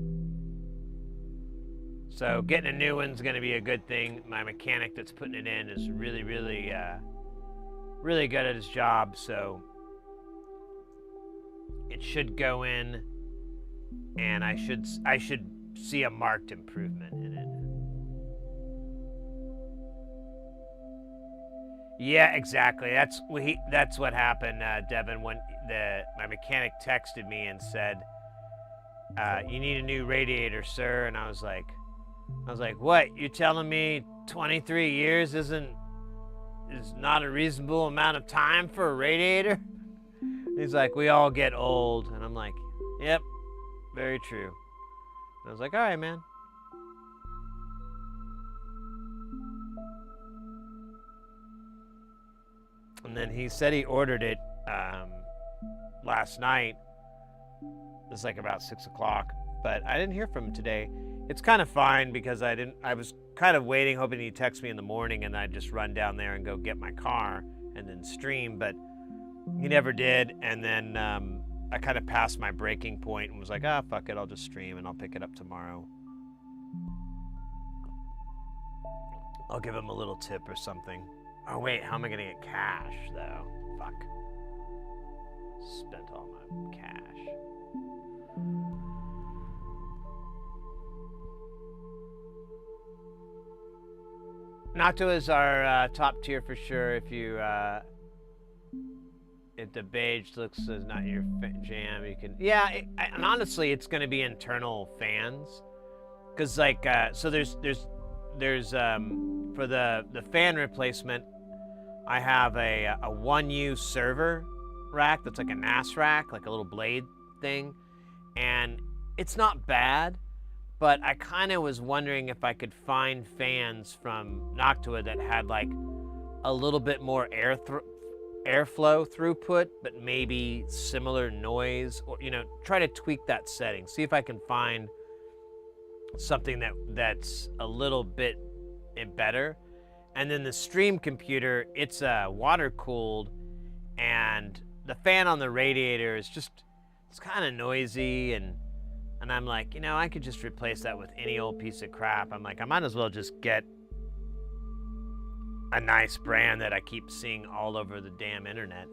S1: So getting a new one's going to be a good thing. My mechanic that's putting it in is really, really, really good at his job. So it should go in, and I should see a marked improvement in it. Yeah, exactly. That's what happened, Devin. When my mechanic texted me and said, "You need a new radiator, sir," and I was like, "What? You're telling me 23 years is not a reasonable amount of time for a radiator?" He's like, "We all get old," and I'm like, "Yep, very true." And I was like, "All right, man." And then he said he ordered it last night. It was like about 6 o'clock, but I didn't hear from him today. It's kind of fine because I was kind of waiting, hoping he'd text me in the morning and I'd just run down there and go get my car and then stream, but he never did. And then I kind of passed my breaking point and was like, fuck it, I'll just stream and I'll pick it up tomorrow. I'll give him a little tip or something. Oh wait, how am I gonna get cash though? Fuck. Spent all my cash. Noctua is our top tier for sure. If the beige looks as not your jam, you can. Yeah, and honestly, it's going to be internal fans, because like so there's for the fan replacement, I have a 1U server rack that's like a NAS rack, like a little blade thing, and it's not bad. But I kind of was wondering if I could find fans from Noctua that had like a little bit more airflow throughput, but maybe similar noise, or try to tweak that setting. See if I can find something that's a little bit better. And then the stream computer, it's water cooled, and the fan on the radiator is it's kind of noisy, and I'm like, I could just replace that with any old piece of crap. I'm like, I might as well just get a nice brand that I keep seeing all over the damn internet.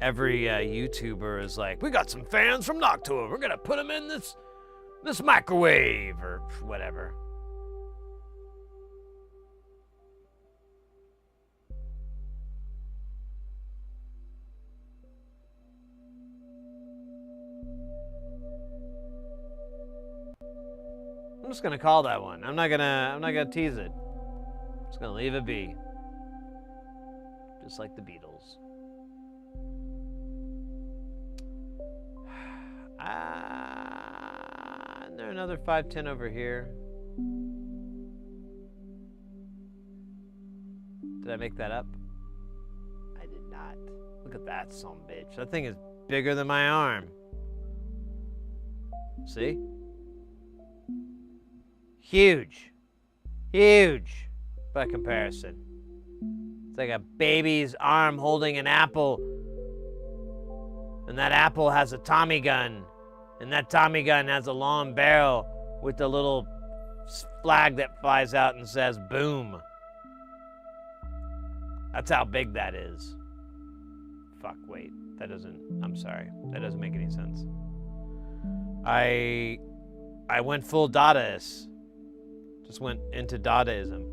S1: Every YouTuber is like, we got some fans from Noctua. We're gonna put them in this microwave or whatever. I'm just gonna call that one. I'm not gonna tease it. I'm just gonna leave it be. Just like the Beatles. Isn't there another 510 over here? Did I make that up? I did not. Look at that son of a bitch. That thing is bigger than my arm. See? Huge by comparison. It's like a baby's arm holding an apple, and that apple has a Tommy gun, and that Tommy gun has a long barrel with a little flag that flies out and says boom. That's how big that is. Fuck, wait, I'm sorry, that doesn't make any sense. I went full Dadaist. Just went into Dadaism.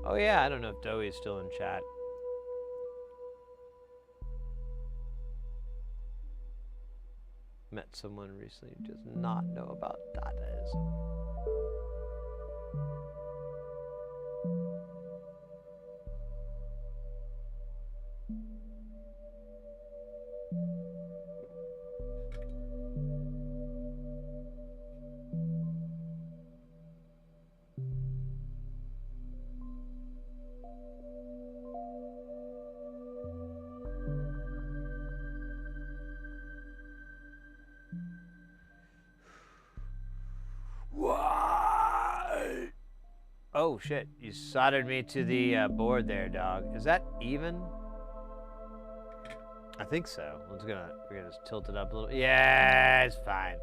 S1: Oh yeah, I don't know if Doey is still in chat. Met someone recently who does not know about Dadaism. Oh shit! You soldered me to the board there, dog. Is that even? I think so. We're gonna just tilt it up a little. Yeah, it's fine.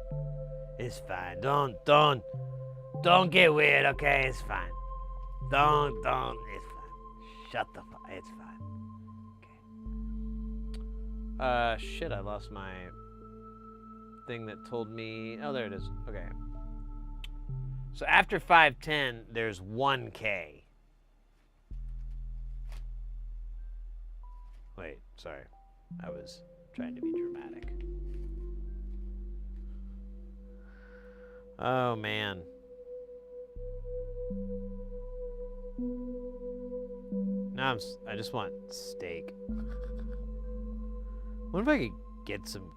S1: It's fine. Don't get weird, okay? It's fine. Don't. It's fine. Shut the fuck. It's fine. Okay. Shit! I lost my thing that told me. Oh, there it is. Okay. So after 510, there's 1K. Wait, sorry. I was trying to be dramatic. Oh, man. Now I just want steak. What if I could get some...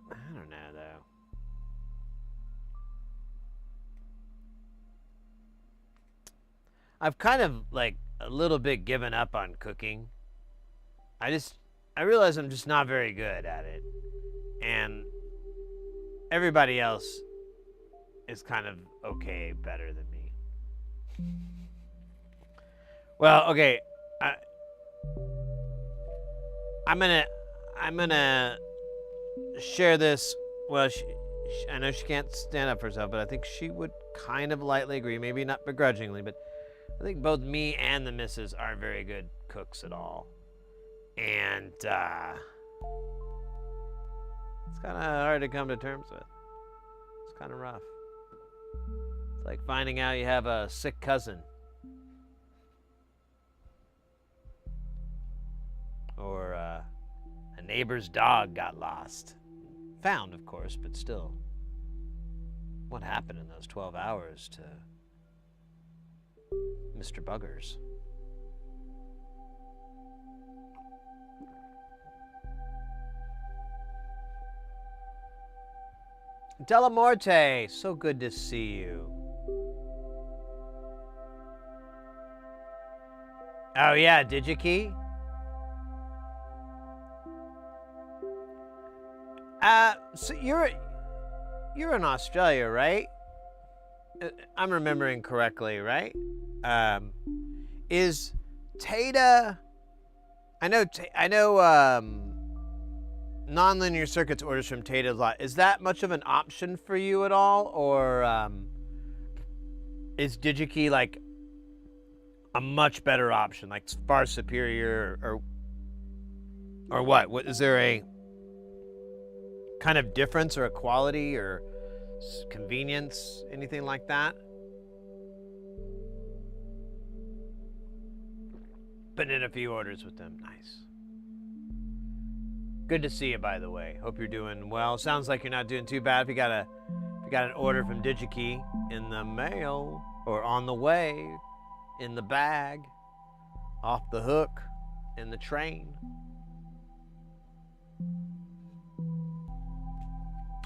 S1: I don't know, though. I've kind of, like, a little bit given up on cooking. I realize I'm just not very good at it. And everybody else is kind of okay, better than me. Well, okay. I'm gonna share this. Well, I know she can't stand up for herself, but I think she would kind of lightly agree, maybe not begrudgingly, but I think both me and the missus aren't very good cooks at all. And it's kind of hard to come to terms with. It's kind of rough. It's like finding out you have a sick cousin. Or a neighbor's dog got lost. Found, of course, but still. What happened in those 12 hours to Mr. Buggers? Delamorte, so good to see you. Oh yeah, DigiKey? So you're in Australia, right? I'm remembering correctly, right? Is Tata? I know nonlinear circuits orders from Tata a lot. Is that much of an option for you at all, or is DigiKey like a much better option, like far superior, or what? What is there a kind of difference or a quality or convenience, anything like that? Put in a few orders with them. Nice. Good to see you, by the way. Hope you're doing well. Sounds like you're not doing too bad. If you got an order from DigiKey in the mail or on the way, in the bag, off the hook, in the train.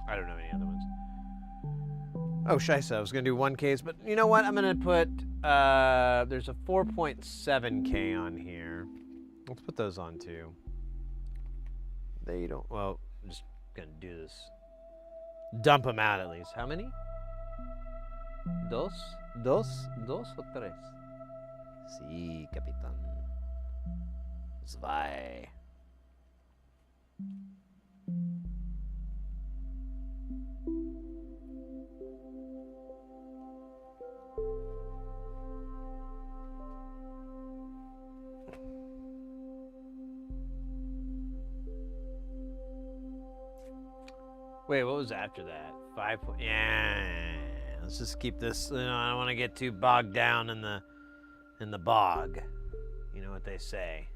S1: I don't know any other ones. Oh, Scheisse, I was going to do 1Ks, but you know what? I'm going to put, there's a 4.7K on here. Let's put those on too. They don't, well, I'm just going to do this. Dump them out at least. How many? Dos o tres? Sí, capitán. Zwei. Wait, what was after that? 5 point. Yeah. Let's just keep this. You know, I don't want to get too bogged down in the bog. You know what they say.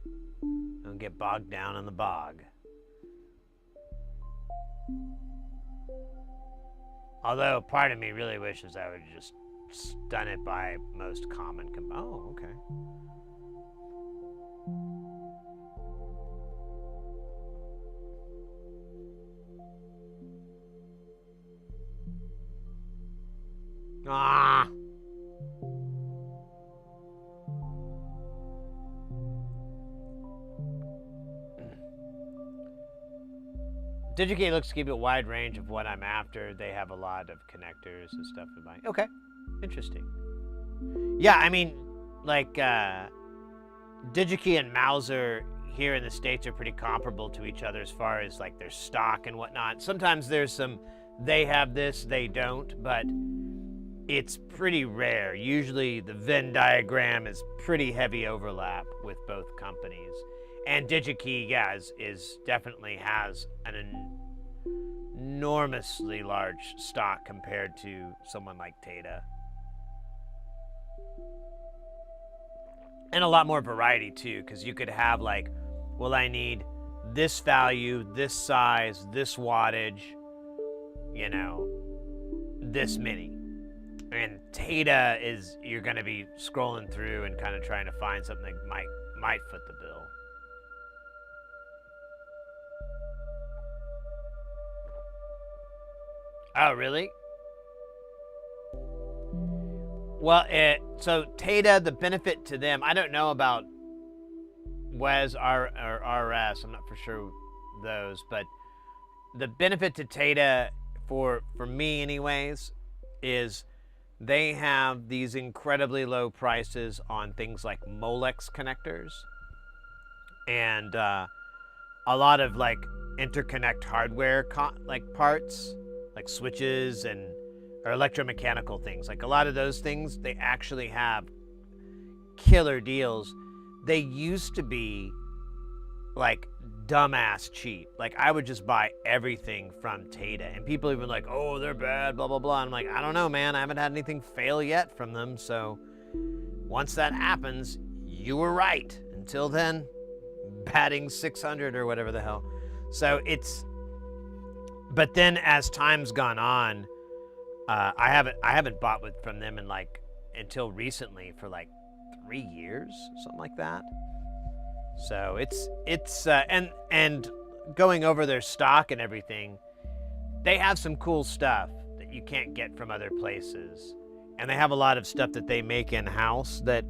S1: Don't get bogged down in the bog. Although part of me really wishes I would have just done it by most common. Oh, okay. Ah. DigiKey looks to keep a wide range of what I'm after. They have a lot of connectors and stuff in mind. Okay, interesting. Yeah, I mean, like, DigiKey and Mauser here in the States are pretty comparable to each other as far as like their stock and whatnot. Sometimes there's some, they have this, they don't, but it's pretty rare. Usually the Venn diagram is pretty heavy overlap with both companies. And DigiKey, yeah, is definitely has an enormously large stock compared to someone like Tata. And a lot more variety too, because you could have like, well, I need this value, this size, this wattage, you know, this many. And Tata is, you're going to be scrolling through and kind of trying to find something that might foot the bill. Oh, really? Well, so Tata, the benefit to them, I don't know about WES or RS, I'm not for sure those, but the benefit to Tata, for me anyways, is they have these incredibly low prices on things like Molex connectors and a lot of like interconnect hardware like parts, like switches and or electromechanical things. Like a lot of those things, they actually have killer deals. They used to be like dumbass cheap. Like I would just buy everything from Tata, and people even like, oh, they're bad, blah blah blah. And I'm like, I don't know, man. I haven't had anything fail yet from them. So once that happens, you were right. Until then, batting 600 or whatever the hell. So it's. But then as time's gone on, I haven't bought from them in like until recently for like 3 years, something like that. So it's and going over their stock and everything, they have some cool stuff that you can't get from other places, and they have a lot of stuff that they make in house that,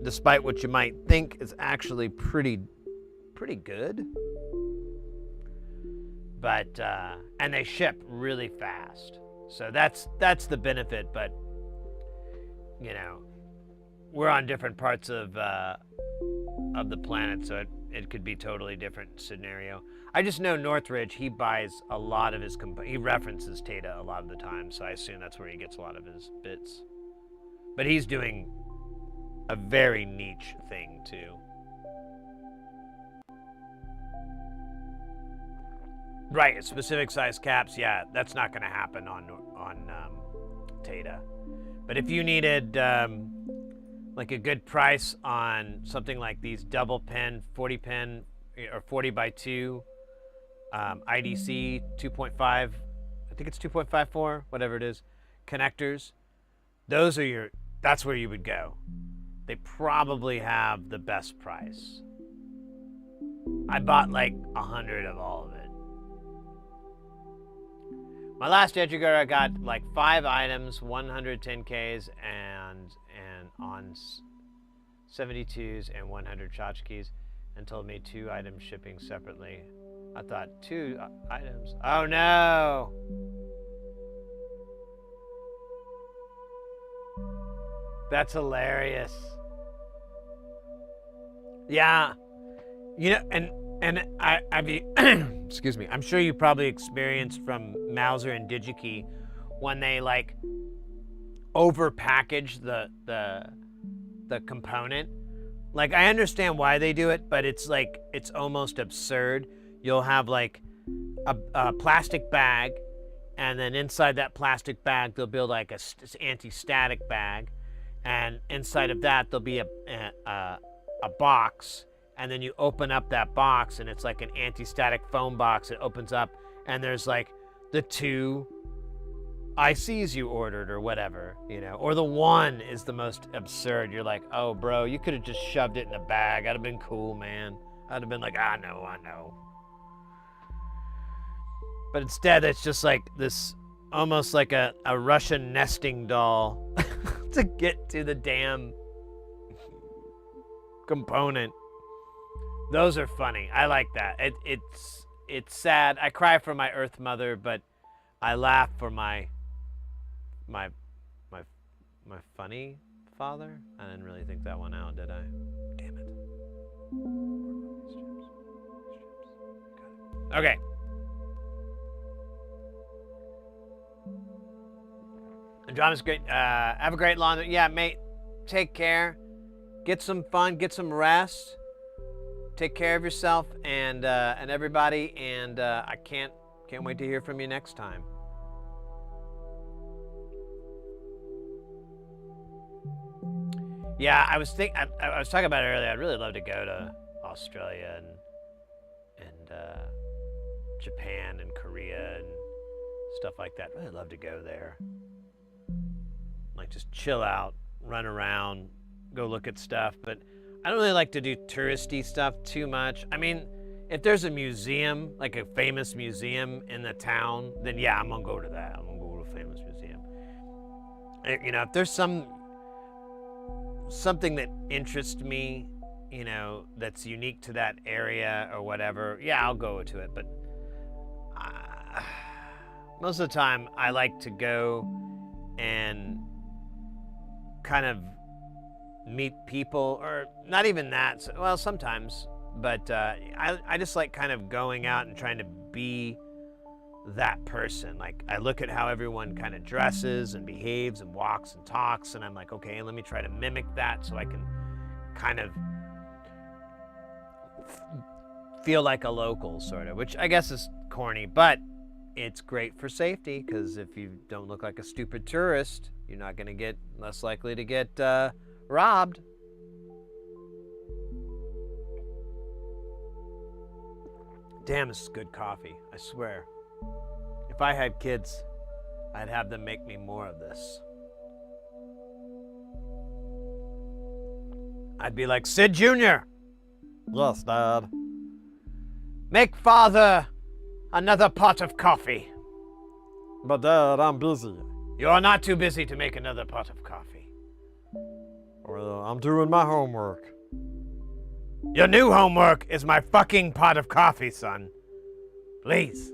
S1: despite what you might think, is actually pretty good. But and they ship really fast, so that's the benefit. But you know, we're on different parts of the planet, so it could be totally different scenario. I just know Northridge, he buys a lot of his he references Tata a lot of the time, so I assume that's where he gets a lot of his bits. But he's doing a very niche thing too. Right, specific size caps, yeah, that's not going to happen on Tata. But if you needed like a good price on something like these double pin, 40 pin or 40 by 2 IDC 2.5, I think it's 2.54, whatever it is, connectors, that's where you would go. They probably have the best price. I bought like 100 of all of it. My last Edugar, I got like 5 items, 110Ks, and on 72s and 100 tchotchkes, and told me 2 items shipping separately. I thought 2 items. Oh no! That's hilarious. Yeah, you know, and I've excuse me. I'm sure you probably experienced from Mauser and DigiKey when they like overpackage the component. Like I understand why they do it, but it's like it's almost absurd. You'll have like a plastic bag, and then inside that plastic bag they'll build like a anti-static bag, and inside of that there'll be a box. And then you open up that box, and it's like an anti-static foam box. It opens up, and there's like the 2 ICs you ordered or whatever, you know. Or the 1 is the most absurd. You're like, oh, bro, you could have just shoved it in a bag. That'd have been cool, man. I'd have been like, I know. But instead, it's just like this, almost like a Russian nesting doll to get to the damn component. Those are funny. I like that. It's sad. I cry for my Earth Mother, but I laugh for my funny Stepfather? I didn't really think that one out, did I? Damn it. Okay. Andromeda's great. Have a great long. Yeah, mate. Take care. Get some fun. Get some rest. Take care of yourself and everybody. And I can't wait to hear from you next time. Yeah, I was talking about it earlier. I'd really love to go to Australia and Japan and Korea and stuff like that. Really love to go there. Like just chill out, run around, go look at stuff. But I don't really like to do touristy stuff too much. I mean, if there's a museum, like a famous museum in the town, then yeah, I'm gonna go to that. I'm gonna go to a famous museum. You know, if there's something that interests me, you know, that's unique to that area or whatever, yeah, I'll go to it. But most of the time, I like to go and kind of meet people, or not even that. Well, sometimes, but I just like kind of going out and trying to be that person. Like, I look at how everyone kind of dresses and behaves and walks and talks, and I'm like, okay, let me try to mimic that so I can kind of feel like a local, sort of, which I guess is corny, but it's great for safety, because if you don't look like a stupid tourist, you're not going to get less likely to get robbed. Damn, this is good coffee, I swear. If I had kids, I'd have them make me more of this. I'd be like, Sid Jr.,
S4: Yes, Dad.
S1: make father another pot of coffee.
S4: But Dad, I'm busy.
S1: You're not too busy to make another pot of coffee.
S4: Well, I'm doing my homework.
S1: Your new homework is my fucking pot of coffee, son. Please.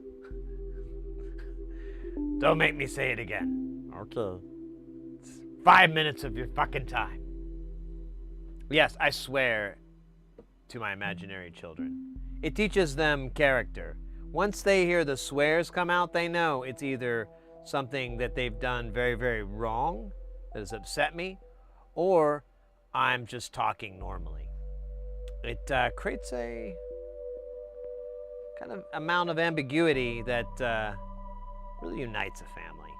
S1: Don't make me say it again.
S4: Okay.
S1: 5 minutes of your fucking time. Yes, I swear to my imaginary children. It teaches them character. Once they hear the swears come out, they know it's either something that they've done very, very wrong that has upset me, or I'm just talking normally. It creates a kind of amount of ambiguity that really unites a family.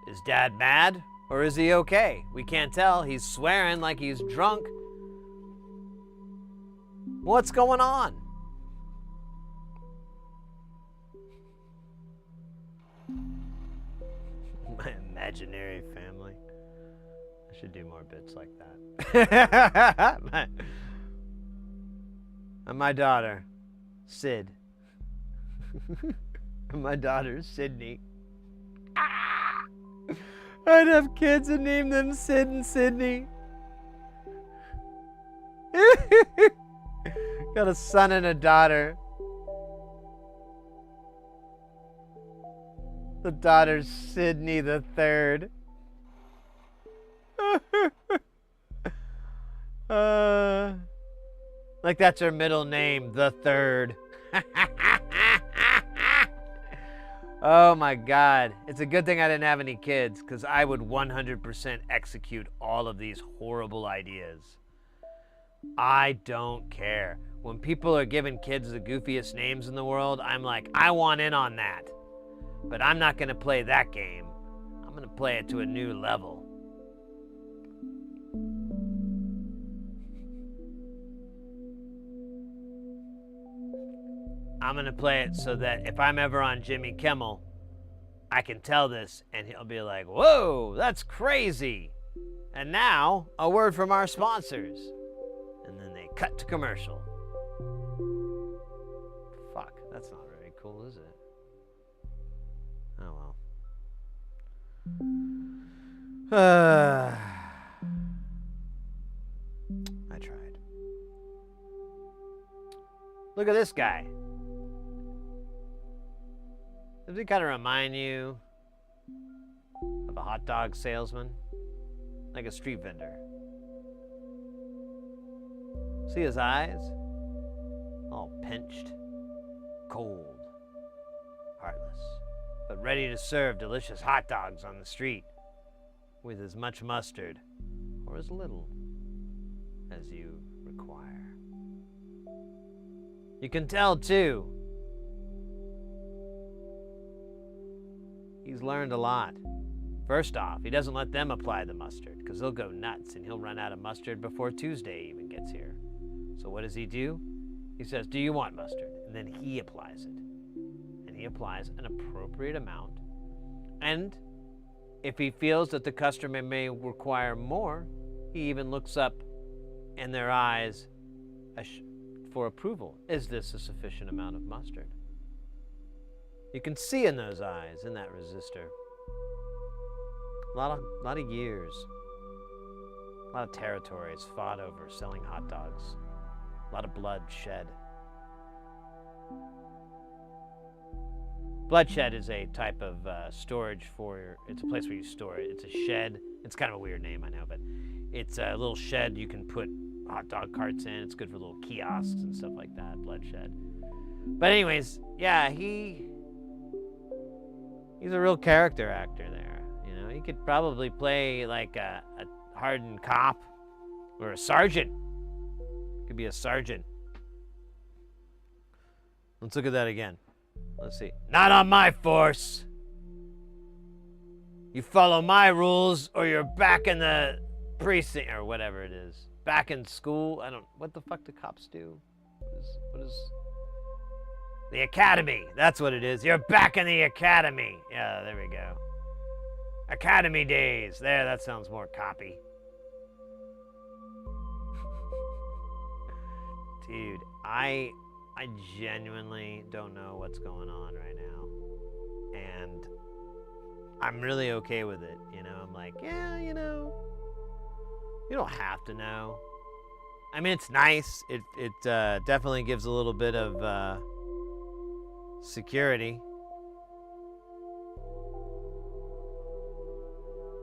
S1: Is Dad mad, or is he okay? We can't tell. He's swearing like he's drunk. What's going on? My imaginary family. I should do more bits like that. And my daughter, Sid. And my daughter, Sydney. I'd have kids and name them Sid and Sydney. Got a son and a daughter. The daughter's Sydney the Third. Like that's her middle name, the Third. Oh my God. It's a good thing I didn't have any kids, because I would 100% execute all of these horrible ideas. I don't care. When people are giving kids the goofiest names in the world, I'm like, I want in on that. But I'm not going to play that game. I'm going to play it to a new level. I'm going to play it so that if I'm ever on Jimmy Kimmel, I can tell this and he'll be like, whoa, that's crazy. And now, a word from our sponsors. And then they cut to commercial. Fuck, that's not very cool, is it? Oh well. I tried. Look at this guy. Does he kind of remind you of a hot dog salesman? like a street vendor. See his eyes? All pinched, cold, heartless, but ready to serve delicious hot dogs on the street with as much mustard or as little as you require. You can tell, too, he's learned a lot. First off, he doesn't let them apply the mustard because they'll go nuts and he'll run out of mustard before Tuesday even gets here. So what does he do? He says, do you want mustard? And then he applies it. And he applies an appropriate amount. And if he feels that the customer may require more, he even looks up in their eyes for approval. Is this a sufficient amount of mustard? You can see in those eyes, in that resistor, a lot of years, a lot of territories fought over selling hot dogs, a lot of blood shed. Bloodshed is a type of storage it's a place where you store it. It's a shed. It's kind of a weird name, I know, but it's a little shed you can put hot dog carts in. It's good for little kiosks and stuff like that, bloodshed. But anyways, yeah, he's a real character actor there. You know, he could probably play like a hardened cop or a sergeant. Could be a sergeant. Let's look at that again. Let's see. Not on my force. You follow my rules or you're back in the precinct or whatever it is. Back in school. What the fuck do cops do? What is the academy? That's what it is. You're back in the academy. Yeah, there we go. Academy days. There, that sounds more coppy. Dude, I genuinely don't know what's going on right now. And I'm really okay with it. You know, I'm like, yeah, you know, you don't have to know. I mean, it's nice. It definitely gives a little bit of security.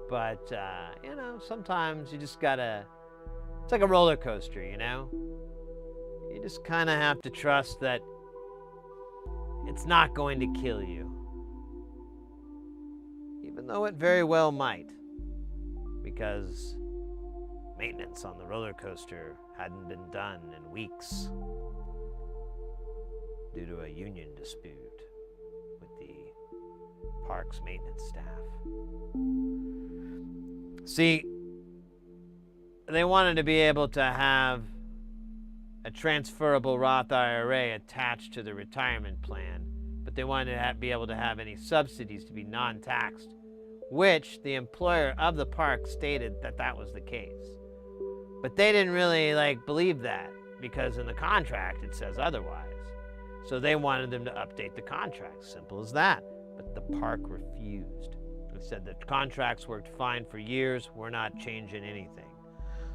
S1: But, you know, sometimes you just gotta, it's like a roller coaster, you know? You just kind of have to trust that it's not going to kill you. Even though it very well might. Because maintenance on the roller coaster hadn't been done in weeks due to a union dispute with the park's maintenance staff. See, they wanted to be able to have a transferable Roth IRA attached to the retirement plan, but they wanted to be able to have any subsidies to be non-taxed, which the employer of the park stated that was the case. But they didn't really believe that because in the contract it says otherwise. So they wanted them to update the contract, simple as that. But the park refused. They said the contracts worked fine for years, we're not changing anything.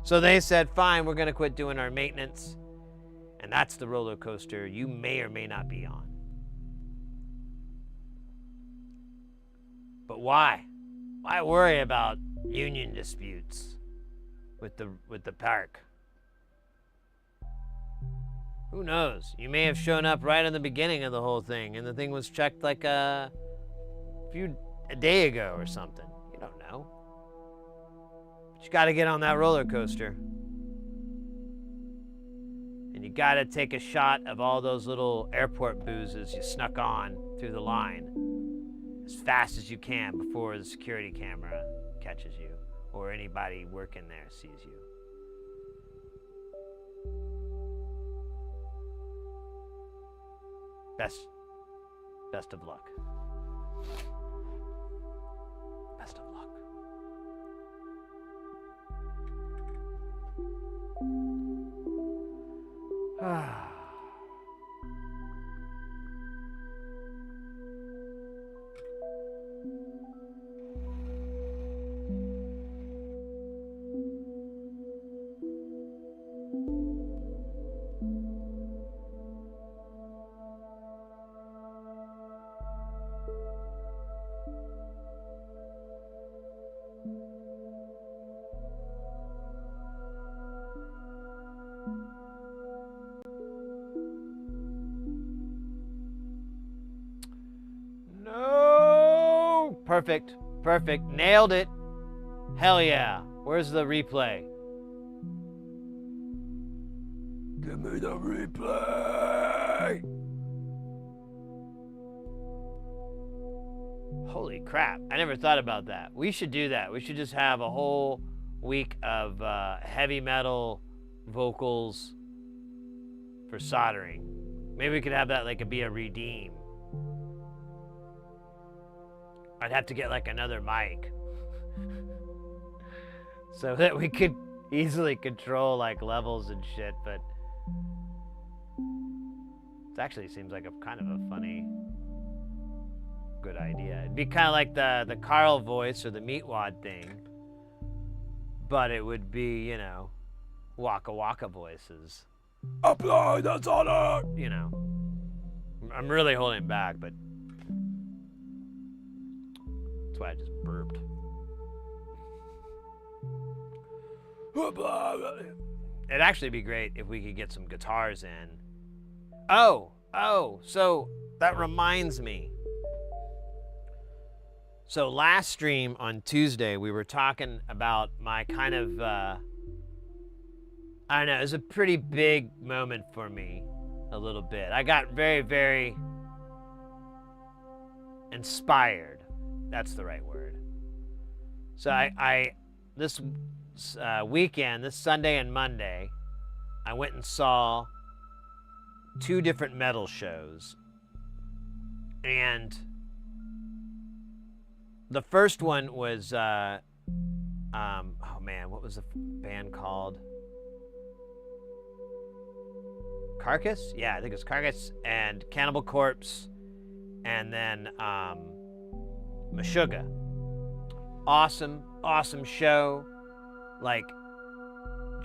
S1: So they said, fine, we're gonna quit doing our maintenance. And that's the roller coaster you may or may not be on. But why? Why worry about union disputes with the park? Who knows? You may have shown up right in the beginning of the whole thing, and the thing was checked like a day ago or something. You don't know. But you got to get on that roller coaster. And you gotta take a shot of all those little airport boozes you snuck on through the line as fast as you can before the security camera catches you or anybody working there sees you. Best of luck. Best of luck. Perfect. Perfect. Nailed it. Hell yeah. Where's the replay? Give me the replay. Holy crap. I never thought about that. We should do that. We should just have a whole week of heavy metal vocals for soldering. Maybe we could have that like be a redeem. I'd have to get like another mic so that we could easily control like levels and shit, but it actually seems like a kind of a funny, good idea. It'd be kind of like the Carl voice or the Meatwad thing, but it would be, you know, Waka Waka voices. Apply the solder! You know. I'm really holding back, but that's why I just burped. It'd actually be great if we could get some guitars in. Oh, so that reminds me. So last stream on Tuesday, we were talking about my kind of, I don't know, it was a pretty big moment for me, a little bit. I got very, very inspired. That's the right word. So I this weekend, this Sunday and Monday, I went and saw 2 different metal shows. And the first one was, oh man, what was the band called? Carcass? Yeah, I think it was Carcass and Cannibal Corpse, and then Meshuggah. Awesome show. Like,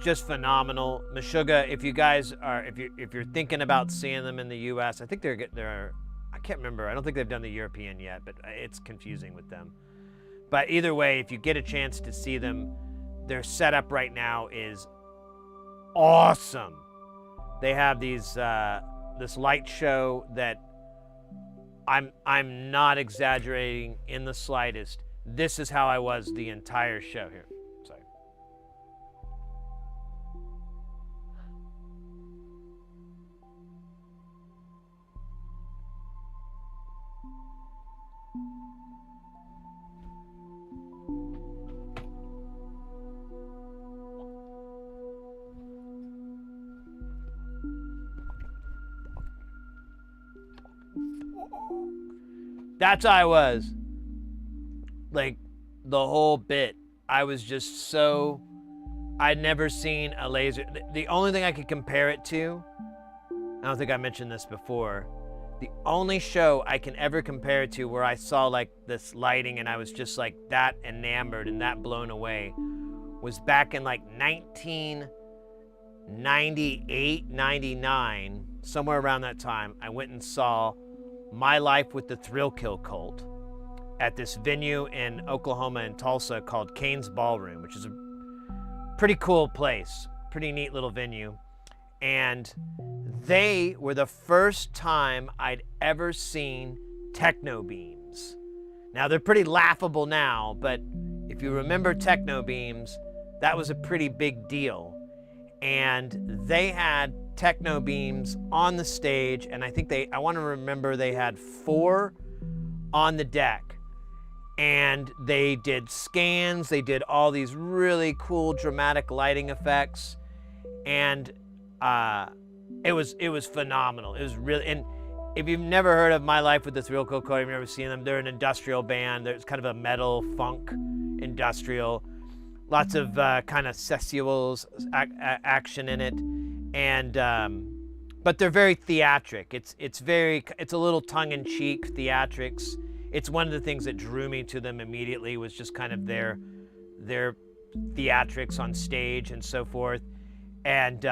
S1: just phenomenal. Meshuggah, if you guys are, if you're thinking about seeing them in the U.S., I think they're I can't remember. I don't think they've done the European yet, but it's confusing with them. But either way, if you get a chance to see them, their setup right now is awesome. They have these this light show that I'm not exaggerating in the slightest. This is how I was the entire show. Here, sorry. That's how I was. Like, the whole bit. I was just so... I'd never seen a laser... The only thing I could compare it to... I don't think I mentioned this before. The only show I can ever compare it to where I saw, like, this lighting and I was just, like, that enamored and that blown away was back in, like, 1998, 99, somewhere around that time. I went and saw My Life with the Thrill Kill Cult at this venue in Oklahoma and Tulsa called Kane's Ballroom, which is a pretty cool place, pretty neat little venue. And they were the first time I'd ever seen techno beams. Now, they're pretty laughable now, but if you remember techno beams, that was a pretty big deal. And they had techno beams on the stage, and I want to remember they had 4 on the deck. And they did scans, they did all these really cool dramatic lighting effects, and it was phenomenal. It was really, and if you've never heard of My Life with the Thrill Kill Cult, you've never seen them, they're an industrial band. There's kind of a metal, funk, industrial, lots of kind of sexual action in it, and but they're very theatric. It's a little tongue-in-cheek theatrics. It's one of the things that drew me to them immediately was just kind of their theatrics on stage and so forth. And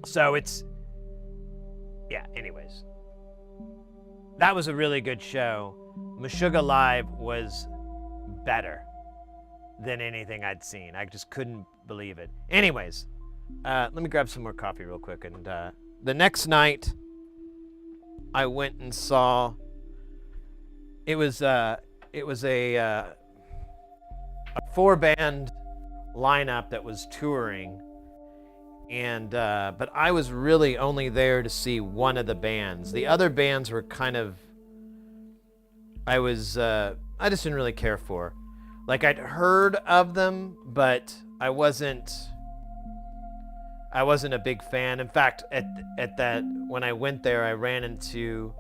S1: so it's, yeah, anyways. That was a really good show. Meshuggah Live was better than anything I'd seen. I just couldn't believe it. Anyways, let me grab some more coffee real quick. And the next night, I went and saw it was a 4-band lineup that was touring, and but I was really only there to see one of the bands. The other bands were kind of, I just didn't really care for. Like, I'd heard of them, but I wasn't a big fan. In fact, at that, when I went there, I ran into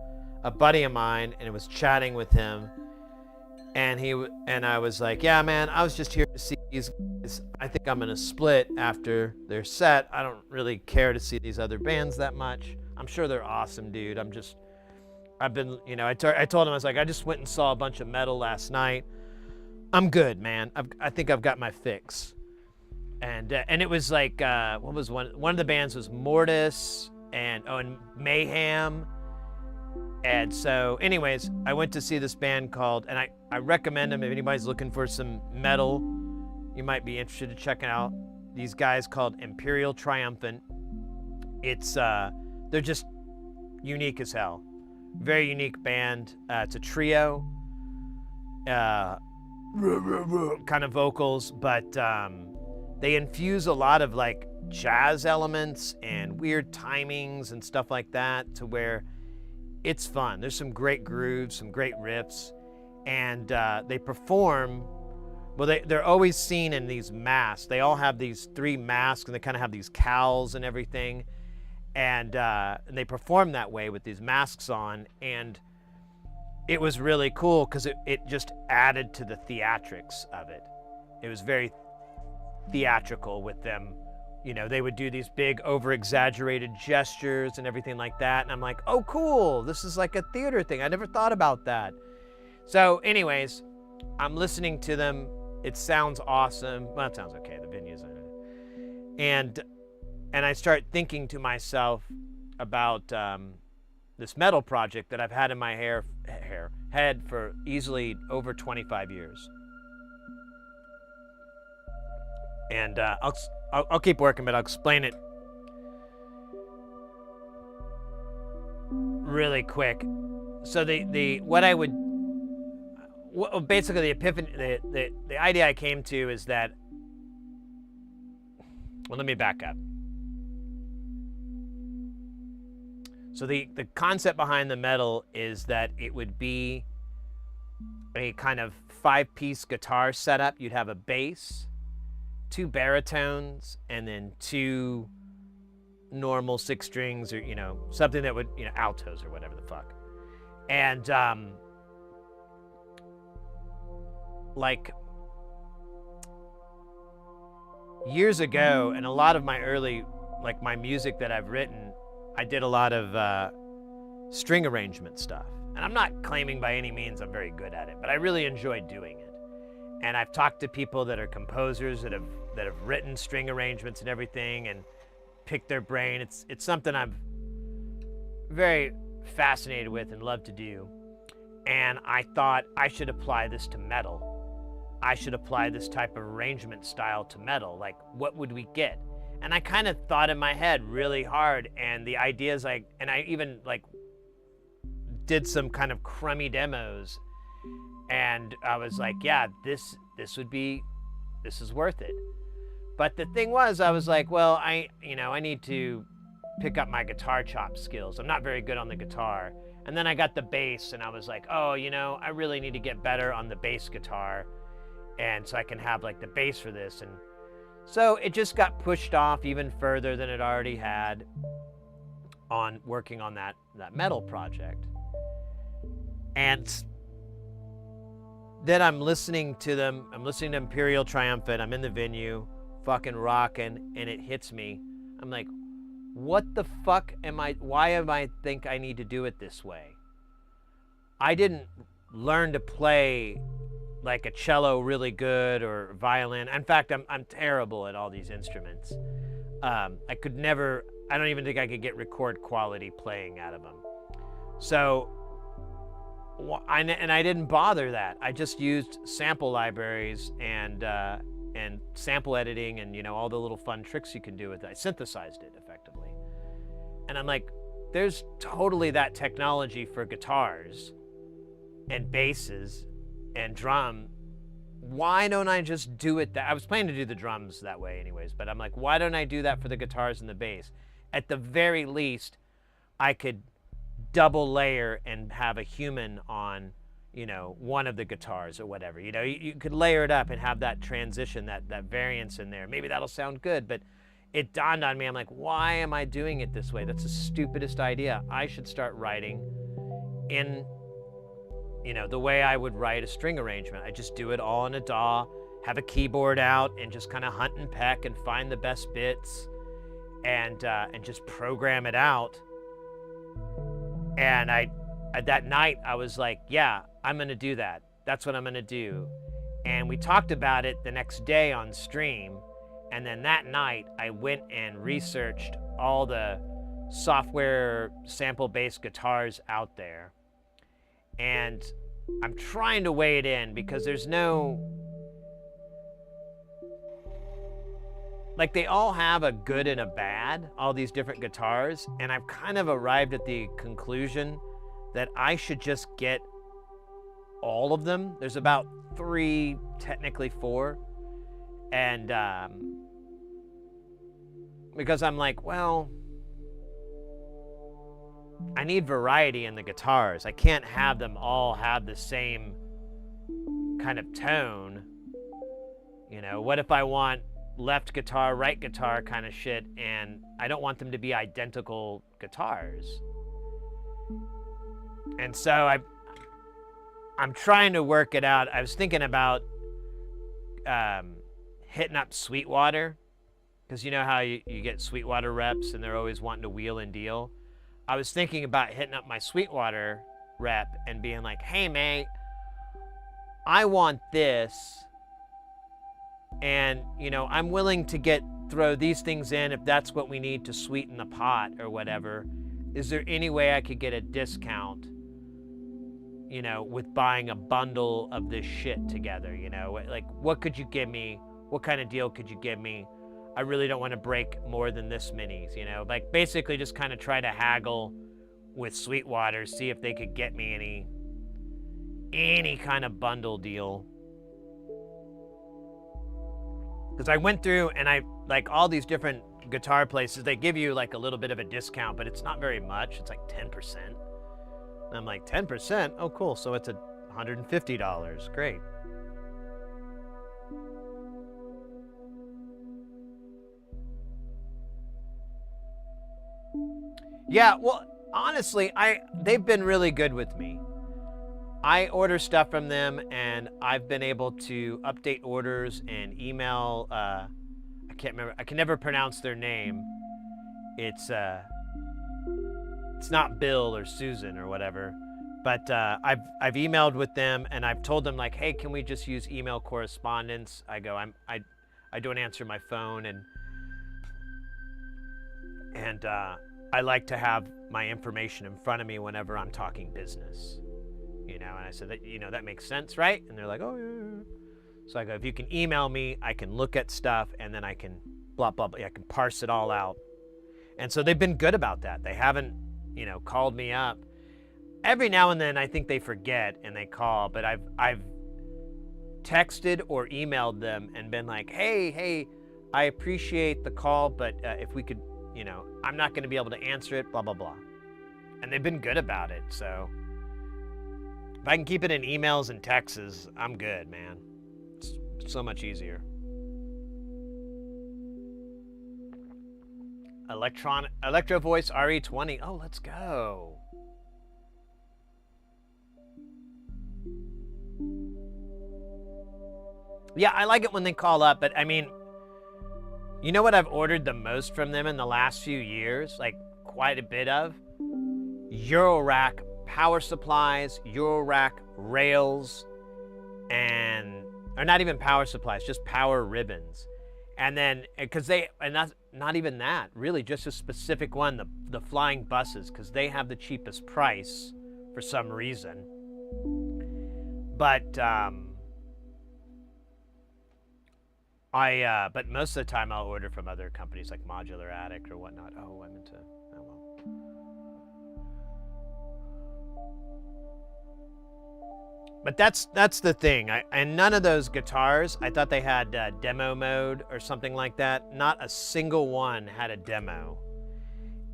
S1: a buddy of mine and was chatting with him, and I was like, yeah, man, I was just here to see these guys. I think I'm gonna split after their set. I don't really care to see these other bands that much. I'm sure they're awesome, dude. I've been, you know, I told him, I was like, I just went and saw a bunch of metal last night. I'm good, man. I think I've got my fix. And it was like, what was one of the bands was Mortis and Mayhem. And so anyways, I went to see this band called, and I recommend them if anybody's looking for some metal, you might be interested in checking out these guys called Imperial Triumphant. It's, they're just unique as hell. Very unique band. It's a trio, kind of vocals, but they infuse a lot of like jazz elements and weird timings and stuff like that to where it's fun. There's some great grooves, some great riffs, and they perform. Well, they're always seen in these masks. They all have these 3 masks, and they kind of have these cowls and everything, and they perform that way with these masks on, and it was really cool because it just added to the theatrics of it. It was very theatrical with them. You know, they would do these big over-exaggerated gestures and everything like that, and I'm like, oh, cool, this is like a theater thing. I never thought about that. So anyways, I'm listening to them. It sounds awesome. Well, it sounds okay. The venue's in it. And I start thinking to myself about this metal project that I've had in my head for easily over 25 years. And I'll keep working, but I'll explain it really quick. So basically the epiphany, the idea I came to is that, well, let me back up. So the concept behind the metal is that it would be a kind of 5-piece guitar setup. You'd have a bass, 2 baritones, and then 2 normal 6 strings, or, you know, something that would, you know, altos or whatever the fuck. And like years ago, and a lot of my early, like my music that I've written, I did a lot of string arrangement stuff. And I'm not claiming by any means I'm very good at it, but I really enjoyed doing it. And I've talked to people that are composers that have written string arrangements and everything, and picked their brain. It's something I'm very fascinated with and love to do. And I thought I should apply this to metal. I should apply this type of arrangement style to metal. Like, what would we get? And I kind of thought in my head really hard, and the ideas I even like did some kind of crummy demos, and I was like, yeah, this is worth it. But the thing was, I was like, well, I need to pick up my guitar chop skills. I'm not very good on the guitar. And then I got the bass, and I was like, oh, I really need to get better on the bass guitar, and so I can have like the bass for this. And so it just got pushed off even further than it already had on working on that metal project. And then I'm listening to them. I'm listening to Imperial Triumphant. I'm in the venue, fucking rocking, and it hits me. I'm like, what the fuck why am I think I need to do it this way? I didn't learn to play like a cello really good, or violin. In fact, I'm terrible at all these instruments. I don't even think I could get record quality playing out of them. So, I didn't bother that. I just used sample libraries and sample editing and, all the little fun tricks you can do with it. I synthesized it effectively. And I'm like, there's totally that technology for guitars. and basses and drum, why don't I just do it I was planning to do the drums that way anyways, but I'm like, why don't I do that for the guitars and the bass? At the very least, I could double layer and have a human on, you know, one of the guitars or whatever. You know, you could layer it up and have that transition, that variance in there. Maybe that'll sound good, but it dawned on me, I'm like, why am I doing it this way? That's the stupidest idea. I should start writing in, you know, the way I would write a string arrangement. I just do it all in a DAW, have a keyboard out, and just kind of hunt and peck and find the best bits, and just program it out. And that night I was like, yeah, I'm gonna do that. That's what I'm gonna do. And we talked about it the next day on stream. And then that night I went and researched all the software sample-based guitars out there. And I'm trying to weigh it in because there's no, like, they all have a good and a bad, all these different guitars. And I've kind of arrived at the conclusion that I should just get all of them. There's about 3, technically 4. And because I'm like, well, I need variety in the guitars. I can't have them all have the same kind of tone. You know, what if I want left guitar, right guitar kind of shit, and I don't want them to be identical guitars? And so I'm trying to work it out. I was thinking about hitting up Sweetwater, because you know how you get Sweetwater reps and they're always wanting to wheel and deal. I was thinking about hitting up my Sweetwater rep and being like, hey mate, I want this, and you know, I'm willing to throw these things in if that's what we need to sweeten the pot or whatever. Is there any way I could get a discount, you know, with buying a bundle of this shit together? You know, like, what could you give me? What kind of deal could you give me? I really don't want to break more than this many, you know, like basically just kind of try to haggle with Sweetwater, see if they could get me any kind of bundle deal. Because I went through and I, like, all these different guitar places, they give you like a little bit of a discount, but it's not very much. It's like 10%. And I'm like, 10%? Oh, cool. So it's $150. Great. Yeah, well, honestly, they've been really good with me. I order stuff from them, and I've been able to update orders and email. I can't remember. I can never pronounce their name. It's not Bill or Susan or whatever, but I've emailed with them, and I've told them, like, hey, can we just use email correspondence? I go, I don't answer my phone, and I like to have my information in front of me whenever I'm talking business, you know. And I said, that, you know, that makes sense, right? And they're like, oh yeah. So I go, if you can email me, I can look at stuff, and then I can blah blah blah. I can parse it all out. And so they've been good about that. They haven't, you know, called me up. Every now and then I think they forget and they call, but I've texted or emailed them and been like, hey, I appreciate the call, but if we could, you know, I'm not going to be able to answer it, blah, blah, blah. And they've been good about it. So if I can keep it in emails and texts, I'm good, man. It's so much easier. Electro Voice RE20. Oh, let's go. Yeah, I like it when they call up, but I mean, you know what I've ordered the most from them in the last few years? Like, quite a bit of? Eurorack power supplies, Eurorack rails, or not even power supplies, just power ribbons. And then, because and that's not even that, really, just a specific one, the flying buses, because they have the cheapest price for some reason. But, but most of the time I'll order from other companies like Modular Attic or whatnot. Oh, I meant to, oh well. But that's the thing. And none of those guitars, I thought they had demo mode or something like that. Not a single one had a demo.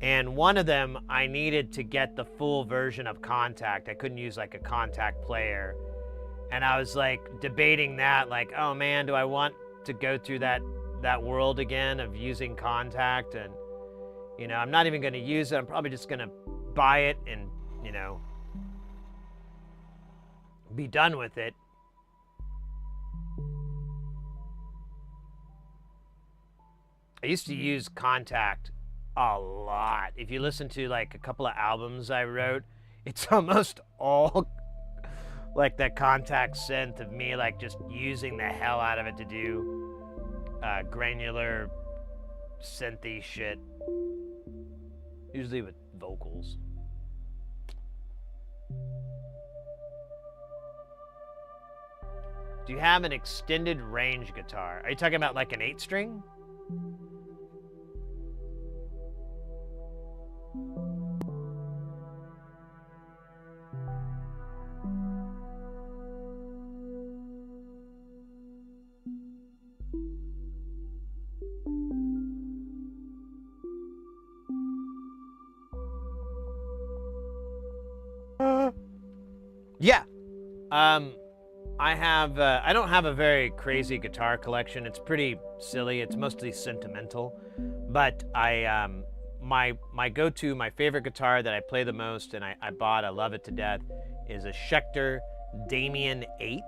S1: And one of them, I needed to get the full version of Contact. I couldn't use like a Contact player. And I was like debating that, like, oh man, do I want to go through that world again of using Contact? And, you know, I'm not even going to use it. I'm probably just going to buy it and, you know, be done with it. I used to use Contact a lot. If you listen to like a couple of albums I wrote, it's almost all like that Contact synth of me like just using the hell out of it to do granular synthy shit, usually with vocals. Do you have an extended range guitar? Are you talking about like an 8-string? Yeah. I don't have a very crazy guitar collection. It's pretty silly. It's mostly sentimental. But my go-to, my favorite guitar that I play the most and I bought, I love it to death, is a Schecter Damien 8.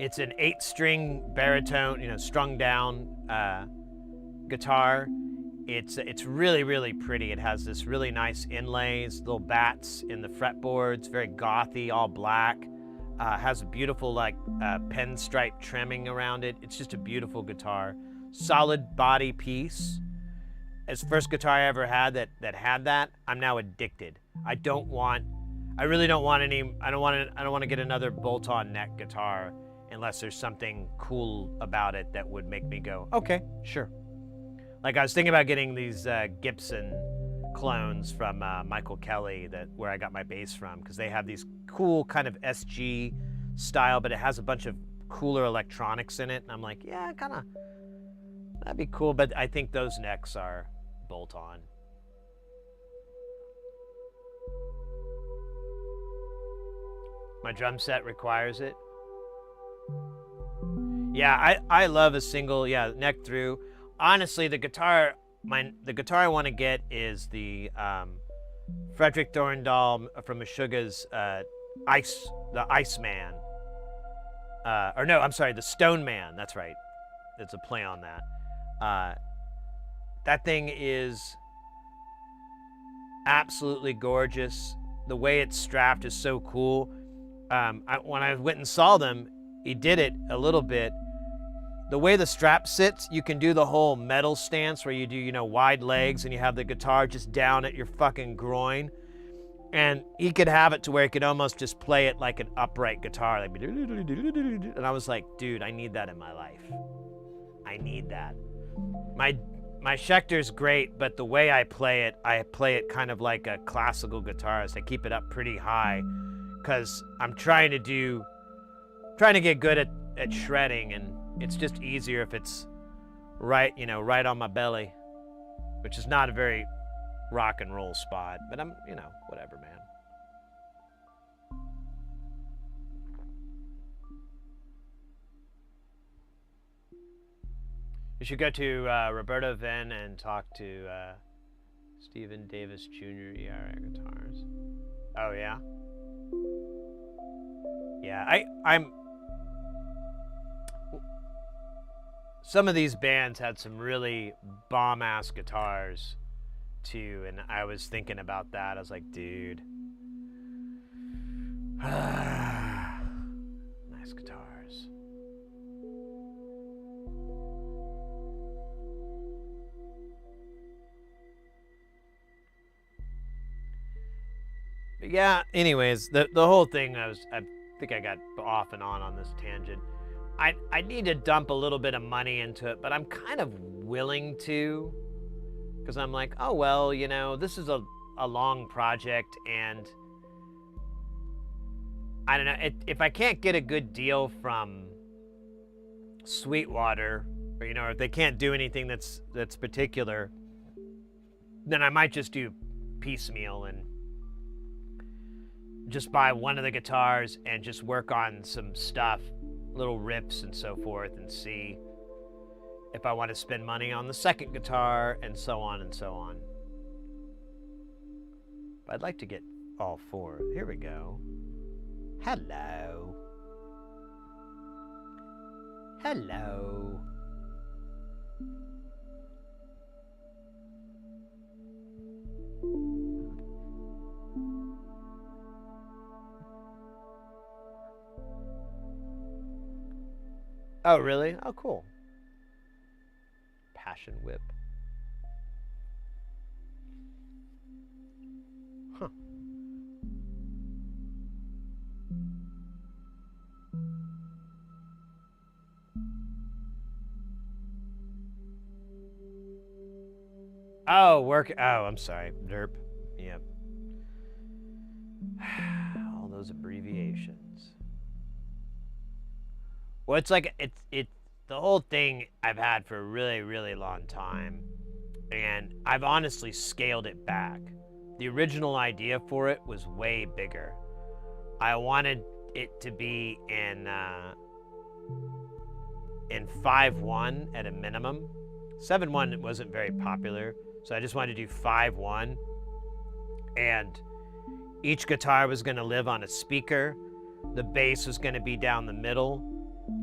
S1: It's an 8-string baritone, you know, strung down guitar. It's really, really pretty. It has this really nice inlays, little bats in the fretboards, very gothy, all black. Has a beautiful like pinstripe trimming around it. It's just a beautiful guitar. Solid body piece. It's the first guitar I ever had that had that. I'm now addicted. I don't want to get another bolt-on neck guitar unless there's something cool about it that would make me go, okay, sure. Like I was thinking about getting these Gibson clones from Michael Kelly, where I got my bass from, because they have these cool kind of SG style, but it has a bunch of cooler electronics in it. And I'm like, yeah, that'd be cool. But I think those necks are bolt-on. My drum set requires it. Yeah, I love a single, neck through. Honestly, the guitar I want to get is the Frederick Thorndahl from Meshuggah's Iceman. The Stone Man. That's right. It's a play on that. That thing is absolutely gorgeous. The way it's strapped is so cool. When I went and saw them, he did it a little bit. The way the strap sits, you can do the whole metal stance where you do, wide legs and you have the guitar just down at your fucking groin. And he could have it to where he could almost just play it like an upright guitar. Like, and I was like, dude, I need that in my life. I need that. My Schecter's great, but the way I play it kind of like a classical guitarist. I keep it up pretty high because I'm trying to get good at shredding, and it's just easier if it's right on my belly, which is not a very rock and roll spot, but I'm, whatever, man. You should go to Roberto Venn and talk to Stephen Davis Jr. ERA Guitars. Oh, yeah? Yeah, I'm... Some of these bands had some really bomb-ass guitars, too, and I was thinking about that. I was like, dude. Nice guitars. But yeah, anyways, the whole thing, I think I got off and on this tangent. I need to dump a little bit of money into it, but I'm kind of willing to, because I'm like, oh, well, this is a long project, and I don't know, if I can't get a good deal from Sweetwater, or, you know, if they can't do anything that's particular, then I might just do piecemeal and just buy one of the guitars and just work on some stuff, little riffs and so forth, and see if I want to spend money on the second guitar, and so on and so on. But I'd like to get all four. Here we go. Hello. Hello. Oh, really? Oh, cool. Passion Whip. Huh. Oh, work. Oh, I'm sorry. Derp. Yep. All those abbreviations. Well, it's like it's the whole thing I've had for a really, really long time, and I've honestly scaled it back. The original idea for it was way bigger. I wanted it to be in 5/1 at a minimum. 7/1 wasn't very popular, so I just wanted to do 5/1, and each guitar was going to live on a speaker. The bass was going to be down the middle.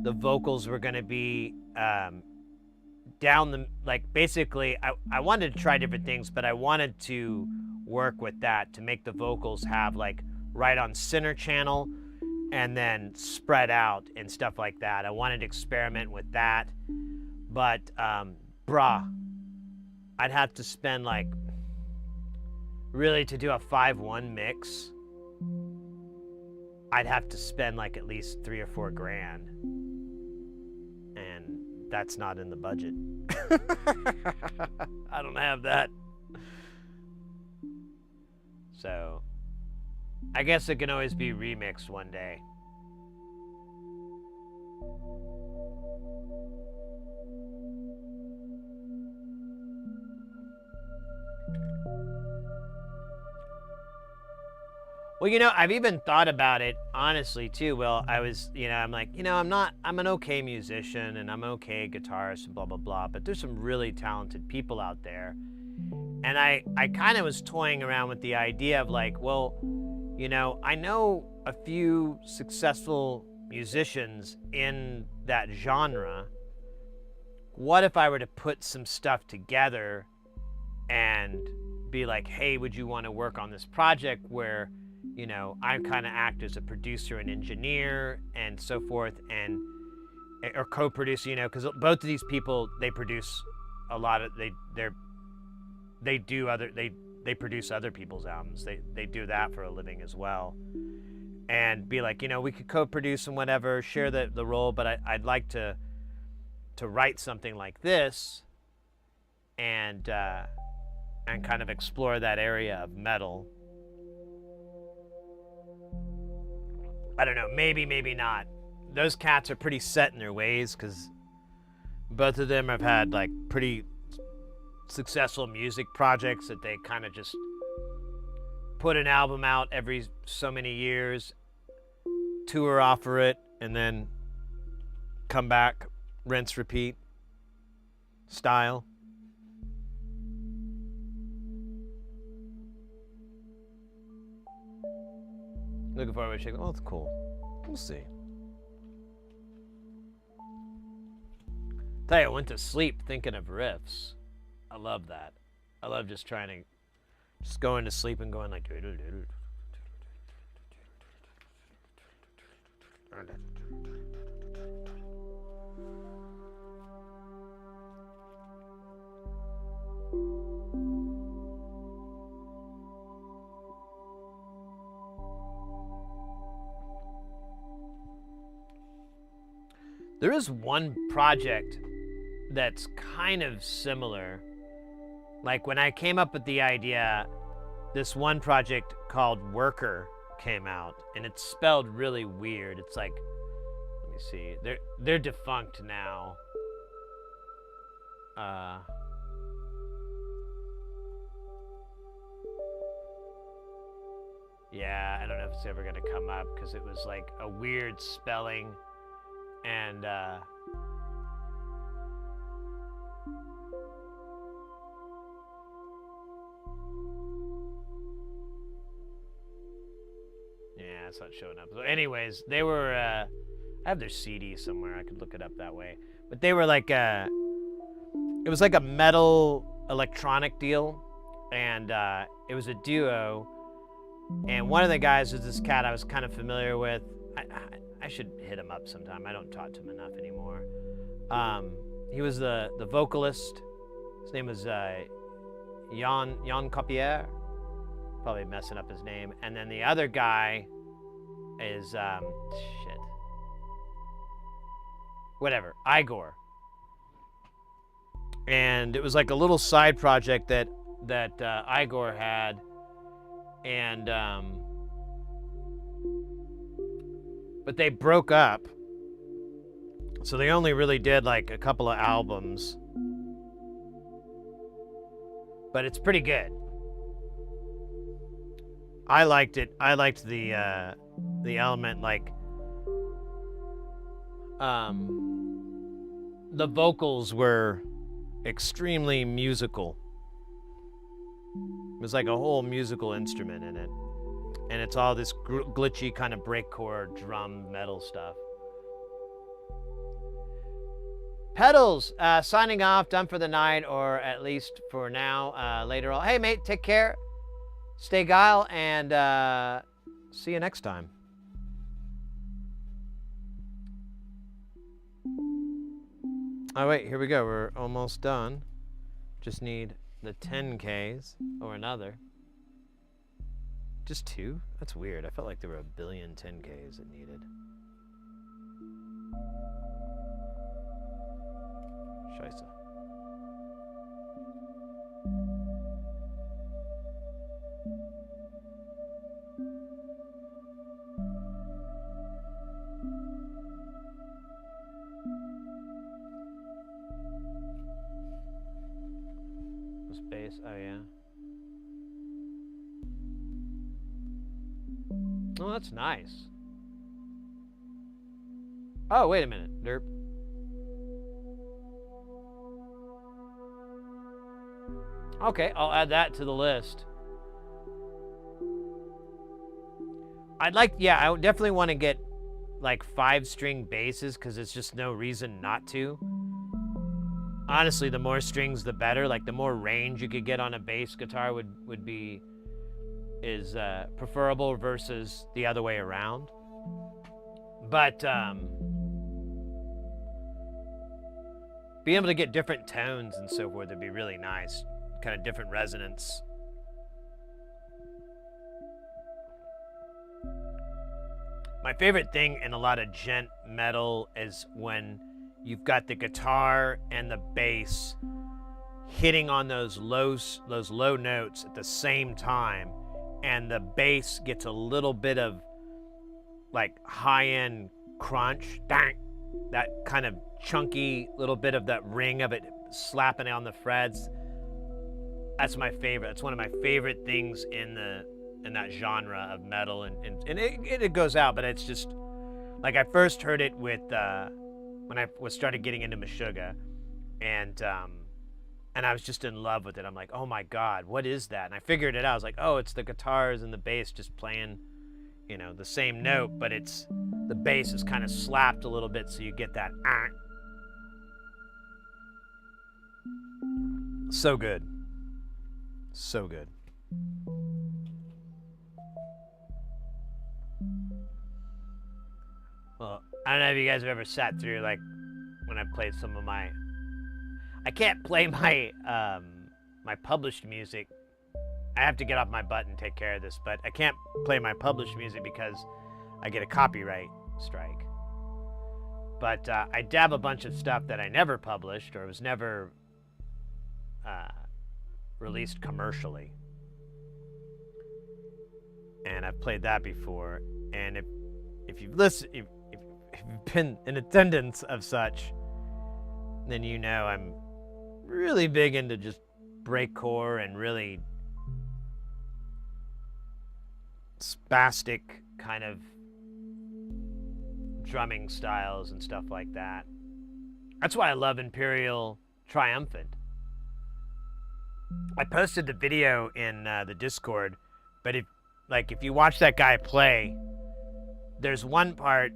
S1: The vocals were going to be down the, like, basically I wanted to try different things, but I wanted to work with that to make the vocals have like right on center channel and then spread out and stuff like that. I wanted to experiment with that, but bruh, I'd have to spend, like, really, to do a 5/1 mix, I'd have to spend like at least $3 or $4 grand, and that's not in the budget. I don't have that. So I guess it can always be remixed one day. Well, you know, I've even thought about it, honestly, too. Well, I was, you know, I'm like, you know, I'm an okay musician and I'm an okay guitarist and blah, blah, blah, but there's some really talented people out there. And I kind of was toying around with the idea of like, well, you know, I know a few successful musicians in that genre. What if I were to put some stuff together and be like, hey, would you want to work on this project where, you know, I kind of act as a producer and engineer and so forth, and or co-producer, you know, because both of these people, they produce a lot of, they produce other people's albums. They do that for a living as well. And be like, you know, we could co-produce and whatever, share the role, but I'd like to write something like this and kind of explore that area of metal. I don't know, maybe not. Those cats are pretty set in their ways because both of them have had like pretty successful music projects that they kind of just put an album out every so many years, tour offer it, and then come back, rinse, repeat style. Looking forward to checking. Oh, it's cool. We'll see. Tell you, I went to sleep thinking of riffs. I love that. I love just going to sleep and going like. There is one project that's kind of similar. Like when I came up with the idea, this one project called Worker came out, and it's spelled really weird. It's like, let me see. They're defunct now. Yeah, I don't know if it's ever gonna come up because it was like a weird spelling, and yeah, it's not showing up. So anyways, they were I have their CD somewhere. I could look it up that way. But they were like it was like a metal electronic deal, and it was a duo. And one of the guys was this cat I was kind of familiar with. I should hit him up sometime. I don't talk to him enough anymore. He was the vocalist. His name was Jan Copier. Probably messing up his name. And then the other guy is shit. Whatever. Igor. And it was like a little side project that Igor had. And but they broke up, so they only really did like a couple of albums, but it's pretty good. I liked it. I liked the element, like the vocals were extremely musical. It was like a whole musical instrument in it. And it's all this glitchy kind of breakcore drum metal stuff. Pedals, signing off, done for the night, or at least for now. Later on. Hey, mate, take care. Stay guile, and see you next time. Oh, wait, here we go. We're almost done. Just need the 10Ks or another. Just 2? That's weird. I felt like there were a billion 10Ks it needed. Scheisse. Space, oh yeah. Oh, that's nice. Oh, wait a minute. Derp. Okay, I'll add that to the list. Yeah, I would definitely want to get like 5-string basses because it's just no reason not to. Honestly, the more strings, the better. Like the more range you could get on a bass guitar is preferable versus the other way around. But being able to get different tones and so forth would be really nice. Kind of different resonance. My favorite thing in a lot of gent metal is when you've got the guitar and the bass hitting on those low notes at the same time, and the bass gets a little bit of like high-end crunch, dang, that kind of chunky little bit of that ring of it slapping on the frets. That's my favorite. That's one of my favorite things in that genre of metal, and it goes out, but it's just like I first heard it with when I started getting into Meshuggah, and I was just in love with it. I'm like, oh my God, what is that? And I figured it out. I was like, oh, it's the guitars and the bass just playing, the same note, but the bass is kind of slapped a little bit, so you get that. So good. So good. Well, I don't know if you guys have ever sat through, like, when I played some of I can't play my my published music. I have to get off my butt and take care of this, but I can't play my published music because I get a copyright strike. But I dab a bunch of stuff that I never published or was never released commercially. and I've played that before. And if you've listened, if you've been in attendance of such, then you know I'm really big into just breakcore and really spastic kind of drumming styles and stuff like that. That's why I love Imperial Triumphant. I posted the video in the Discord, but if you watch that guy play, there's one part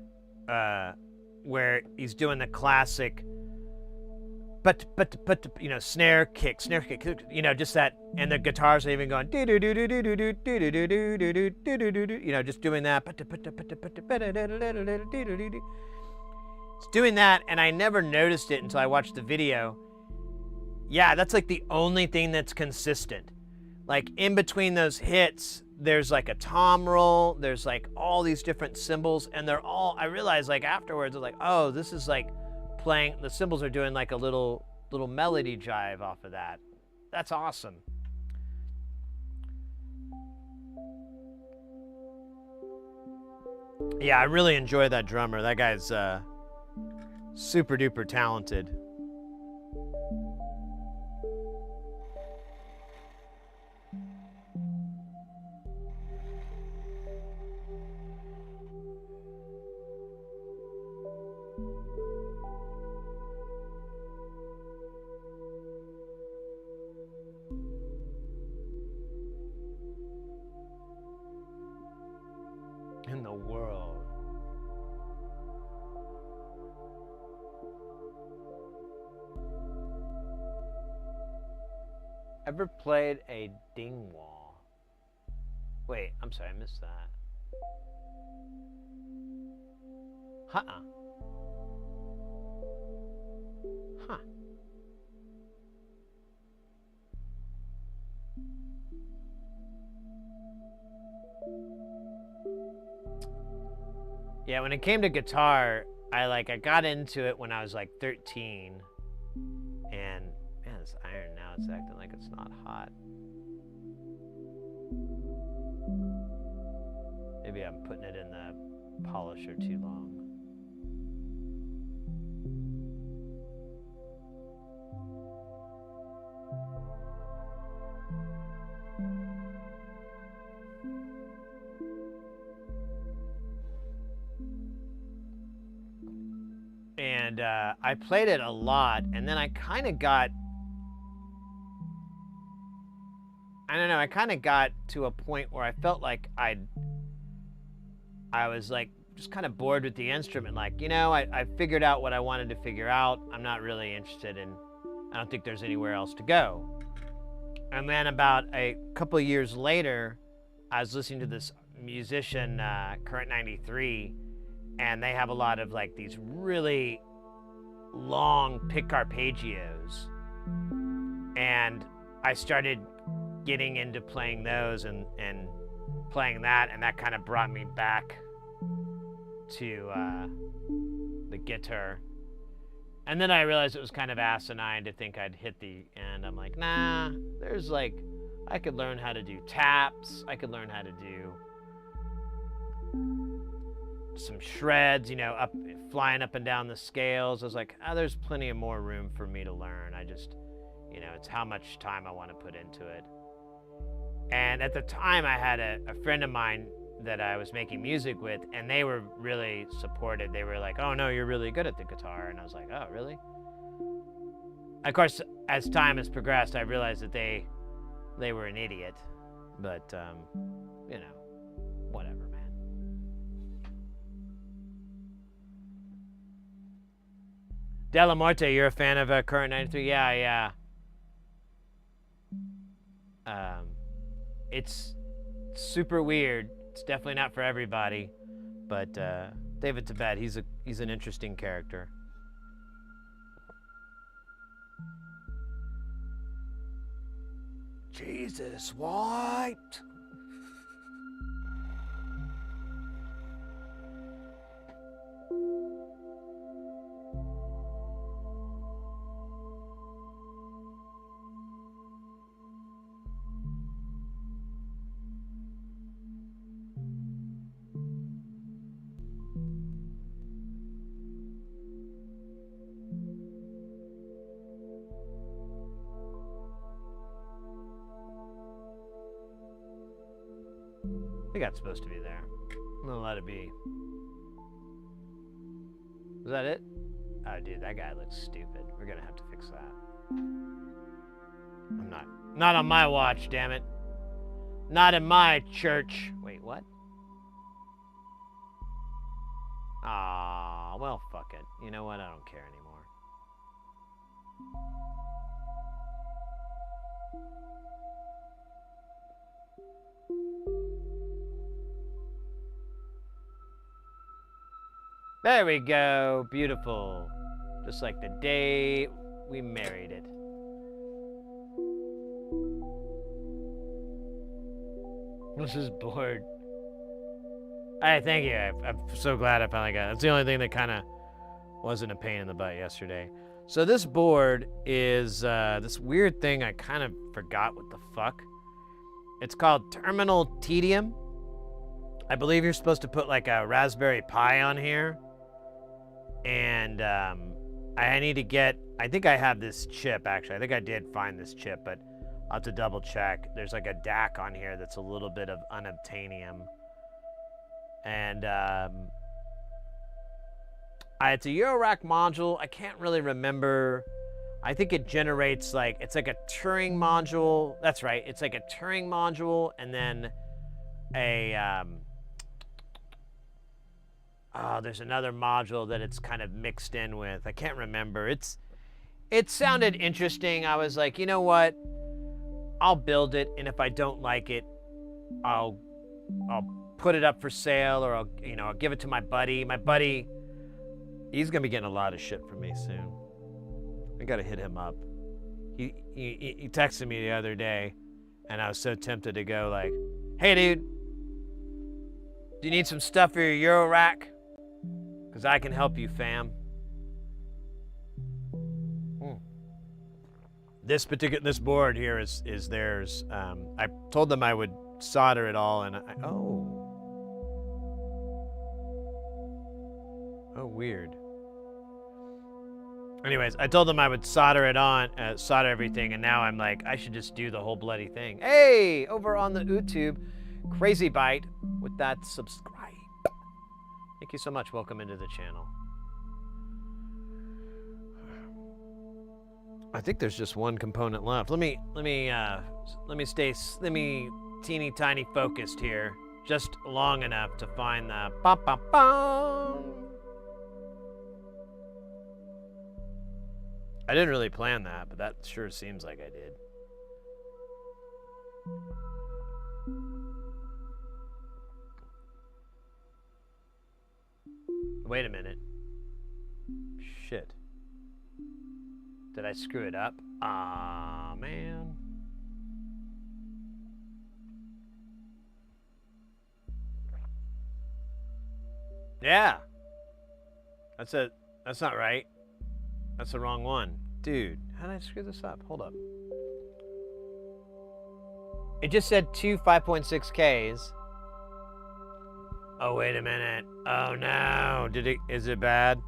S1: where he's doing the classic but snare kick, just that, and the guitars are even going just doing that. It's doing that, and I never noticed it until I watched the video. Yeah, that's like the only thing that's consistent. Like in between those hits, there's like a tom roll, there's like all these different cymbals, and they're all, I realized like afterwards, I was like, oh, this is like playing, the cymbals are doing like a little melody jive off of that. That's awesome. Yeah, I really enjoy that drummer. That guy's super duper talented. In the world. Ever played a dingwall? Wait, I'm sorry, I missed that. Huh. Yeah, when it came to guitar, I got into it when I was like 13, and man, this iron now, it's acting like it's not hot. Maybe I'm putting it in the polisher too long. And I played it a lot, and then I kind of got, I kind of got to a point where I felt like I was like just kind of bored with the instrument. Like, I figured out what I wanted to figure out. I'm not really interested in, I don't think there's anywhere else to go. And then about a couple of years later, I was listening to this musician, Current 93, and they have a lot of like these really long pick arpeggios, and I started getting into playing those and playing that, and that kind of brought me back to the guitar. And then I realized it was kind of asinine to think I'd hit the end. I'm like, nah, there's like, I could learn how to do taps, I could learn how to do some shreds, flying up and down the scales. I was like, there's plenty of more room for me to learn. I just, it's how much time I want to put into it. And at the time, I had a friend of mine that I was making music with, and they were really supportive. They were like, oh no, you're really good at the guitar. And I was like, oh, really? Of course, as time has progressed, I realized that they were an idiot. But, whatever. Delamorte, you're a fan of Current 93? Yeah. It's super weird. It's definitely not for everybody. But David Tibet, he's an interesting character. Jesus, what? think that's supposed to be there. I'm gonna let it be. Is that it? Oh, dude, that guy looks stupid. We're gonna have to fix that. I'm not on my watch, damn it. Not in my church. Wait, what? Ah, well, fuck it. You know what? I don't care anymore. There we go. Beautiful. Just like the day we married it. This is bored. Hey, thank you. I'm so glad I finally got it. That's the only thing that kind of wasn't a pain in the butt yesterday. So this board is this weird thing. I kind of forgot what the fuck. It's called Terminal Tedium. I believe you're supposed to put like a Raspberry Pi on here. And I need to get, I think I have this chip actually. I think I did find this chip, but I'll have to double check. There's like a DAC on here that's a little bit of unobtainium. And it's a eurorack module. I can't really remember. I think it generates like, it's like a Turing module. That's right. It's like a Turing module and then a, there's another module that it's kind of mixed in with. I can't remember. It sounded interesting. I was like, you know what? I'll build it, and if I don't like it, I'll put it up for sale, or I'll give it to my buddy. My buddy, he's gonna be getting a lot of shit from me soon. I gotta hit him up. He texted me the other day, and I was so tempted to go like, hey dude, do you need some stuff for your eurorack? Because I can help you, fam. This board here is theirs. I told them I would solder it all, and weird. Anyways, I told them I would solder it on, solder everything, and now I'm like, I should just do the whole bloody thing. Hey, over on the YouTube, Crazy Bite with that subscribe. Thank you so much. Welcome into the channel. I think there's just one component left. Let me stay teeny tiny focused here, just long enough to find the I didn't really plan that, but that sure seems like I did. Wait a minute. Shit. Did I screw it up? Ah, man. Yeah. That's not right. That's the wrong one. Dude, how did I screw this up? Hold up. It just said two 5.6Ks. Oh, wait a minute. Oh no. Is it bad?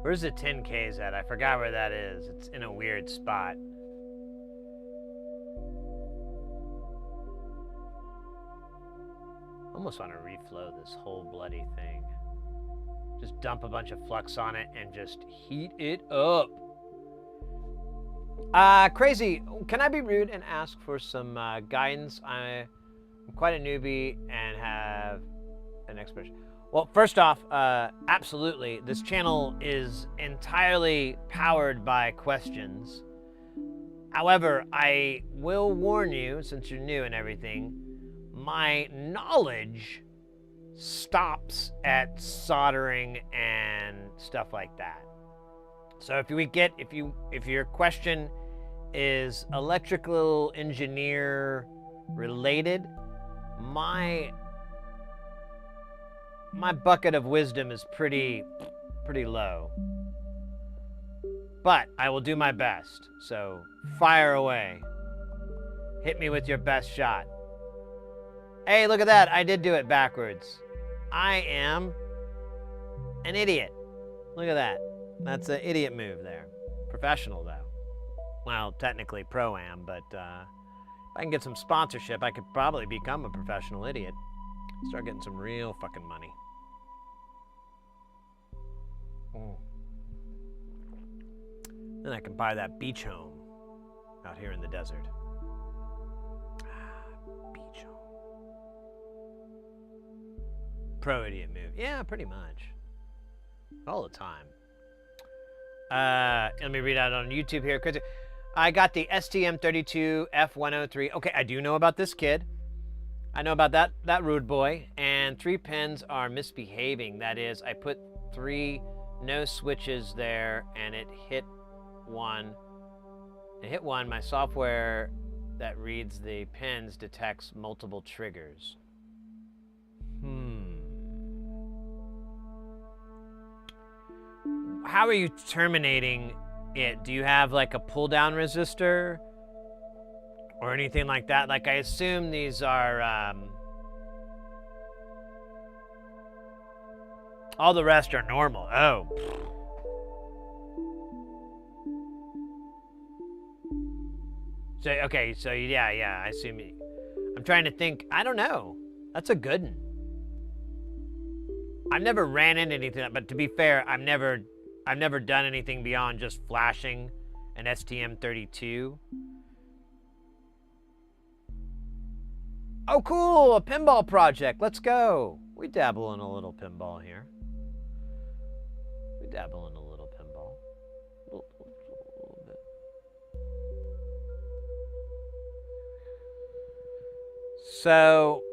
S1: Where's the 10Ks at? I forgot where that is. It's in a weird spot. Almost want to reflow this whole bloody thing. Just dump a bunch of flux on it and just heat it up. Crazy, can I be rude and ask for some guidance? I'm quite a newbie and have an expression. Well, first off, absolutely. This channel is entirely powered by questions. However, I will warn you, since you're new and everything, my knowledge stops at soldering and stuff like that. So if your question is electrical engineer related, my bucket of wisdom is pretty low. But I will do my best. So fire away. Hit me with your best shot. Hey, look at that. I did do it backwards. I am an idiot. Look at that. That's an idiot move there. Professional, though. Well, technically pro-am, but if I can get some sponsorship, I could probably become a professional idiot. Start getting some real fucking money. Then I can buy that beach home out here in the desert. Beach home. Pro idiot move. Yeah, pretty much. All the time. Let me read out on YouTube here. I got the STM32F103. Okay, I do know about this kid. I know about that rude boy. And 3 pins are misbehaving. That is, I put 3 no switches there, and it hit one. It hit one. My software that reads the pins detects multiple triggers. How are you terminating it? Do you have like a pull down resistor or anything like that? Like, I assume these are all the rest are normal. Oh. So okay, so yeah, I assume I'm trying to think. I don't know. That's a good one. I've never ran into anything, but to be fair, I've never done anything beyond just flashing an STM32. Oh, cool, a pinball project. Let's go. We dabble in a little pinball here. We dabble in a little pinball. A little bit. So...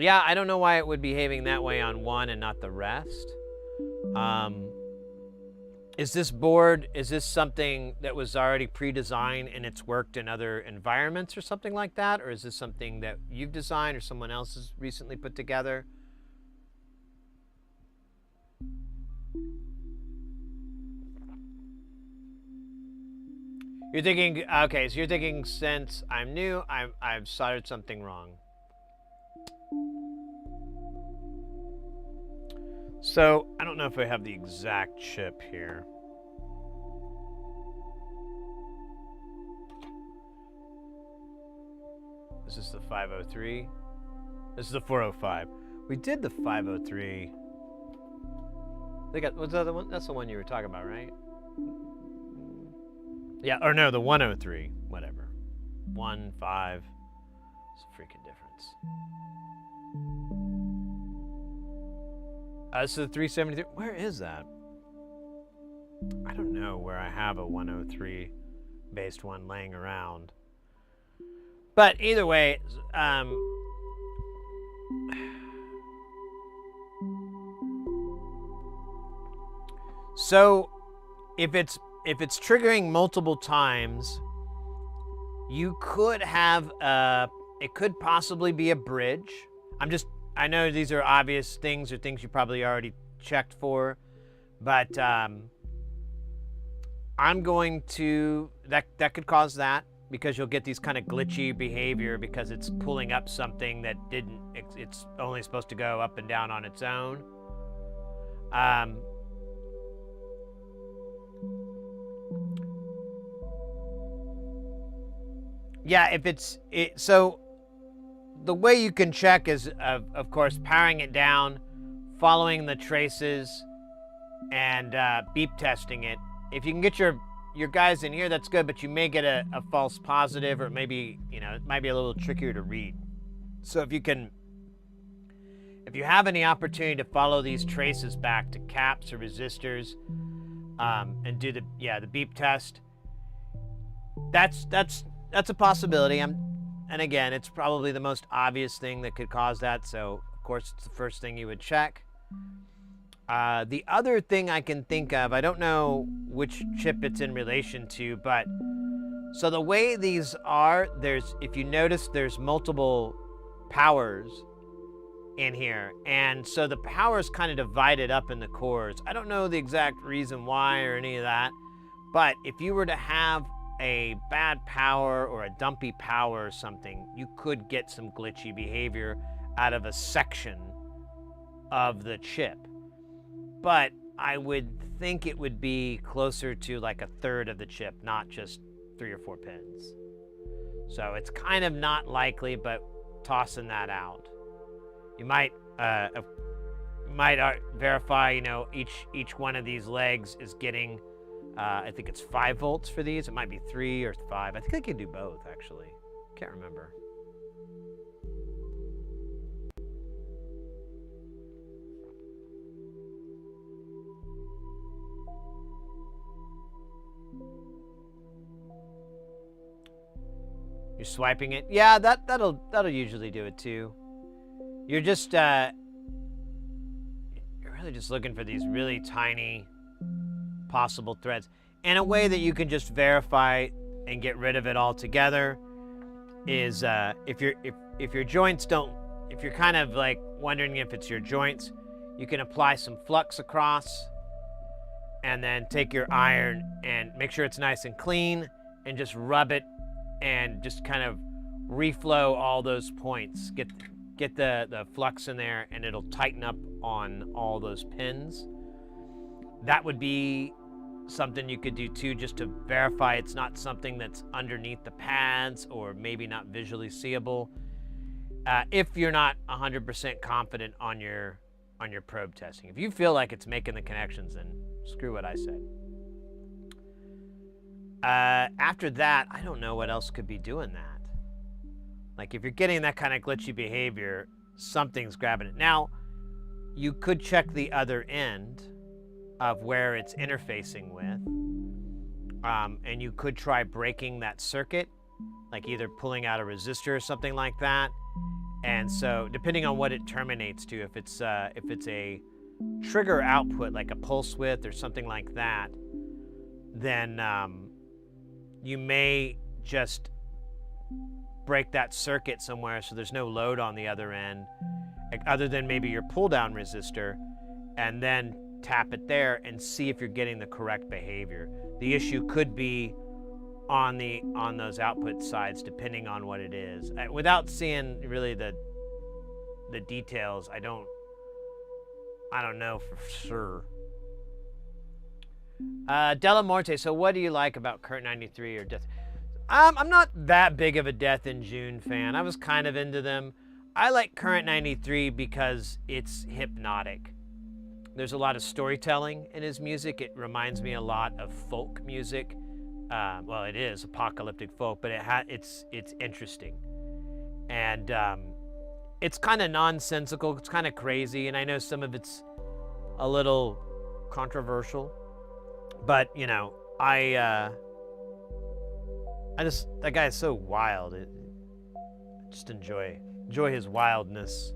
S1: yeah, I don't know why it would be behaving that way on one and not the rest. Is this something that was already pre-designed and it's worked in other environments or something like that? Or is this something that you've designed or someone else has recently put together? You're thinking, okay, so you're thinking since I'm new, I've soldered something wrong. So, I don't know if I have the exact chip here. This is the 503. This is the 405. We did the 503. What's the other one? That's the one you were talking about, right? Yeah, or no, the 103. Whatever. 1, 5. It's a freaking difference. This is the 373. Where is that? I don't know where I have a 103 based one laying around. But either way, so if it's triggering multiple times, you could have it could possibly be a bridge. I know these are obvious things or things you probably already checked for, but I'm going to, that could cause that, because you'll get these kind of glitchy behavior because it's pulling up something that it's only supposed to go up and down on its own. Yeah, so the way you can check is, of course, powering it down, following the traces, and beep testing it. If you can get your guys in here, that's good, but you may get a false positive, or maybe, it might be a little trickier to read. So if you have any opportunity to follow these traces back to caps or resistors, and do the beep test, that's a possibility. And again, it's probably the most obvious thing that could cause that, so of course it's the first thing you would check. The other thing I can think of, I don't know which chip it's in relation to, but so the way these are, if you notice, there's multiple powers, in here. And so the power is kind of divided up in the cores. I don't know the exact reason why or any of that, but if you were to have a bad power or a dumpy power or something, you could get some glitchy behavior out of a section of the chip. But I would think it would be closer to like a third of the chip, not just 3 or 4 pins. So it's kind of not likely, but tossing that out. You might verify, you know, each one of these legs is getting, I think it's 5 volts for these. It might be 3 or 5. I think I can do both, actually. Can't remember. You're swiping it? Yeah, that'll usually do it too. You're just you're really just looking for these really tiny possible threads. And a way that you can just verify and get rid of it altogether is if your joints don't, if you're kind of like wondering if it's your joints, you can apply some flux across and then take your iron and make sure it's nice and clean and just rub it and just kind of reflow all those points. Get the flux in there and it'll tighten up on all those pins. That would be something you could do too, just to verify it's not something that's underneath the pads or maybe not visually seeable. If you're not 100% confident on your probe testing. If you feel like it's making the connections, then screw what I said. After that, I don't know what else could be doing that. Like if you're getting that kind of glitchy behavior, something's grabbing it. Now, you could check the other end of where it's interfacing with, and you could try breaking that circuit, like either pulling out a resistor or something like that. And so, depending on what it terminates to, if it's a trigger output like a pulse width or something like that, then you may just break that circuit somewhere so there's no load on the other end, other than maybe your pull down resistor, and then tap it there and see if you're getting the correct behavior. The issue could be on those output sides, depending on what it is. Without seeing really the details, I don't know for sure. Della Morte, so what do you like about Current 93 or Death? I'm not that big of a Death in June fan. I was kind of into them. I like Current 93 because it's hypnotic. There's a lot of storytelling in his music. It reminds me a lot of folk music. Well, it is apocalyptic folk, but it's interesting. And it's kind of nonsensical. It's kind of crazy. And I know some of it's a little controversial. But, you know, that guy is so wild. I just enjoy his wildness.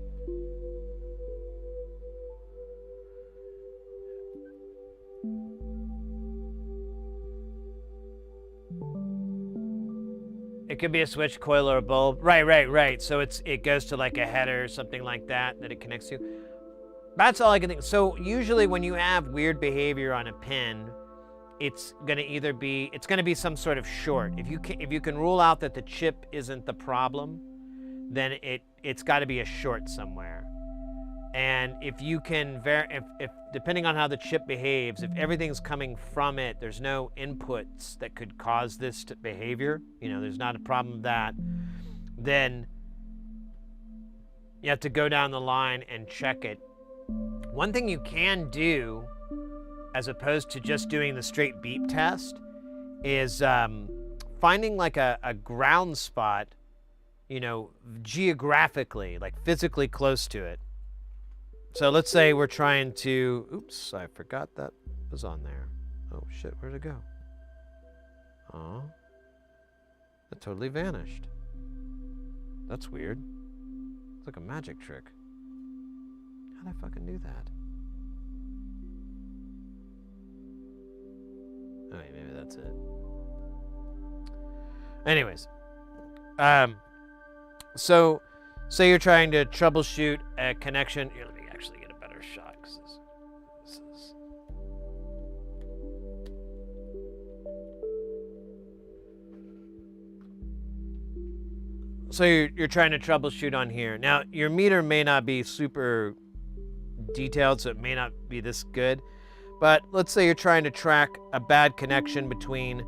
S1: It could be a switch, coil, or a bulb. Right. So it goes to like a header or something like that it connects to. That's all I can think. So usually when you have weird behavior on a pin, it's going to be some sort of short. If you can rule out that the chip isn't the problem, then it's got to be a short somewhere. And if you can if depending on how the chip behaves, if everything's coming from it, there's no inputs that could cause this behavior, you know, there's not a problem with that, then you have to go down the line and check it. One thing you can do, as opposed to just doing the straight beep test, is finding like a ground spot, you know, geographically, like physically close to it. So let's say we're trying to, oops, I forgot that was on there. Oh shit, where'd it go? Oh, it totally vanished. That's weird. It's like a magic trick. How'd I fucking do that? Oh, maybe that's it. Anyways, so Say you're trying to troubleshoot a connection. Here, let me actually get a better shot. 'Cause this is... So you're trying to troubleshoot on here. Now, your meter may not be super detailed, so it may not be this good. But let's say you're trying to track a bad connection between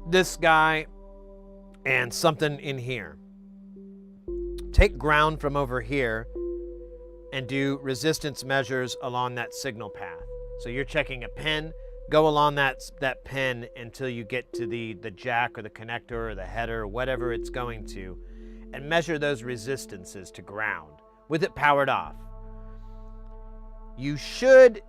S1: this guy and something in here. Take ground from over here and do resistance measures along that signal path. So you're checking a pin, go along that pin until you get to the jack or the connector or the header or whatever it's going to, and measure those resistances to ground with it powered off. You should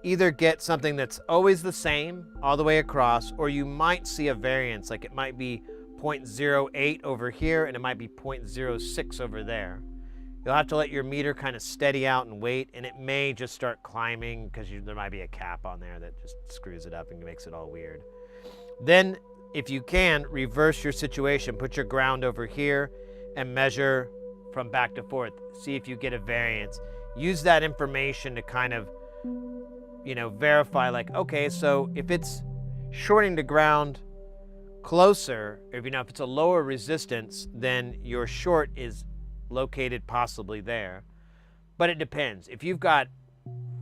S1: either get something that's always the same all the way across, or you might see a variance, like it might be 0.08 over here and it might be 0.06 over there. You'll have to let your meter kind of steady out and wait, and it may just start climbing because there might be a cap on there that just screws it up and makes it all weird. Then, if you can, reverse your situation. Put your ground over here and measure from back to forth. See if you get a variance. Use that information to kind of, verify, like, okay, so if it's shorting to ground closer, if it's a lower resistance, then your short is located possibly there. But it depends. If you've got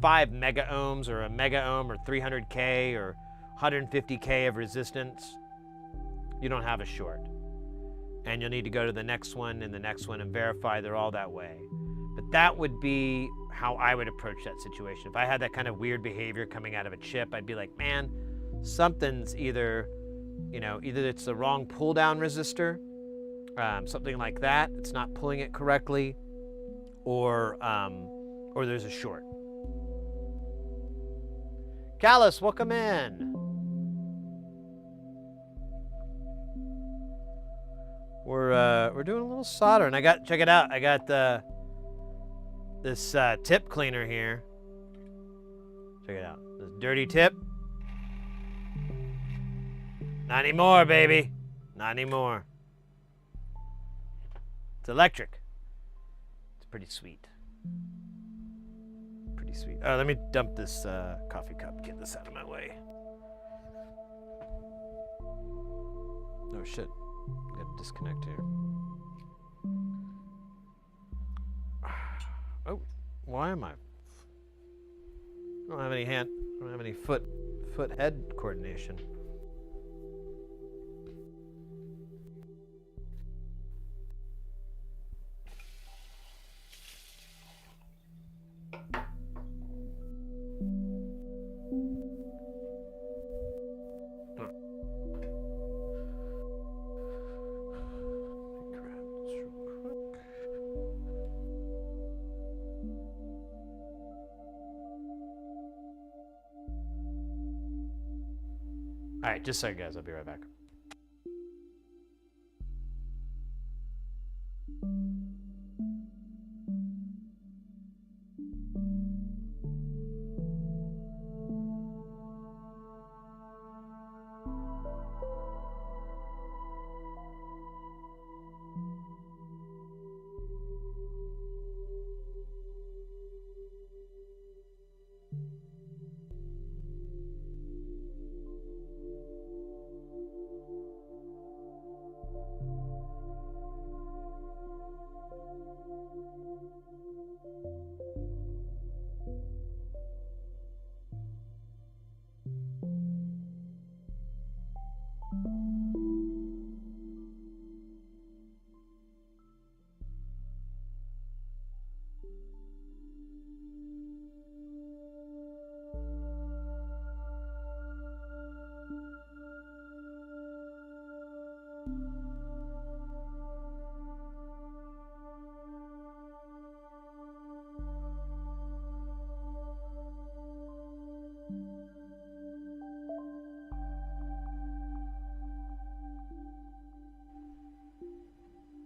S1: 5 mega ohms or a mega ohm or 300K or 150K of resistance, you don't have a short. And you'll need to go to the next one and the next one and verify they're all that way. But that would be how I would approach that situation. If I had that kind of weird behavior coming out of a chip, I'd be like, man, something's either it's the wrong pull down resistor, something like that. It's not pulling it correctly, or there's a short. Callus, welcome in. We're doing a little solder, and check it out. I got this tip cleaner here. Check it out. This dirty tip. Not anymore, baby. Not anymore. It's electric. It's pretty sweet. Pretty sweet. Oh, let me dump this coffee cup. Get this out of my way. Oh, shit. I gotta disconnect here. Oh, why am I? I don't have any foot head coordination. All right, just a second, guys. I'll be right back.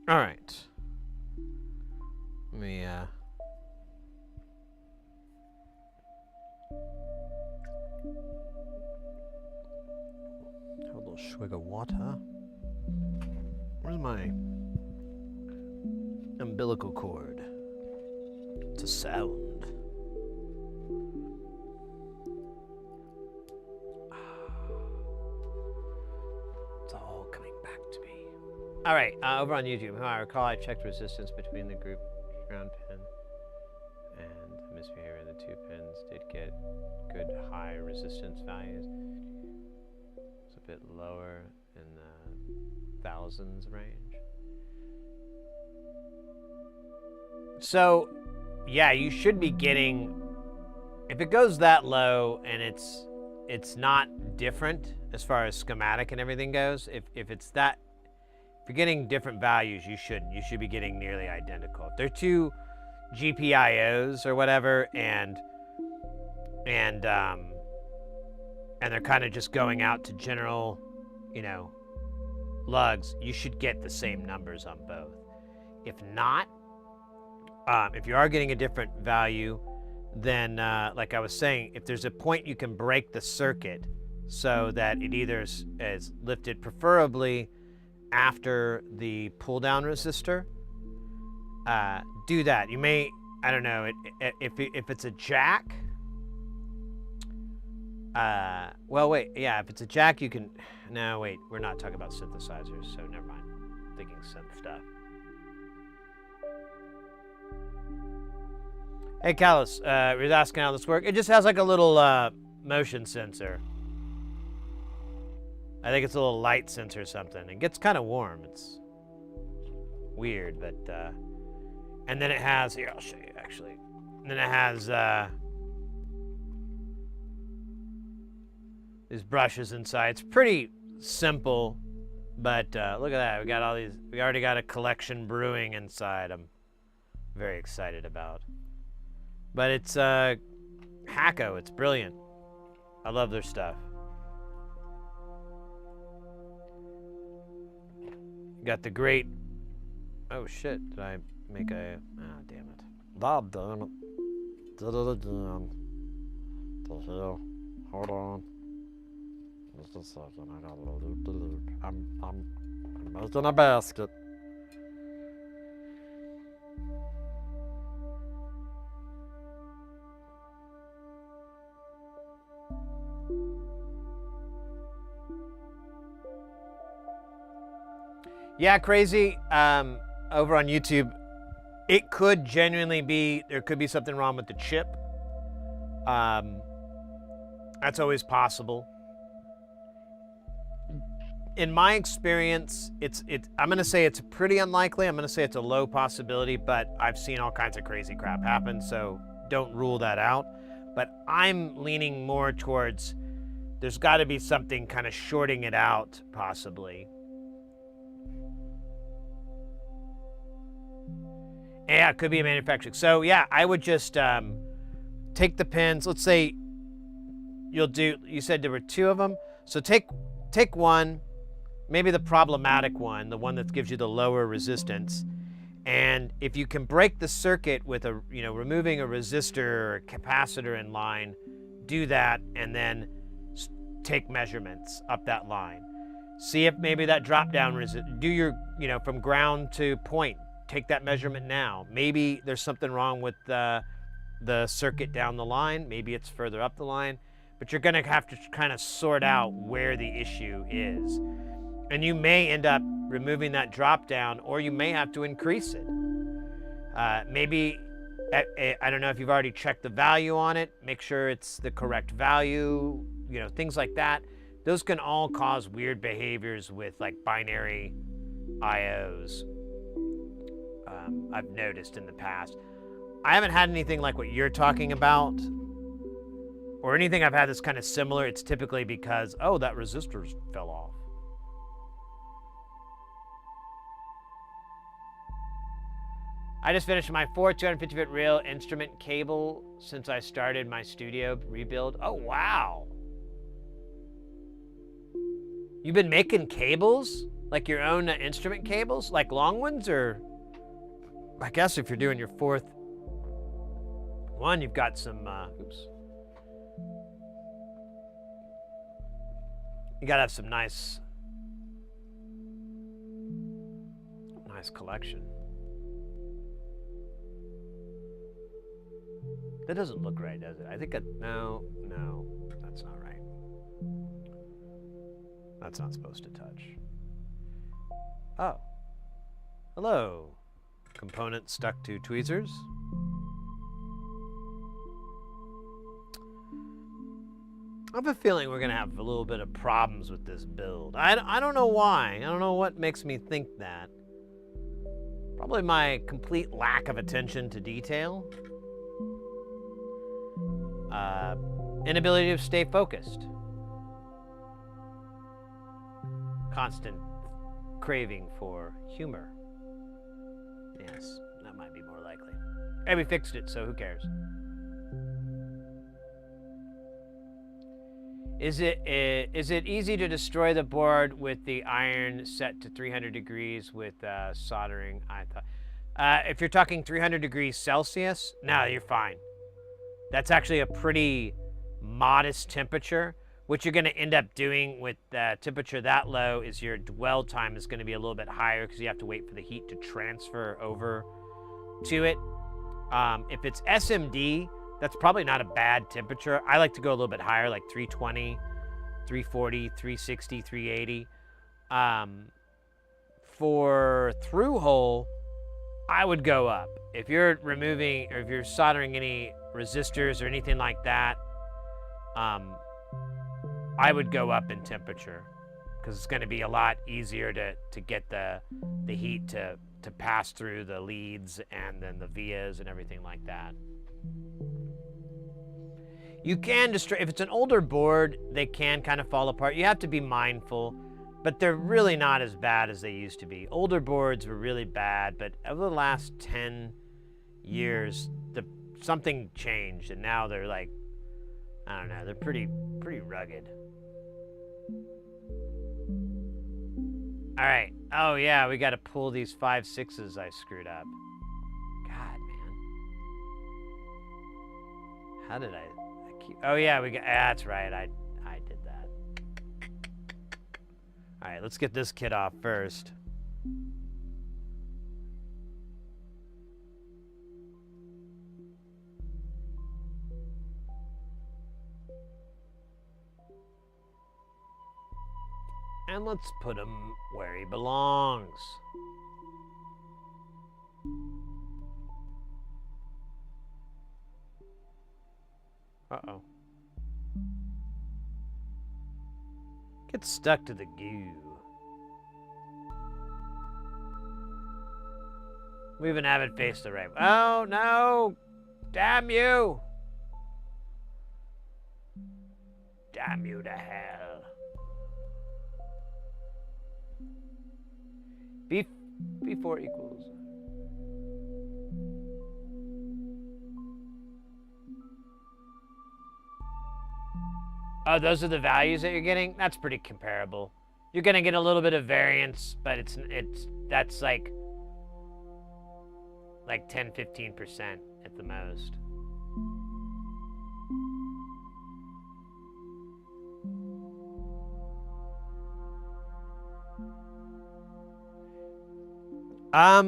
S1: All right. Let me have a little swig of water. Where's my umbilical cord. It's a sound. It's all coming back to me. All right, over on YouTube, I recall I checked resistance between the group ground pin and the misbehavior. The two pins did get good high resistance values. It's a bit lower in the thousands range. So, yeah, you should be getting, if it goes that low and it's not different as far as schematic and everything goes, if you're getting different values, you should be getting nearly identical. If they're two GPIOs or whatever, and they're kind of just going out to general, lugs, you should get the same numbers on both. If not, if you are getting a different value, then like I was saying, if there's a point you can break the circuit so that it either is lifted, preferably after the pull down resistor, do that. You may, I don't know, if it's a jack, well, wait, yeah, if it's a jack, you can, no, wait, we're not talking about synthesizers, so never mind. I'm thinking synth stuff. Hey, Callus, you're asking how this works. It just has like a little motion sensor. I think it's a little light sensor or something. It gets kind of warm. It's weird, but and then it has, here, I'll show you actually. And then it has these brushes inside. It's pretty simple, but look at that. We got all these, we already got a collection brewing inside. I'm very excited about. But it's Hacko. It's brilliant. I love their stuff. Got the great. Oh shit! Did I make a? Ah, damn it!
S4: God damn it. Did it again. The hell? Hold on. Just a second. I got a loop to loop. I'm making a basket.
S1: Yeah, crazy. Over on YouTube, it could genuinely be, there could be something wrong with the chip. That's always possible. In my experience, I'm going to say it's pretty unlikely. I'm going to say it's a low possibility, but I've seen all kinds of crazy crap happen, so don't rule that out. But I'm leaning more towards there's got to be something kind of shorting it out, possibly. Yeah, it could be a manufacturing. So yeah, I would just take the pins. Let's say you said there were two of them. So take one, maybe the problematic one, the one that gives you the lower resistance. And if you can break the circuit with removing a resistor or a capacitor in line, do that, and then take measurements up that line. See if maybe that drop down do your, from ground to point. Take that measurement now. Maybe there's something wrong with the circuit down the line. Maybe it's further up the line. But you're going to have to kind of sort out where the issue is. And you may end up removing that drop down, or you may have to increase it. Maybe, I don't know if you've already checked the value on it. Make sure it's the correct value, things like that. Those can all cause weird behaviors with like binary IOs. I've noticed in the past. I haven't had anything like what you're talking about, or anything I've had that's kind of similar. It's typically because, oh, that resistor fell off. I just finished my fourth 250-foot reel instrument cable since I started my studio rebuild. Oh, wow. You've been making cables? Like your own instrument cables? Like long ones, or? I guess if you're doing your fourth one, you've got some, oops. You gotta have some nice collection. That doesn't look right, does it? I think no, that's not right. That's not supposed to touch. Oh. Hello. Component stuck to tweezers. I have a feeling we're going to have a little bit of problems with this build. I don't know why. I don't know what makes me think that. Probably my complete lack of attention to detail. Inability to stay focused. Constant craving for humor. Yes, that might be more likely. Hey, we fixed it, so who cares? Is it easy to destroy the board with the iron set to 300 degrees with soldering? I thought. If you're talking 300 degrees Celsius, no, you're fine. That's actually a pretty modest temperature. What you're going to end up doing with the temperature that low is your dwell time is going to be a little bit higher because you have to wait for the heat to transfer over to it. If it's SMD, that's probably not a bad temperature. I like to go a little bit higher, like 320, 340, 360, 380. For through hole, I would go up. If you're removing or if you're soldering any resistors or anything like that, I would go up in temperature because it's going to be a lot easier to get the heat to pass through the leads and then the vias and everything like that. You can destroy, if it's an older board, they can kind of fall apart. You have to be mindful, but they're really not as bad as they used to be. Older boards were really bad, but over the last 10 years, something changed, and now they're like, I don't know, they're pretty rugged. All right. Oh, yeah, we got to pull these 5/6s I screwed up. God, man. How did I keep... Oh, yeah, that's right. I did that. All right, let's get this kid off first. And let's put him where he belongs. Uh-oh. Get stuck to the goo. We haven't faced the right. Oh, no! Damn you! Damn you to hell. B4 equals. Oh, those are the values that you're getting? That's pretty comparable. You're gonna get a little bit of variance, but that's like 10-15% at the most. I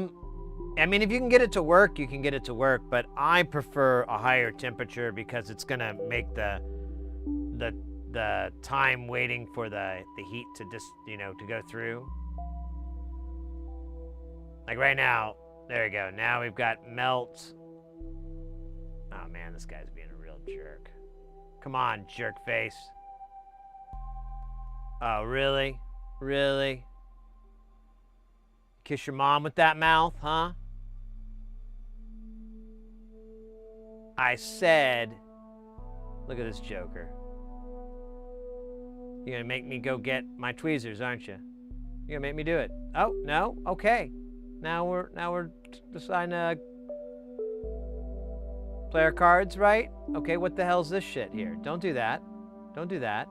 S1: mean, if you can get it to work, you can get it to work, but I prefer a higher temperature because it's gonna make the time waiting for the heat to to go through. Like right now, there you go. Now we've got melt. Oh man, this guy's being a real jerk. Come on, jerk face. Oh, really? Really? Kiss your mom with that mouth, huh? I said, look at this joker. You're gonna make me go get my tweezers, aren't you? You're gonna make me do it. Oh, no? Okay. Now we're deciding to play our cards, right? Okay, what the hell's this shit here? Don't do that. Don't do that.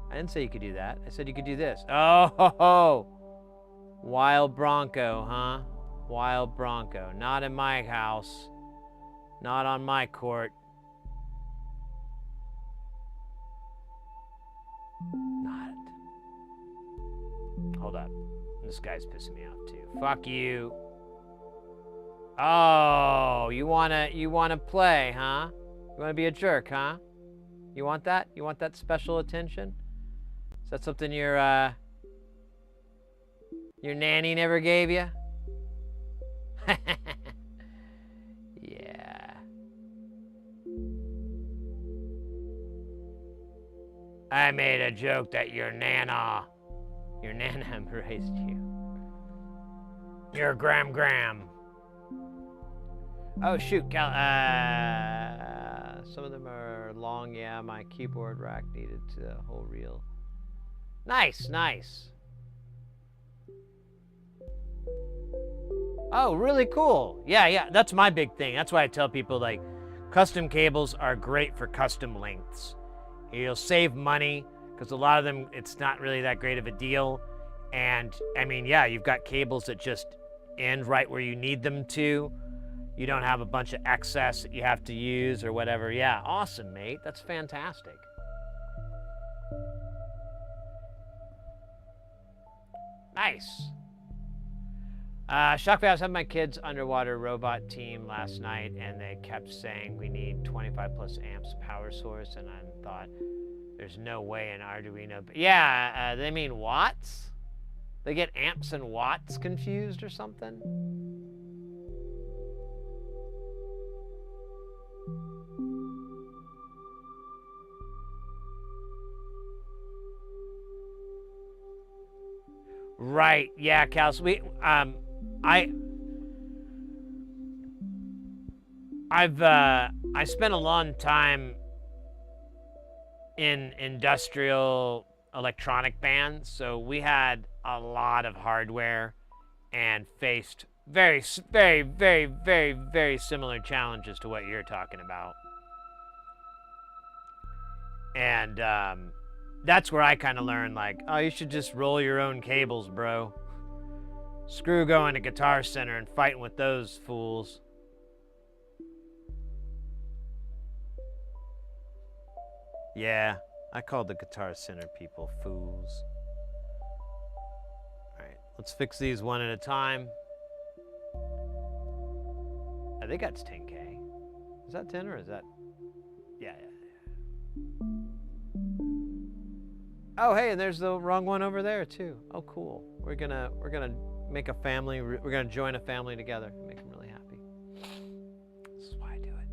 S1: I didn't say you could do that. I said you could do this. Oh, ho, ho. Wild Bronco, huh? Wild Bronco. Not in my house. Not on my court. Not. Hold up. This guy's pissing me off too. Fuck you. Oh, you wanna play, huh? You wanna be a jerk, huh? You want that? You want that special attention? Is that something your nanny never gave you? Yeah. I made a joke that your nana embraced you. Your gram. Oh shoot, some of them are long. Yeah, my keyboard rack needed the whole reel. Nice. Oh, really cool. Yeah, that's my big thing. That's why I tell people, like, custom cables are great for custom lengths. You'll save money because a lot of them, it's not really that great of a deal. And I mean, yeah, you've got cables that just end right where you need them to. You don't have a bunch of excess that you have to use or whatever. Yeah, awesome, mate. That's fantastic. Nice. Shockwave, I was having my kids' underwater robot team last night, and they kept saying we need 25 plus amps power source, and I thought, there's no way an Arduino. Yeah, they mean watts? They get amps and watts confused or something? Right, yeah, Kels. I spent a long time in industrial electronic bands, so we had a lot of hardware and faced very similar challenges to what you're talking about. And that's where I kind of learned, like, oh, you should just roll your own cables, bro. Screw going to Guitar Center and fighting with those fools. Yeah, I called the Guitar Center people fools. Alright, let's fix these one at a time. I think that's 10K. Is that 10 or is that... Yeah. Oh, hey, and there's the wrong one over there too. Oh, cool. We're gonna make a family. We're gonna join a family together. Make them really happy. This is why I do it.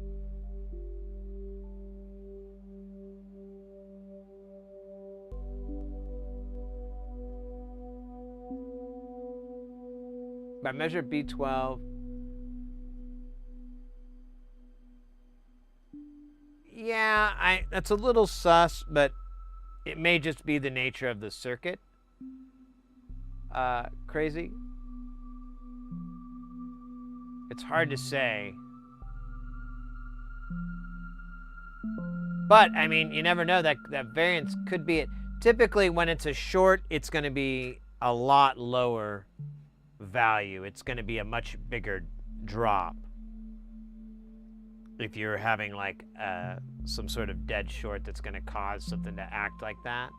S1: By measure B12. Yeah, that's a little sus, but it may just be the nature of the circuit. Crazy. It's hard to say. But, I mean, you never know. That variance could be it. Typically, when it's a short, it's going to be a lot lower value. It's going to be a much bigger drop. If you're having, like, some sort of dead short that's going to cause something to act like that.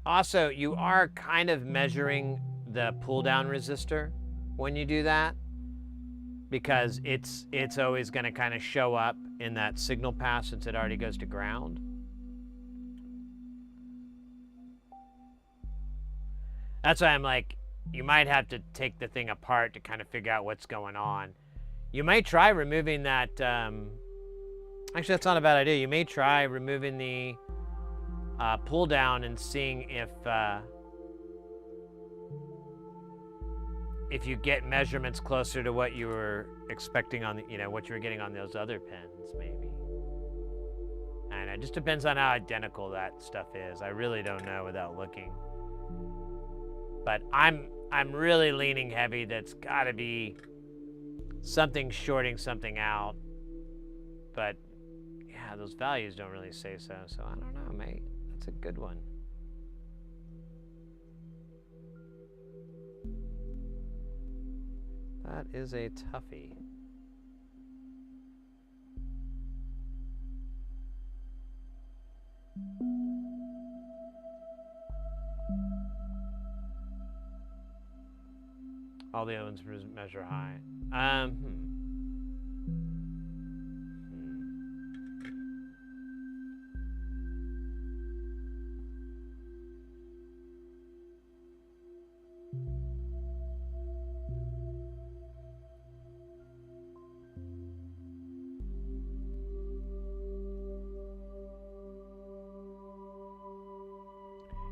S1: Also, you are kind of measuring the pull-down resistor when you do that, because it's always going to kind of show up in that signal path since it already goes to ground. That's why I'm like, you might have to take the thing apart to kind of figure out what's going on. You may try removing that, actually that's not a bad idea. You may try removing the pull down and seeing if you get measurements closer to what you were expecting on the, what you were getting on those other pins, maybe. And it just depends on how identical that stuff is. I really don't know without looking. But I'm really leaning heavy that's got to be something shorting something out. But yeah, those values don't really say so. So I don't know, mate. That's a good one. That is a toughie. All the other ones measure high.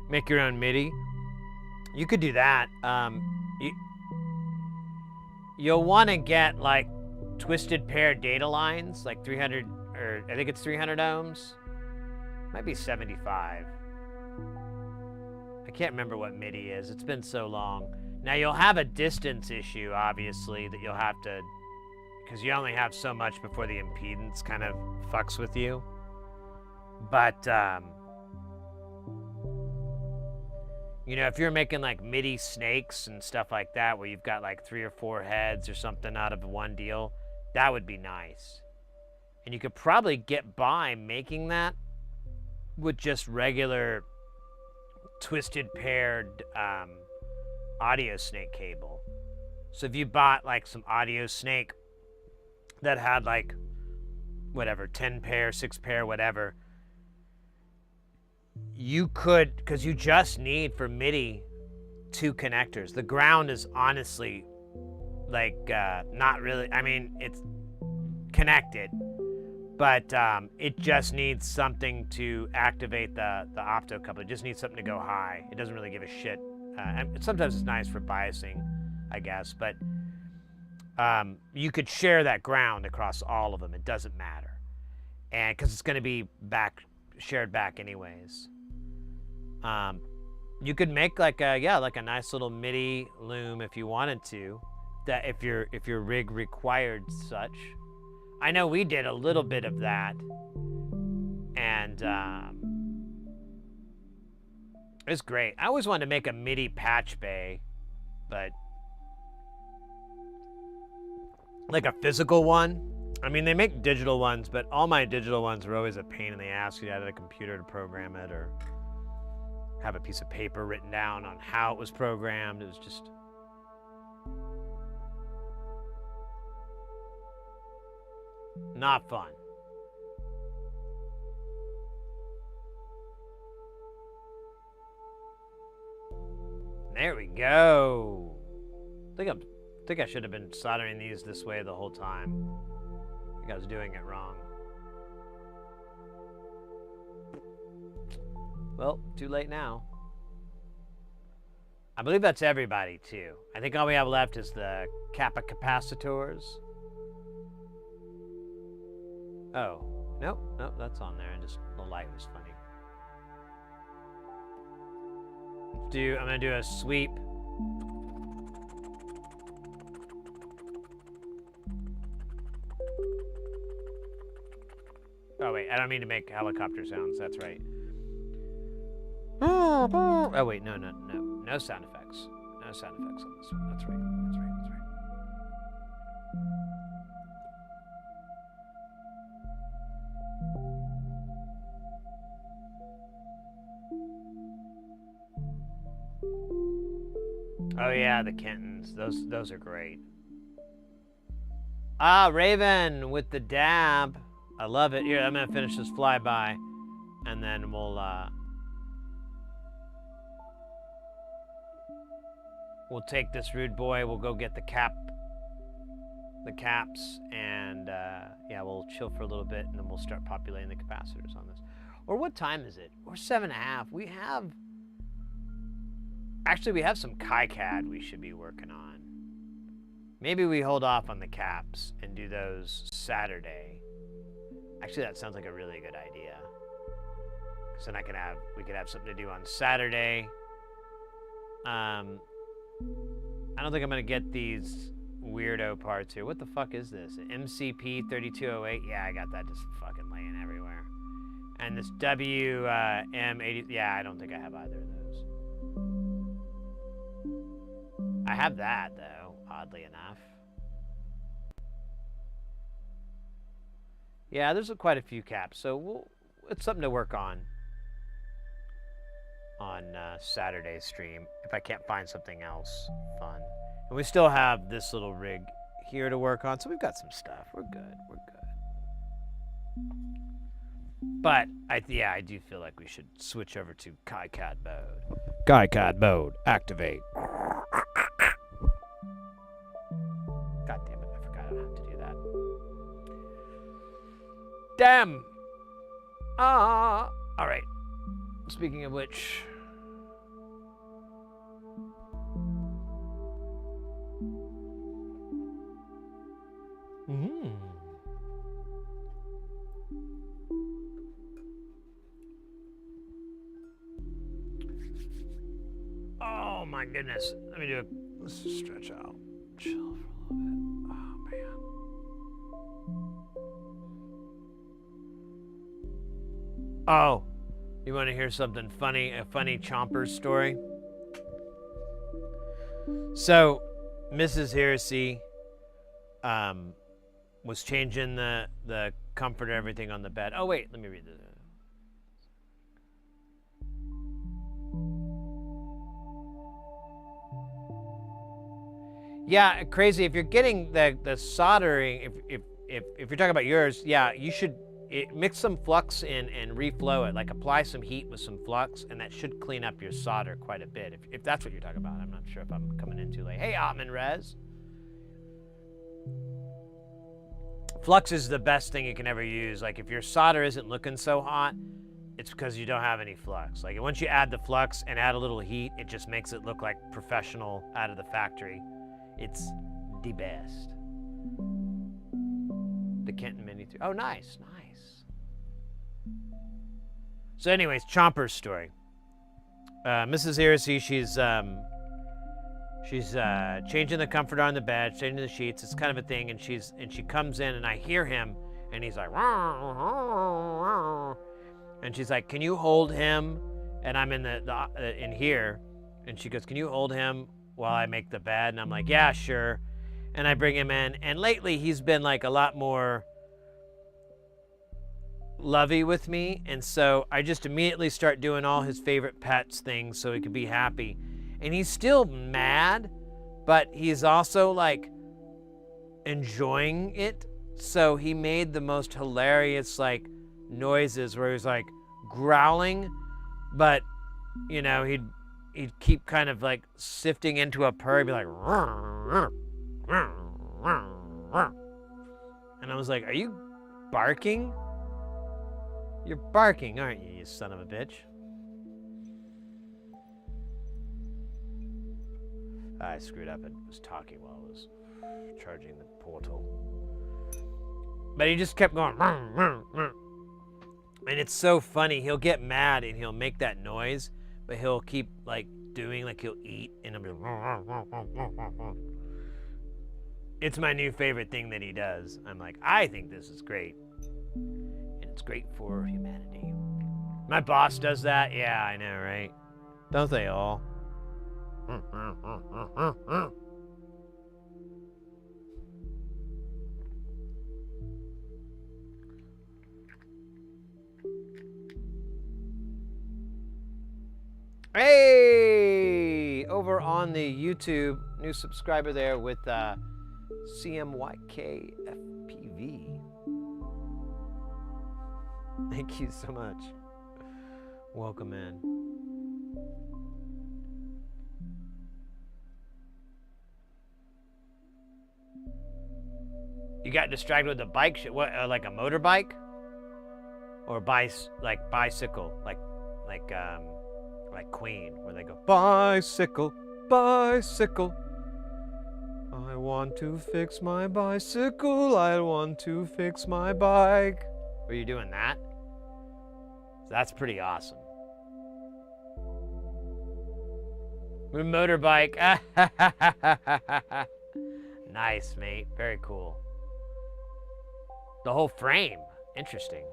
S1: Make your own MIDI. You could do that. You'll want to get like twisted pair data lines, like 300, or I think it's 300 ohms. Might be 75. I can't remember what MIDI is. It's been so long. Now you'll have a distance issue, obviously, that you'll have to, because you only have so much before the impedance kind of fucks with you. But, you know, if you're making like MIDI snakes and stuff like that, where you've got like 3 or 4 heads or something out of one deal, that would be nice. And you could probably get by making that with just regular twisted paired audio snake cable. So if you bought like some audio snake that had like whatever, 10 pair, 6 pair, whatever, you could, because you just need for MIDI 2 connectors. The ground is honestly like not really, I mean, it's connected, but it just needs something to activate the opto coupler. It just needs something to go high. It doesn't really give a shit. And sometimes it's nice for biasing, I guess, but you could share that ground across all of them. It doesn't matter, and because it's going to be shared back anyways. You could make like a nice little MIDI loom if you wanted to, that if your rig required such. I know we did a little bit of that, and it's great. I always wanted to make a MIDI patch bay, but like a physical one. I mean, they make digital ones, but all my digital ones were always a pain in the ass. You had a computer to program it, or have a piece of paper written down on how it was programmed. It was just not fun. There we go. I think I should have been soldering these this way the whole time. I think I was doing it wrong. Well, too late now. I believe that's everybody too. I think all we have left is the Kappa capacitors. Oh, nope, that's on there. Just the light was funny. I'm gonna do a sweep. Oh wait, I don't mean to make helicopter sounds. That's right. Oh wait, no sound effects. No sound effects on this one. That's right. Oh yeah, the Kentons. Those are great. Ah, Raven with the dab. I love it. Here, I'm gonna finish this flyby, and then we'll take this rude boy. We'll go get the caps, and yeah, we'll chill for a little bit, and then we'll start populating the capacitors on this. Or what time is it? We're 7:30. We have some KiCAD we should be working on. Maybe we hold off on the caps and do those Saturday. Actually, that sounds like a really good idea. Because then we could have something to do on Saturday. I don't think I'm gonna get these weirdo parts here. What the fuck is this? MCP 3208? Yeah, I got that just fucking laying everywhere. And this WM80, yeah, I don't think I have either of those. I have that though, oddly enough. Yeah, there's quite a few caps, so it's something to work on Saturday's stream if I can't find something else fun. And we still have this little rig here to work on, so we've got some stuff. We're good. We're good. But I do feel like we should switch over to KiCAD mode. KiCAD mode, activate. God damn it, I forgot I don't have to do that. Damn! Alright. Speaking of which... Oh my goodness. Let me do it. Let's just stretch out. Chill for a little bit. Oh man. Oh, you want to hear something funny? A funny Chompers story? So, Mrs. Heresy was changing the comfort and everything on the bed. Oh wait, let me read this. Yeah, crazy. If you're getting the soldering, if you're talking about yours, yeah, you should mix some flux in and reflow it. Like apply some heat with some flux, and that should clean up your solder quite a bit. If that's what you're talking about, I'm not sure if I'm coming in too late. Hey, Atman Rez. Flux is the best thing you can ever use. Like if your solder isn't looking so hot, it's because you don't have any flux. Like once you add the flux and add a little heat, it just makes it look like professional out of the factory. It's the best. The Kenton Mini 3. Oh, nice, nice. So anyways, Chomper's story. Mrs. Heresy, she's changing the comforter on the bed, changing the sheets. It's kind of a thing, and she comes in, and I hear him, and he's like, and she's like, "Can you hold him?" And I'm in in here, and she goes, "Can you hold him while I make the bed?" And I'm like, "Yeah, sure." And I bring him in, and lately he's been like a lot more lovey with me, and so I just immediately start doing all his favorite pets things so he can be happy. And he's still mad, but he's also like enjoying it. So he made the most hilarious like noises where he was like growling, but you know, he'd keep kind of like sifting into a purr. He'd be like, and I was like, "Are you barking? You're barking, aren't you, you son of a bitch?" I screwed up and was talking while I was charging the portal. But he just kept going, and it's so funny. He'll get mad and he'll make that noise, but he'll keep like doing like he'll eat and he'll be it's my new favorite thing that he does. I'm like, I think this is great. And it's great for humanity. My boss does that. Yeah, I know, right? Don't they all? Hey! Over on the YouTube, new subscriber there with CMYKFPV. Thank you so much. Welcome in. You got distracted with the bike shit? What, like a motorbike? Or bicycle? Like Queen, where they go, bicycle, bicycle. I want to fix my bicycle. I want to fix my bike. Were you doing that? That's pretty awesome. Motorbike. Nice, mate. Very cool. The whole frame. Interesting.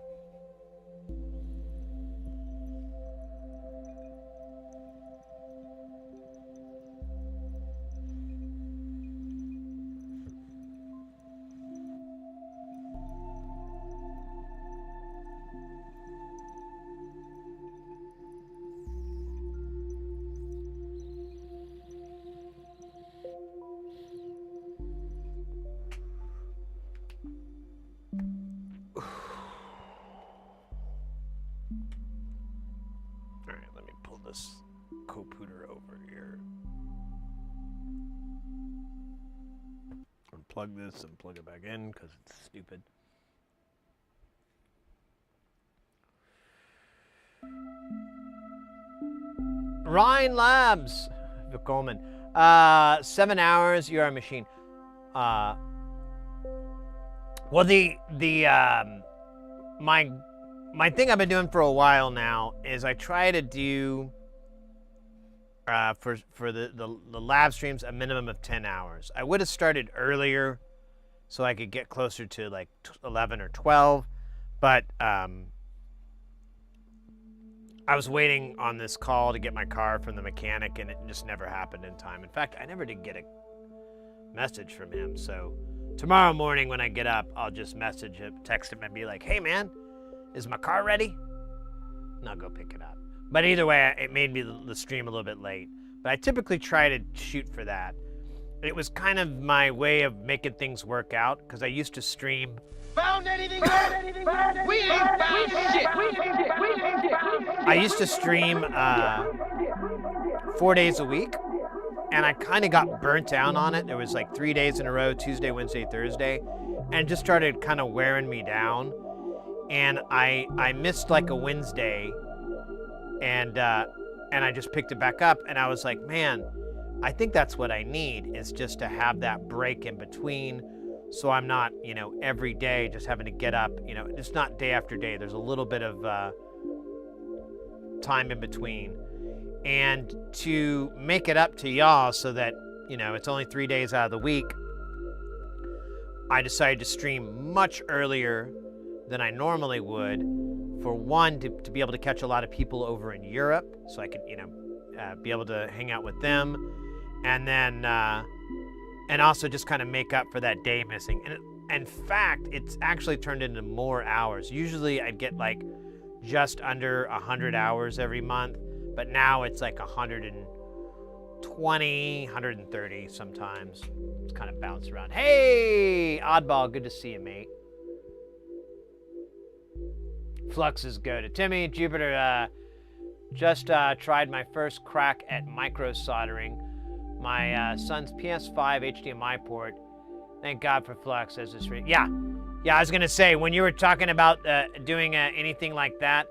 S1: this computer over here. Unplug this and plug it back in because it's stupid. Ryan Labs, Willkommen. 7 hours. You are a machine. Well, my thing I've been doing for a while now is I try to do for the live streams a minimum of 10 hours. I would have started earlier so I could get closer to like 11 or 12, but I was waiting on this call to get my car from the mechanic, and it just never happened in time. In fact, I never did get a message from him. So tomorrow morning when I get up, I'll just message him, text him, and be like, "Hey, man, is my car ready?" And I'll go pick it up. But either way, it made me the stream a little bit late. But I typically try to shoot for that. It was kind of my way of making things work out, because I used to stream.
S5: Found anything? We ain't found shit.
S1: I used to stream 4 days a week, and I kind of got burnt out on it. There was like 3 days in a row, Tuesday, Wednesday, Thursday, and it just started kind of wearing me down. And I missed like a Wednesday, and I just picked it back up, and I was like, man, I think that's what I need, is just to have that break in between, so I'm not, every day just having to get up, it's not day after day. There's a little bit of time in between. And to make it up to y'all so that, it's only 3 days out of the week, I decided to stream much earlier than I normally would. For one, to be able to catch a lot of people over in Europe, so I could, be able to hang out with them. And then, and also just kind of make up for that day missing. And in fact, it's actually turned into more hours. Usually I'd get like just under 100 hours every month, but now it's like 120, 130 sometimes. It's kind of bounced around. Hey, Oddball, good to see you, mate. Flux is good. Timmy, Jupiter, just tried my first crack at micro soldering my son's PS5 HDMI port. Thank God for Flux as this. Yeah, I was gonna say, when you were talking about doing anything like that,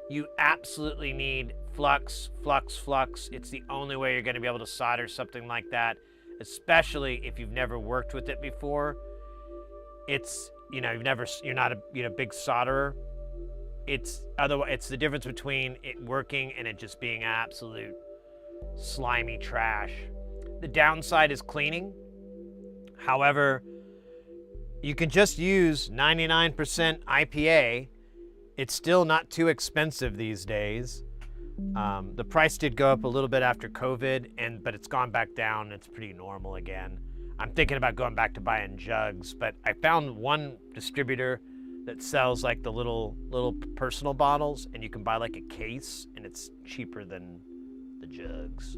S1: you absolutely need Flux. It's the only way you're gonna be able to solder something like that, especially if you've never worked with it before. It's you're not a big solderer. It's the difference between it working and it just being absolute slimy trash. The downside is cleaning. However, you can just use 99% IPA. It's still not too expensive these days. The price did go up a little bit after COVID, but it's gone back down. It's pretty normal again. I'm thinking about going back to buying jugs, but I found one distributor that sells like the little personal bottles, and you can buy like a case, and it's cheaper than the jugs.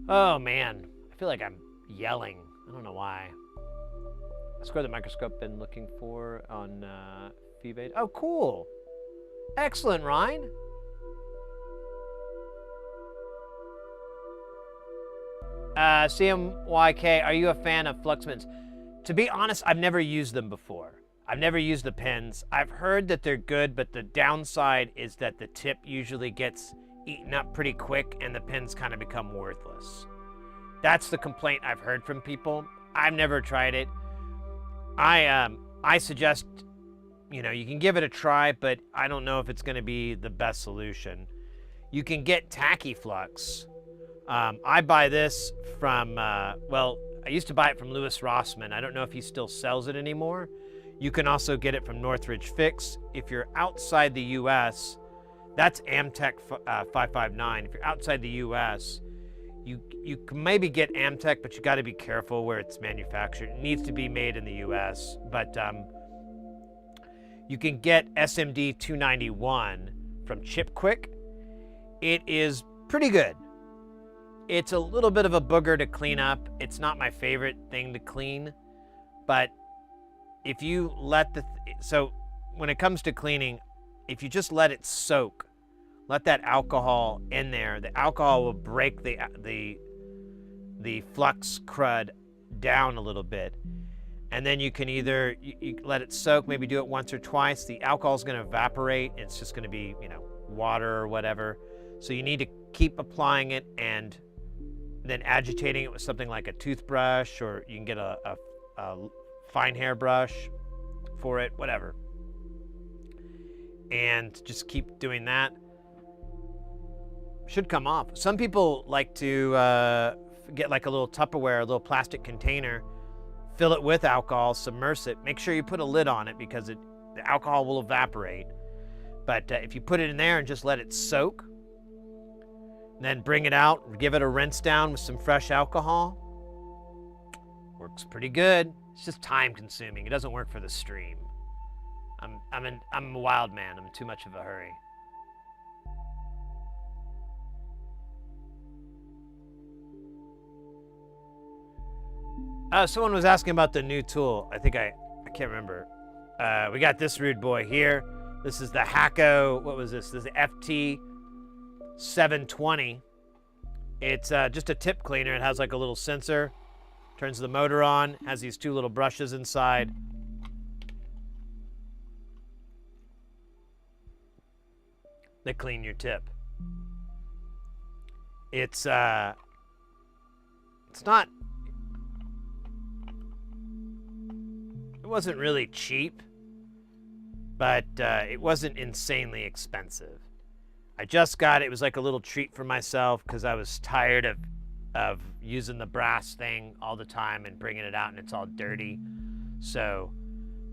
S1: Oh man, I feel like I'm yelling. I don't know why. I scored the microscope been looking for on Feebase. Oh, cool. Excellent, Ryan. CMYK, are you a fan of Fluxmans? To be honest, I've never used them before. I've never used the pens. I've heard that they're good, but the downside is that the tip usually gets eaten up pretty quick and the pins kind of become worthless. That's the complaint I've heard from people. I've never tried it. I suggest, you can give it a try, but I don't know if it's going to be the best solution. You can get Tacky Flux. I buy this from, I used to buy it from Louis Rossmann. I don't know if he still sells it anymore. You can also get it from Northridge Fix. If you're outside the U.S., that's Amtech 559. If you're outside the U.S., you can maybe get Amtech, but you got to be careful where it's manufactured. It needs to be made in the U.S., but you can get SMD 291 from Chipquick. It is pretty good. It's a little bit of a booger to clean up. It's not my favorite thing to clean, but if you let so when it comes to cleaning, if you just let it soak let that alcohol in there. The alcohol will break the flux crud down a little bit. And then you can either you let it soak, maybe do it once or twice. The alcohol is going to evaporate. It's just going to be, water or whatever. So you need to keep applying it and then agitating it with something like a toothbrush, or you can get a fine hair brush for it, whatever. And just keep doing that. Should come off. Some people like to get like a little Tupperware, a little plastic container, fill it with alcohol, submerge it. Make sure you put a lid on it because the alcohol will evaporate. But if you put it in there and just let it soak, then bring it out, give it a rinse down with some fresh alcohol, works pretty good. It's just time consuming. It doesn't work for the stream. I'm a wild man. I'm in too much of a hurry. Someone was asking about the new tool. I can't remember. We got this rude boy here. This is the Hacko, what was this? This is the FT720. It's just a tip cleaner. It has like a little sensor. Turns the motor on, has these two little brushes inside. They clean your tip. It's not, it wasn't really cheap, but it wasn't insanely expensive. I just got it. It was like a little treat for myself because I was tired of using the brass thing all the time and bringing it out and it's all dirty. So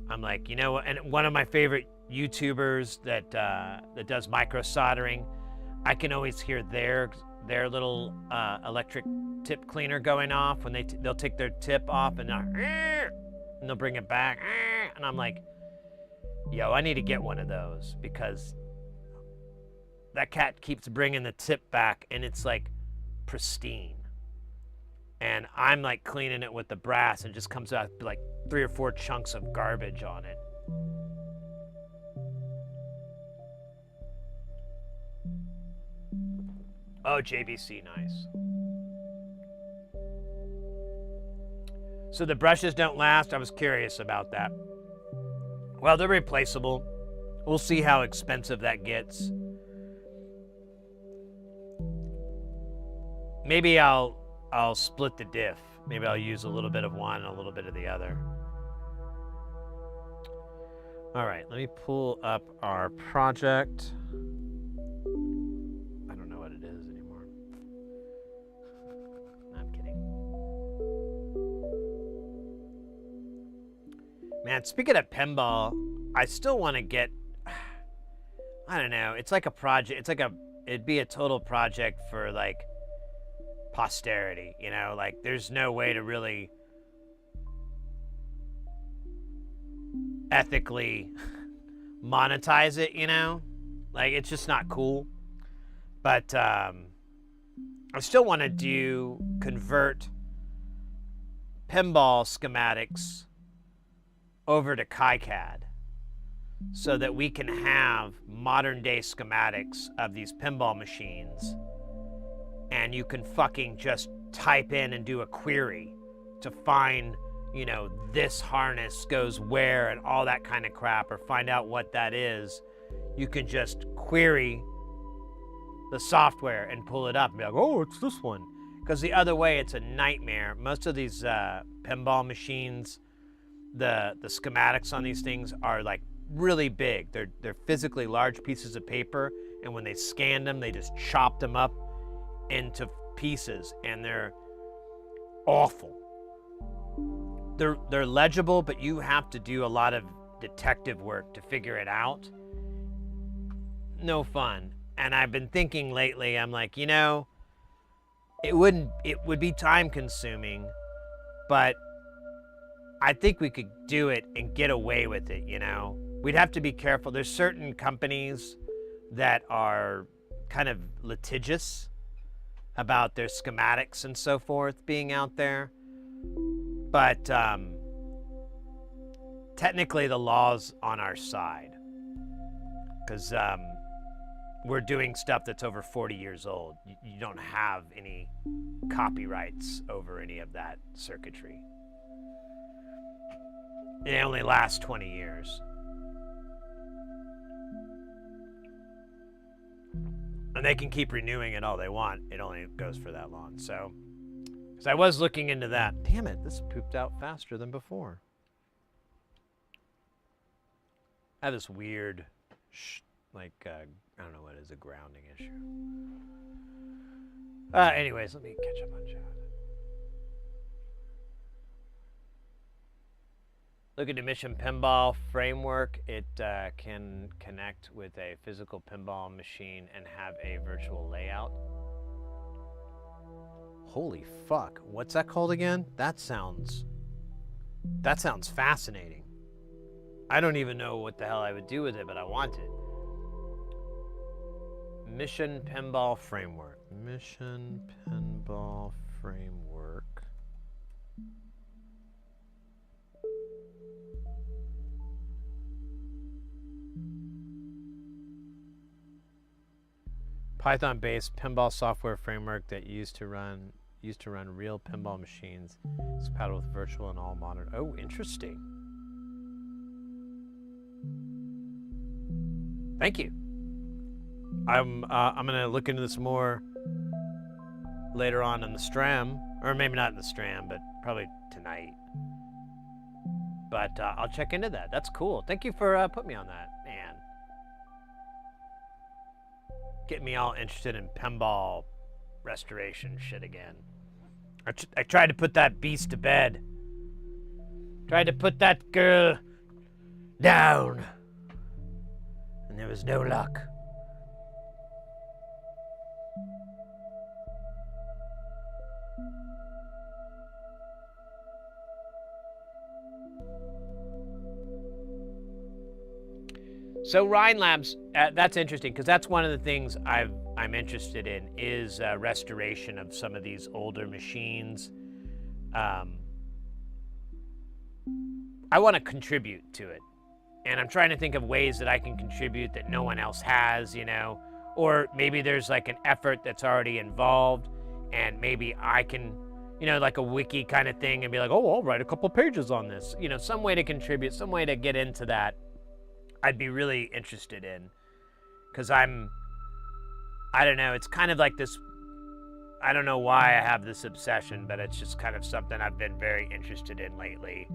S1: I'm like, you know what? And one of my favorite YouTubers that does micro soldering, I can always hear their little electric tip cleaner going off when they'll take their tip off and they'll bring it back, and I'm like, yo, I need to get one of those because that cat keeps bringing the tip back and it's like pristine. And I'm like cleaning it with the brass and it just comes out like 3 or 4 chunks of garbage on it. Oh, JBC, nice. So the brushes don't last? I was curious about that. Well, they're replaceable. We'll see how expensive that gets. Maybe I'll split the diff. Maybe I'll use a little bit of one and a little bit of the other. All right, let me pull up our project. I don't know what it is anymore. No, I'm kidding. Man, speaking of pinball, I still want to get, I don't know, it's like a project. It's like it'd be a total project for like posterity, like there's no way to really ethically monetize it, like it's just not cool. But I still want to convert pinball schematics over to KiCAD so that we can have modern day schematics of these pinball machines. And you can fucking just type in and do a query to find, this harness goes where and all that kind of crap, or find out what that is. You can just query the software and pull it up and be like, oh, it's this one. Because the other way, it's a nightmare. Most of these pinball machines, the schematics on these things are like really big. They're physically large pieces of paper, and when they scanned them, they just chopped them up into pieces, and they're awful. They're legible, but you have to do a lot of detective work to figure it out. No fun. And I've been thinking lately, I'm like, it would be time consuming, but I think we could do it and get away with it, We'd have to be careful. There's certain companies that are kind of litigious about their schematics and so forth being out there. But technically the law's on our side. Because we're doing stuff that's over 40 years old. You don't have any copyrights over any of that circuitry. It only lasts 20 years. And they can keep renewing it all they want. It only goes for that long. So, because I was looking into that. Damn it, this pooped out faster than before. I have this weird, I don't know what it is, a grounding issue. Anyways, let me catch up on chat. Look at the Mission Pinball framework. It can connect with a physical pinball machine and have a virtual layout. Holy fuck. What's that called again? That sounds fascinating. I don't even know what the hell I would do with it, but I want it. Mission Pinball Framework. Mission Pinball Framework. Python-based pinball software framework that used to run real pinball machines. It's compatible with virtual and all modern. Oh, interesting. Thank you. I'm gonna look into this more later on in the Stram, or maybe not in the Stram, but probably tonight. But I'll check into that. That's cool. Thank you for putting me on that, man. Get me all interested in pinball restoration shit again. I tried to put that beast to bed. Tried to put that girl down. And there was no luck. So Rhine Labs, that's interesting because that's one of the things I'm interested in is restoration of some of these older machines. I want to contribute to it, and I'm trying to think of ways that I can contribute that no one else has, you know, or maybe there's like an effort that's already involved, and maybe I can, you know, like a wiki kind of thing, and be like, oh, I'll write a couple pages on this, you know, some way to contribute, some way to get into that. I'd be really interested in, because I don't know, it's kind of like this, I don't know why I have this obsession, but it's just kind of something I've been very interested in lately.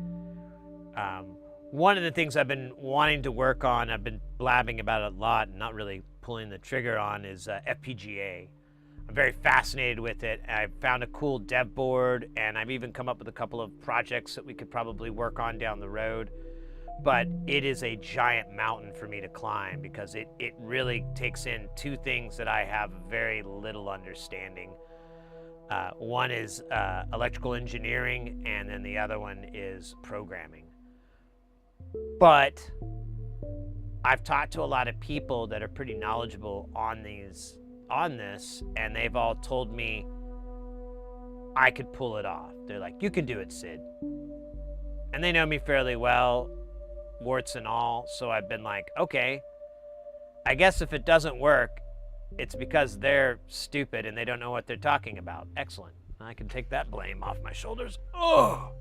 S1: One of the things I've been wanting to work on, I've been blabbing about it a lot and not really pulling the trigger on, is FPGA. I'm very fascinated with it. I've found a cool dev board, and I've even come up with a couple of projects that we could probably work on down the road. But it is a giant mountain for me to climb because it really takes in two things that I have very little understanding. One is electrical engineering, and then the other one is programming. But I've talked to a lot of people that are pretty knowledgeable on this, and they've all told me I could pull it off. They're like, you can do it, Sid. And they know me fairly well, warts and all, so I've been like, okay, I guess if it doesn't work, it's because they're stupid and they don't know what they're talking about. Excellent. I can take that blame off my shoulders. Oh,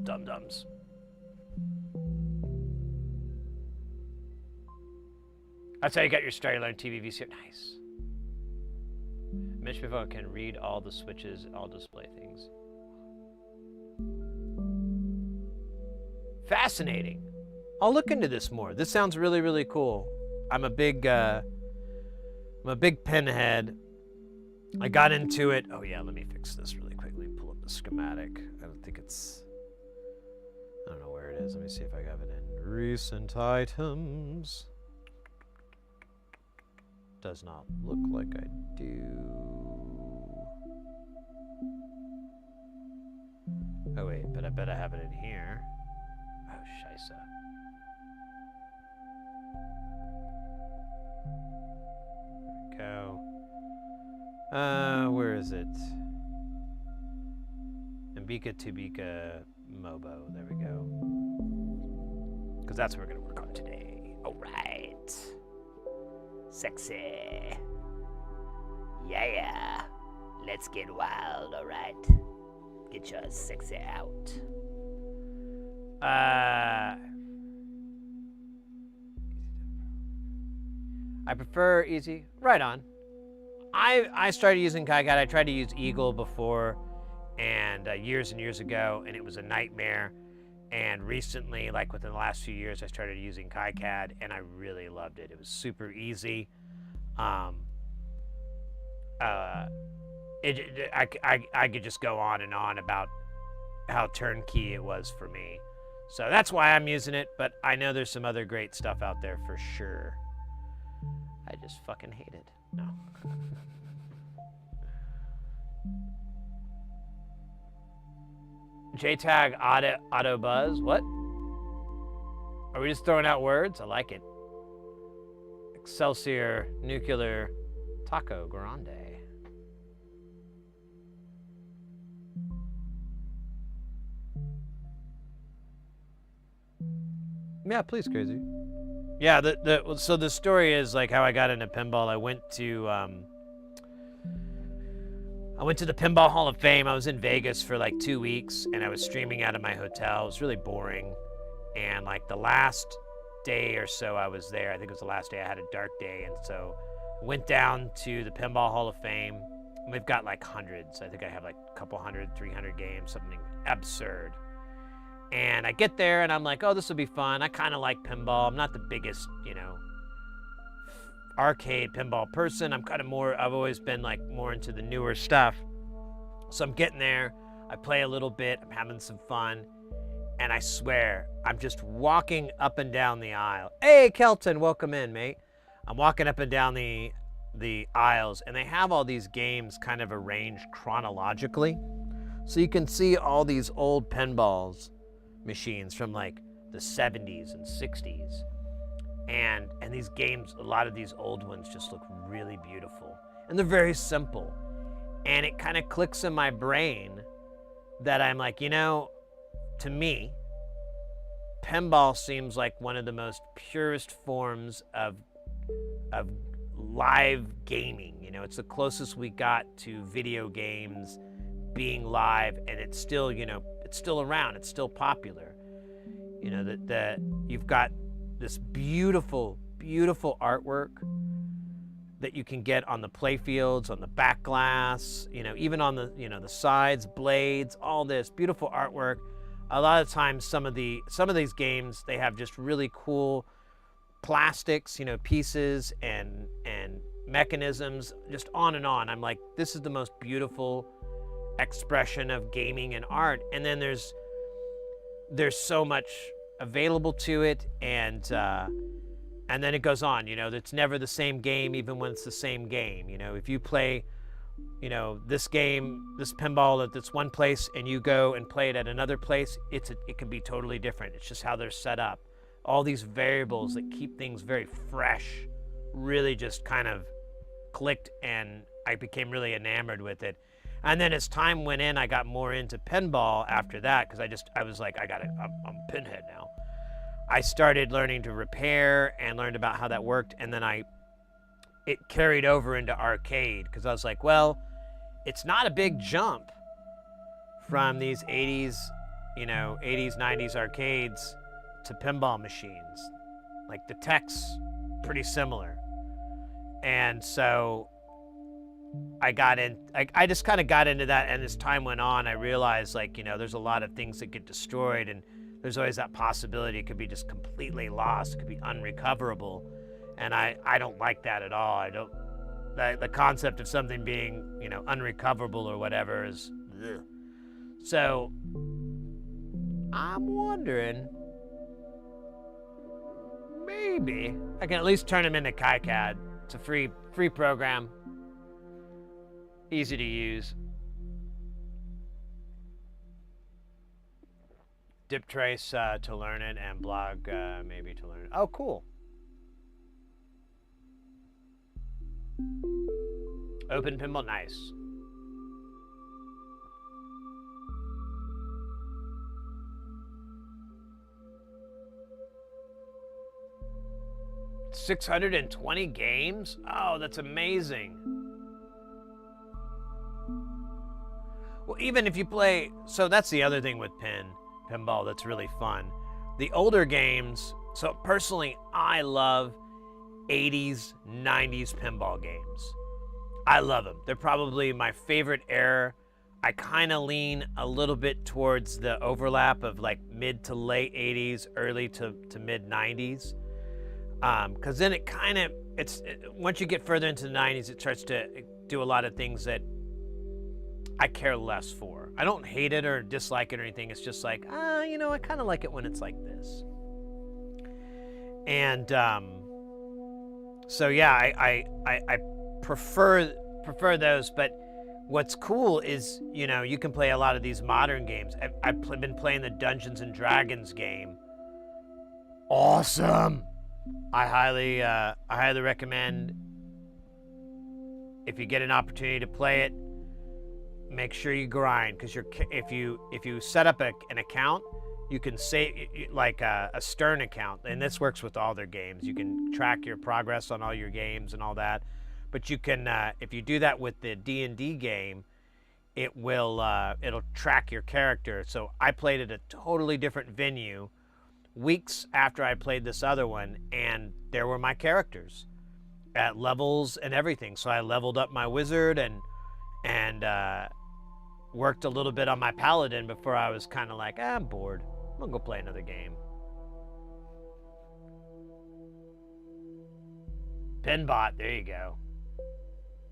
S1: dum-dums. That's how you got your start. You learn TV VCR. Nice. Mission Phone can read all the switches, all display things. Fascinating. I'll look into this more. This sounds really, really cool. I'm a big pinhead. I got into it. Oh yeah, let me fix this really quickly. Pull up the schematic. I don't know where it is. Let me see if I have it in recent items. Does not look like I do. Oh wait, but I bet I have it in here. Oh, scheisse. There we go. Where is it? Mbika Tubika Mobo. There we go. Because that's what we're going to work on today. All right. Sexy. Yeah. Let's get wild, alright? Get your sexy out. I prefer easy. Right on. I started using KiCAD. I tried to use Eagle before, and years and years ago, and it was a nightmare. And recently, like within the last few years, I started using KiCAD, and I really loved it. It was super easy. I could just go on and on about how turnkey it was for me. So that's why I'm using it, but I know there's some other great stuff out there for sure. I just fucking hate it. No. JTAG auto buzz. What? Are we just throwing out words? I like it. Excelsior nuclear taco grande. Yeah, please, crazy. Yeah, so the story is like how I got into pinball. I went to the Pinball Hall of Fame. I was in Vegas for like 2 weeks, and I was streaming out of my hotel. It was really boring. And like the last day or so I was there, I think it was the last day, I had a dark day, and so I went down to the Pinball Hall of Fame. And we've got like hundreds. I think I have like a couple hundred, 300 games, something absurd. And I get there, and I'm like, oh, this will be fun. I kind of like pinball. I'm not the biggest, arcade pinball person. I'm kind of I've always been like more into the newer stuff. So I'm getting there. I play a little bit. I'm having some fun. And I swear, I'm just walking up and down the aisle. Hey, Kelton, welcome in, mate. I'm walking up and down the aisles, and they have all these games kind of arranged chronologically. So you can see all these old pinballs machines from like the 70s and 60s, and these games, a lot of these old ones just look really beautiful, and they're very simple, and it kind of clicks in my brain that I'm like, to me, pinball seems like one of the most purest forms of live gaming. It's the closest we got to video games being live, and it's still, it's still around, it's still popular. That you've got this beautiful, beautiful artwork that you can get on the play fields, on the back glass, even on the, the sides, blades, all this beautiful artwork. A lot of times some of these games, they have just really cool plastics, pieces and mechanisms, just on and on. I'm like, this is the most beautiful expression of gaming and art. And then there's so much available to it, and then it goes on. It's never the same game, even when it's the same game. If you play, this game, this pinball at this one place, and you go and play it at another place, it can be totally different. It's just how they're set up. All these variables that keep things very fresh really just kind of clicked, and I became really enamored with it. And then as time went in, I got more into pinball after that, because I was like, I'm pinhead now. I started learning to repair and learned about how that worked, and then it carried over into arcade, because I was like, well, it's not a big jump from these 80s, 90s arcades to pinball machines. Like, the tech's pretty similar. And so I just kind of got into that, and as time went on, I realized, there's a lot of things that get destroyed, and there's always that possibility it could be just completely lost, it could be unrecoverable, and I don't like that at all. The concept of something being, unrecoverable or whatever is, ugh. So I'm wondering, maybe I can at least turn them into KiCAD. It's a free program. Easy to use. Dip trace to learn it, and blog maybe to learn it. Oh, cool. Open pinball, nice. 620 games? Oh, that's amazing. Well, even if you play, so that's the other thing with pinball that's really fun. The older games, so personally, I love 80s, 90s pinball games. I love them. They're probably my favorite era. I kind of lean a little bit towards the overlap of like mid to late 80s, early to mid 90s. Because then it kind of, once you get further into the 90s, it starts to do a lot of things that I care less for. I don't hate it or dislike it or anything. It's just like, you know, I kind of like it when it's like this. And so yeah, I prefer those. But what's cool is, you know, you can play a lot of these modern games. I've been playing the Dungeons and Dragons game. Awesome. I highly recommend, if you get an opportunity to play it, make sure you grind, because if you set up an account, you can save like a Stern account, and this works with all their games. You can track your progress on all your games and all that. But you can, if you do that with the D&D game, it'll track your character. So I played at a totally different venue weeks after I played this other one, and there were my characters at levels and everything. So I leveled up my wizard and worked a little bit on my paladin before I was kind of like, I'm bored. I'm gonna go play another game. Pinbot, there you go.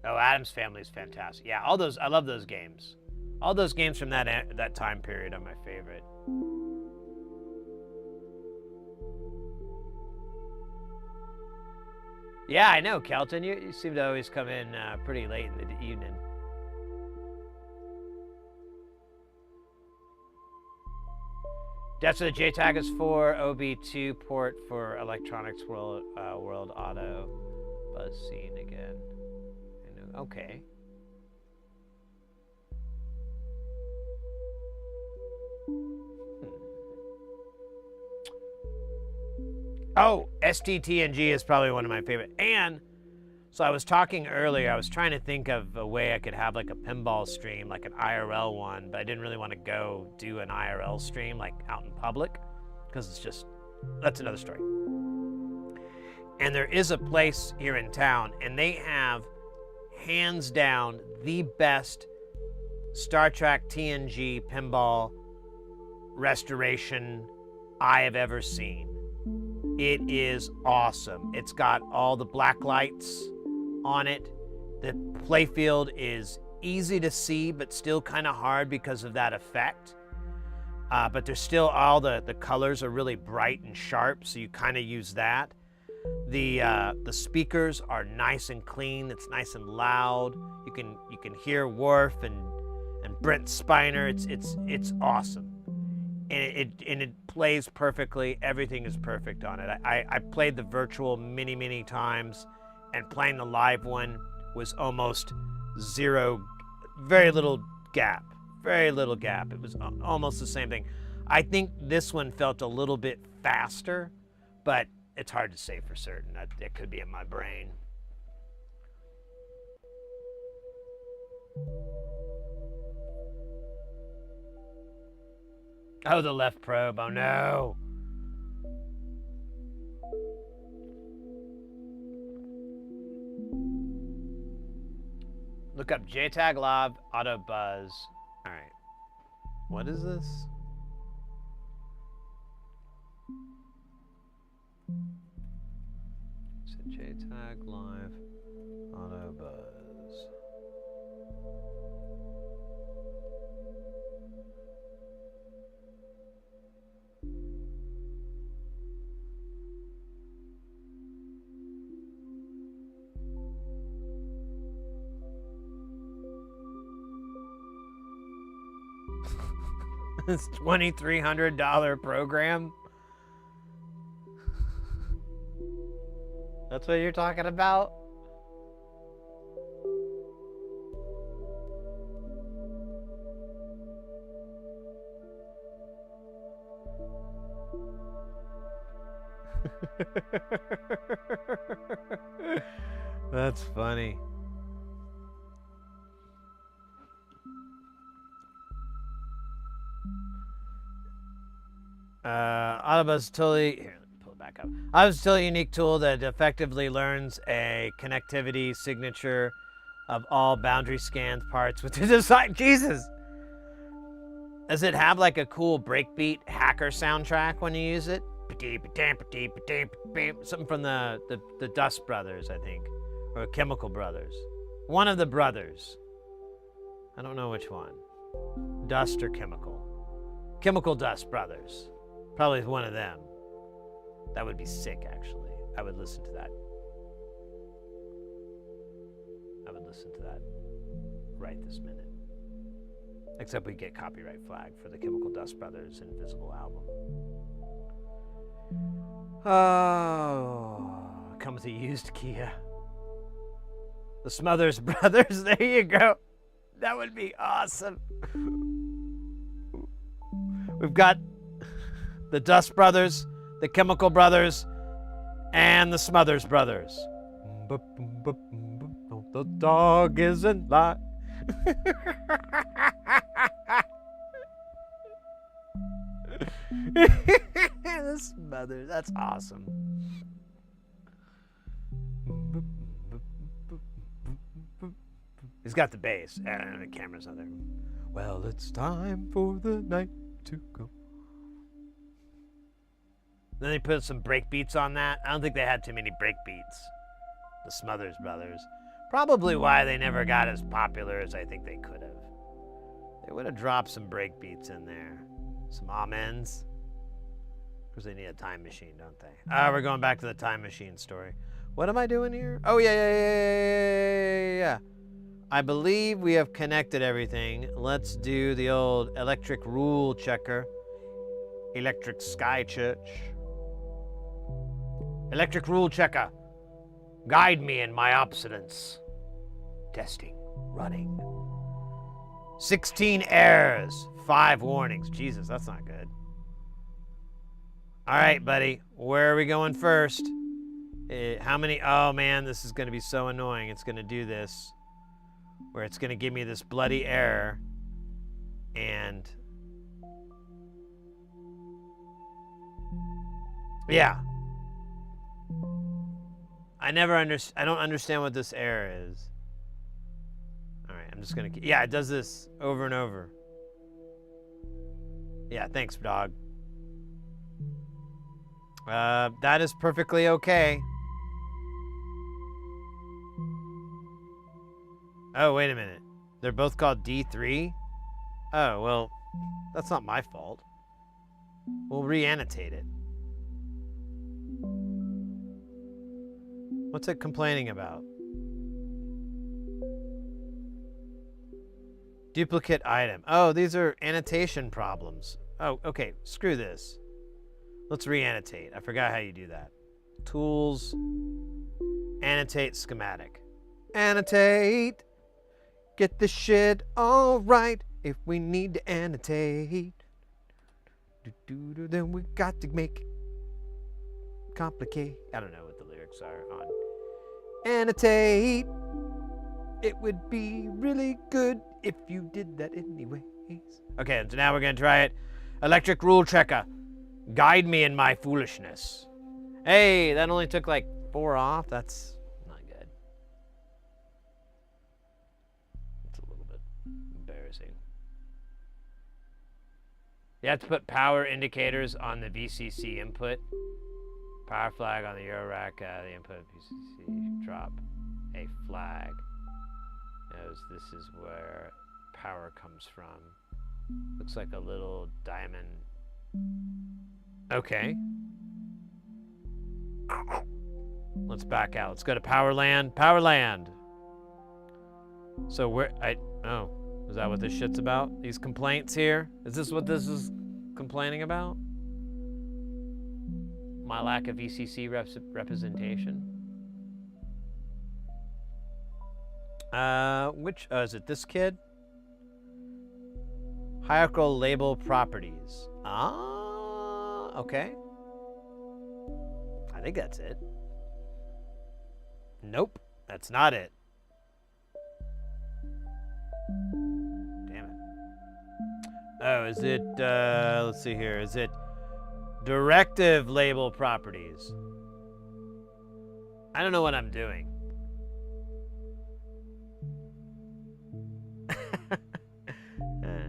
S1: Oh, Addams Family is fantastic. Yeah, all those, I love those games. All those games from that time period are my favorite. Yeah, I know, Kelton. You seem to always come in pretty late in the evening. That's what the JTAG is for. OB2 port for Electronics World Auto Buzz Scene again. Okay. Oh, STTNG is probably one of my favorite. And so I was talking earlier, I was trying to think of a way I could have like a pinball stream, like an IRL one, but I didn't really want to go do an IRL stream like out in public, because it's just, that's another story. And there is a place here in town, and they have hands down the best Star Trek TNG pinball restoration I have ever seen. It is awesome. It's got all the black lights on it. The playfield is easy to see, but still kind of hard because of that effect. But there's still all the colors are really bright and sharp, so you kind of use that. The speakers are nice and clean. It's nice and loud. You can hear Worf and Brent Spiner. It's awesome. And it plays perfectly. Everything is perfect on it. I played the virtual many times, and playing the live one was almost zero, very little gap. It was almost the same thing. I think this one felt a little bit faster, but it's hard to say for certain. That could be in my brain. Oh, the left probe. Oh, no. Look up JTAG Live Auto Buzz. All right. What is this? Is it JTAG Live Auto Buzz? This $2,300 program? That's what you're talking about? That's funny. Autobus totally. Here, let me pull it back up. Autobus is a totally unique tool that effectively learns a connectivity signature of all boundary scanned parts with the design. Jesus! Does it have like a cool breakbeat hacker soundtrack when you use it? Something from the Dust Brothers, I think. Or Chemical Brothers. One of the brothers. I don't know which one. Dust or Chemical. Chemical Dust Brothers. Probably one of them. That would be sick, actually. I would listen to that. I would listen to that right this minute. Except we get copyright flag for the Chemical Dust Brothers Invisible album. Oh, comes with a used Kia. The Smothers Brothers, there you go. That would be awesome. We've got the Dust Brothers, the Chemical Brothers, and the Smothers Brothers. The dog isn't live. The Smothers, that's awesome. He's got the bass. The camera's not there. Well, it's time for the night to go. Then they put some break beats on that. I don't think they had too many break beats. The Smothers Brothers. Probably why they never got as popular as I think they could have. They would have dropped some break beats in there. Some amens. Because they need a time machine, don't they? We're going back to the time machine story. What am I doing here? Oh, yeah. I believe we have connected everything. Let's do the old electric rule checker. Electric Sky Church. Electric rule checker. Guide me in my obsolence. Testing. Running. 16 errors. 5 warnings. Jesus, that's not good. All right, buddy. Where are we going first? How many? Oh, man, this is going to be so annoying. It's going to do this. Where it's going to give me this bloody error. And... yeah. I don't understand what this error is. All right, I'm just going to... yeah, it does this over and over. Yeah, thanks, dog. That is perfectly okay. Oh, wait a minute. They're both called D3? Oh, well, that's not my fault. We'll re-annotate it. What's it complaining about? Duplicate item. Oh, these are annotation problems. Oh, okay. Screw this. Let's re-annotate. I forgot how you do that. Tools. Annotate schematic. Annotate. Get the shit all right if we need to annotate. Then we got to make it complicate. I don't know what the lyrics are on. Annotate. It would be really good if you did that anyways. Okay, so now we're going to try it. Electric rule checker. Guide me in my foolishness. Hey, that only took like 4 off. That's not good. It's a little bit embarrassing. You have to put power indicators on the VCC input. Power flag on the eurorack. The input VCC drop a flag. Knows this is where power comes from. Looks like a little diamond. Okay. Let's back out. Let's go to Powerland. Powerland. So where oh, is that what this shit's about? These complaints here? Is this what this is complaining about? My lack of VCC representation. Is it this kid? Hierarchical label properties. Ah, okay. think that's it. Nope, that's not it. Damn it. Oh, is it, let's see here. Is it directive label properties? I don't know what I'm doing. No.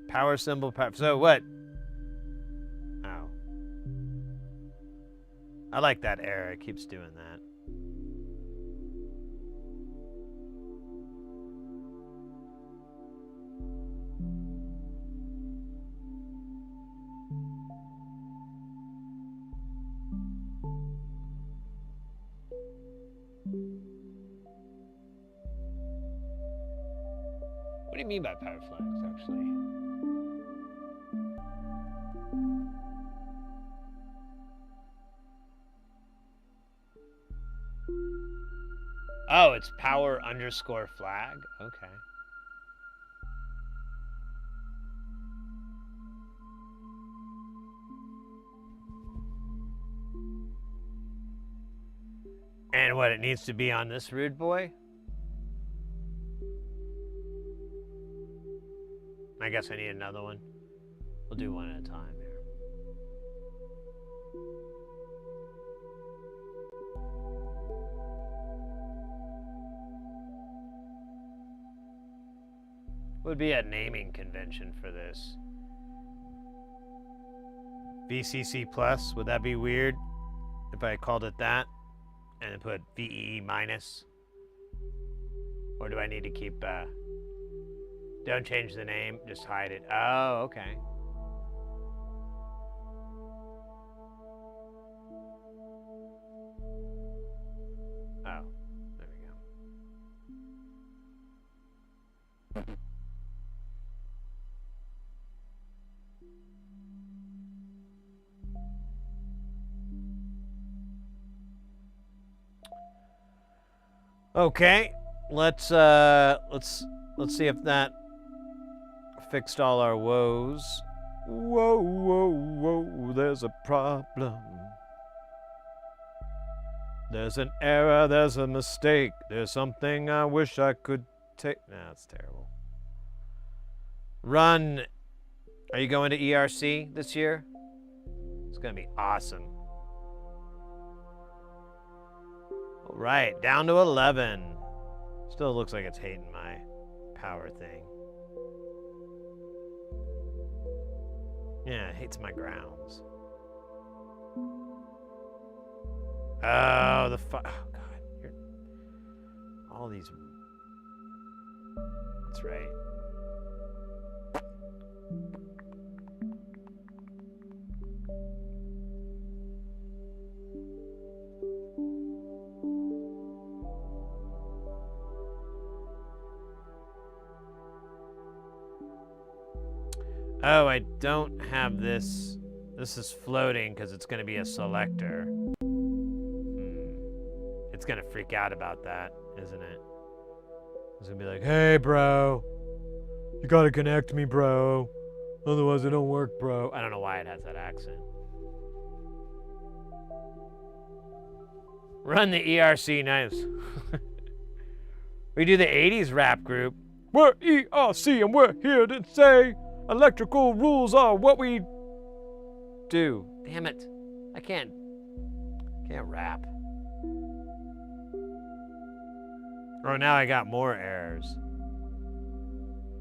S1: Power symbol, so what? Oh. I like that error, it keeps doing that. What do you mean by power flags, actually? Oh, it's power underscore flag? Okay. And what, it needs to be on this rude boy? I guess I need another one. We'll do one at a time here. Would be a naming convention for this. VCC plus, would that be weird if I called it that and then put VEE minus? Or do I need to keep, don't change the name, just hide it? Oh, okay. Oh, there we go. Okay, let's see if that fixed all our woes. Whoa, whoa, whoa, there's a problem. There's an error, there's a mistake. There's something I wish I could take. Nah, that's terrible. Run. Are you going to ERC this year? It's gonna be awesome. All right, down to 11. Still looks like it's hating my power thing. Yeah, it hates my grounds. Oh, oh God, all these. That's right. Oh, I don't have this. This is floating because it's going to be a selector. It's going to freak out about that, isn't it? It's going to be like, hey, bro. You got to connect me, bro. Otherwise, it don't work, bro. I don't know why it has that accent. Run the ERC, nice. We do the 80s rap group. We're ERC and we're here to say electrical rules are what we do. Damn it. I can't rap. Oh, now I got more errors.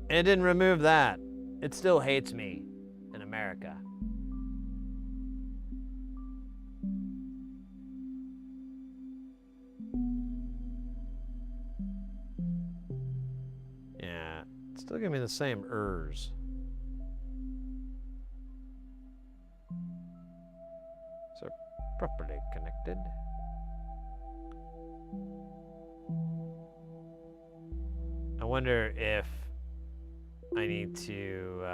S1: And it didn't remove that. It still hates me in America. Yeah, it's still giving me the same errors. So properly connected. I wonder if I need to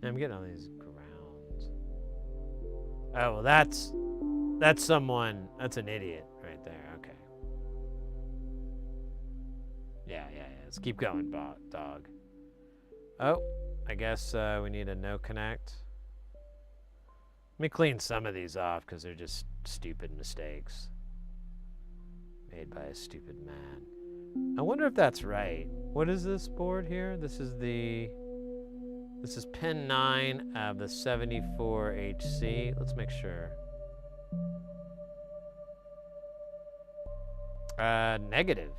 S1: I'm getting all these grounds. Oh, well, that's That's someone. That's an idiot right there. Okay. Yeah. Let's keep going, dog. Oh, I guess we need a no connect. Let me clean some of these off because they're just stupid mistakes made by a stupid man. I wonder if that's right. What is this board here? This is pin 9 of the 74HC. Let's make sure. Negative.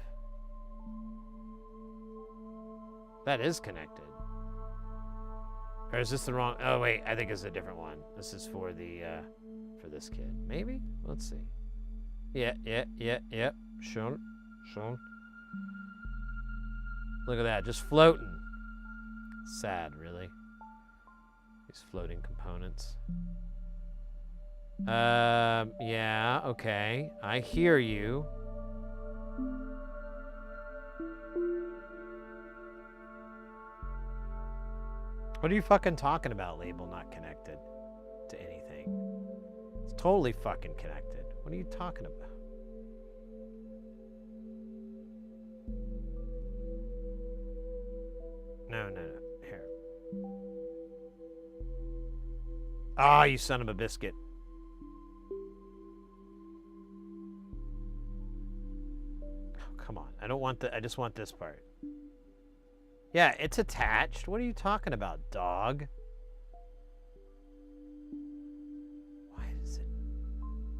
S1: That is connected. Or is this the wrong? Oh wait, I think it's a different one. This is for the for this kid. Maybe? Let's see. Yeah. Shown. Look at that, just floating. Sad, really. These floating components. Yeah, okay. I hear you. What are you fucking talking about, label not connected to anything? It's totally fucking connected. What are you talking about? No. Here. Ah, you son of a biscuit. Oh, come on. I don't want I just want this part. Yeah, it's attached. What are you talking about, dog? Why is it?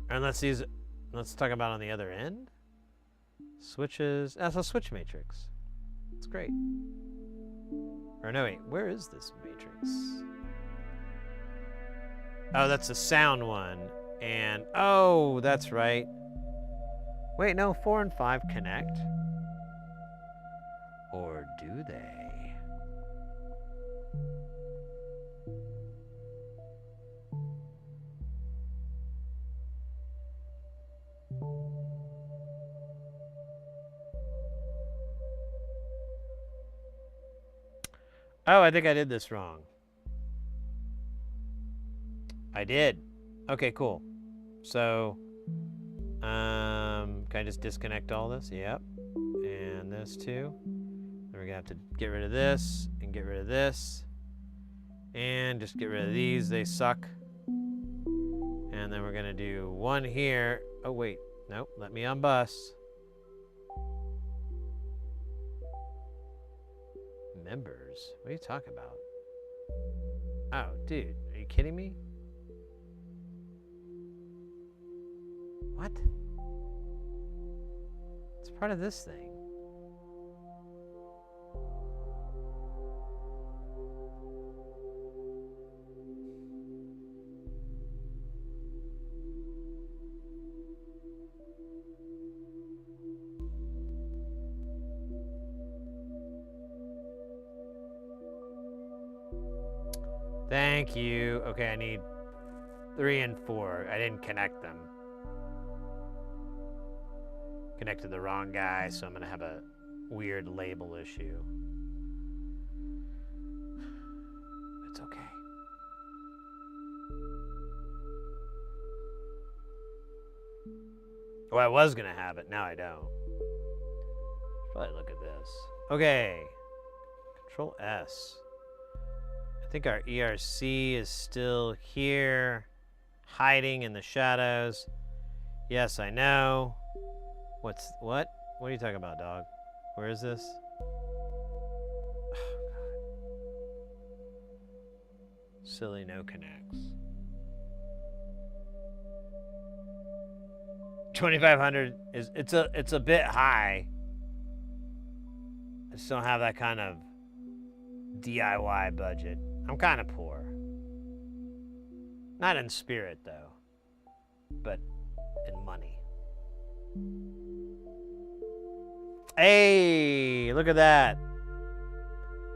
S1: And let's talk about on the other end. Switches. That's a switch matrix. It's great. Or no, wait. Where is this matrix? Oh, that's the sound one. And, oh, that's right. Wait, no, 4 and 5 connect. Or do they? Oh, I think I did this wrong. I did. Okay, cool. So, can I just disconnect all this? Yep. And this too. Then we're gonna have to get rid of this and get rid of this. And just get rid of these, they suck. And then we're gonna do one here. Oh wait, nope, let me unbus. Members? What are you talking about? Oh, dude, are you kidding me? What? It's part of this thing. Thank you. Okay, I need 3 and 4. I didn't connect them. Connected the wrong guy, so I'm gonna have a weird label issue. It's okay. Well, I was gonna have it, now I don't. Probably look at this. Okay. Control S. I think our ERC is still here, hiding in the shadows. Yes, I know. What? What are you talking about, dog? Where is this? Oh, God. Silly no connects. 2,500 is it's a bit high. I just don't have that kind of DIY budget. I'm kind of poor. Not in spirit, though, but in money. Hey, look at that.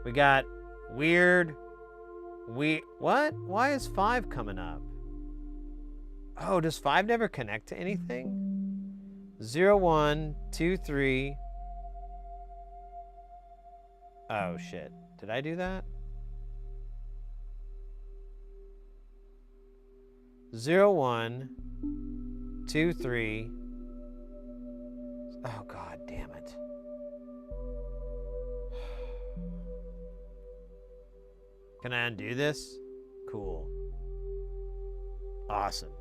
S1: We got weird. What? Why is 5 coming up? Oh, does 5 never connect to anything? 0, 1, 2, 3. Oh, shit. Did I do that? 0, 1, 2, 3. Oh, god damn it. Can I undo this? Cool. Awesome.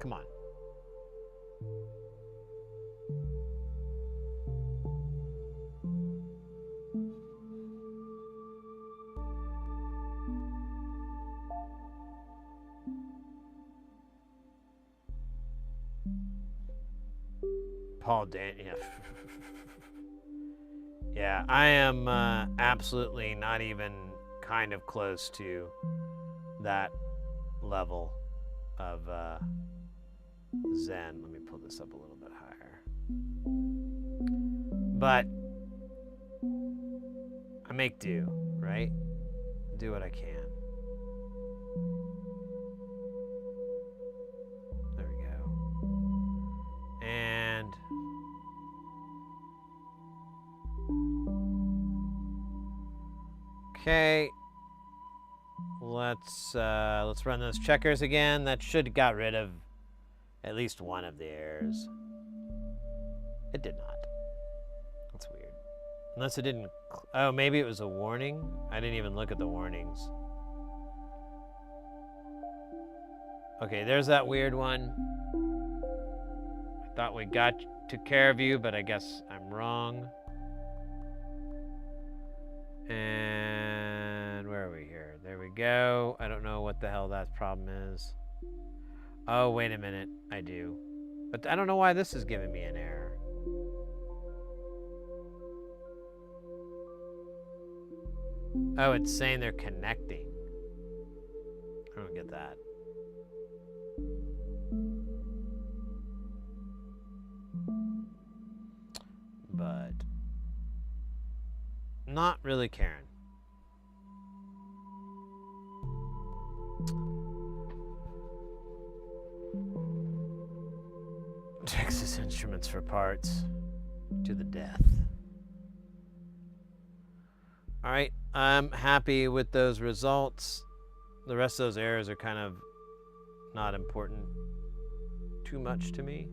S1: Come on. Paul Dan. Yeah. Yeah, I am absolutely not even kind of close to that level of Zen. Let me pull this up a little bit higher. But I make do, right? Do what I can. There we go. And okay. Let's run those checkers again. That should got rid of at least one of the errors. It did not. That's weird. Unless it didn't. Oh, maybe it was a warning. I didn't even look at the warnings. Okay, there's that weird one. I thought we took care of you, but I guess I'm wrong. And where are we here? There we go. I don't know what the hell that problem is. Oh, wait a minute. I do. But I don't know why this is giving me an error. Oh, it's saying they're connecting. I don't get that. But not really caring. Texas Instruments for parts to the death. All right, I'm happy with those results. The rest of those errors are kind of not important too much to me.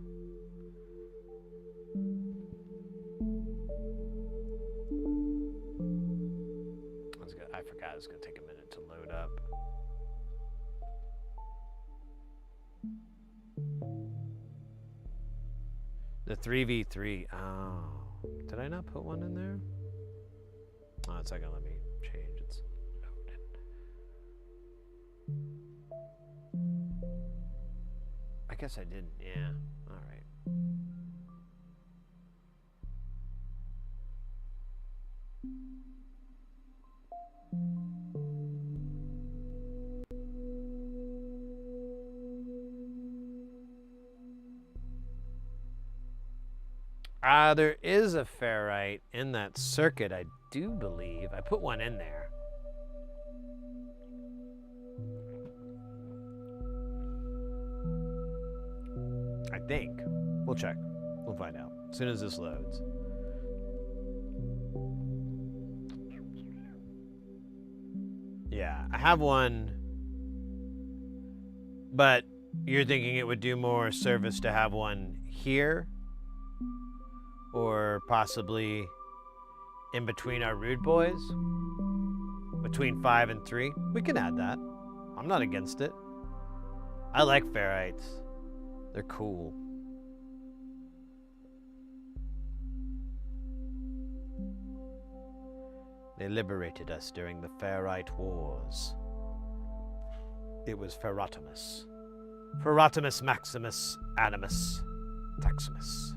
S1: I forgot it was going to take a minute to load up. The 3v3. Oh, did I not put one in there? Oh, it's not going to let me change. It's loaded. I guess I didn't. Yeah. All right. There is a ferrite in that circuit, I do believe. I put one in there. I think. We'll check. We'll find out as soon as this loads. Yeah, I have one, but you're thinking it would do more service to have one here? Or possibly in between our rude boys? Between 5 and 3? We can add that. I'm not against it. I like ferrites. They're cool. They liberated us during the Ferrite Wars. It was Ferrotimus. Ferrotimus Maximus Animus Taximus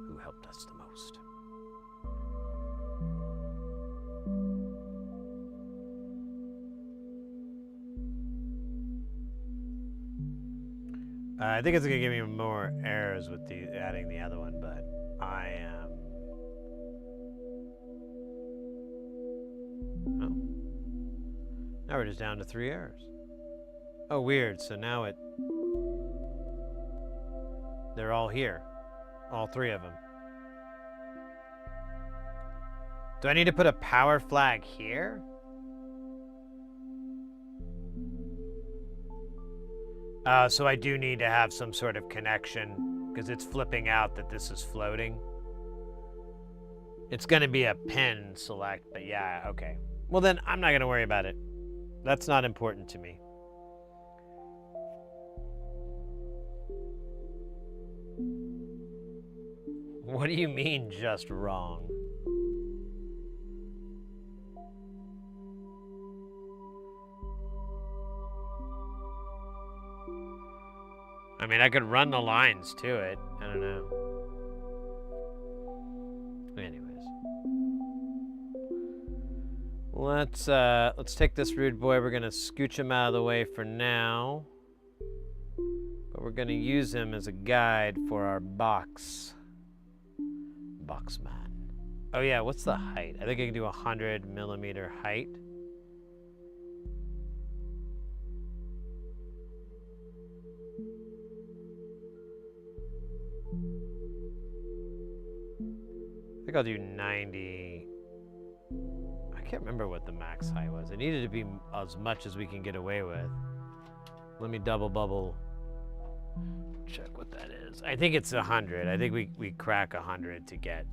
S1: who helped us the most. I think it's going to give me more errors with adding the other one, but I am... Oh. Now we're just down to 3 errors. Oh, weird. So now they're all here. All 3 of them. Do I need to put a power flag here? So I do need to have some sort of connection because it's flipping out that this is floating. It's going to be a pin select, but yeah, okay. Well, then I'm not going to worry about it. That's not important to me. What do you mean, just wrong? I mean, I could run the lines to it. I don't know. Anyways. Let's take this rude boy. We're gonna scooch him out of the way for now. But we're gonna use him as a guide for our boxman. Oh yeah, what's the height? I think I can do 100 millimeter height. I think I'll do 90. I can't remember what the max height was. It needed to be as much as we can get away with. Let me double bubble check what that is. I think it's 100. I think we crack 100 to get.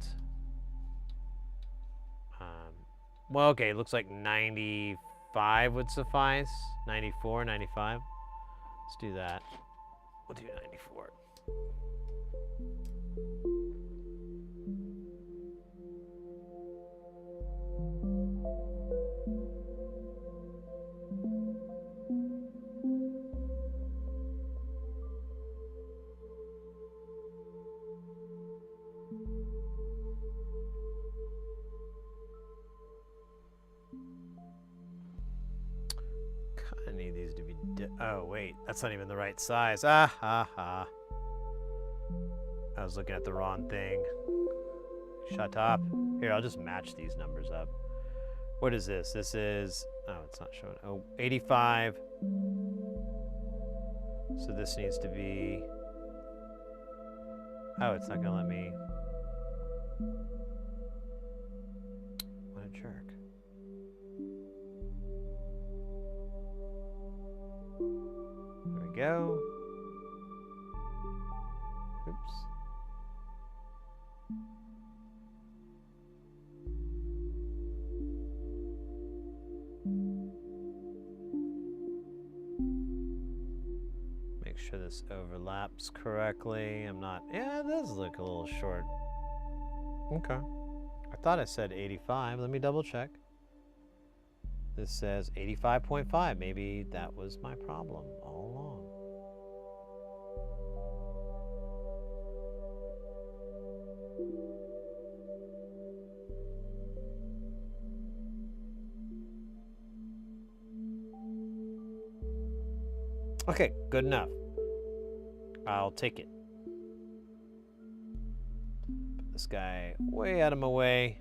S1: Well, okay, it looks like 95 would suffice. 94, 95. Let's do that. We'll do 94. I need these to be. Oh wait, that's not even the right size. Ah ha ha. I was looking at the wrong thing. Shut up. Here, I'll just match these numbers up. What is this? This is. Oh, it's not showing. Oh, 85. So this needs to be. Oh, it's not gonna let me. What a jerk. There we go. Oops. Make sure this overlaps correctly. I'm not. Yeah, it does look a little short. Okay. I thought I said 85. Let me double check. This says 85.5. Maybe that was my problem all along. Okay, good enough. I'll take it. Put this guy way out of my way.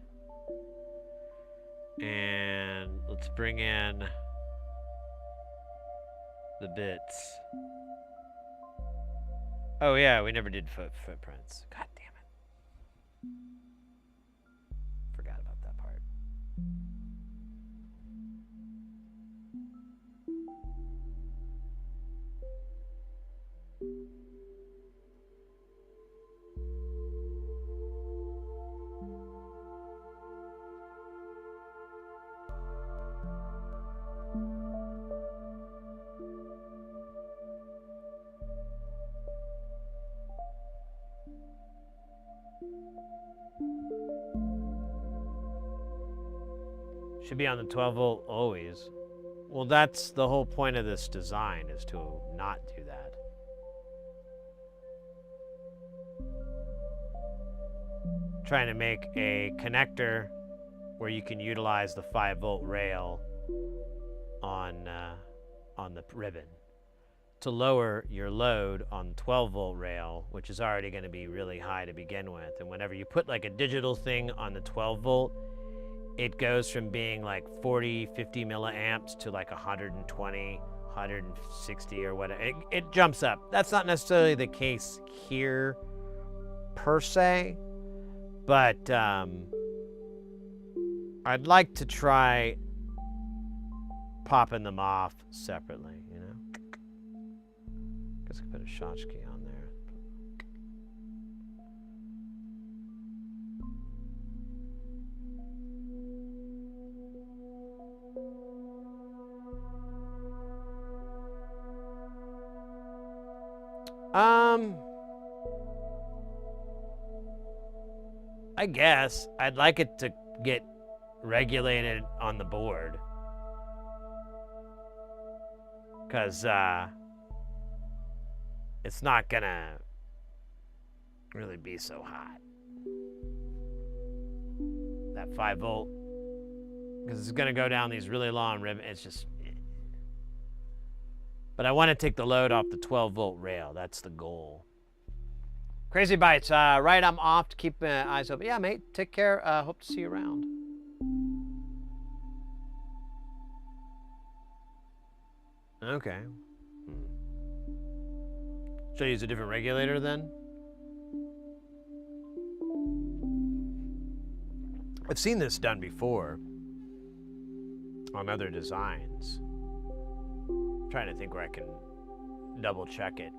S1: And let's bring in the bits. Oh yeah, we never did footprints. God damn it. Forgot about that part. Should be on the 12 volt always. Well, that's the whole point of this design, is to not do that. Trying to make a connector where you can utilize the 5 volt rail on the ribbon to lower your load on 12 volt rail, which is already going to be really high to begin with. And whenever you put like a digital thing on the 12 volt, it goes from being like 40, 50 milliamps to like 120, 160 or whatever. It jumps up. That's not necessarily the case here per se, but I'd like to try popping them off separately, you know? a tchotchke on there. I guess I'd like it to get regulated on the board. Because it's not gonna really be so hot. That 5 volt, because it's gonna go down these really long ribbons. It's just, but I want to take the load off the 12 volt rail. That's the goal. Crazy Bites, right, I'm off to keep my eyes open. Yeah, mate, take care. Hope to see you around. Okay. Should I use a different regulator then? I've seen this done before on other designs. I'm trying to think where I can double check it.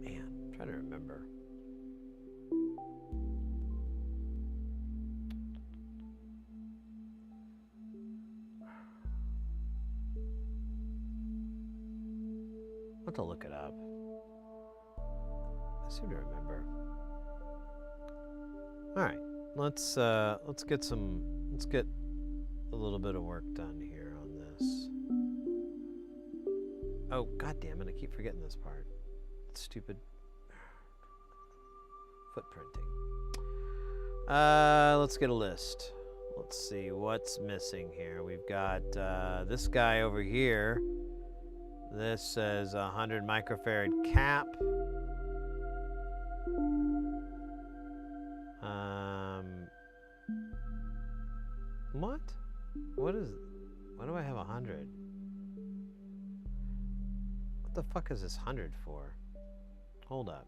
S1: Man, I'm trying to remember. I'll have to look it up. I seem to remember. All right, let's get a little bit of work done here on this. Oh, god damn it, I keep forgetting this part. Stupid footprinting. Let's get a list. Let's see what's missing here. We've got this guy over here. This says 100 microfarad cap. What? Why do I have 100? What the fuck is this 100 for? Hold up.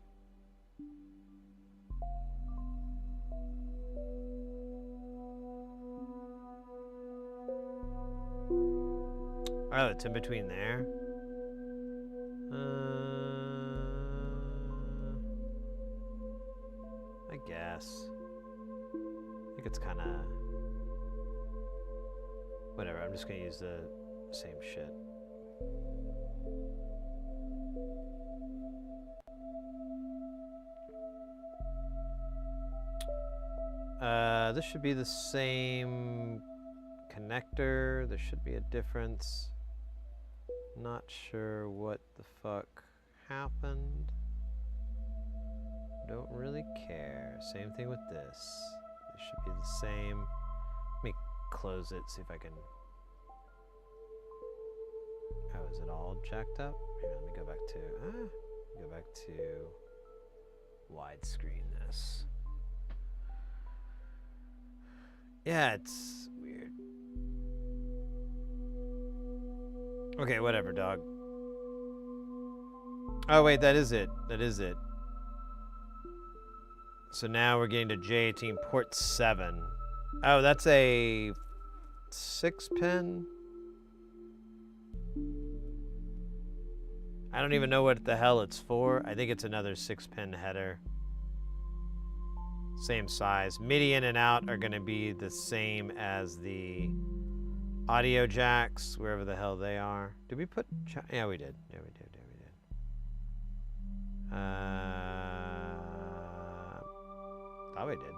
S1: Oh, it's in between there? I guess. I think it's kind of... Whatever, I'm just going to use the same shit. This should be the same connector. There should be a difference. Not sure what the fuck happened. Don't really care. Same thing with this. It should be the same. Let me close it, see if I can... Oh, is it all jacked up? Here, let me go back to... widescreen this. Yeah, it's weird. Okay, whatever, dog. Oh, wait, that is it. That is it. So now we're getting to J18 port 7. Oh, that's a 6-pin? I don't even know what the hell it's for. I think it's another 6-pin header. Same size. MIDI in and out are going to be the same as the audio jacks, wherever the hell they are. Did we put... Yeah, we did. Yeah, we did. Yeah, we did. Thought we did.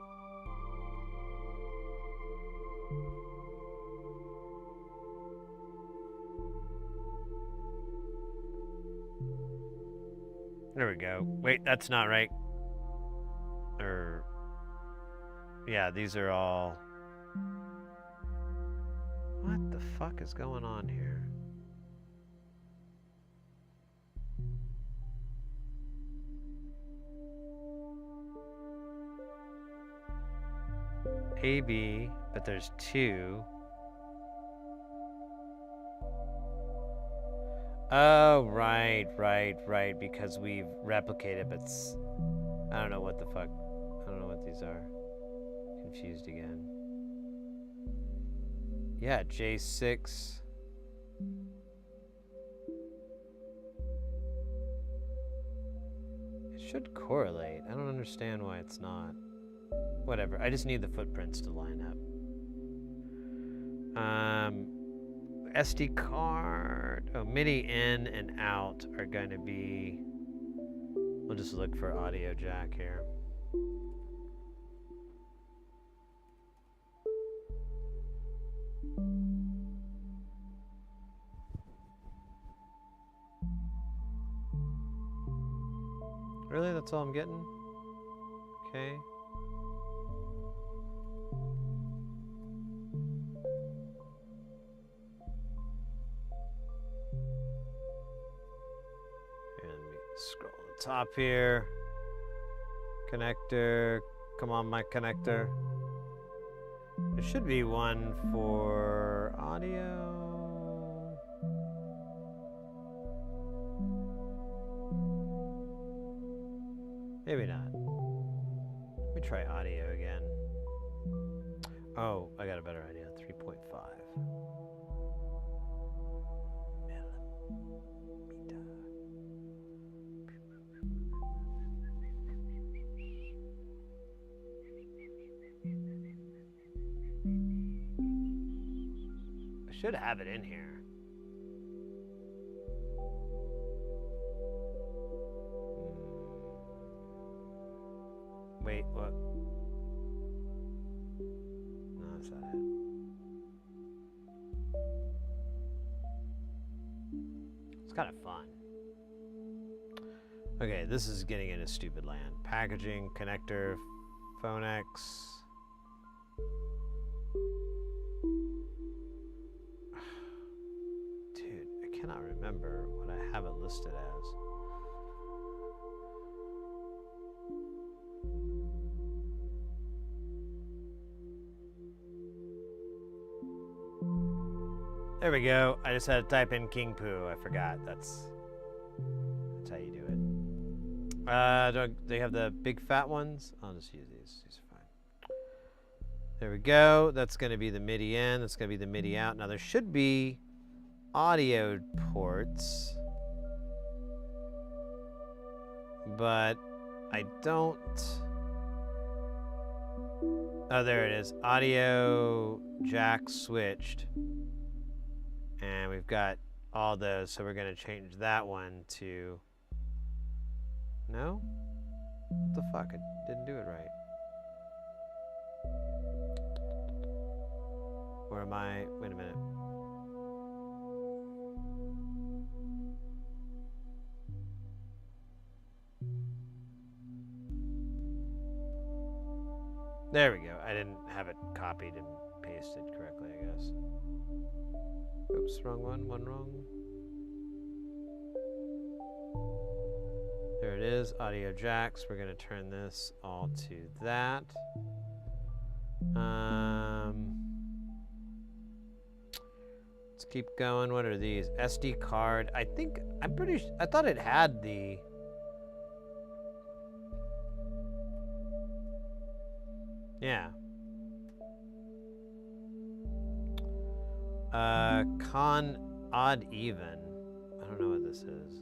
S1: There we go. Wait, that's not right. Yeah, these are all... What the fuck is going on here? AB, but there's 2. Oh, right, because we've replicated, but I don't know what the fuck. I don't know what these are. confused again. Yeah, J6. It should correlate. I don't understand why it's not. Whatever. I just need the footprints to line up. SD card. Oh, MIDI in and out are going to be. We'll just look for audio jack here. Really? That's all I'm getting? Okay. And let me scroll to the top here. Connector. Come on, my connector. There should be one for audio. Maybe not. Let me try audio again. Oh, I got a better idea. 3.5. I should have it in here. Wait, what? No, that's not it. It's kind of fun. Okay, this is getting into stupid land. Packaging, connector, phone X. Dude, I cannot remember what I have it listed as. There we go. I just had to type in King Poo. I forgot. That's how you do it. Do they have the big fat ones? I'll just use these. These are fine. There we go. That's going to be the MIDI in. That's going to be the MIDI out. Now there should be audio ports, but I don't. Oh, there it is. Audio jack switched. And we've got all those, so we're going to change that one to... No? What the fuck? I didn't do it right. Or am I... Wait a minute. There we go. I didn't have it copied and pasted correctly, I guess. Oops, wrong one wrong. There it is, audio jacks. We're gonna turn this all to that. Let's keep going. What are these? SD card. I thought it had the... Yeah. Con odd even. I don't know what this is.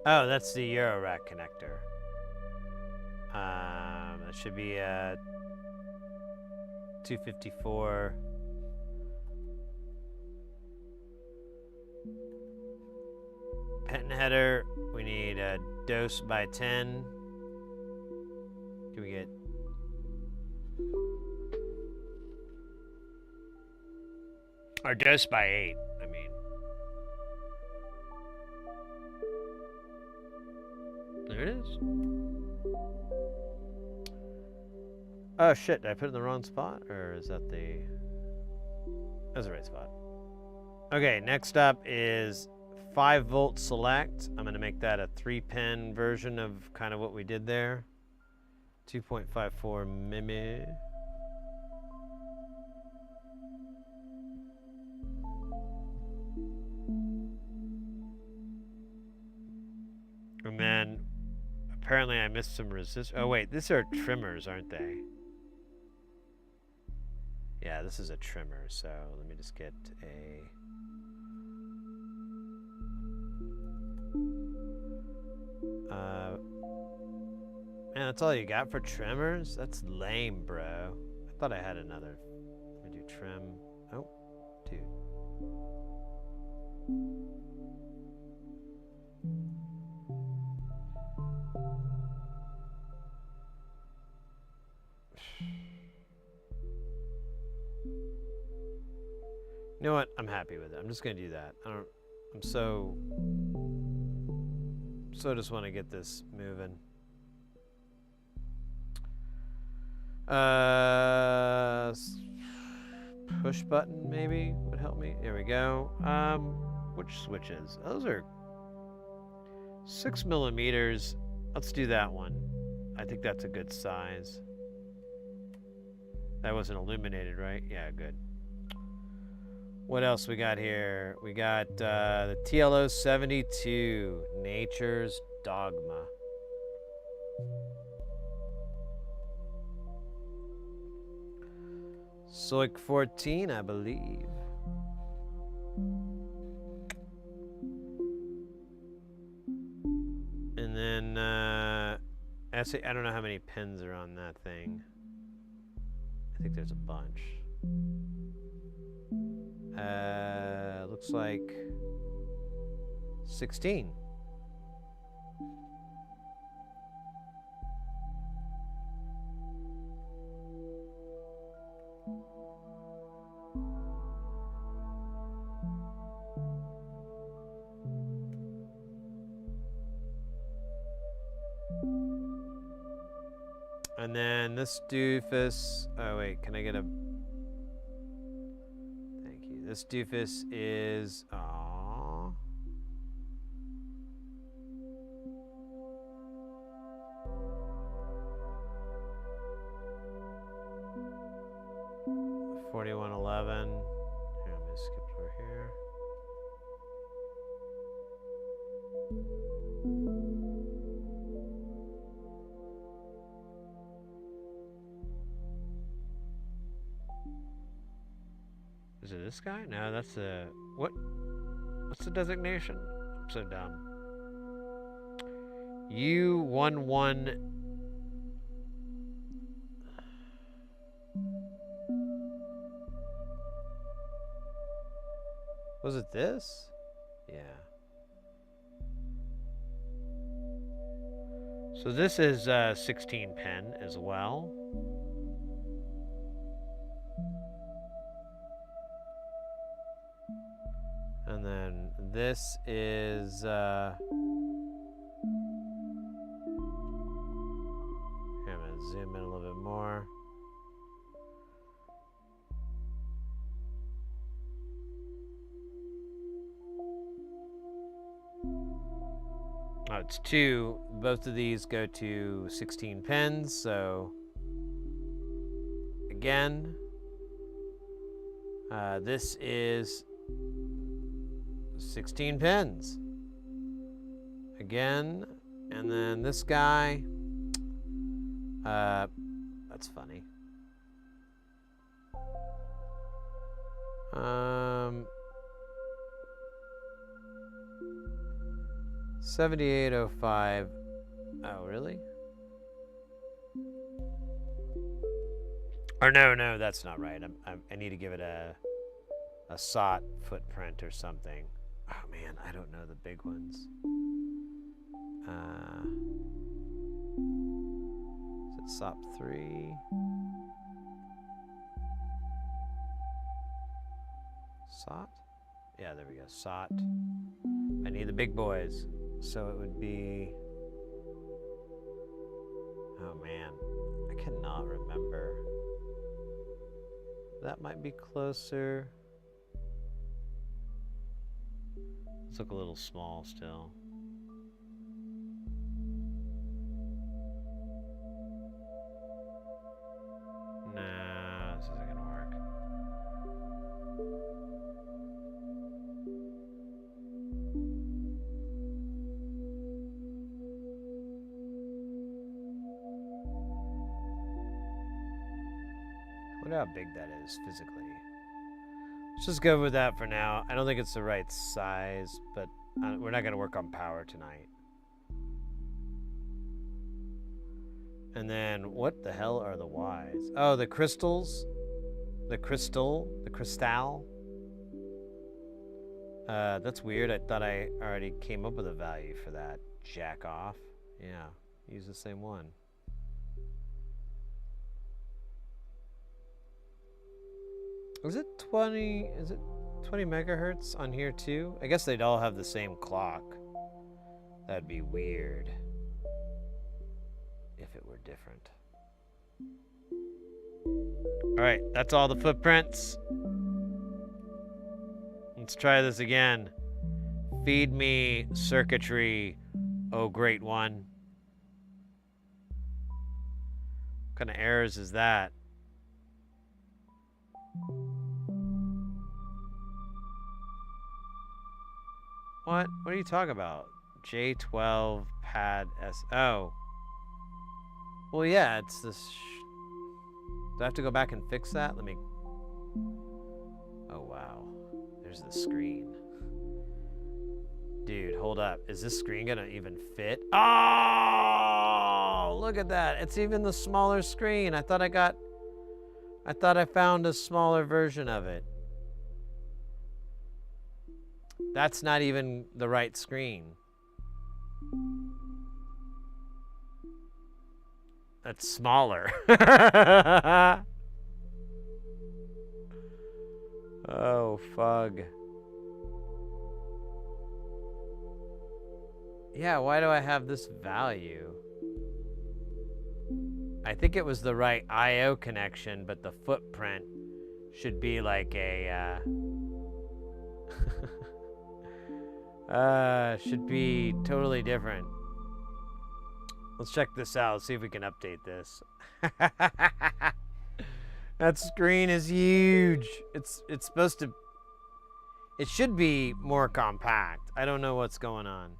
S1: Oh, that's the eurorack connector. That should be a 254. Pen header, we need a dose by 10. Can we get... Or dose by 8, I mean. There it is. Oh shit, did I put it in the wrong spot? Or is that the... That's the right spot. Okay, next up is 5-volt select. I'm going to make that a 3-pin version of kind of what we did there. 2.54 mimi. And then apparently I missed some resist. Oh wait, these are trimmers, aren't they? Yeah, this is a trimmer. So let me just get a. Man, that's all you got for trimmers? That's lame, bro. I thought I had another. Let me do trim. Oh, dude. You know what? I'm happy with it. I'm just gonna do that. I'm so just want to get this moving. Push button maybe would help me. There we go. Which switches? Those are 6 millimeters. Let's do that one. I think that's a good size. That wasn't illuminated, right? Yeah, good. What else we got here? We got the TLO 72, Nature's Dogma. Soik 14, I believe. And then, actually, I don't know how many pins are on that thing. I think there's a bunch. Looks like 16. And then this doofus. Oh wait, can I get a? Thank you. This doofus is. Aww. $41.11. Here, I'm gonna skip over here. Is it this guy? No, that's a what? What's the designation? I'm so dumb. U11. Was it this? Yeah. So this is 16 pin as well. And then this is here, I'm gonna zoom in a little bit more. Oh, it's 2. Both of these go to 16 pins, so again, this is 16 pins. Again, and then this guy, that's funny. 7805. Oh, really? Or no, that's not right. I need to give it a SOT footprint or something. Oh man, I don't know the big ones. Is it SOP 3? SOT? Yeah, there we go. SOT. I need the big boys. So it would be. Oh man, I cannot remember. That might be closer. Let's look a little small still. No, this isn't gonna work. Wonder how big that is physically. Let's just go with that for now. I don't think it's the right size, but we're not going to work on power tonight. And then, what the hell are the Y's? Oh, the crystals. The crystal. That's weird. I thought I already came up with a value for that. Jack off. Yeah, use the same one. Is it 20 megahertz on here too? I guess they'd all have the same clock. That'd be weird if it were different. All right, that's all the footprints. Let's try this again. Feed me circuitry, oh great one. What kind of errors is that? What? What are you talking about? J12 pad S. Oh. Well, yeah, it's this. Do I have to go back and fix that? Let me. Oh, wow. There's the screen. Dude, hold up. Is this screen gonna even fit? Oh! Look at that. It's even the smaller screen. I thought I found a smaller version of it. That's not even the right screen. That's smaller. Oh, fug. Yeah, why do I have this value? I think it was the right I/O connection, but the footprint should be like a should be totally different. Let's check this out, see if we can update this. That screen is huge. It's supposed to, it should be more compact. I don't know what's going on.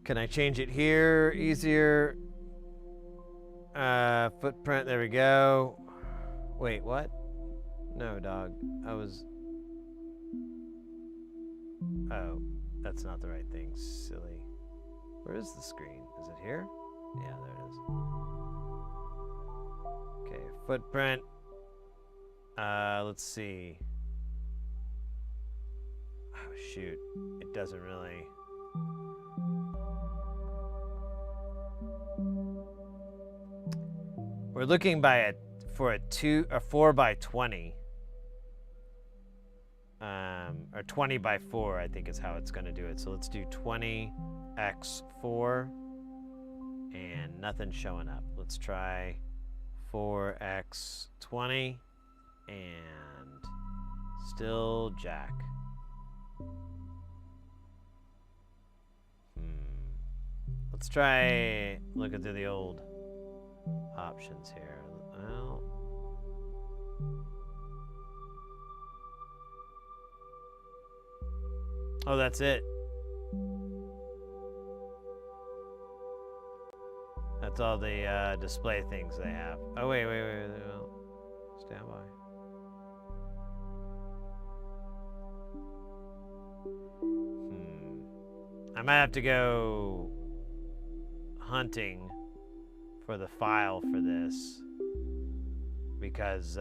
S1: Can I change it here easier? Footprint, there we go. Wait, what? No, dog. Oh, that's not the right thing, silly. Where is the screen? Is it here? Yeah, there it is. Okay, footprint. Let's see. Oh, shoot. It doesn't really... We're looking for a 4 by 20. Or 20 by 4, I think is how it's going to do it. So let's do 20x4 and nothing's showing up. Let's try 4x20 and still jack. Let's try looking through the old options here. Well, oh, that's it. That's all the display things they have. Oh, wait. Stand by. I might have to go hunting for the file for this because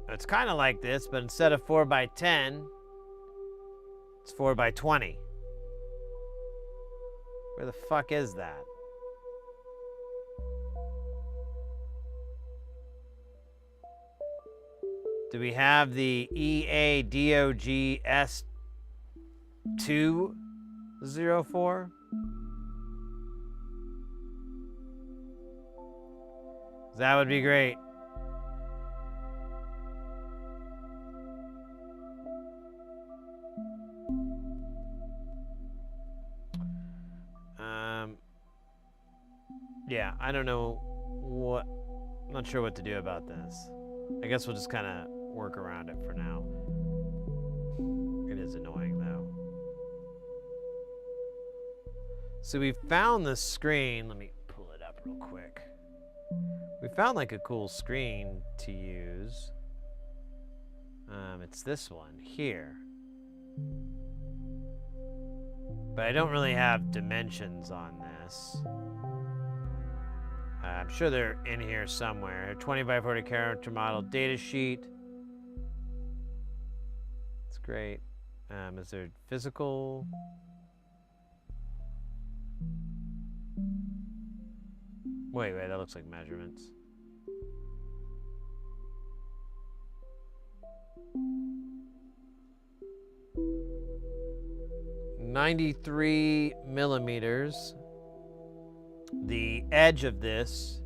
S1: it's kind of like this, but instead of 4 by 10, it's 4 by 20. Where the fuck is that? Do we have the EADOGS204? That would be great. Yeah, I don't know what... I'm not sure what to do about this. I guess we'll just kind of work around it for now. It is annoying, though. So we found this screen. Let me pull it up real quick. We found like a cool screen to use. It's this one here. But I don't really have dimensions on this. I'm sure they're in here somewhere. 20 by 40 character model data sheet. It's great. Is there physical? Wait, that looks like measurements. .93 millimeters. The edge of this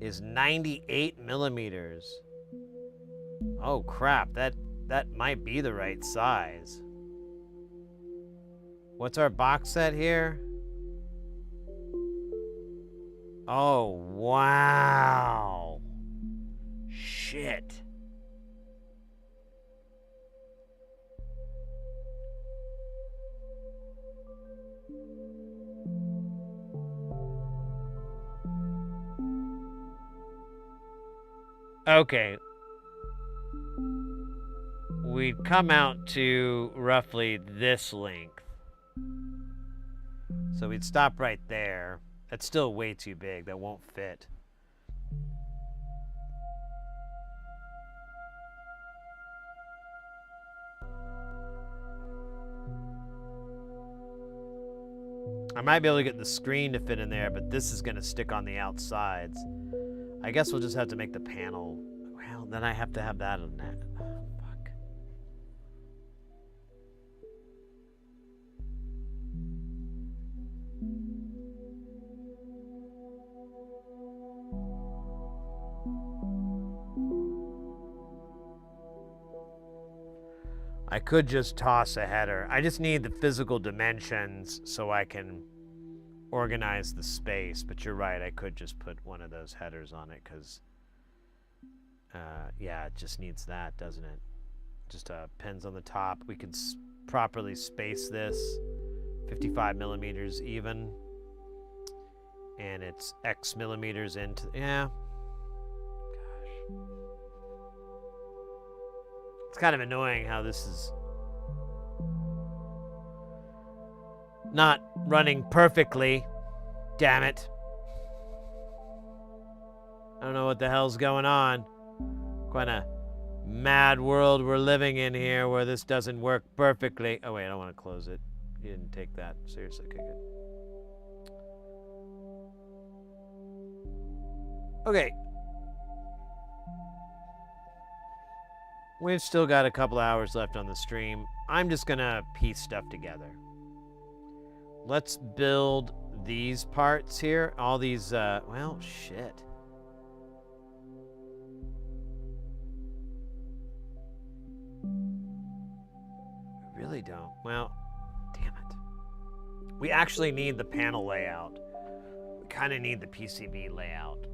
S1: is 98 millimeters. Oh crap, that might be the right size. What's our box set here? Oh, wow. Shit. Okay. We'd come out to roughly this length. So we'd stop right there. That's still way too big. That won't fit. I might be able to get the screen to fit in there, but this is going to stick on the outsides. I guess we'll just have to make the panel. Well, then I have to have that on that. Oh, fuck. I could just toss a header. I just need the physical dimensions so I can organize the space. But you're right, I could just put one of those headers on it because, yeah, it just needs that, doesn't it? Just pins on the top. We can properly space this, 55 millimeters even. And it's X millimeters into, yeah. Gosh. It's kind of annoying how this is not running perfectly. Damn it. I don't know what the hell's going on. Quite a mad world we're living in here where this doesn't work perfectly. Oh wait, I don't want to close it. You didn't take that seriously. Okay, good. Okay. We've still got a couple hours left on the stream. I'm just gonna piece stuff together. Let's build these parts here. All these, well, shit. We really don't. Well, damn it. We actually need the panel layout. We kind of need the PCB layout.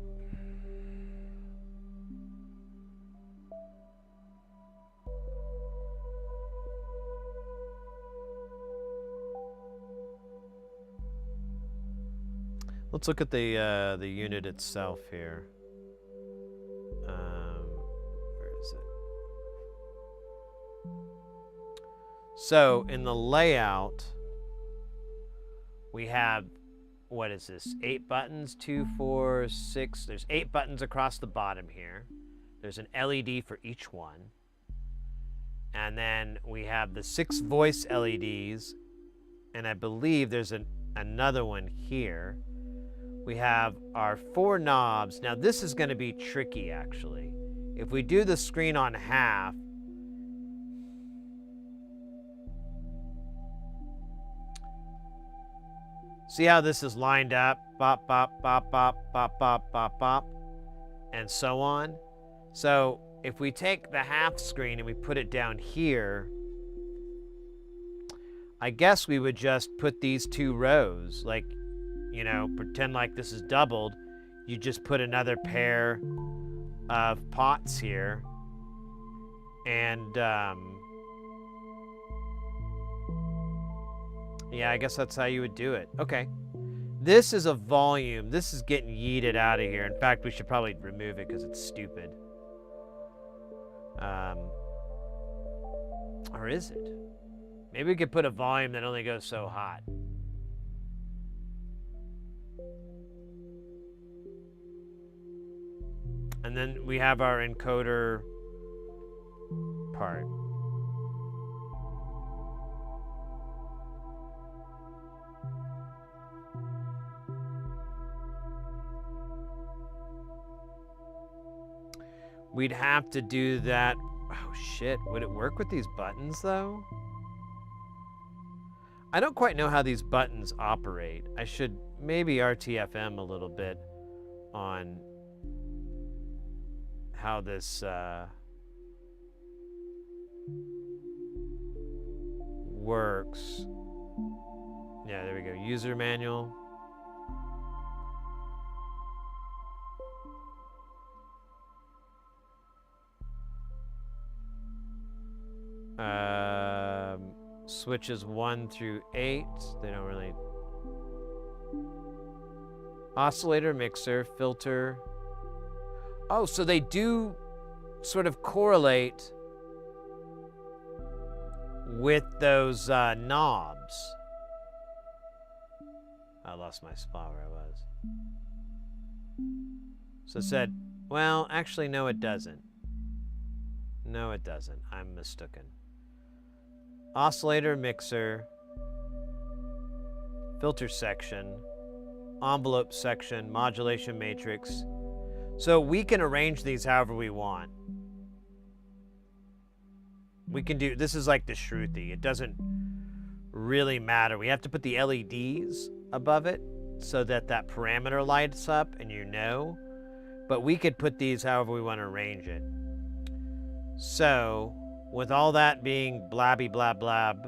S1: Let's look at the unit itself here. Where is it? So in the layout, we have, what is this? 8 buttons, 2, 4, 6. There's 8 buttons across the bottom here. There's an LED for each one. And then we have the 6 voice LEDs. And I believe there's another one here. We have our 4 knobs. Now this is going to be tricky actually. If we do the screen on half, see how this is lined up? Bop, bop, bop, bop, bop, bop, bop, bop, and so on. So if we take the half screen and we put it down here, I guess we would just put these 2 rows, like, you know, pretend like this is doubled. You just put another pair of pots here. And Yeah, I guess that's how you would do it. Okay. This is a volume. This is getting yeeted out of here. In fact, we should probably remove it because it's stupid. Or is it? Maybe we could put a volume that only goes so hot. And then we have our encoder part. We'd have to do that. Oh shit, would it work with these buttons though? I don't quite know how these buttons operate. I should maybe RTFM a little bit on how this works. Yeah, there we go. User manual. Switches 1 through 8. They don't really. Oscillator, mixer, filter. Oh, so they do sort of correlate with those knobs. I lost my spot where I was. So it said, well, actually, no, it doesn't. No, it doesn't. I'm mistaken. Oscillator, mixer, filter section, envelope section, modulation matrix. So we can arrange these however we want. We can do, this is like the Shruti. It doesn't really matter. We have to put the LEDs above it so that that parameter lights up and you know. But we could put these however we want to arrange it. So, with all that being blabby blab blab,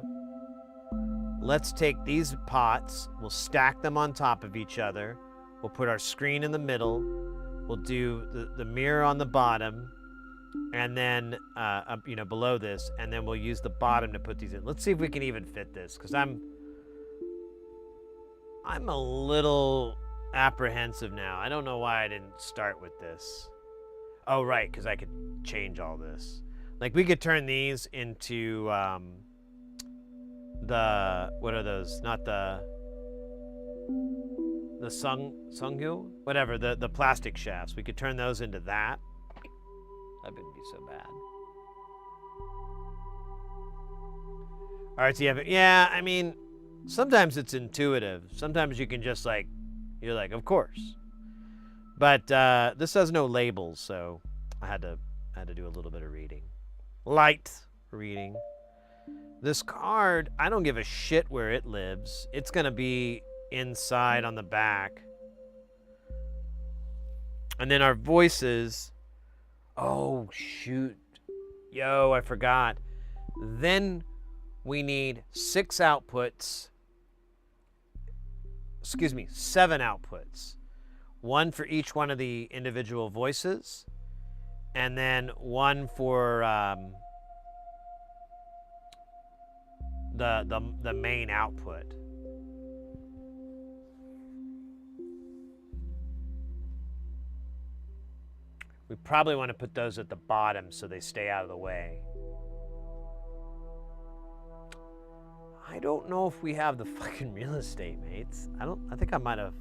S1: let's take these pots, we'll stack them on top of each other, we'll put our screen in the middle, we'll do the mirror on the bottom, and then, you know, below this, and then we'll use the bottom to put these in. Let's see if we can even fit this, because I'm a little apprehensive now. I don't know why I didn't start with this. Oh, right, because I could change all this. Like, we could turn these into, what are those? Not the Sungyu? Whatever, the plastic shafts. We could turn those into that. That wouldn't be so bad. All right, so you have it. Yeah, I mean, sometimes it's intuitive. Sometimes you can just, like, you're like, of course. But this has no labels, so I had to do a little bit of reading. Light reading. This card, I don't give a shit where it lives. It's gonna be inside on the back. And then our voices. Oh, shoot. Yo, I forgot. Then we need 6 outputs. Excuse me, 7 outputs. 1 for each one of the individual voices, and then 1 for the main output. We probably want to put those at the bottom so they stay out of the way. I don't know if we have the fucking real estate, mates. I think I might have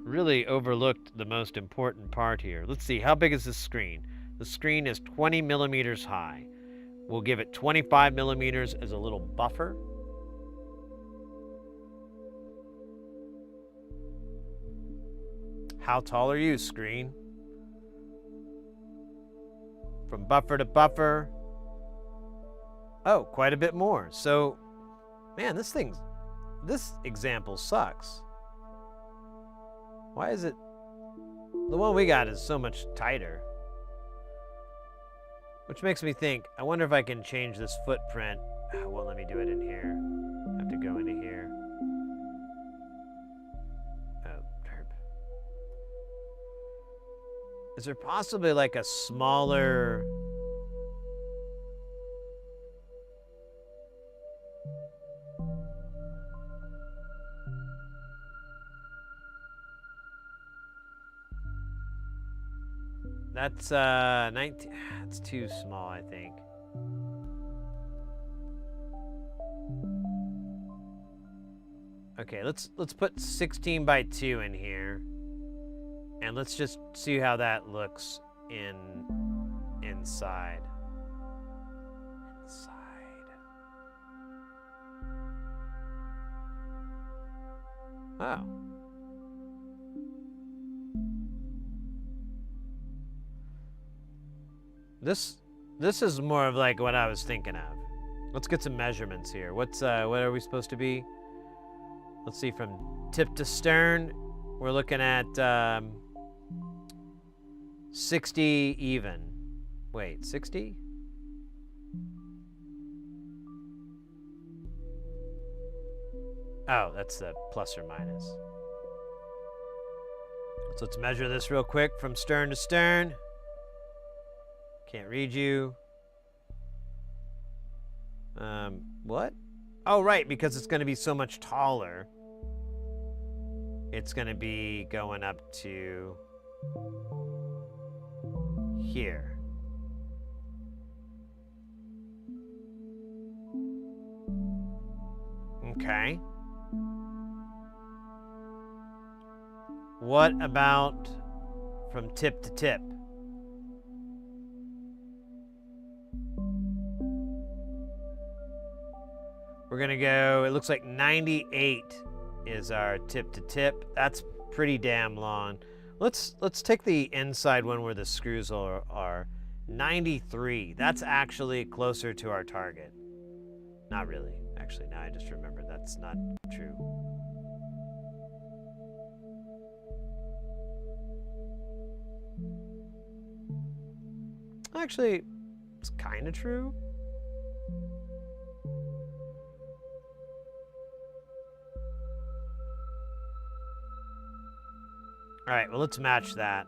S1: really overlooked the most important part here. Let's see, how big is this screen? The screen is 20 millimeters high. We'll give it 25 millimeters as a little buffer. How tall are you, screen? From buffer to buffer. Oh, quite a bit more. So, man, this example sucks. Why is it? The one we got is so much tighter. Which makes me think, I wonder if I can change this footprint. Well, let me do it in here. I have to go into here. Oh, derp. Is there possibly like a smaller... That's 19. That's too small, I think. Okay, let's put 16 by 2 in here. And let's just see how that looks inside. Oh. This is more of like what I was thinking of. Let's get some measurements here. What are we supposed to be? Let's see, from tip to stern, we're looking at 60 even. Wait, 60? Oh, that's the plus or minus. So let's measure this real quick from stern to stern. Can't read you. What? Oh, right, because it's going to be so much taller. It's going to be going up to here. Okay. What about from tip to tip? We're gonna go, it looks like 98 is our tip to tip. That's pretty damn long. Let's take the inside one where the screws are. 93, that's actually closer to our target. Not really, actually, now I just remembered that's not true. Actually, it's kind of true. All right, well, let's match that.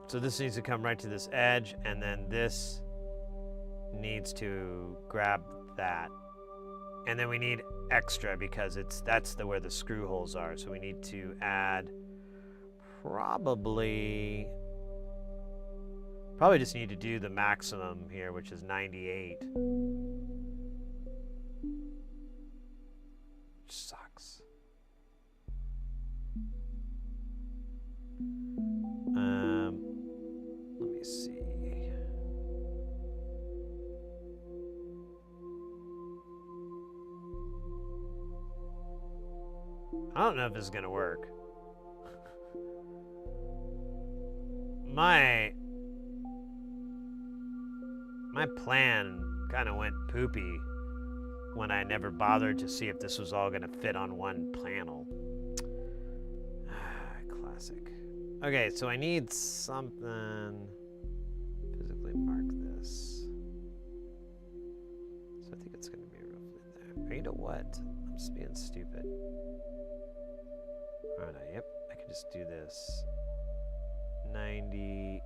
S1: So this needs to come right to this edge, and then this needs to grab that. And then we need extra because that's where the screw holes are. So we need to add probably just need to do the maximum here, which is 98. Which sucks. Let me see. I don't know if this is gonna work. My plan kind of went poopy when I never bothered to see if this was all gonna fit on one panel. Classic. Okay, so I need something. Physically mark this. So I think it's gonna be roughly there. Or you know what? I'm just being stupid. Oh no, yep, I can just do this. 98.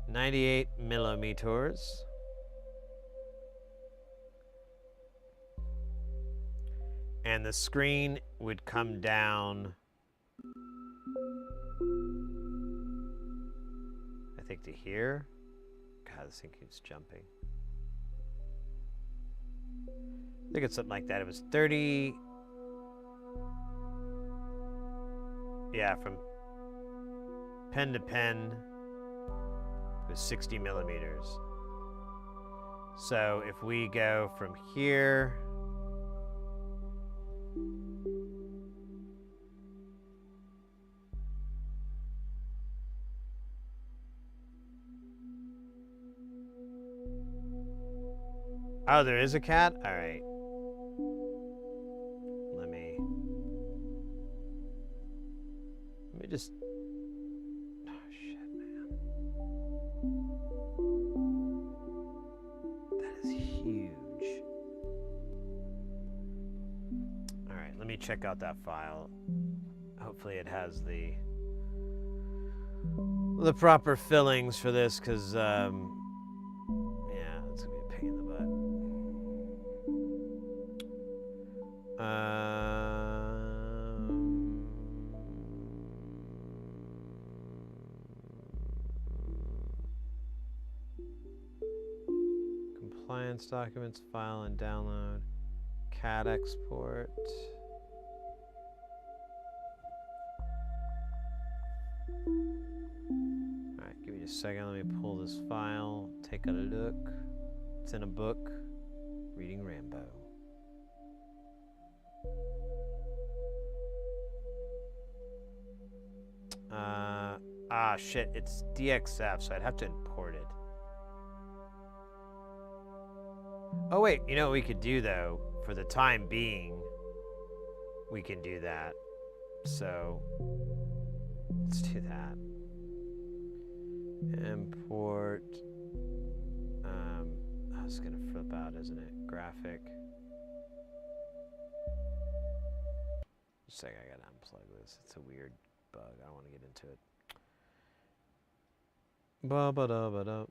S1: .98 millimeters. And the screen would come down, I think, to here. God, this thing keeps jumping. I think it's something like that. It was 30. Yeah, from pen to pen, it was 60 millimeters. So if we go from here Oh, there is a cat? All right. Let me just... Oh, shit, man. That is huge. All right, let me check out that file. Hopefully it has the proper fillings for this, because documents, file and download. CAD export. Alright, give me just a second. Let me pull this file, take a look. It's in a book. Reading Rambo. Shit, it's DXF, so I'd have to import it. Oh wait, you know what we could do though? For the time being, we can do that. So, let's do that. Import, oh, it's gonna flip out, isn't it? Graphic. Just a second, I gotta unplug this. It's a weird bug. I don't want to get into it. Ba-ba-da-ba-da.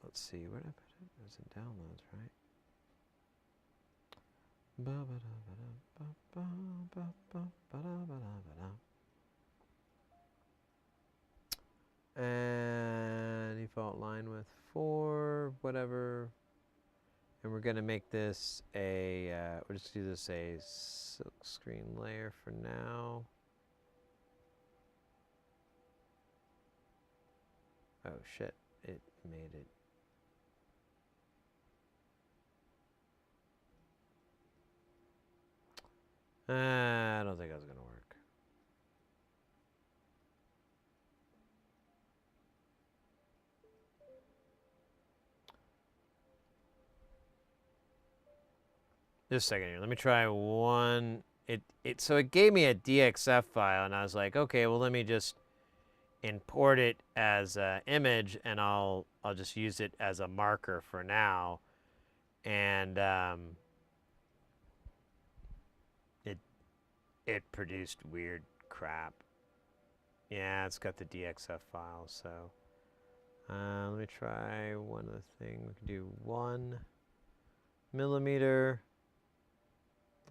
S1: Let's see, where did I put it? It was in downloads, right? And default line with 4, whatever. And we're gonna make this a, we'll just do this a silk screen layer for now. Oh shit, it made it. I don't think that was gonna work. Just a second here. Let me try one. So it gave me a DXF file, and I was like, okay, well let me just import it as an image, and I'll just use it as a marker for now. And it produced weird crap. Yeah, it's got the DXF file. So let me try one other thing. We can do 1 millimeter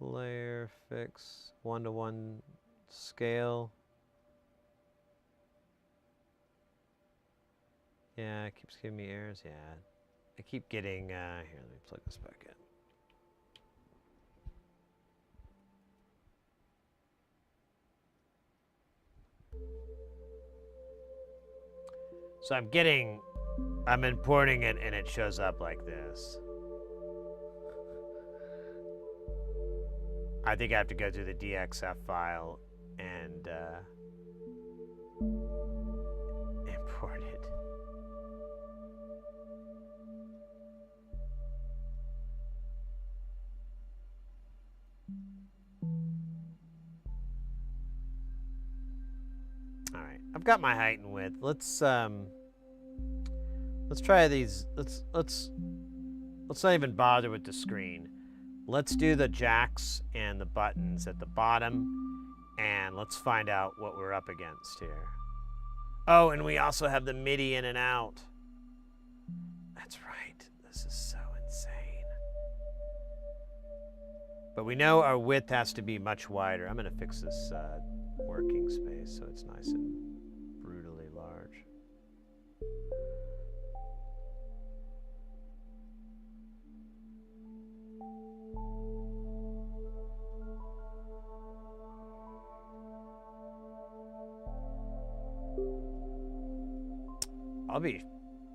S1: layer fix 1:1 scale. Yeah, it keeps giving me errors. Yeah, I keep getting, here, let me plug this back in. So I'm importing it and it shows up like this. I think I have to go through the DXF file and import it. All right, I've got my height and width. Let's try these. Let's not even bother with the screen. Let's do the jacks and the buttons at the bottom, and let's find out what we're up against here. Oh, and we also have the MIDI in and out. That's right. This is so insane. But we know our width has to be much wider. I'm going to fix this working space so it's nice and brutally large.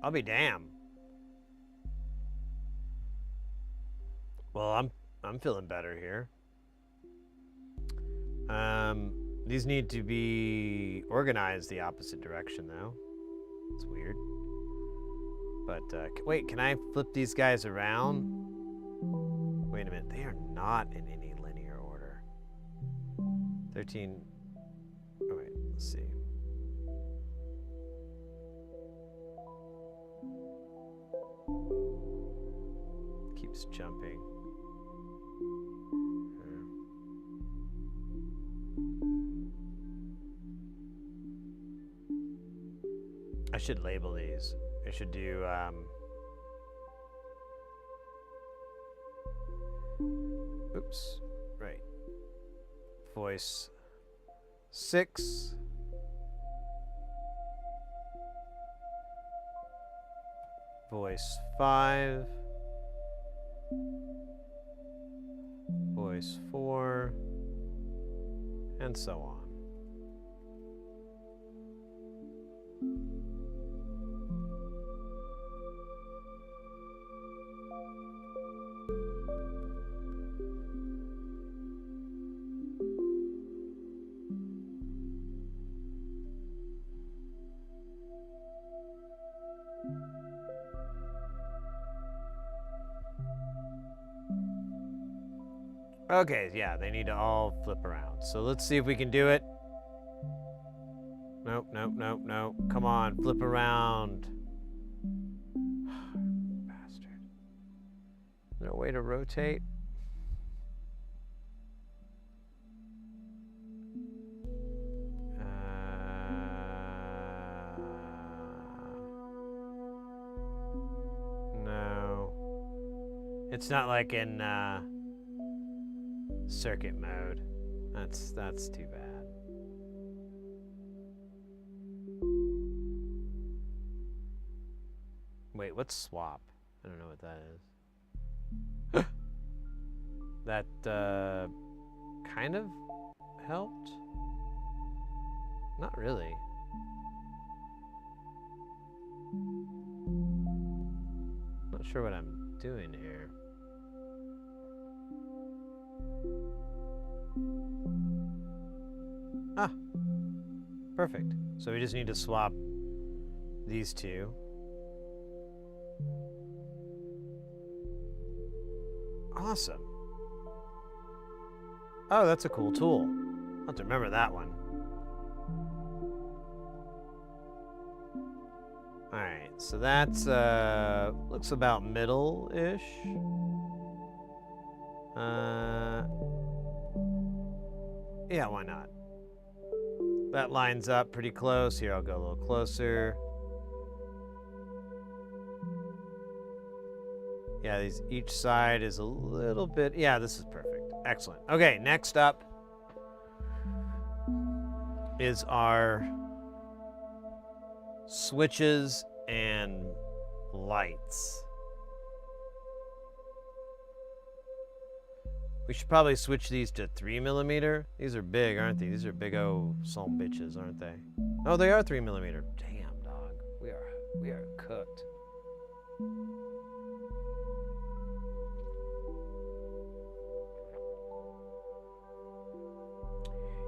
S1: I'll be damn. Well, I'm feeling better here. These need to be organized the opposite direction though. It's weird. But wait, can I flip these guys around? Wait a minute, they are not in any linear order. 13. Oh wait, let's see. Keeps jumping. I should label these. I should do oops, right. Voice 6. Voice 5. Voice 4, and so on. Okay, yeah, they need to all flip around. So let's see if we can do it. Nope, nope, nope, nope. Come on, flip around. Bastard. Is there a way to rotate? No. It's not like in circuit mode. That's too bad. Wait, what's swap? I don't know what that is. That kind of helped? Not really. Not sure what I'm doing here. Ah, perfect. So we just need to swap these two. Awesome. Oh, that's a cool tool. I'll have to remember that one. Alright, so that's looks about middle-ish. Yeah, why not? That lines up pretty close. Here, I'll go a little closer. Yeah, each side is a little bit... Yeah, this is perfect. Excellent. Okay, next up is our switches and lights. We should probably switch these to 3mm. These are big, aren't they? These are big old son bitches, aren't they? Oh, they are 3mm. Damn, dog. We are cooked.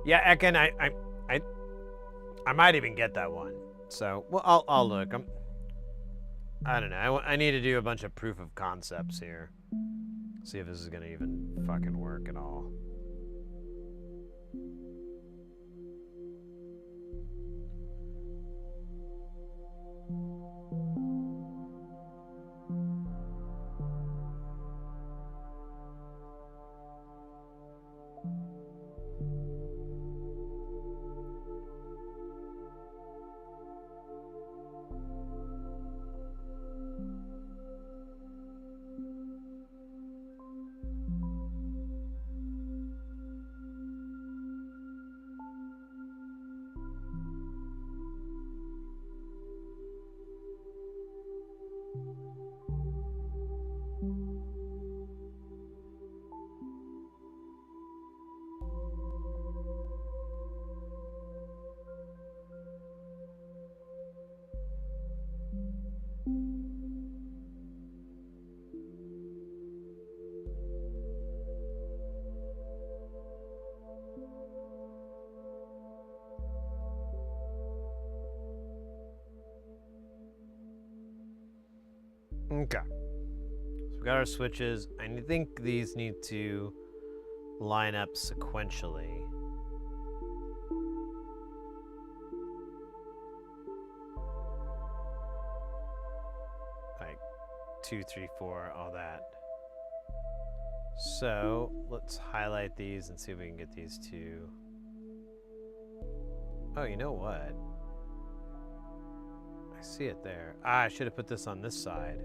S1: Yeah, Ekin, I might even get that one. So, well, I'll look. I don't know. I need to do a bunch of proof of concepts here. See if this is gonna even fucking work at all. Okay. So we got our switches. I think these need to line up sequentially. Like 2, 3, 4, all that. So let's highlight these and see if we can get these two. Oh, you know what? I see it there. Ah, I should have put this on this side.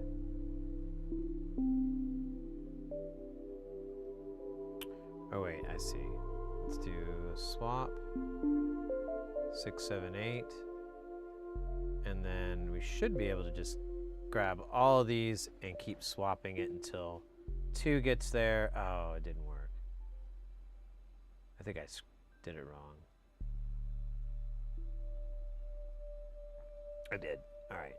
S1: Oh wait, I see. Let's do a swap. 6, 7, 8. And then we should be able to just grab all of these and keep swapping it until 2 gets there. Oh, it didn't work. I think I did it wrong. I did. All right.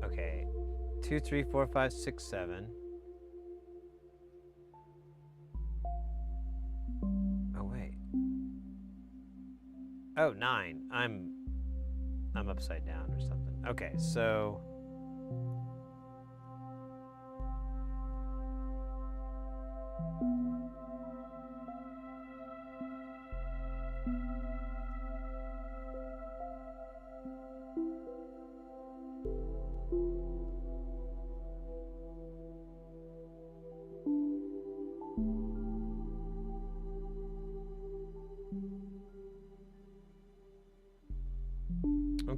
S1: Okay. 2, 3, 4, 5, 6, 7. Oh, wait. Oh, 9. I'm upside down or something. Okay, so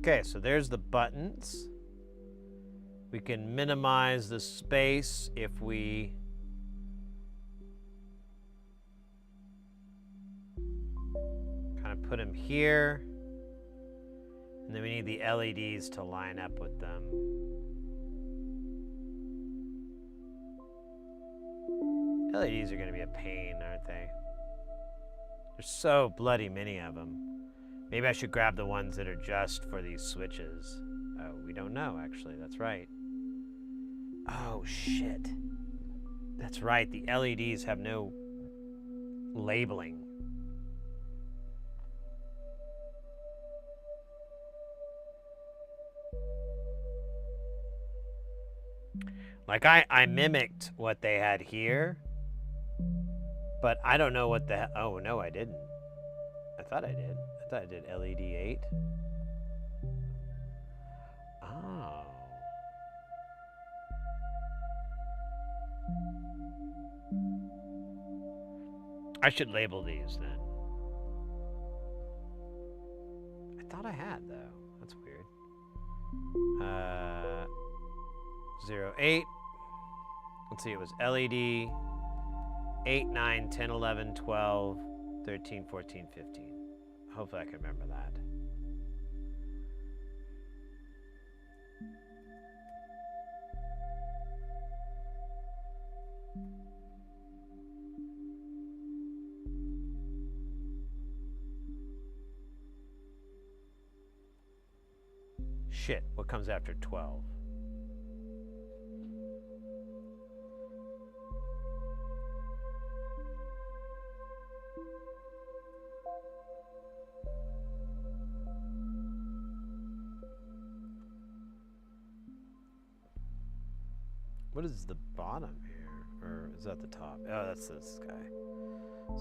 S1: okay, so there's the buttons. We can minimize the space if we kind of put them here. And then we need the LEDs to line up with them. LEDs are going to be a pain, aren't they? There's so bloody many of them. Maybe I should grab the ones that are just for these switches. Oh, we don't know, actually. That's right. Oh, shit. That's right. The LEDs have no labeling. Like, I mimicked what they had here, but I don't know what the... Oh, no, I didn't. I thought I did. I thought I did LED 8. Oh. I should label these then. I thought I had, though. That's weird. 0, 8. Let's see, it was LED 8, 9, 10, 11, 12, 13, 14, 15. Hopefully I can remember that. Shit, what comes after 12? What is the bottom here? Or is that the top? Oh, that's this guy.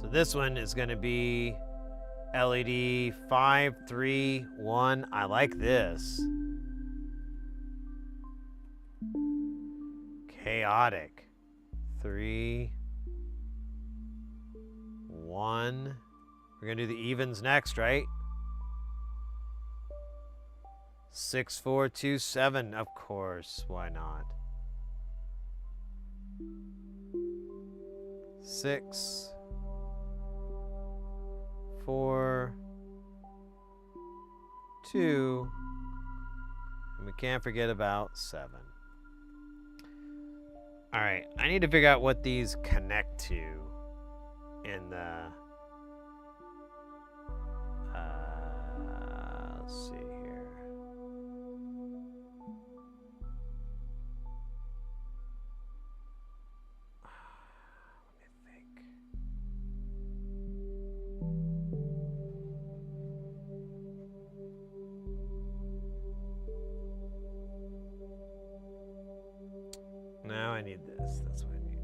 S1: So this one is going to be LED 5, 3, 1. I like this. Chaotic. 3, 1. We're going to do the evens next, right? 6, 4, 2, 7. Of course. Why not? 6, 4, 2, and we can't forget about 7. All right, I need to figure out what these connect to in the, let's see here. Now I need this. That's what I need.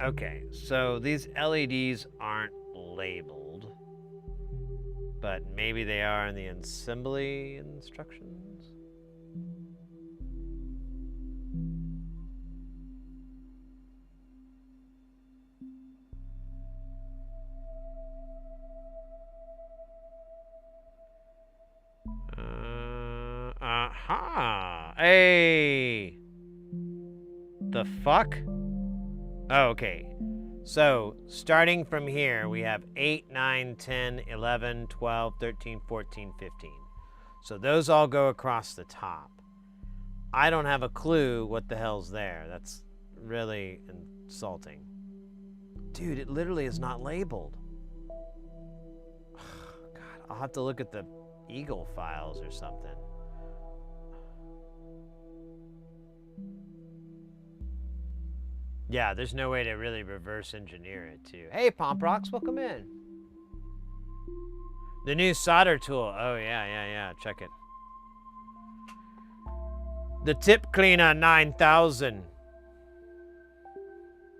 S1: Okay, so these LEDs aren't labeled, but maybe they are in the assembly instructions. Aha! Hey! The fuck? Oh, okay. So, starting from here, we have 8, 9, 10, 11, 12, 13, 14, 15. So those all go across the top. I don't have a clue what the hell's there. That's really insulting. Dude, it literally is not labeled. God, I'll have to look at the Eagle files or something. Yeah, there's no way to really reverse engineer it too. Hey, Pomp Rocks, welcome in. The new solder tool. Oh, yeah. Check it. The Tip Cleaner 9000.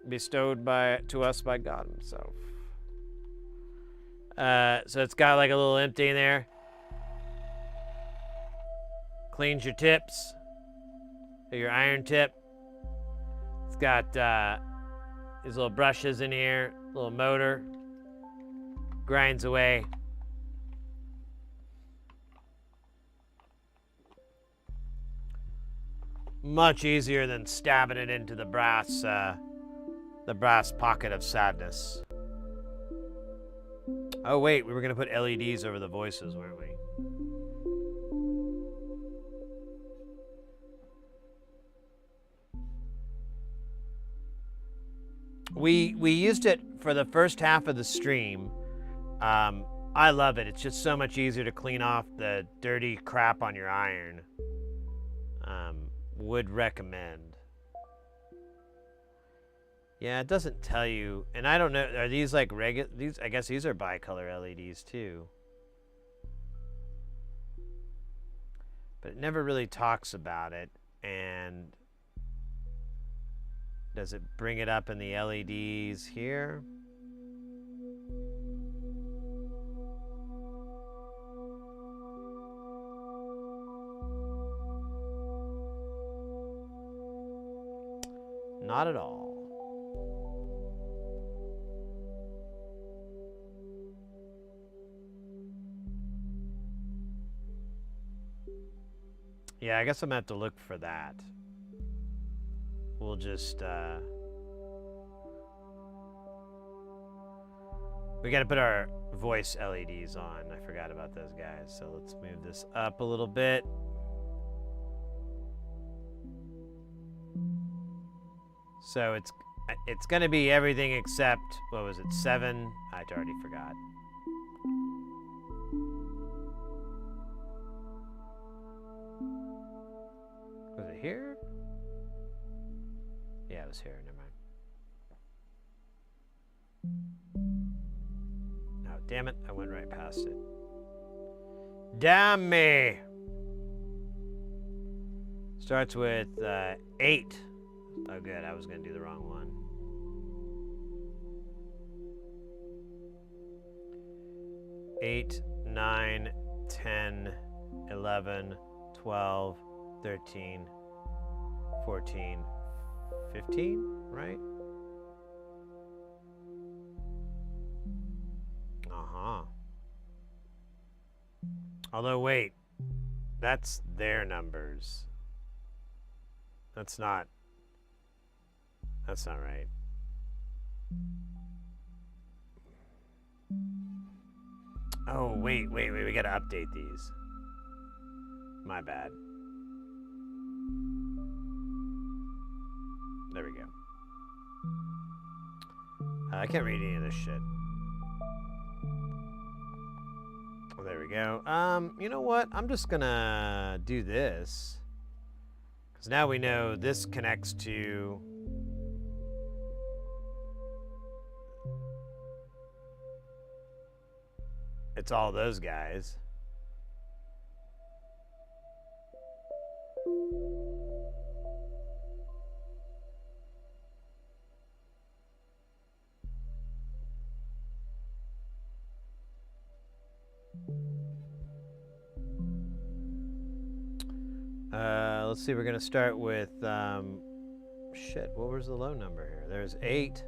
S1: Bestowed to us by God himself. So it's got like a little empty in there. Cleans your tips. Your iron tip. It's got these little brushes in here. Little motor. Grinds away. Much easier than stabbing it into the brass pocket of sadness. Oh wait, we were gonna put LEDs over the voices, weren't we? We used it for the first half of the stream. I love it. It's just so much easier to clean off the dirty crap on your iron. Would recommend. Yeah, it doesn't tell you, and I don't know, are these like regular, these, I guess these are bicolor LEDs too. But it never really talks about it, and does it bring it up in the LEDs here? Not at all. Yeah, I guess I'm gonna have to look for that. We'll just, we gotta put our voice LEDs on. I forgot about those guys. So let's move this up a little bit. So it's gonna be everything except, what was it, 7? I already forgot. Was it here? Yeah, it was here, never mind. Oh, damn it, I went right past it. Damn me! Starts with 8. Oh, good. I was going to do the wrong one. 8, 9, 10, 11, 12, 13, 14, 15, right? Uh-huh. Although, wait. That's their numbers. That's not right. Oh, wait, we gotta update these. My bad. There we go. I can't read any of this shit. Oh, there we go. You know what? I'm just gonna do this. Because now we know this connects to... It's all those guys. Let's see, we're gonna start with, shit, what was the low number here? There's 8.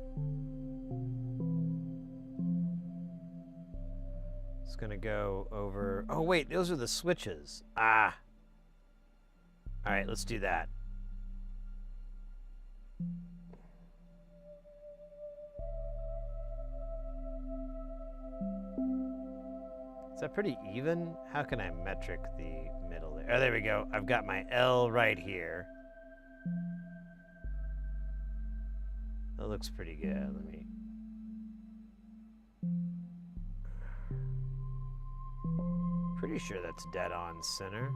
S1: It's gonna go over, oh wait, those are the switches. Ah. All right, let's do that. Is that pretty even? How can I metric the middle there? Oh, there we go. I've got my L right here. That looks pretty good. Let me... Pretty sure that's dead on center.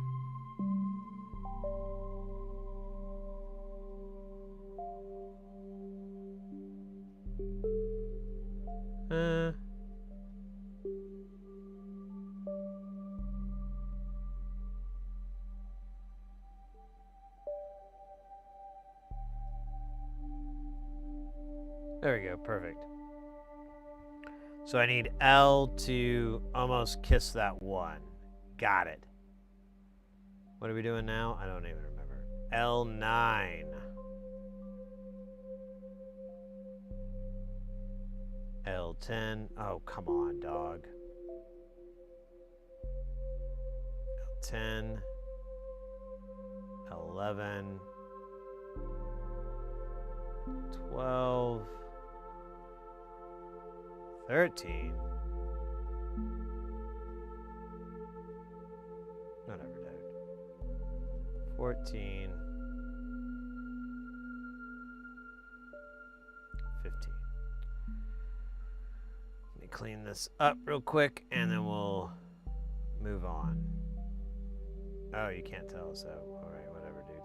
S1: There we go, perfect. So I need L to almost kiss that one. Got it. What are we doing now? I don't even remember. L9. L10. Oh, come on, dog. L10. 11. 12. 13. Whatever, dude. 14. 15. Let me clean this up real quick and then we'll move on. Oh, you can't tell, so alright, whatever, dude.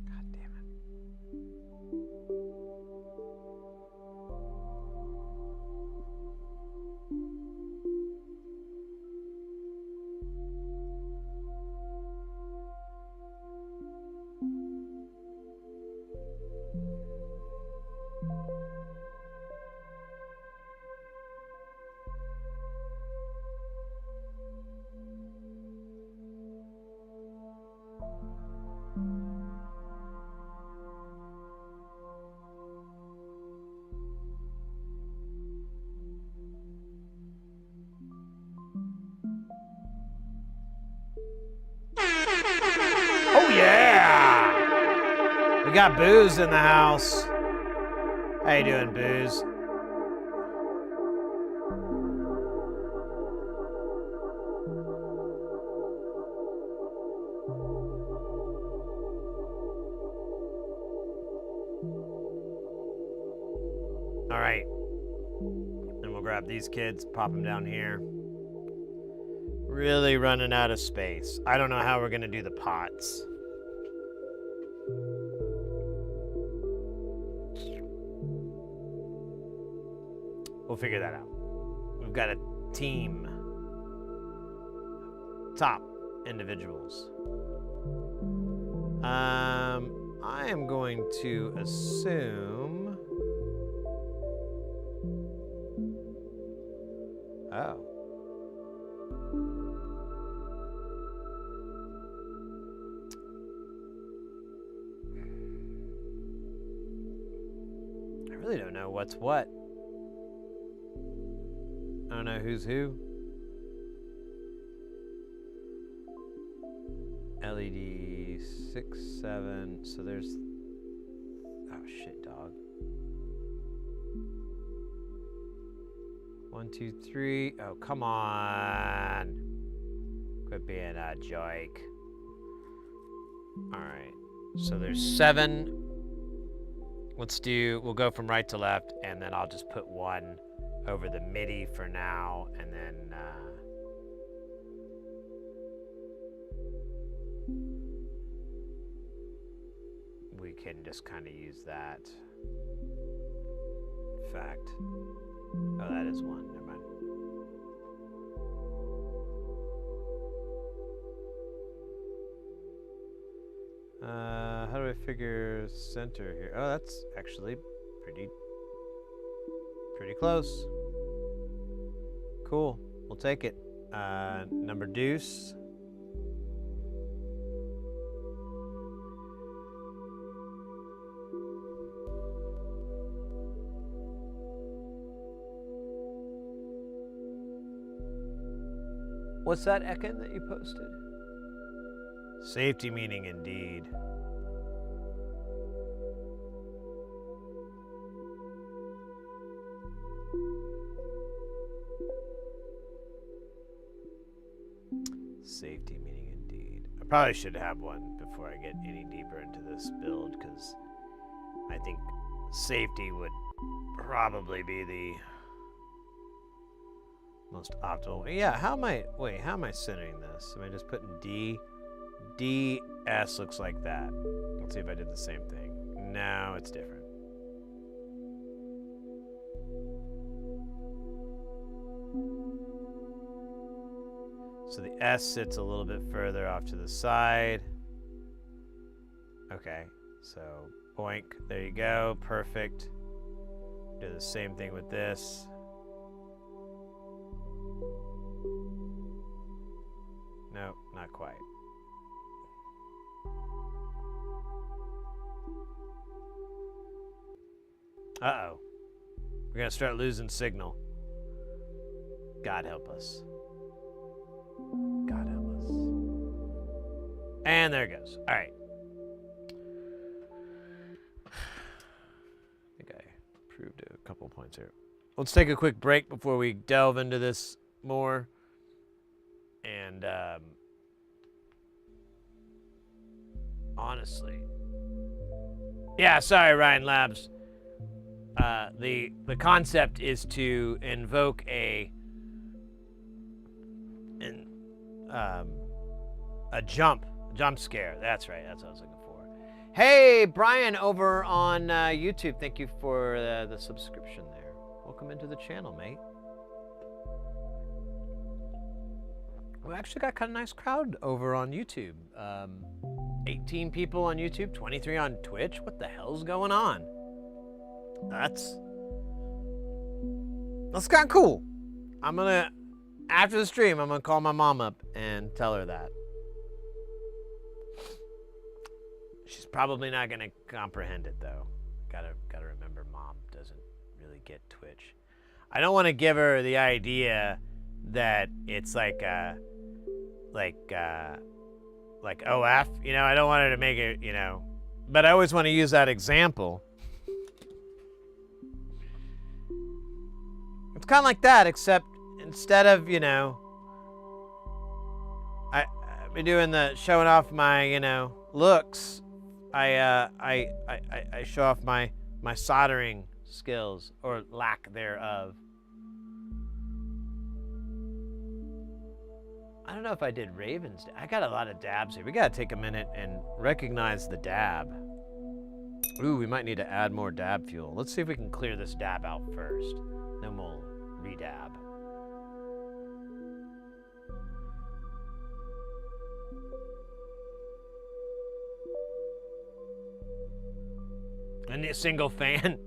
S1: God damn it. Oh yeah! We got Booze in the house. How you doing, Booze? All right. Then we'll grab these kids, pop them down here. Really running out of space. I don't know how we're gonna do the pots. We'll figure that out. We've got a team. Top individuals. I am going to assume... Oh. I really don't know what's what. I don't know who's who. LED 6, 7. So there's... Oh shit, dog. 1, 2, 3. Oh, come on. Quit being a joke. All right. So there's 7. We'll go from right to left, and then I'll just put 1 over the MIDI for now, and then we can just kind of use that. In fact, oh, that is 1. Never mind. How do I figure center here. Oh, that's actually pretty close. Cool. We'll take it. Number deuce. What's that, Ekin, that you posted? Safety meaning indeed. Safety meaning indeed. I probably should have one before I get any deeper into this build, because I think safety would probably be the most optimal. Yeah, how am I centering this? Am I just putting D? D, S looks like that. Let's see if I did the same thing. No, it's different. So the S sits a little bit further off to the side. Okay, so boink, there you go, perfect. Do the same thing with this. Nope, not quite. Uh-oh. We're gonna start losing signal. God help us. God help us. And there it goes. All right. I think I proved a couple points here. Let's take a quick break before we delve into this more. And honestly, yeah, sorry, Ryan Labs. The concept is to invoke a jump scare. That's right. That's what I was looking for. Hey, Brian over on YouTube. Thank you for the subscription there. Welcome into the channel, mate. We actually got kind of nice crowd over on YouTube. 18 people on YouTube, 23 on Twitch. What the hell's going on? That's kind of cool. After the stream, I'm gonna call my mom up and tell her that. She's probably not gonna comprehend it though. Gotta remember, mom doesn't really get Twitch. I don't want to give her the idea that it's like OF, you know. I don't want her to make it, you know. But I always want to use that example. It's kind of like that, except instead of, you know, I've been doing the showing off my, you know, looks. I show off my soldering skills, or lack thereof. I don't know if I did Raven's. I got a lot of dabs here. We gotta take a minute and recognize the dab. Ooh, we might need to add more dab fuel. Let's see if we can clear this dab out first. Then we'll redab. And a single fan.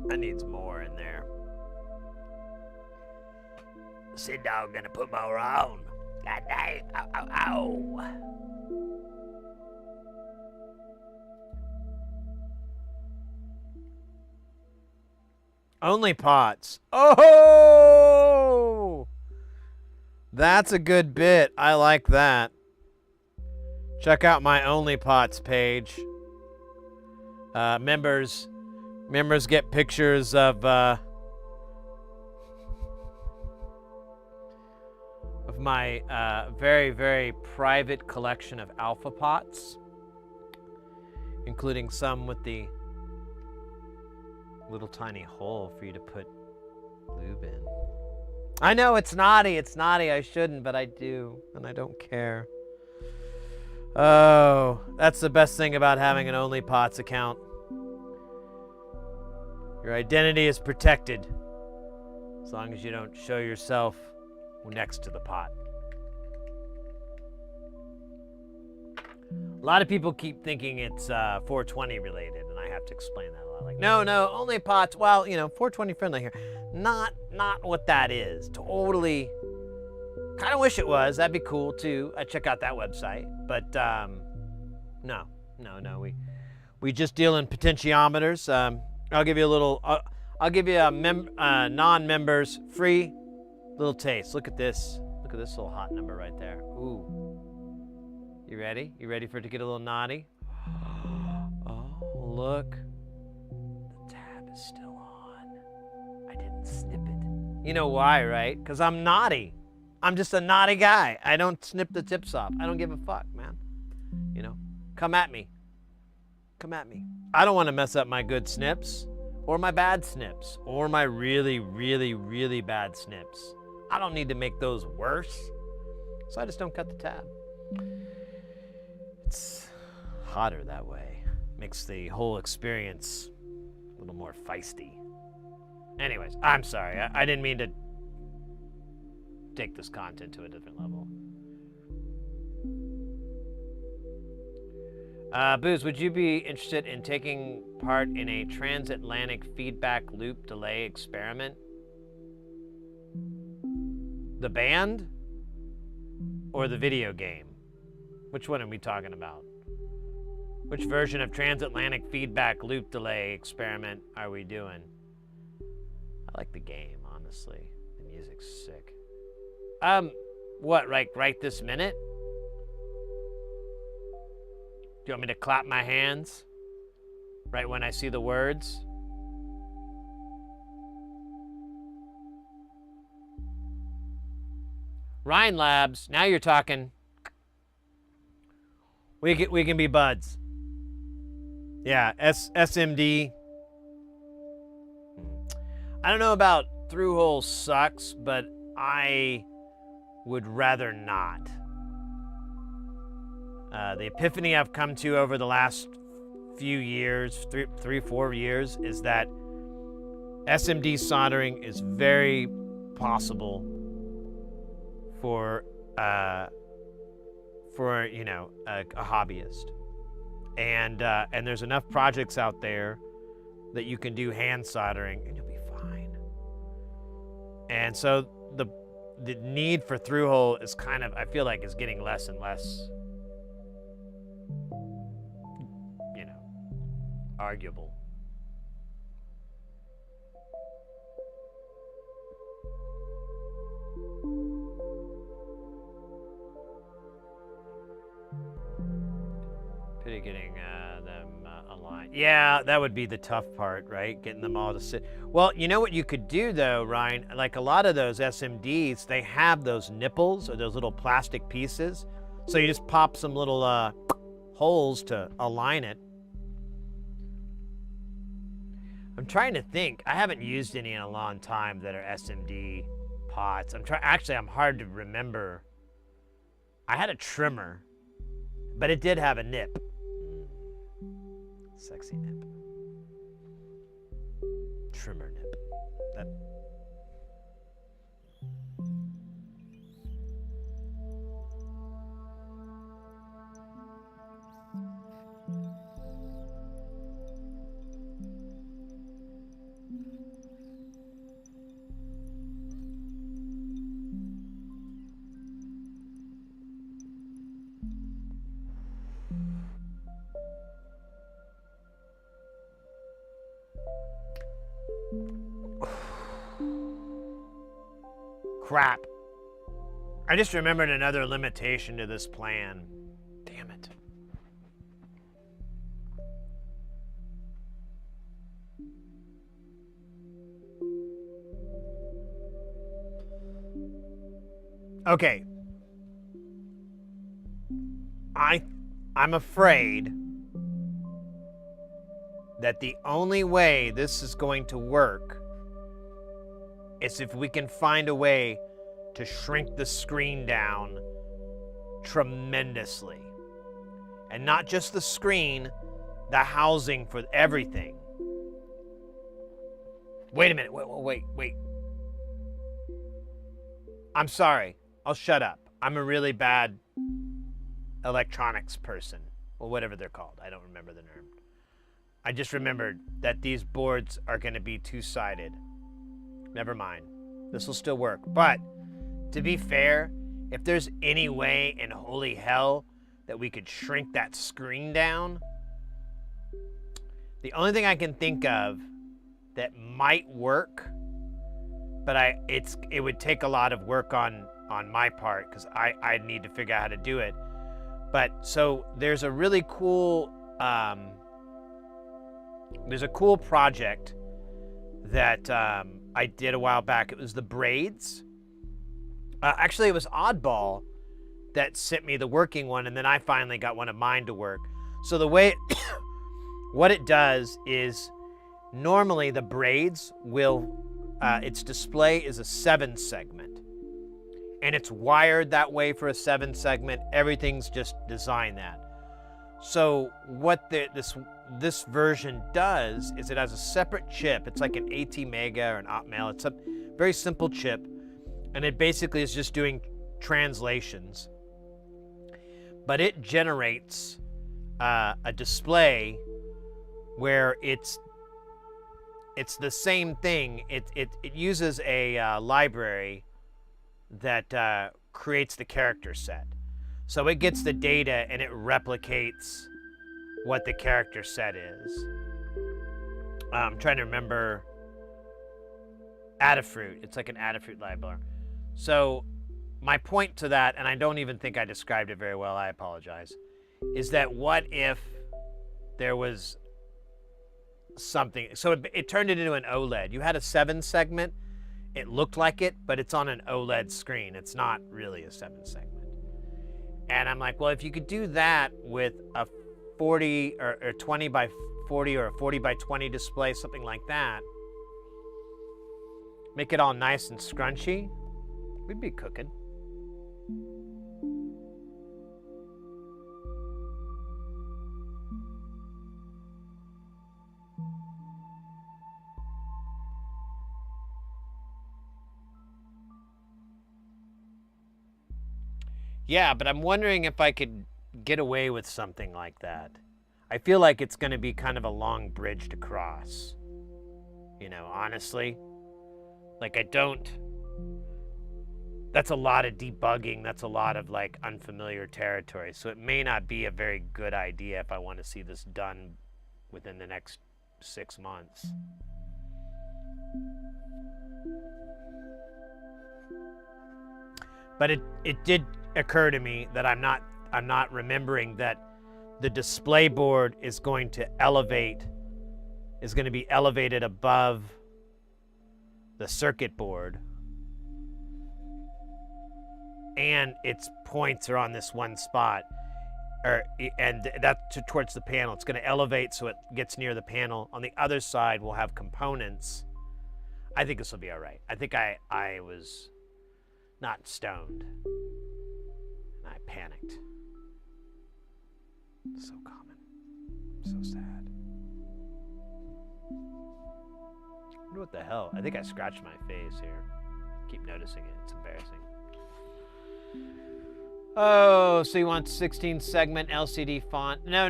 S1: That needs more in there. Sit down, gonna put more on. God dang. Ow, ow, ow. Only pots. Oh! That's a good bit. I like that. Check out my Only Pots page. Members get pictures of my very, very private collection of alpha pots, including some with the little tiny hole for you to put lube in. I know it's naughty, I shouldn't, but I do, and I don't care. Oh, that's the best thing about having an OnlyPots account. Your identity is protected, as long as you don't show yourself next to the pot. A lot of people keep thinking it's 420 related, and I have to explain that a lot. Like, no, OnlyPots, well, 420 friendly here. Not what that is. Totally. Kind of wish it was. That'd be cool too. I'd check out that website. But no. We just deal in potentiometers. I'll give you a little. I'll give you a non-members free little taste. Look at this. Look at this little hot number right there. Ooh. You ready? You ready for it to get a little naughty? Oh, look. The tab is still on. I didn't snip it. You know why, right? Because I'm naughty. I'm just a naughty guy. I don't snip the tips off. I don't give a fuck, man. Come at me. Come at me. I don't want to mess up my good snips or my bad snips or my really, really, really bad snips. I don't need to make those worse. So I just don't cut the tab. It's hotter that way. Makes the whole experience a little more feisty. Anyways, I'm sorry. I didn't mean to take this content to a different level. Booze, would you be interested in taking part in a transatlantic feedback loop delay experiment? The band or the video game? Which one are we talking about? Which version of transatlantic feedback loop delay experiment are we doing? I like the game, honestly. The music's sick. What, right this minute? Do you want me to clap my hands? Right when I see the words? Ryan Labs, now you're talking. We can be buds. Yeah, SMD. I don't know about Through-Hole sucks, but I would rather not. The epiphany I've come to over the last few years, 4 years, is that SMD soldering is very possible for a hobbyist, and there's enough projects out there that you can do hand soldering and you'll be fine. And so the need for through-hole is kind of, I feel like, is getting less and less, arguable. Pity getting them aligned. Yeah, that would be the tough part, right? Getting them all to sit. Well, you know what you could do though, Ryan? Like a lot of those SMDs, they have those nipples or those little plastic pieces. So you just pop some little holes to align it. I'm trying to think. I haven't used any in a long time that are SMD pots. I'm hard to remember. I had a trimmer, but it did have a nip. Sexy nip. Trimmer nip. That. Crap. I just remembered another limitation to this plan. Damn it. Okay, I'm afraid that the only way this is going to work is if we can find a way to shrink the screen down tremendously. And not just the screen, the housing for everything. Wait a minute, wait. I'm sorry, I'll shut up. I'm a really bad electronics person, or whatever they're called. I don't remember the term. I just remembered that these boards are going to be two-sided. Never mind. This will still work. But to be fair, if there's any way in holy hell that we could shrink that screen down, the only thing I can think of that might work, but it would take a lot of work on my part, because I need to figure out how to do it. But so there's a really cool project that I did a while back. It was the braids. Actually, it was Oddball that sent me the working one, and then I finally got one of mine to work. So the way what it does is, normally the braids will its display is a 7 segment, and it's wired that way for a 7 segment. Everything's just designed that. So what this version does is it has a separate chip. It's like an ATmega or an Opmail. It's a very simple chip, and it basically is just doing translations. But it generates a display where it's the same thing. It uses a library that creates the character set. So it gets the data and it replicates what the character set is. I'm trying to remember. Adafruit. It's like an Adafruit library. So my point to that, and I don't even think I described it very well, I apologize, is that what if there was something, so it turned it into an OLED. You had a 7 segment, it looked like it, but it's on an OLED screen. It's not really a 7 segment. And I'm like, well, if you could do that with a 40 or 20 by 40 or a 40 by 20 display, something like that, make it all nice and scrunchy, we'd be cooking. Yeah, but I'm wondering if I could get away with something like that. I feel like it's going to be kind of a long bridge to cross. You know, honestly. Like, that's a lot of debugging. That's a lot of, like, unfamiliar territory. So it may not be a very good idea if I want to see this done within the next 6 months. But it did occur to me that I'm not remembering that the display board is going to be elevated above the circuit board, and its points are on this one spot, and that's towards the panel. It's going to elevate so it gets near the panel. On the other side, we'll have components. I think this will be all right. I think I was not stoned, and I panicked. So common, so sad. I wonder what the hell. I think I scratched my face here. Keep noticing it. It's embarrassing. Oh, so you want 16 segment LCD font? No.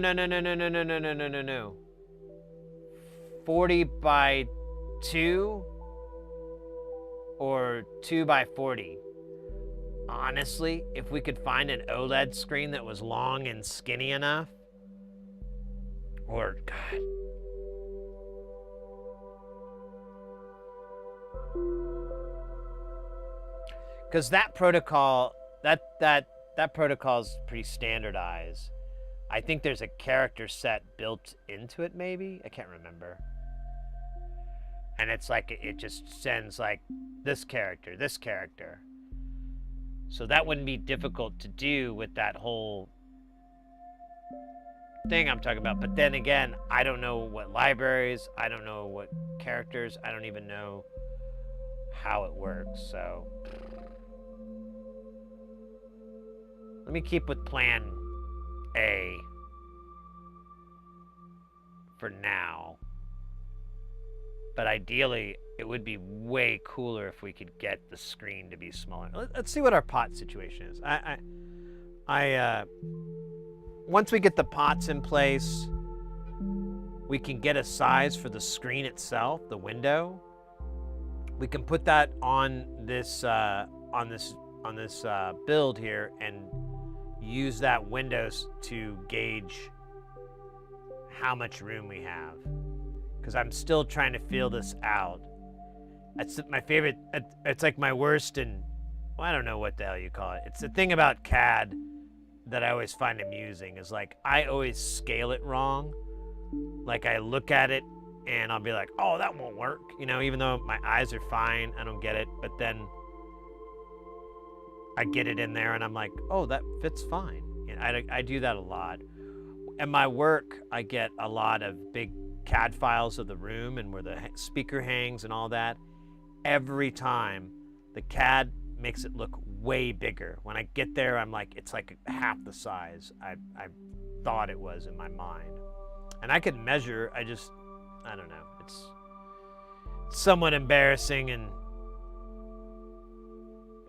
S1: 40 by 2 or 2 by 40. Honestly, if we could find an OLED screen that was long and skinny enough, or God, because that protocol, that protocol is pretty standardized. I think there's a character set built into it, maybe. I can't remember. And it's like it just sends like this character. So that wouldn't be difficult to do with that whole thing I'm talking about. But then again, I don't know what libraries, I don't know what characters, I don't even know how it works. So let me keep with plan A for now. But ideally, it would be way cooler if we could get the screen to be smaller. Let's see what our pot situation is. Once we get the pots in place, we can get a size for the screen itself, the window. We can put that on this build here and use that windows to gauge how much room we have. Because I'm still trying to feel this out. It's my favorite, it's like my worst and, well, I don't know what the hell you call it. It's the thing about CAD that I always find amusing is like, I always scale it wrong. Like I look at it and I'll be like, oh, that won't work. You know, even though my eyes are fine, I don't get it. But then I get it in there and I'm like, oh, that fits fine. And I do that a lot. In my work, I get a lot of big CAD files of the room and where the speaker hangs and all that. Every time the CAD makes it look way bigger. When I get there, I'm like, it's like half the size I thought it was in my mind. And I can measure, I don't know. It's somewhat embarrassing and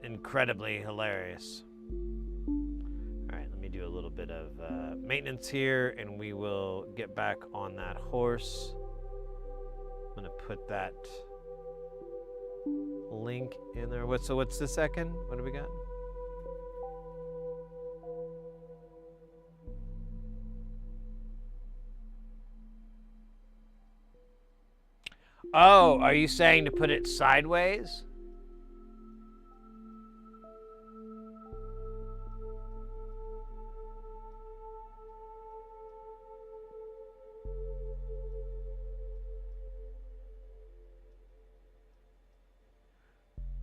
S1: incredibly hilarious. All right, let me do a little bit of maintenance here and we will get back on that horse. I'm gonna put that link in there. So what's the second? What do we got? Oh, are you saying to put it sideways?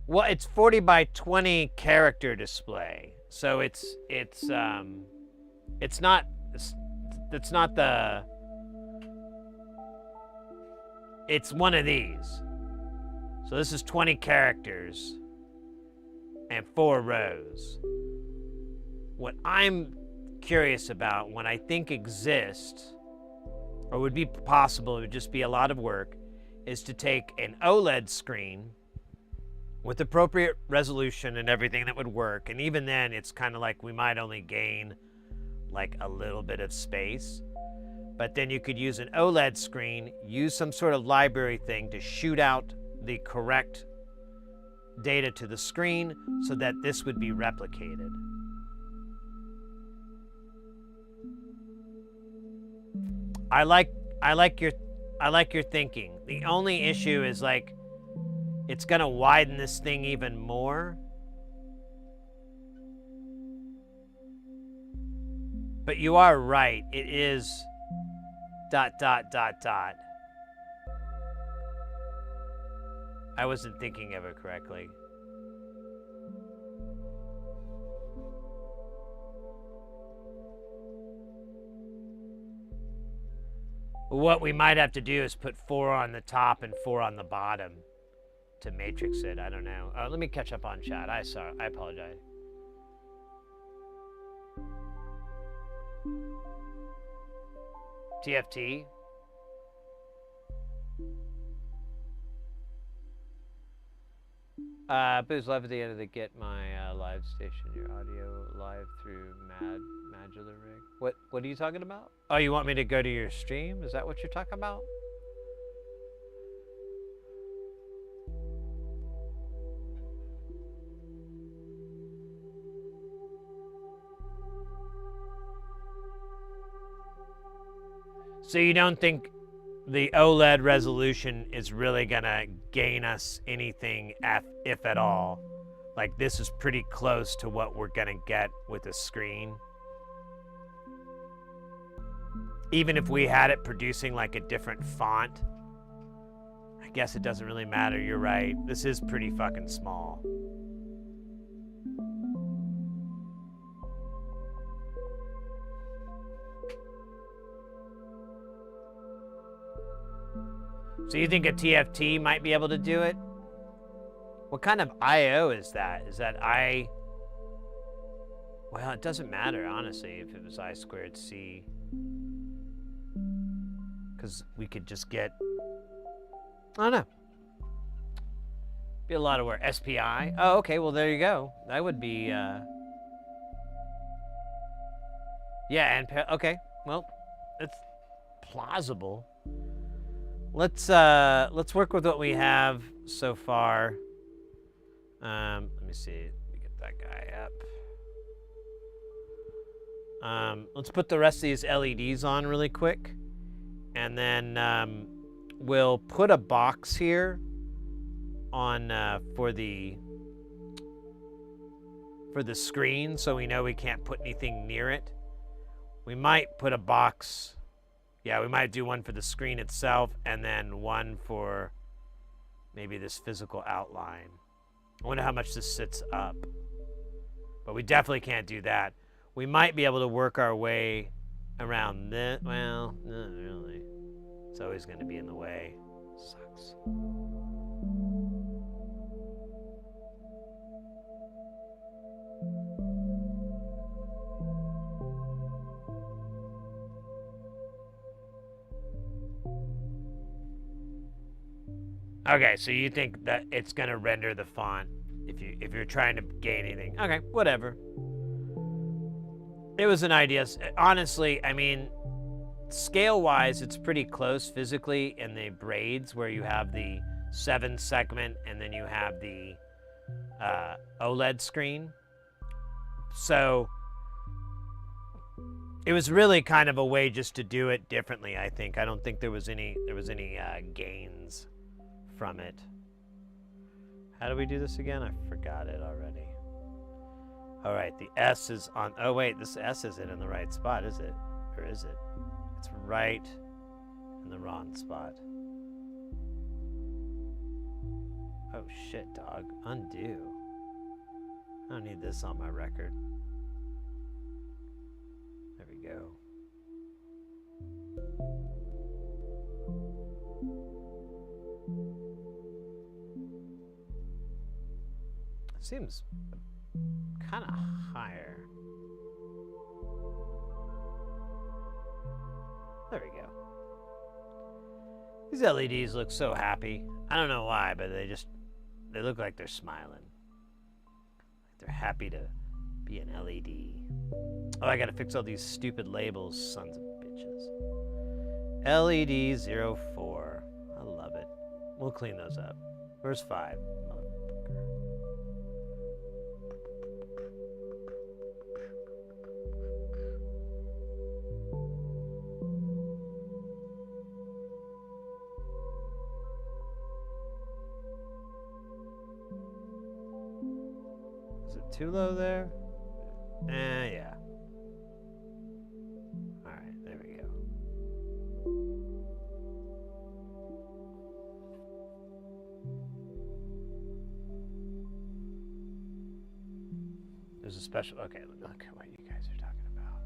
S1: Well, it's 40 by 20 character display. So it's not the, it's one of these. So this is 20 characters and 4 rows. What I'm curious about, what I think exists, or would be possible, it would just be a lot of work, is to take an OLED screen with appropriate resolution and everything that would work. And even then, it's kind of like we might only gain like a little bit of space. But then you could use an OLED screen, use some sort of library thing to shoot out the correct data to the screen so that this would be replicated. I like your thinking. The only issue is like, it's gonna widen this thing even more. But you are right, it is ... I wasn't thinking of it correctly. What we might have to do is put 4 on the top and 4 on the bottom to matrix it. I don't know. Let me catch up on chat. I apologize. TFT. Booze, love at the end of the Get My live station, your audio live through Modular Rig. What are you talking about? Oh, you want me to go to your stream? Is that what you're talking about? So you don't think the OLED resolution is really gonna gain us anything, if at all? Like this is pretty close to what we're gonna get with a screen? Even if we had it producing like a different font? I guess it doesn't really matter, you're right. This is pretty fucking small. So you think a TFT might be able to do it? What kind of I/O is that? Is that I? Well, it doesn't matter, honestly, if it was I squared C. Because we could just get, I don't know. Be a lot of work. SPI? Oh, okay, well, there you go. That would be, yeah, and, okay, well, it's plausible. Let's work with what we have so far. Let me see. Let me get that guy up. Let's put the rest of these LEDs on really quick. And then we'll put a box here on for the screen so we know we can't put anything near it. We might put a box. Yeah, we might do one for the screen itself and then one for maybe this physical outline. I wonder how much this sits up. But we definitely can't do that. We might be able to work our way around this. Well, not really. It's always going to be in the way. Sucks. Okay, so you think that it's gonna render the font if you're trying to gain anything. Okay, whatever. It was an idea. Honestly, I mean, scale-wise, it's pretty close physically in the braids where you have the 7-segment and then you have the OLED screen. So it was really kind of a way just to do it differently, I think. I don't think there was any gains from it. How do we do this again? I forgot it already. All right, the S is on. Oh wait, this S isn't in the right spot, is it? Or is it? It's right in the wrong spot. Oh shit, dog. Undo. I don't need this on my record. There we go. Seems kind of higher. There we go. These LEDs look so happy. I don't know why, but they look like they're smiling. Like they're happy to be an LED. Oh, I gotta fix all these stupid labels, sons of bitches. LED 04. I love it. We'll clean those up. Where's 5? Too low there? Yeah. Alright, there we go. There's a special. Okay, look at what you guys are talking about.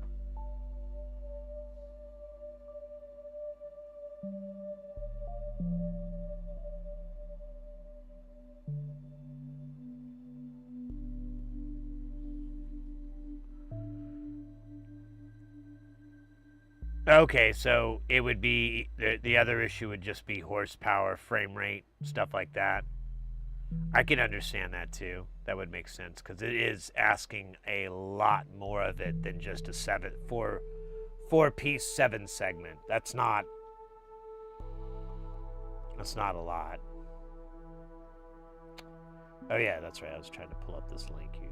S1: Okay, so it would be, the other issue would just be horsepower, frame rate, stuff like that. I can understand that too. That would make sense because it is asking a lot more of it than just a four-piece 7-segment. That's not a lot. Oh yeah, that's right. I was trying to pull up this link you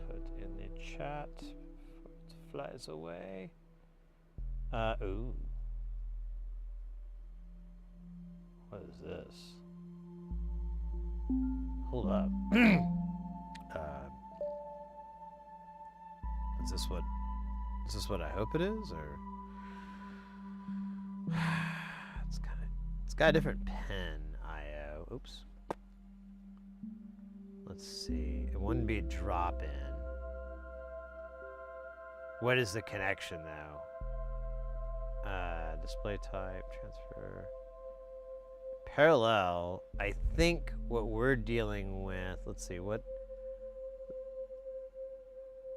S1: put in the chat before it flies away. Ooh. What is this? Hold up. Is this what I hope it is, or? It's got a different pen IO. Oops. Let's see. It wouldn't be a drop-in. What is the connection, though? Display type, transfer. parallel, I think what we're dealing with, let's see, what,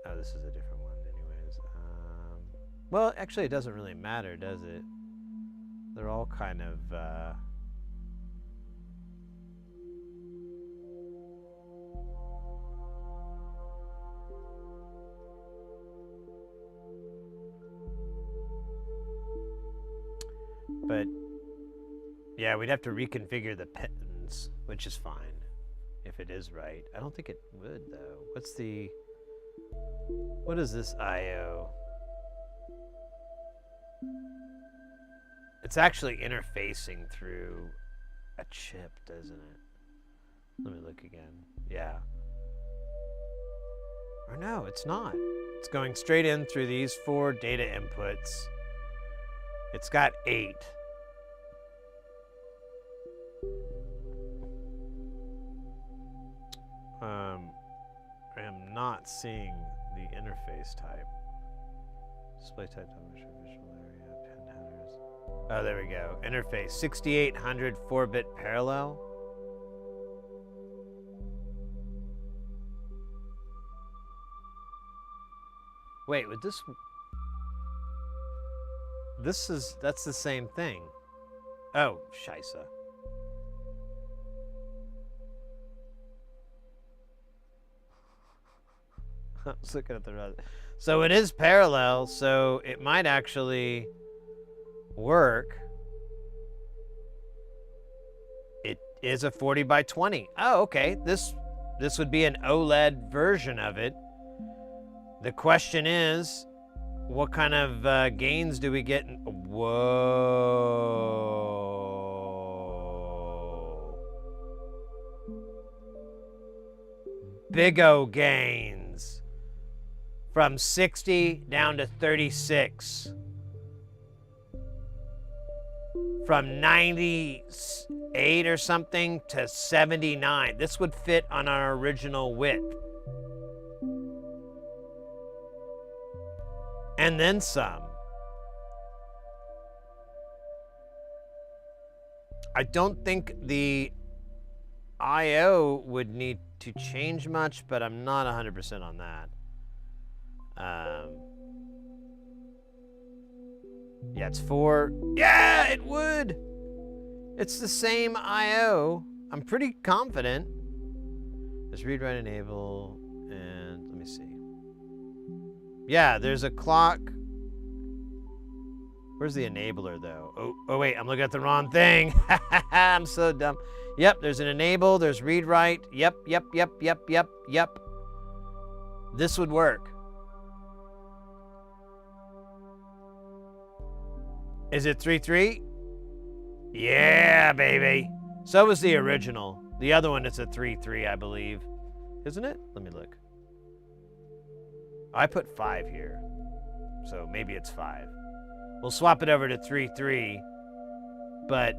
S1: oh, this is a different one anyways. Well, actually it doesn't really matter, does it? They're all kind of, but yeah, we'd have to reconfigure the pins, which is fine if it is right. I don't think it would though. What is this IO? It's actually interfacing through a chip, doesn't it? Let me look again. Yeah. Or no, it's not. It's going straight in through these 4 data inputs. It's got 8. I am not seeing the interface type. Display type, visual area, pin headers. Oh, there we go. Interface 6800 4-bit parallel. Wait, would this? That's the same thing. Oh, scheisse. I was looking at the red. So it is parallel, so it might actually work. It is a 40 by 20. Oh, okay. This would be an OLED version of it. The question is, what kind of gains do we get? Whoa. Big O gains. From 60 down to 36. From 98 or something to 79. This would fit on our original width. And then some. I don't think the IO would need to change much, but I'm not 100% on that. Yeah, it's 4. Yeah, it would. It's the same IO. I'm pretty confident. Let's read, write, enable, and let me see. Yeah, there's a clock. Where's the enabler though? Oh wait, I'm looking at the wrong thing. I'm so dumb. Yep, there's an enable, there's read, write. Yep. This would work. Is it 3.3? Yeah, baby. So was the original. The other one is a 3.3, I believe. Isn't it? Let me look. I put 5 here. So maybe it's 5. We'll swap it over to 3.3. But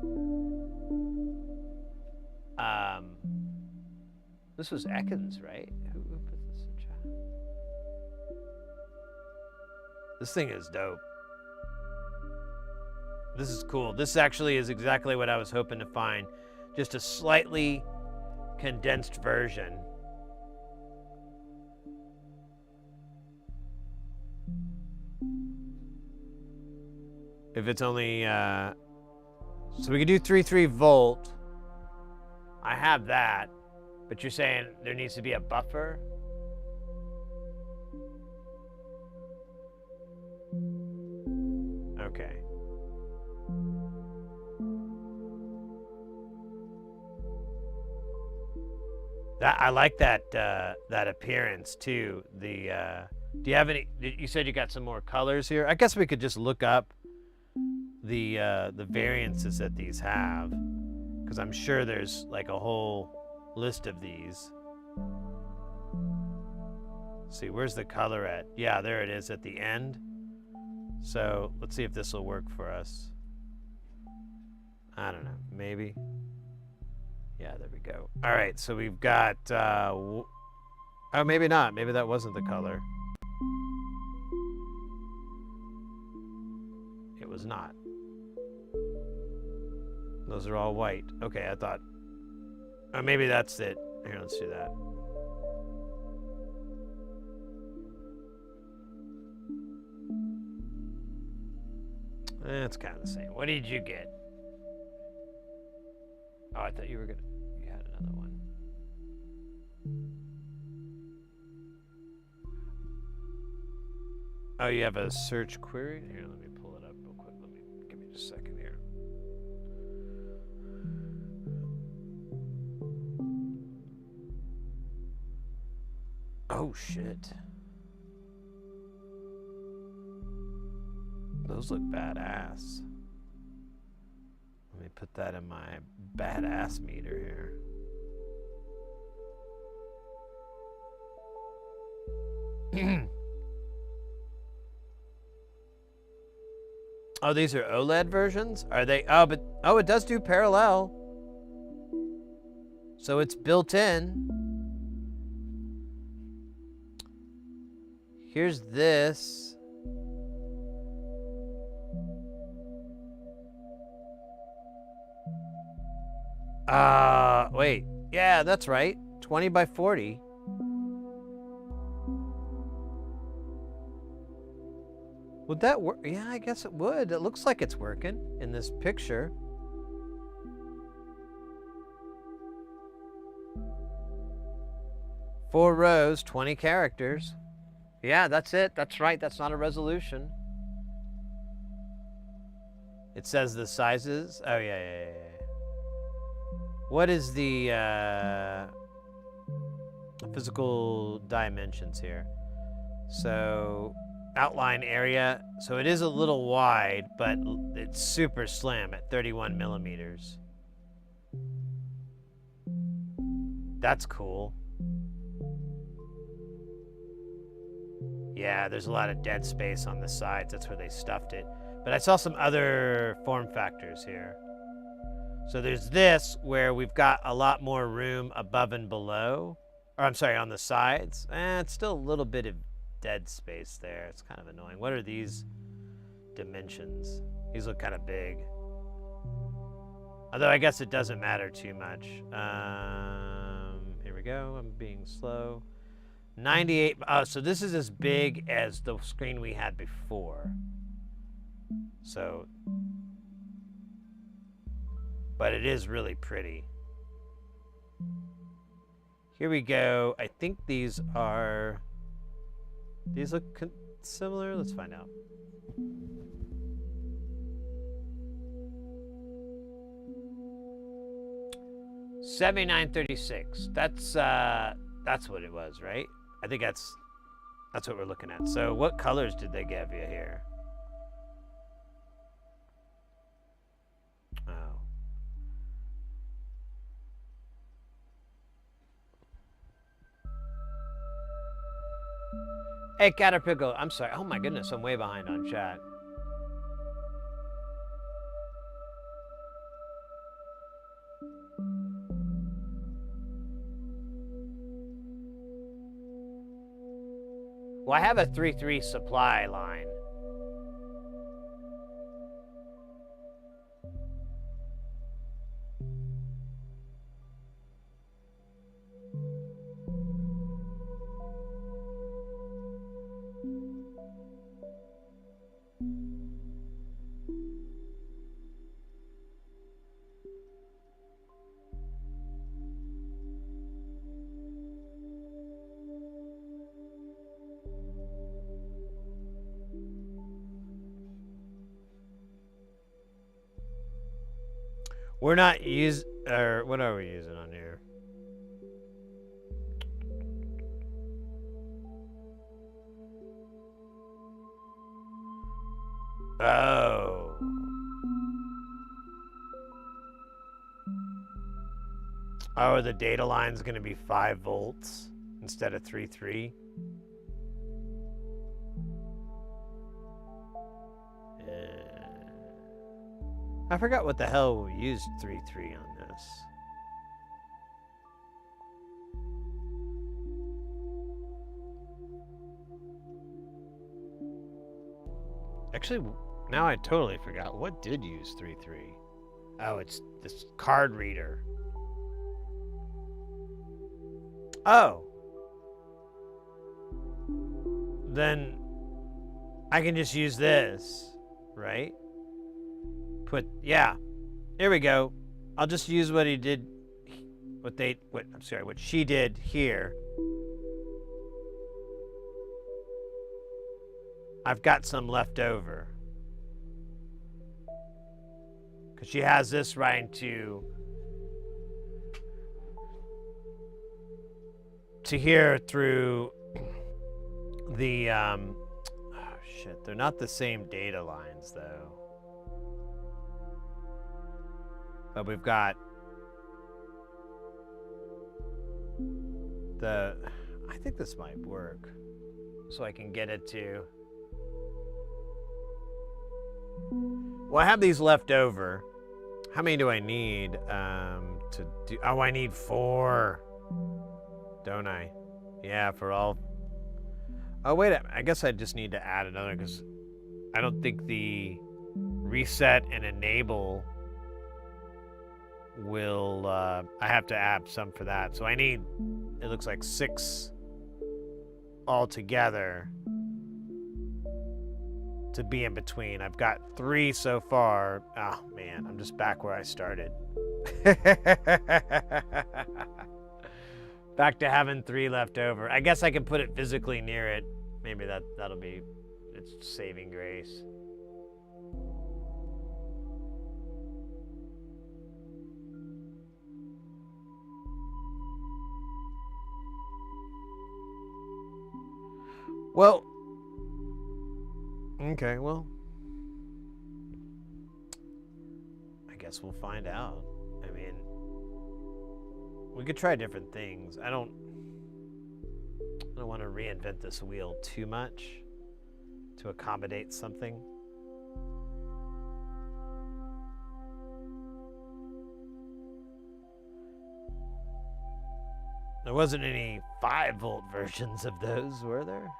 S1: this was Ekans, right? Who put this in chat? This thing is dope. This is cool. This actually is exactly what I was hoping to find. Just a slightly condensed version. If it's only, so we could do 3.3 volt. I have that, but you're saying there needs to be a buffer? Okay. I like that that appearance too. The do you have any? You said you got some more colors here. I guess we could just look up the variances that these have, because I'm sure there's like a whole list of these. Let's see, where's the color at? Yeah, there it is at the end. So let's see if this will work for us. I don't know, maybe. Yeah, there we go. All right, so we've got, oh, maybe not. Maybe that wasn't the color. It was not. Those are all white. Okay, I thought. Oh, maybe that's it. Here, let's do that. It's kind of the same. What did you get? Oh, I thought you were gonna. You had another one. Oh, you have a search query? Here, let me pull it up real quick. Give me just a second here. Oh, shit. Those look badass. Let me put that in my badass meter here. Oh, these are OLED versions? Are they? Oh, but oh, it does do parallel. So it's built in. Here's this. Wait. Yeah, that's right. 20 by 40. Would that work? Yeah, I guess it would. It looks like it's working in this picture. Four rows, 20 characters. Yeah, that's it. That's right. That's not a resolution. It says the sizes. Oh, yeah. What is the physical dimensions here? So, outline area. So it is a little wide, but it's super slim at 31 millimeters. That's cool. Yeah, there's a lot of dead space on the sides. That's where they stuffed it. But I saw some other form factors here. So there's this where we've got a lot more room above and below. Or I'm sorry, on the sides. It's still a little bit of dead space there. It's kind of annoying. What are these dimensions? These look kind of big. Although I guess it doesn't matter too much. Here we go. I'm being slow. 98. Oh, so this is as big as the screen we had before. So, but it is really pretty. Here we go. I think these look similar. Let's find out. $79.36. That's what it was, right? I think that's what we're looking at. So what colors did they give you here? Oh. Hey, Caterpillar. I'm sorry. Oh my goodness, I'm way behind on chat. Well, I have a 3.3 supply line. We're not or what are we using on here? Oh. Oh, the data line's going to be 5 volts instead of 3.3. I forgot what the hell we used 3.3 on this. Actually, now I totally forgot. What did use 3.3? Oh, it's this card reader. Oh. Then I can just use this, right? Yeah. Here we go. I'll just use what he did, what she did here. I've got some left over. Because she has this right to here through the, oh shit, they're not the same data lines though. But we've got I think this might work. So I can get it to, well, I have these left over. How many do I need to do? Oh, I need 4, don't I? Yeah, for all. Oh, wait, I guess I just need to add another because I don't think the reset and enable will, I have to add some for that. So I need, it looks like 6 altogether to be in between. I've got 3 so far. Oh man, I'm just back where I started. Back to having 3 left over. I guess I can put it physically near it. Maybe that'll be its saving grace. Well, okay, well, I guess we'll find out. I mean, we could try different things. I don't want to reinvent this wheel too much to accommodate something. There wasn't any 5-volt versions of those, were there?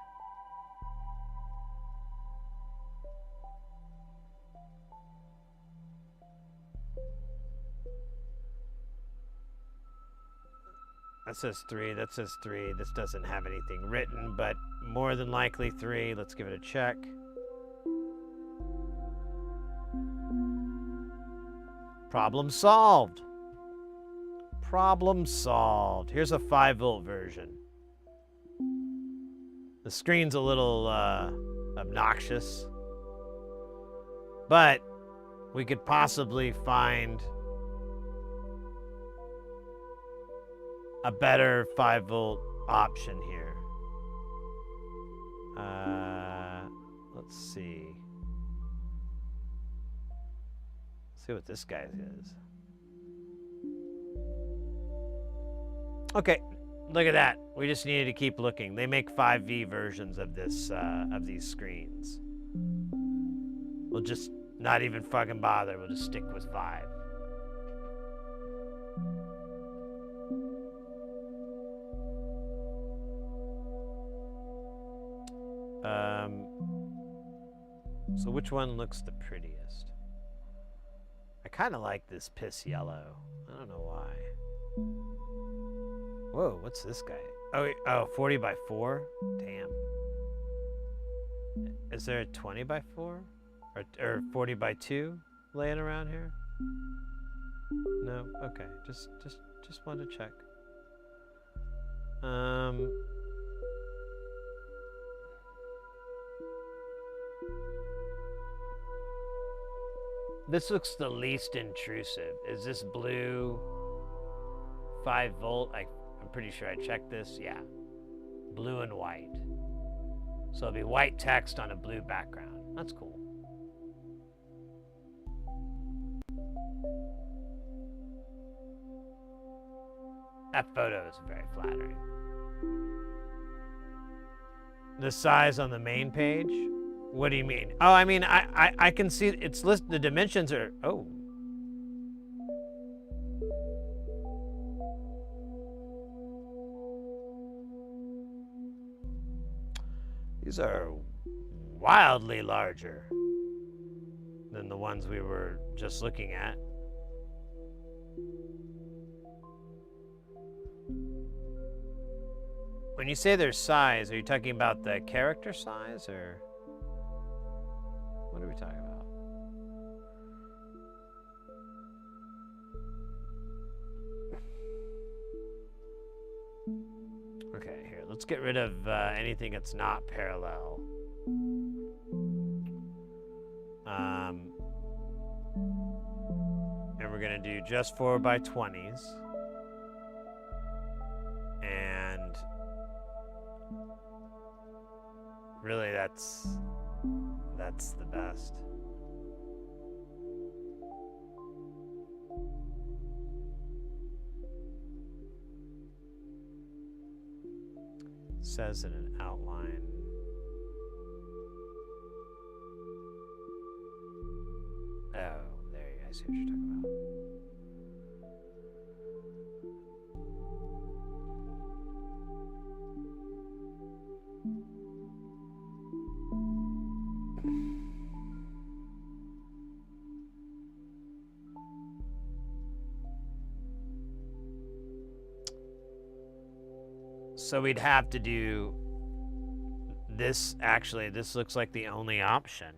S1: That says 3, that says 3. This doesn't have anything written, but more than likely 3. Let's give it a check. Problem solved. Problem solved. Here's a 5-volt version. The screen's a little obnoxious, but we could possibly find a better 5-volt option here. Let's see. Let's see what this guy is. Okay, look at that. We just needed to keep looking. They make 5V versions of this, of these screens. We'll just not even fucking bother. We'll just stick with 5. So which one looks the prettiest? I kind of like this piss yellow. I don't know why. Whoa, what's this guy? Oh, 40 by 4? Damn. Is there a 20 by 4? Or 40 by 2 laying around here? No? Okay, just wanted to check. This looks the least intrusive. Is this blue 5-volt? I'm pretty sure I checked this. Yeah. Blue and white. So it'll be white text on a blue background. That's cool. That photo is very flattering. The size on the main page? What do you mean? Oh, I mean, I can see it's listed. The dimensions are, oh. These are wildly larger than the ones we were just looking at. When you say their size, are you talking about the character size, or what are we talking about? Okay, here, let's get rid of anything that's not parallel. And we're gonna do just 4x20s. And really, that's the best. Says in an outline. Oh, there you guys see what you're talking about. So we'd have to do this. Actually, this looks like the only option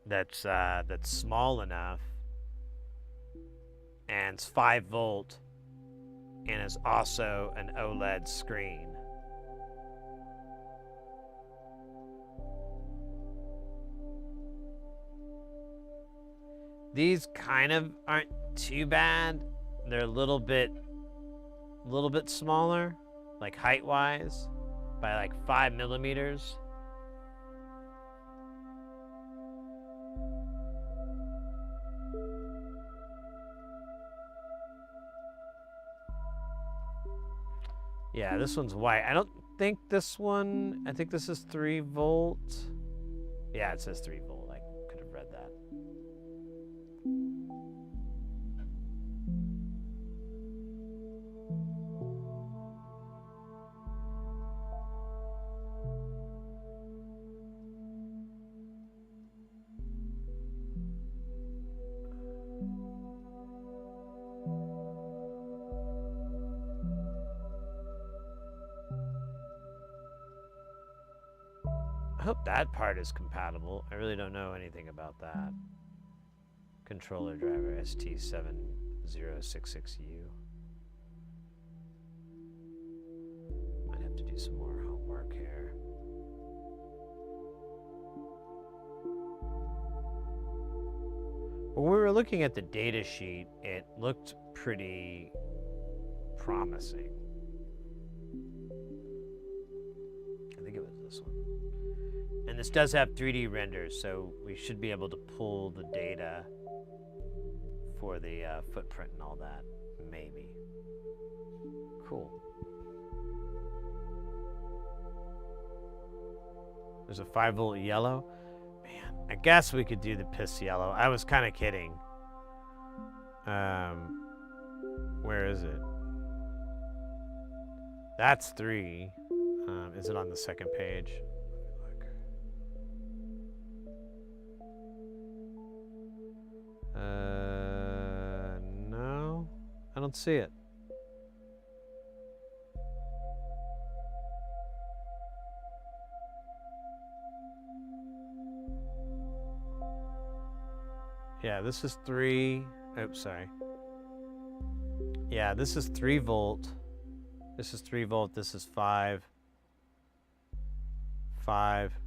S1: that's small enough, and it's 5 volt, and is also an OLED screen. These kind of aren't too bad. They're a little bit smaller, like height-wise, by like 5 millimeters. Yeah, this one's white. I don't think this one, I think this is 3 volt. Yeah, it says 3 volt. I could have read that. I hope that part is compatible. I really don't know anything about that. Controller driver ST7066U. Might have to do some more homework here. When we were looking at the data sheet, it looked pretty promising. I think it was this one. And this does have 3D renders, so we should be able to pull the data for the footprint and all that, maybe. Cool. There's a 5 volt yellow. Man, I guess we could do the piss yellow. I was kind of kidding. Where is it? That's 3. Is it on the second page? No, I don't see it. Yeah, this is 3. Oops, sorry. Yeah, this is 3 volt. This is 3 volt. This is 5. 5.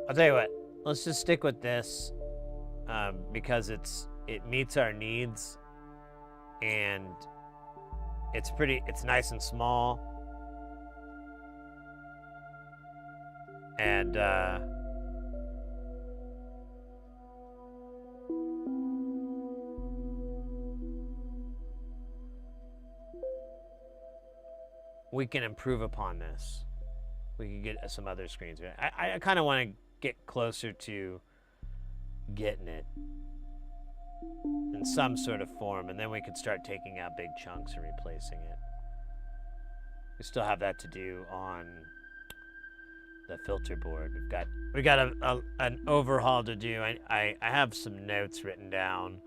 S1: I'll tell you what, let's just stick with this because it meets our needs, and it's nice and small, and we can improve upon this. We can get some other screens. I kind of want to get closer to getting it. And in some sort of form, and then we can start taking out big chunks and replacing it. We still have that to do on the filter board. We got an overhaul to do. I have some notes written down.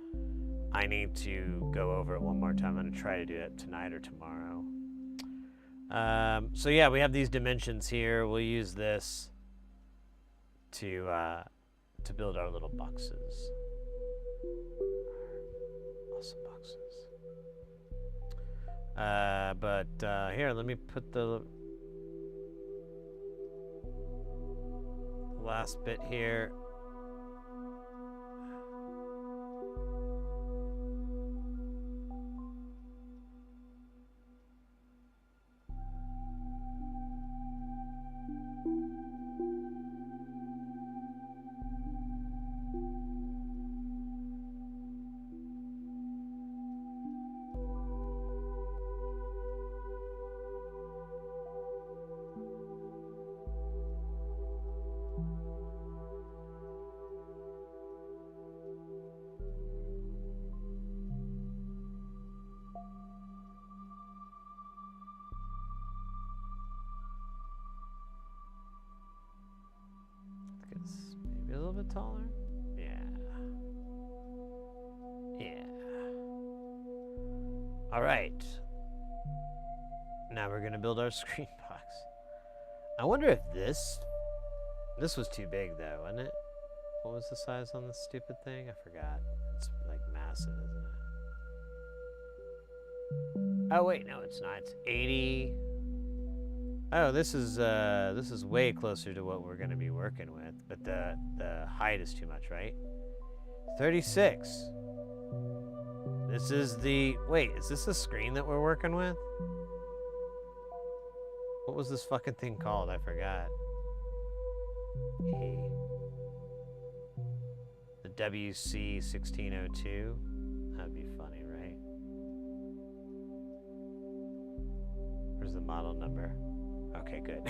S1: I need to go over it one more time. I'm gonna try to do it tonight or tomorrow. So yeah, we have these dimensions here. We'll use this to build our little boxes. Awesome boxes. But here, let me put the last bit here. Maybe a little bit taller. Yeah. Yeah. All right. Now we're gonna build our screen box. I wonder if this was too big though, wasn't it? What was the size on this stupid thing? I forgot. It's like massive, isn't it? Oh wait, no, it's not. It's 80. Oh, this is way closer to what we're gonna be working with, but the height is too much, right? 36. This is the, wait, is this the screen that we're working with? What was this fucking thing called? I forgot. The WC1602. That'd be funny, right? Where's the model number? Okay, good.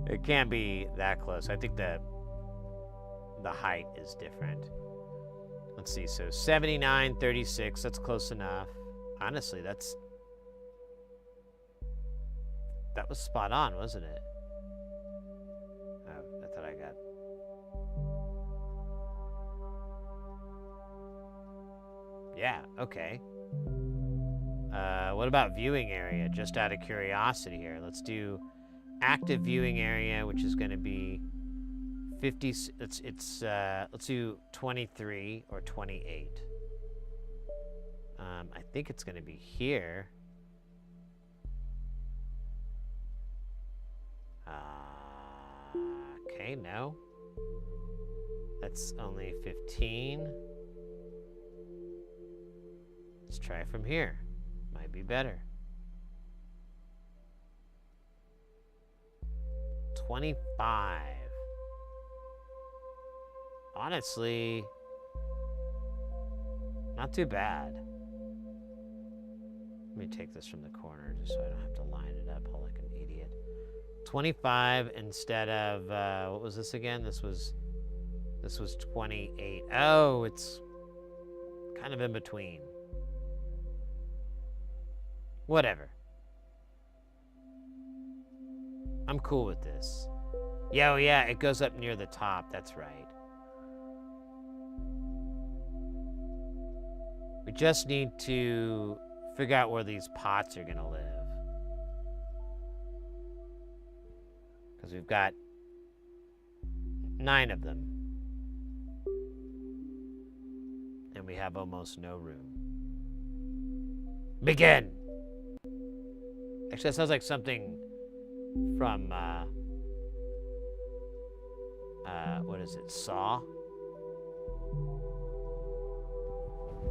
S1: It can't be that close. I think the height is different. Let's see. So 79, 36. That's close enough. Honestly, that was spot on, wasn't it? Oh, I thought I got. Yeah. Okay. What about viewing area? Just out of curiosity here. Let's do active viewing area, which is going to be 50. Let's do 23 or 28. I think it's going to be here. Okay, no. That's only 15. Let's try from here. Might be better. 25. Honestly, not too bad. Let me take this from the corner just so I don't have to line it up all like an idiot. 25 instead of what was this again? This was 28. Oh, it's kind of in between. Whatever. I'm cool with this. Yeah, oh yeah, it goes up near the top. That's right. We just need to figure out where these pots are going to live. Because we've got 9 of them. And we have almost no room. Begin! Actually, that sounds like something from, what is it, Saw?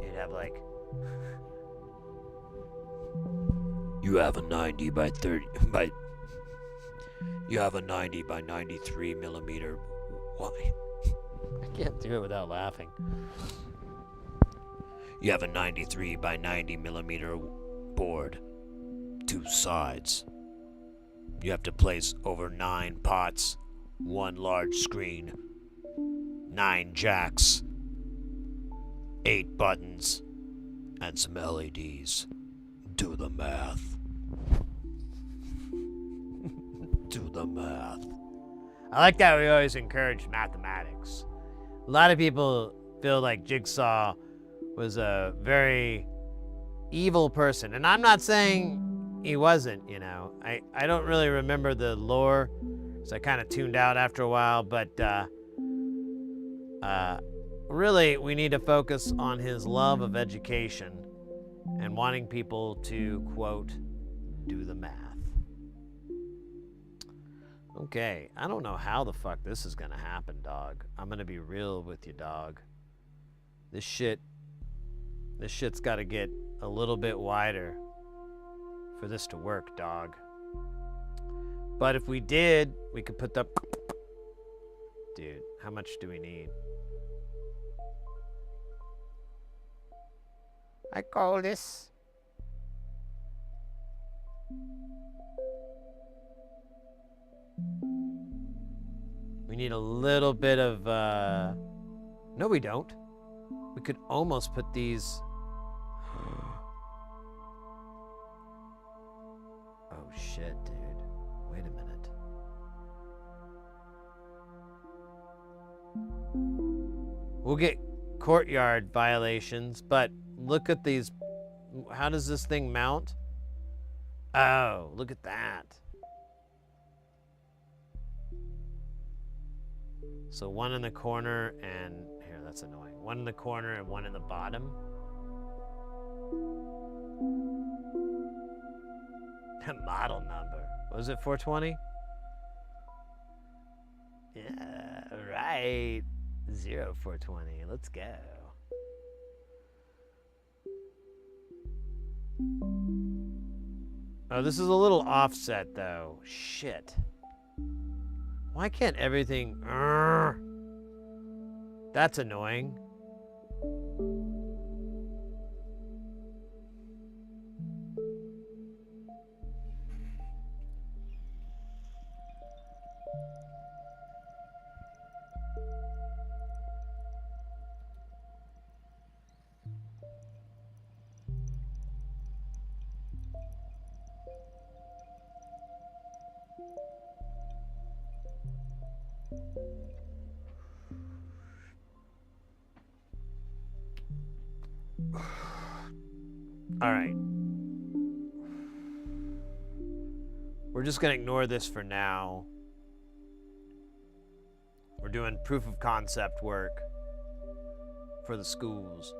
S1: You'd have like... You have a 90 by 30... You have a 90 by 93 millimeter... Why? I can't do it without laughing. You have a 93 by 90 millimeter board. 2 sides. You have to place over 9 pots, 1 large screen, 9 jacks, 8 buttons and some LEDs. Do the math. Do the math. I like that we always encourage mathematics. A lot of people feel like Jigsaw was a very evil person, and I'm not saying he wasn't, you know. I don't really remember the lore, so I kind of tuned out after a while, but really we need to focus on his love of education and wanting people to, quote, do the math. Okay, I don't know how the fuck this is gonna happen, dog. I'm gonna be real with you, dog. This shit's gotta get a little bit wider for this to work, dog. But if we did, we could put the... Dude, how much do we need? I call this... We need a little bit of, No, we don't. We could almost put these... Oh, shit, dude. Wait a minute. We'll get courtyard violations, but look at these. How does this thing mount? Oh, look at that. So one in the corner and... Here, that's annoying. One in the corner and one in the bottom. Model number. Was it 420? Yeah, right. 0420. Let's go. Oh, this is a little offset, though. Shit. Why can't everything... That's annoying. All right. We're just going to ignore this for now. We're doing proof of concept work for the schools.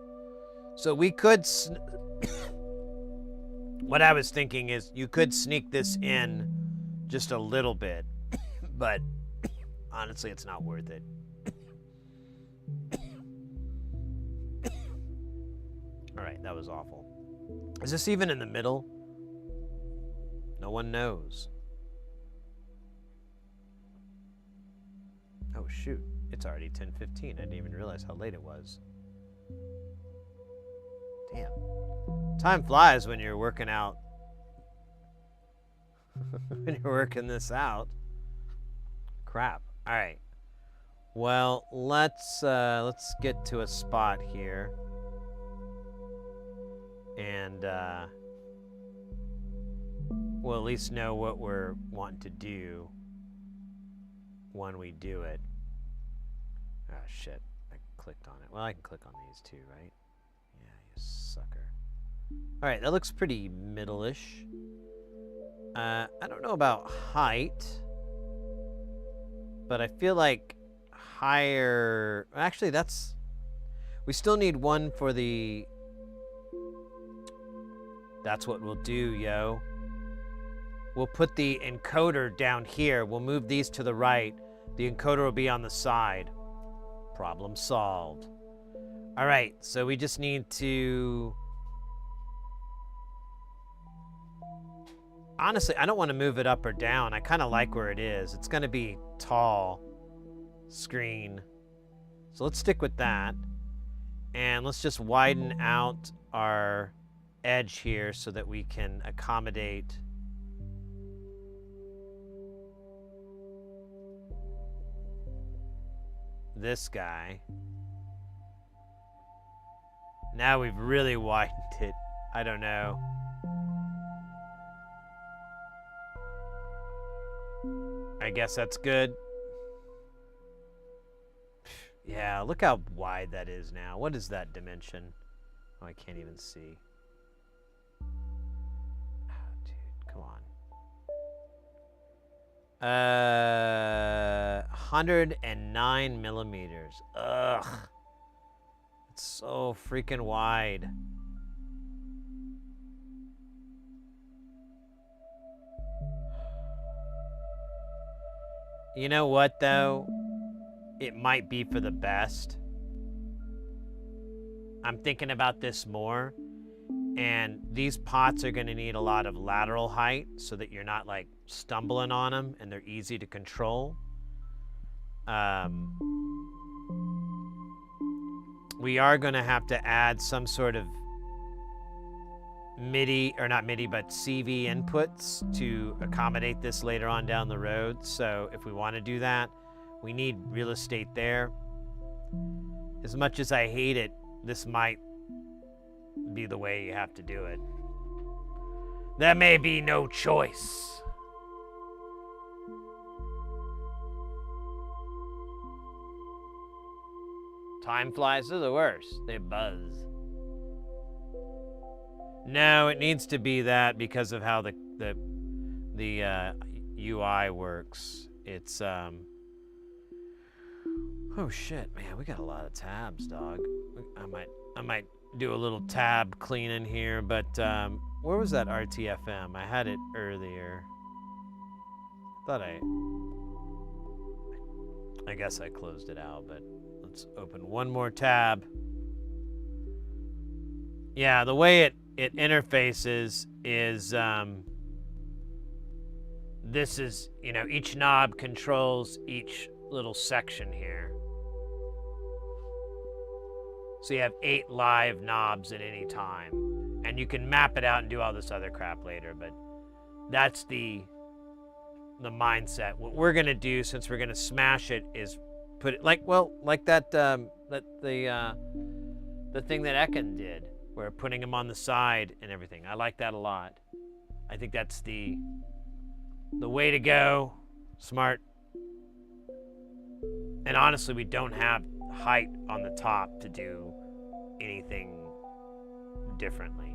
S1: So we could... What I was thinking is you could sneak this in just a little bit, but honestly, it's not worth it. All right, that was awful. Is this even in the middle? No one knows. Oh, shoot. It's already 10:15. I didn't even realize how late it was. Damn. Time flies when you're working out. When you're working this out. Crap. All right. Well, let's get to a spot here. And we'll at least know what we're wanting to do when we do it. Oh, shit. I clicked on it. Well, I can click on these too, right? Yeah, you sucker. All right, that looks pretty middle-ish. I don't know about height, but I feel like higher... Actually, that's... We still need one for the... That's what we'll do, yo. We'll put the encoder down here. We'll move these to the right. The encoder will be on the side. Problem solved. All right, so we just need to... Honestly, I don't want to move it up or down. I kind of like where it is. It's going to be tall screen. So let's stick with that. And let's just widen out our edge here so that we can accommodate this guy. Now we've really widened it. I don't know. I guess that's good. Yeah, look how wide that is now. What is that dimension? Oh, I can't even see. Oh, dude, come on. 109 millimeters. Ugh. It's so freaking wide. You know what, though? It might be for the best. I'm thinking about this more, and these pots are going to need a lot of lateral height so that you're not like stumbling on them and they're easy to control. We are going to have to add some sort of MIDI, or not MIDI, but CV inputs to accommodate this later on down the road. So if we want to do that, we need real estate there. As much as I hate it, this might be the way you have to do it. There may be no choice. Time flies, they're the worst. They buzz. No, it needs to be that because of how the UI works. It's oh shit, man, we got a lot of tabs, dog. I might do a little tab clean in here, but where was that RTFM? I had it earlier. I guess I closed it out, but let's open one more tab. Yeah, the way it interfaces is this is, you know, each knob controls each little section here. So you have 8 live knobs at any time. And you can map it out and do all this other crap later, but that's the mindset. What we're gonna do, since we're gonna smash it, is put it like that the thing that Ekin did, where putting them on the side and everything. I like that a lot. I think that's the way to go. Smart. And honestly, we don't have height on the top to do anything differently.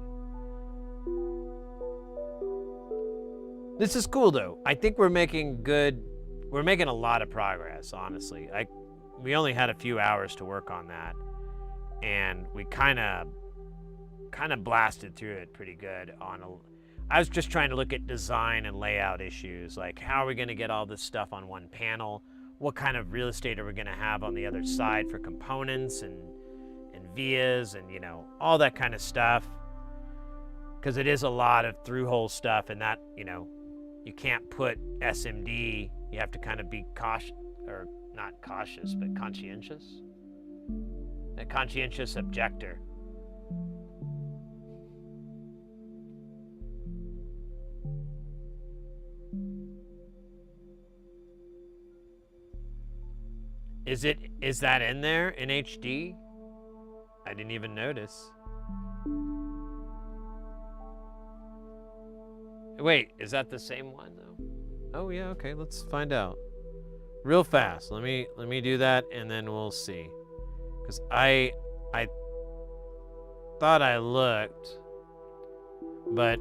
S1: This is cool though. I think we're making a lot of progress, honestly. We only had a few hours to work on that, and we kind of blasted through it pretty good I was just trying to look at design and layout issues, like how are we going to get all this stuff on one panel? What kind of real estate are we going to have on the other side for components and vias and, you know, all that kind of stuff? Because it is a lot of through-hole stuff, and that, you know, you can't put SMD. You have to kind of be cautious, or not cautious, but conscientious. A conscientious objector. Is that in there in HD? I didn't even notice. Wait, is that the same one though? Oh yeah, okay, let's find out. Real fast. Let me do that and then we'll see. Cuz I thought I looked, but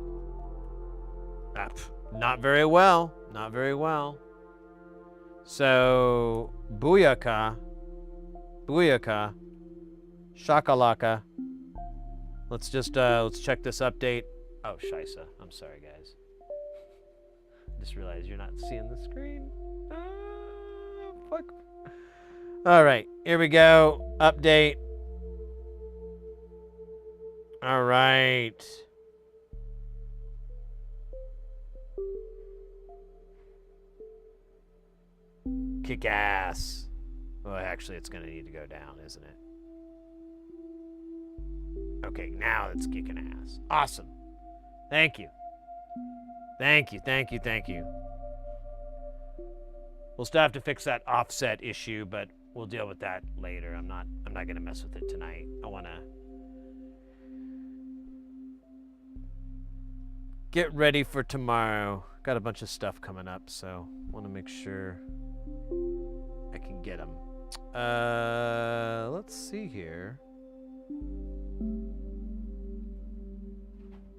S1: not very well. Not very well. So, booyaka, shakalaka. Let's check this update. Oh, shisa. I'm sorry, guys. Just realized you're not seeing the screen. Fuck. All right, here we go. Update. All right. Kick ass. Well, actually, it's going to need to go down, isn't it? Okay, now it's kicking ass. Awesome. Thank you. Thank you. We'll still have to fix that offset issue, but we'll deal with that later. I'm not going to mess with it tonight. I want to get ready for tomorrow. Got a bunch of stuff coming up, so want to make sure I can get them. Let's see here.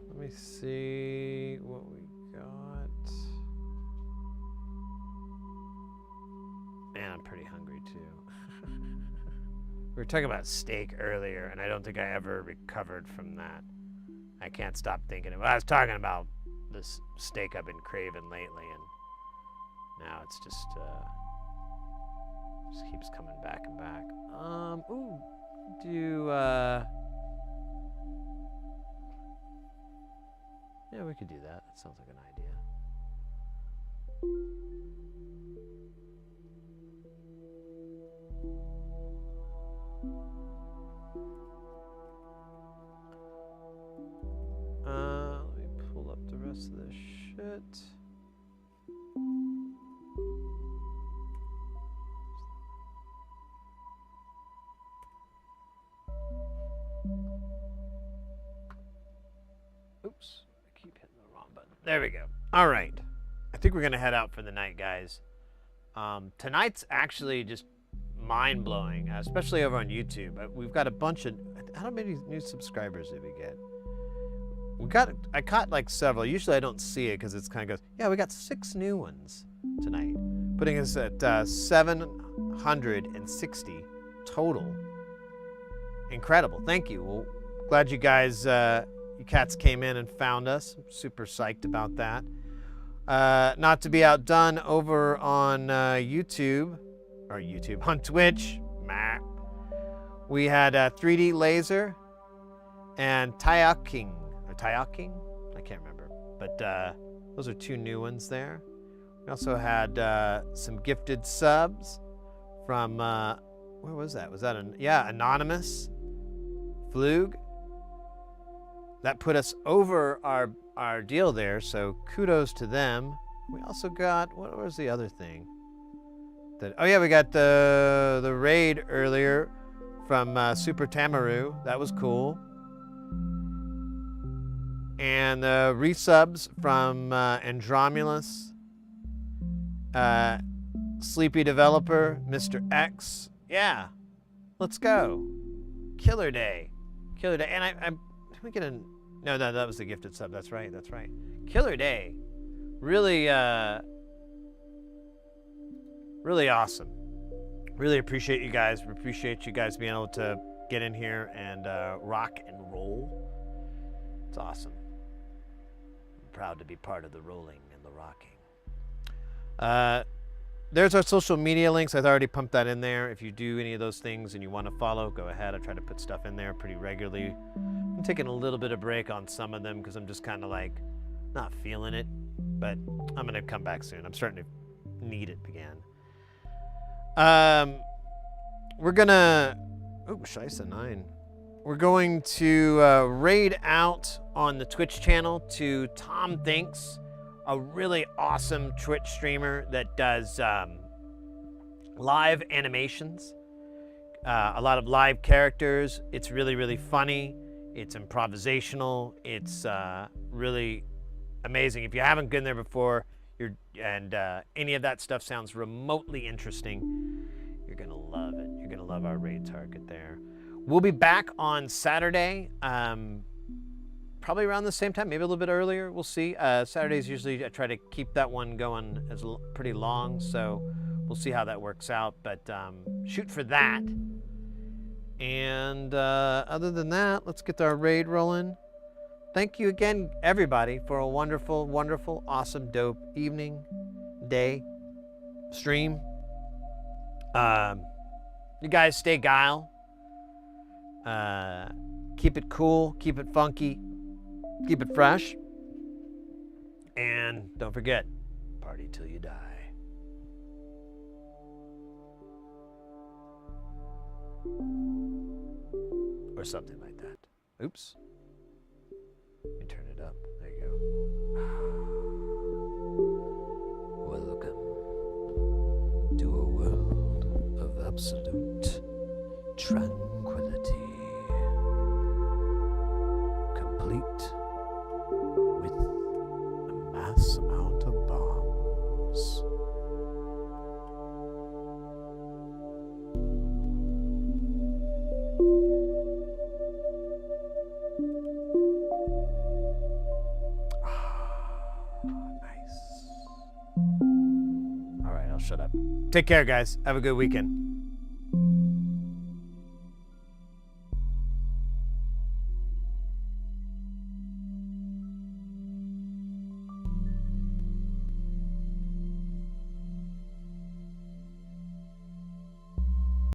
S1: Let me see what we got. Man, I'm pretty hungry too. We were talking about steak earlier, and I don't think I ever recovered from that. I can't stop thinking about it. I was talking about this steak I've been craving lately, and now it's just keeps coming back and back. Yeah, we could do that. That sounds like an idea. Let me pull up the rest of this shit. Oops, I keep hitting the wrong button. There we go. All right. I think we're going to head out for the night, guys. Tonight's actually just mind-blowing, especially over on YouTube. We've got a bunch of... How many new subscribers did we get? I caught like several. Usually I don't see it because it's kind of goes, yeah, we got 6 new ones tonight, putting us at 760 total. Incredible. Thank you. Well, glad you guys, you cats came in and found us. I'm super psyched about that. Not to be outdone over on YouTube, on Twitch. We had 3D Laser and Tayaking. I can't remember, but those are 2 new ones there. We also had some gifted subs from where was that? Was that Anonymous Flug? That put us over our deal there, so kudos to them. We also got, what was the other thing? We got the raid earlier from Super Tamaru. That was cool. And the resubs from Andromulus, Sleepy Developer, Mr. X. Yeah, let's go. Killer day. And did we get a... No, that was the gifted sub. That's right. Killer day. Really, really awesome. Really appreciate you guys. Appreciate you guys being able to get in here and rock and roll. It's awesome. I'm proud to be part of the rolling and the rocking. There's our social media links. I've already pumped that in there. If you do any of those things and you want to follow, go ahead. I try to put stuff in there pretty regularly. I'm taking a little bit of break on some of them because I'm just kind of like not feeling it, but I'm going to come back soon. I'm starting to need it again. We're going to... Oh, Shisa 9. We're going to raid out on the Twitch channel to Tom Thinks, a really awesome Twitch streamer that does live animations, a lot of live characters. It's really, really funny. It's improvisational. It's really amazing. If you haven't been there before, any of that stuff sounds remotely interesting, you're gonna love it. You're gonna love our raid target there. We'll be back on Saturday. Probably around the same time, maybe a little bit earlier. We'll see. Saturdays usually I try to keep that one going as pretty long, so we'll see how that works out. But shoot for that. And other than that, let's get our raid rolling. Thank you again, everybody, for a wonderful, wonderful, awesome, dope evening, day, stream. You guys stay guile. Keep it cool. Keep it funky. Keep it fresh. And don't forget, party till you die. Or something like that. Oops. Let me turn it up. There you go. Welcome to a world of absolute tranquility. Complete with Nice. All right, I'll shut up. Take care, guys. Have a good weekend.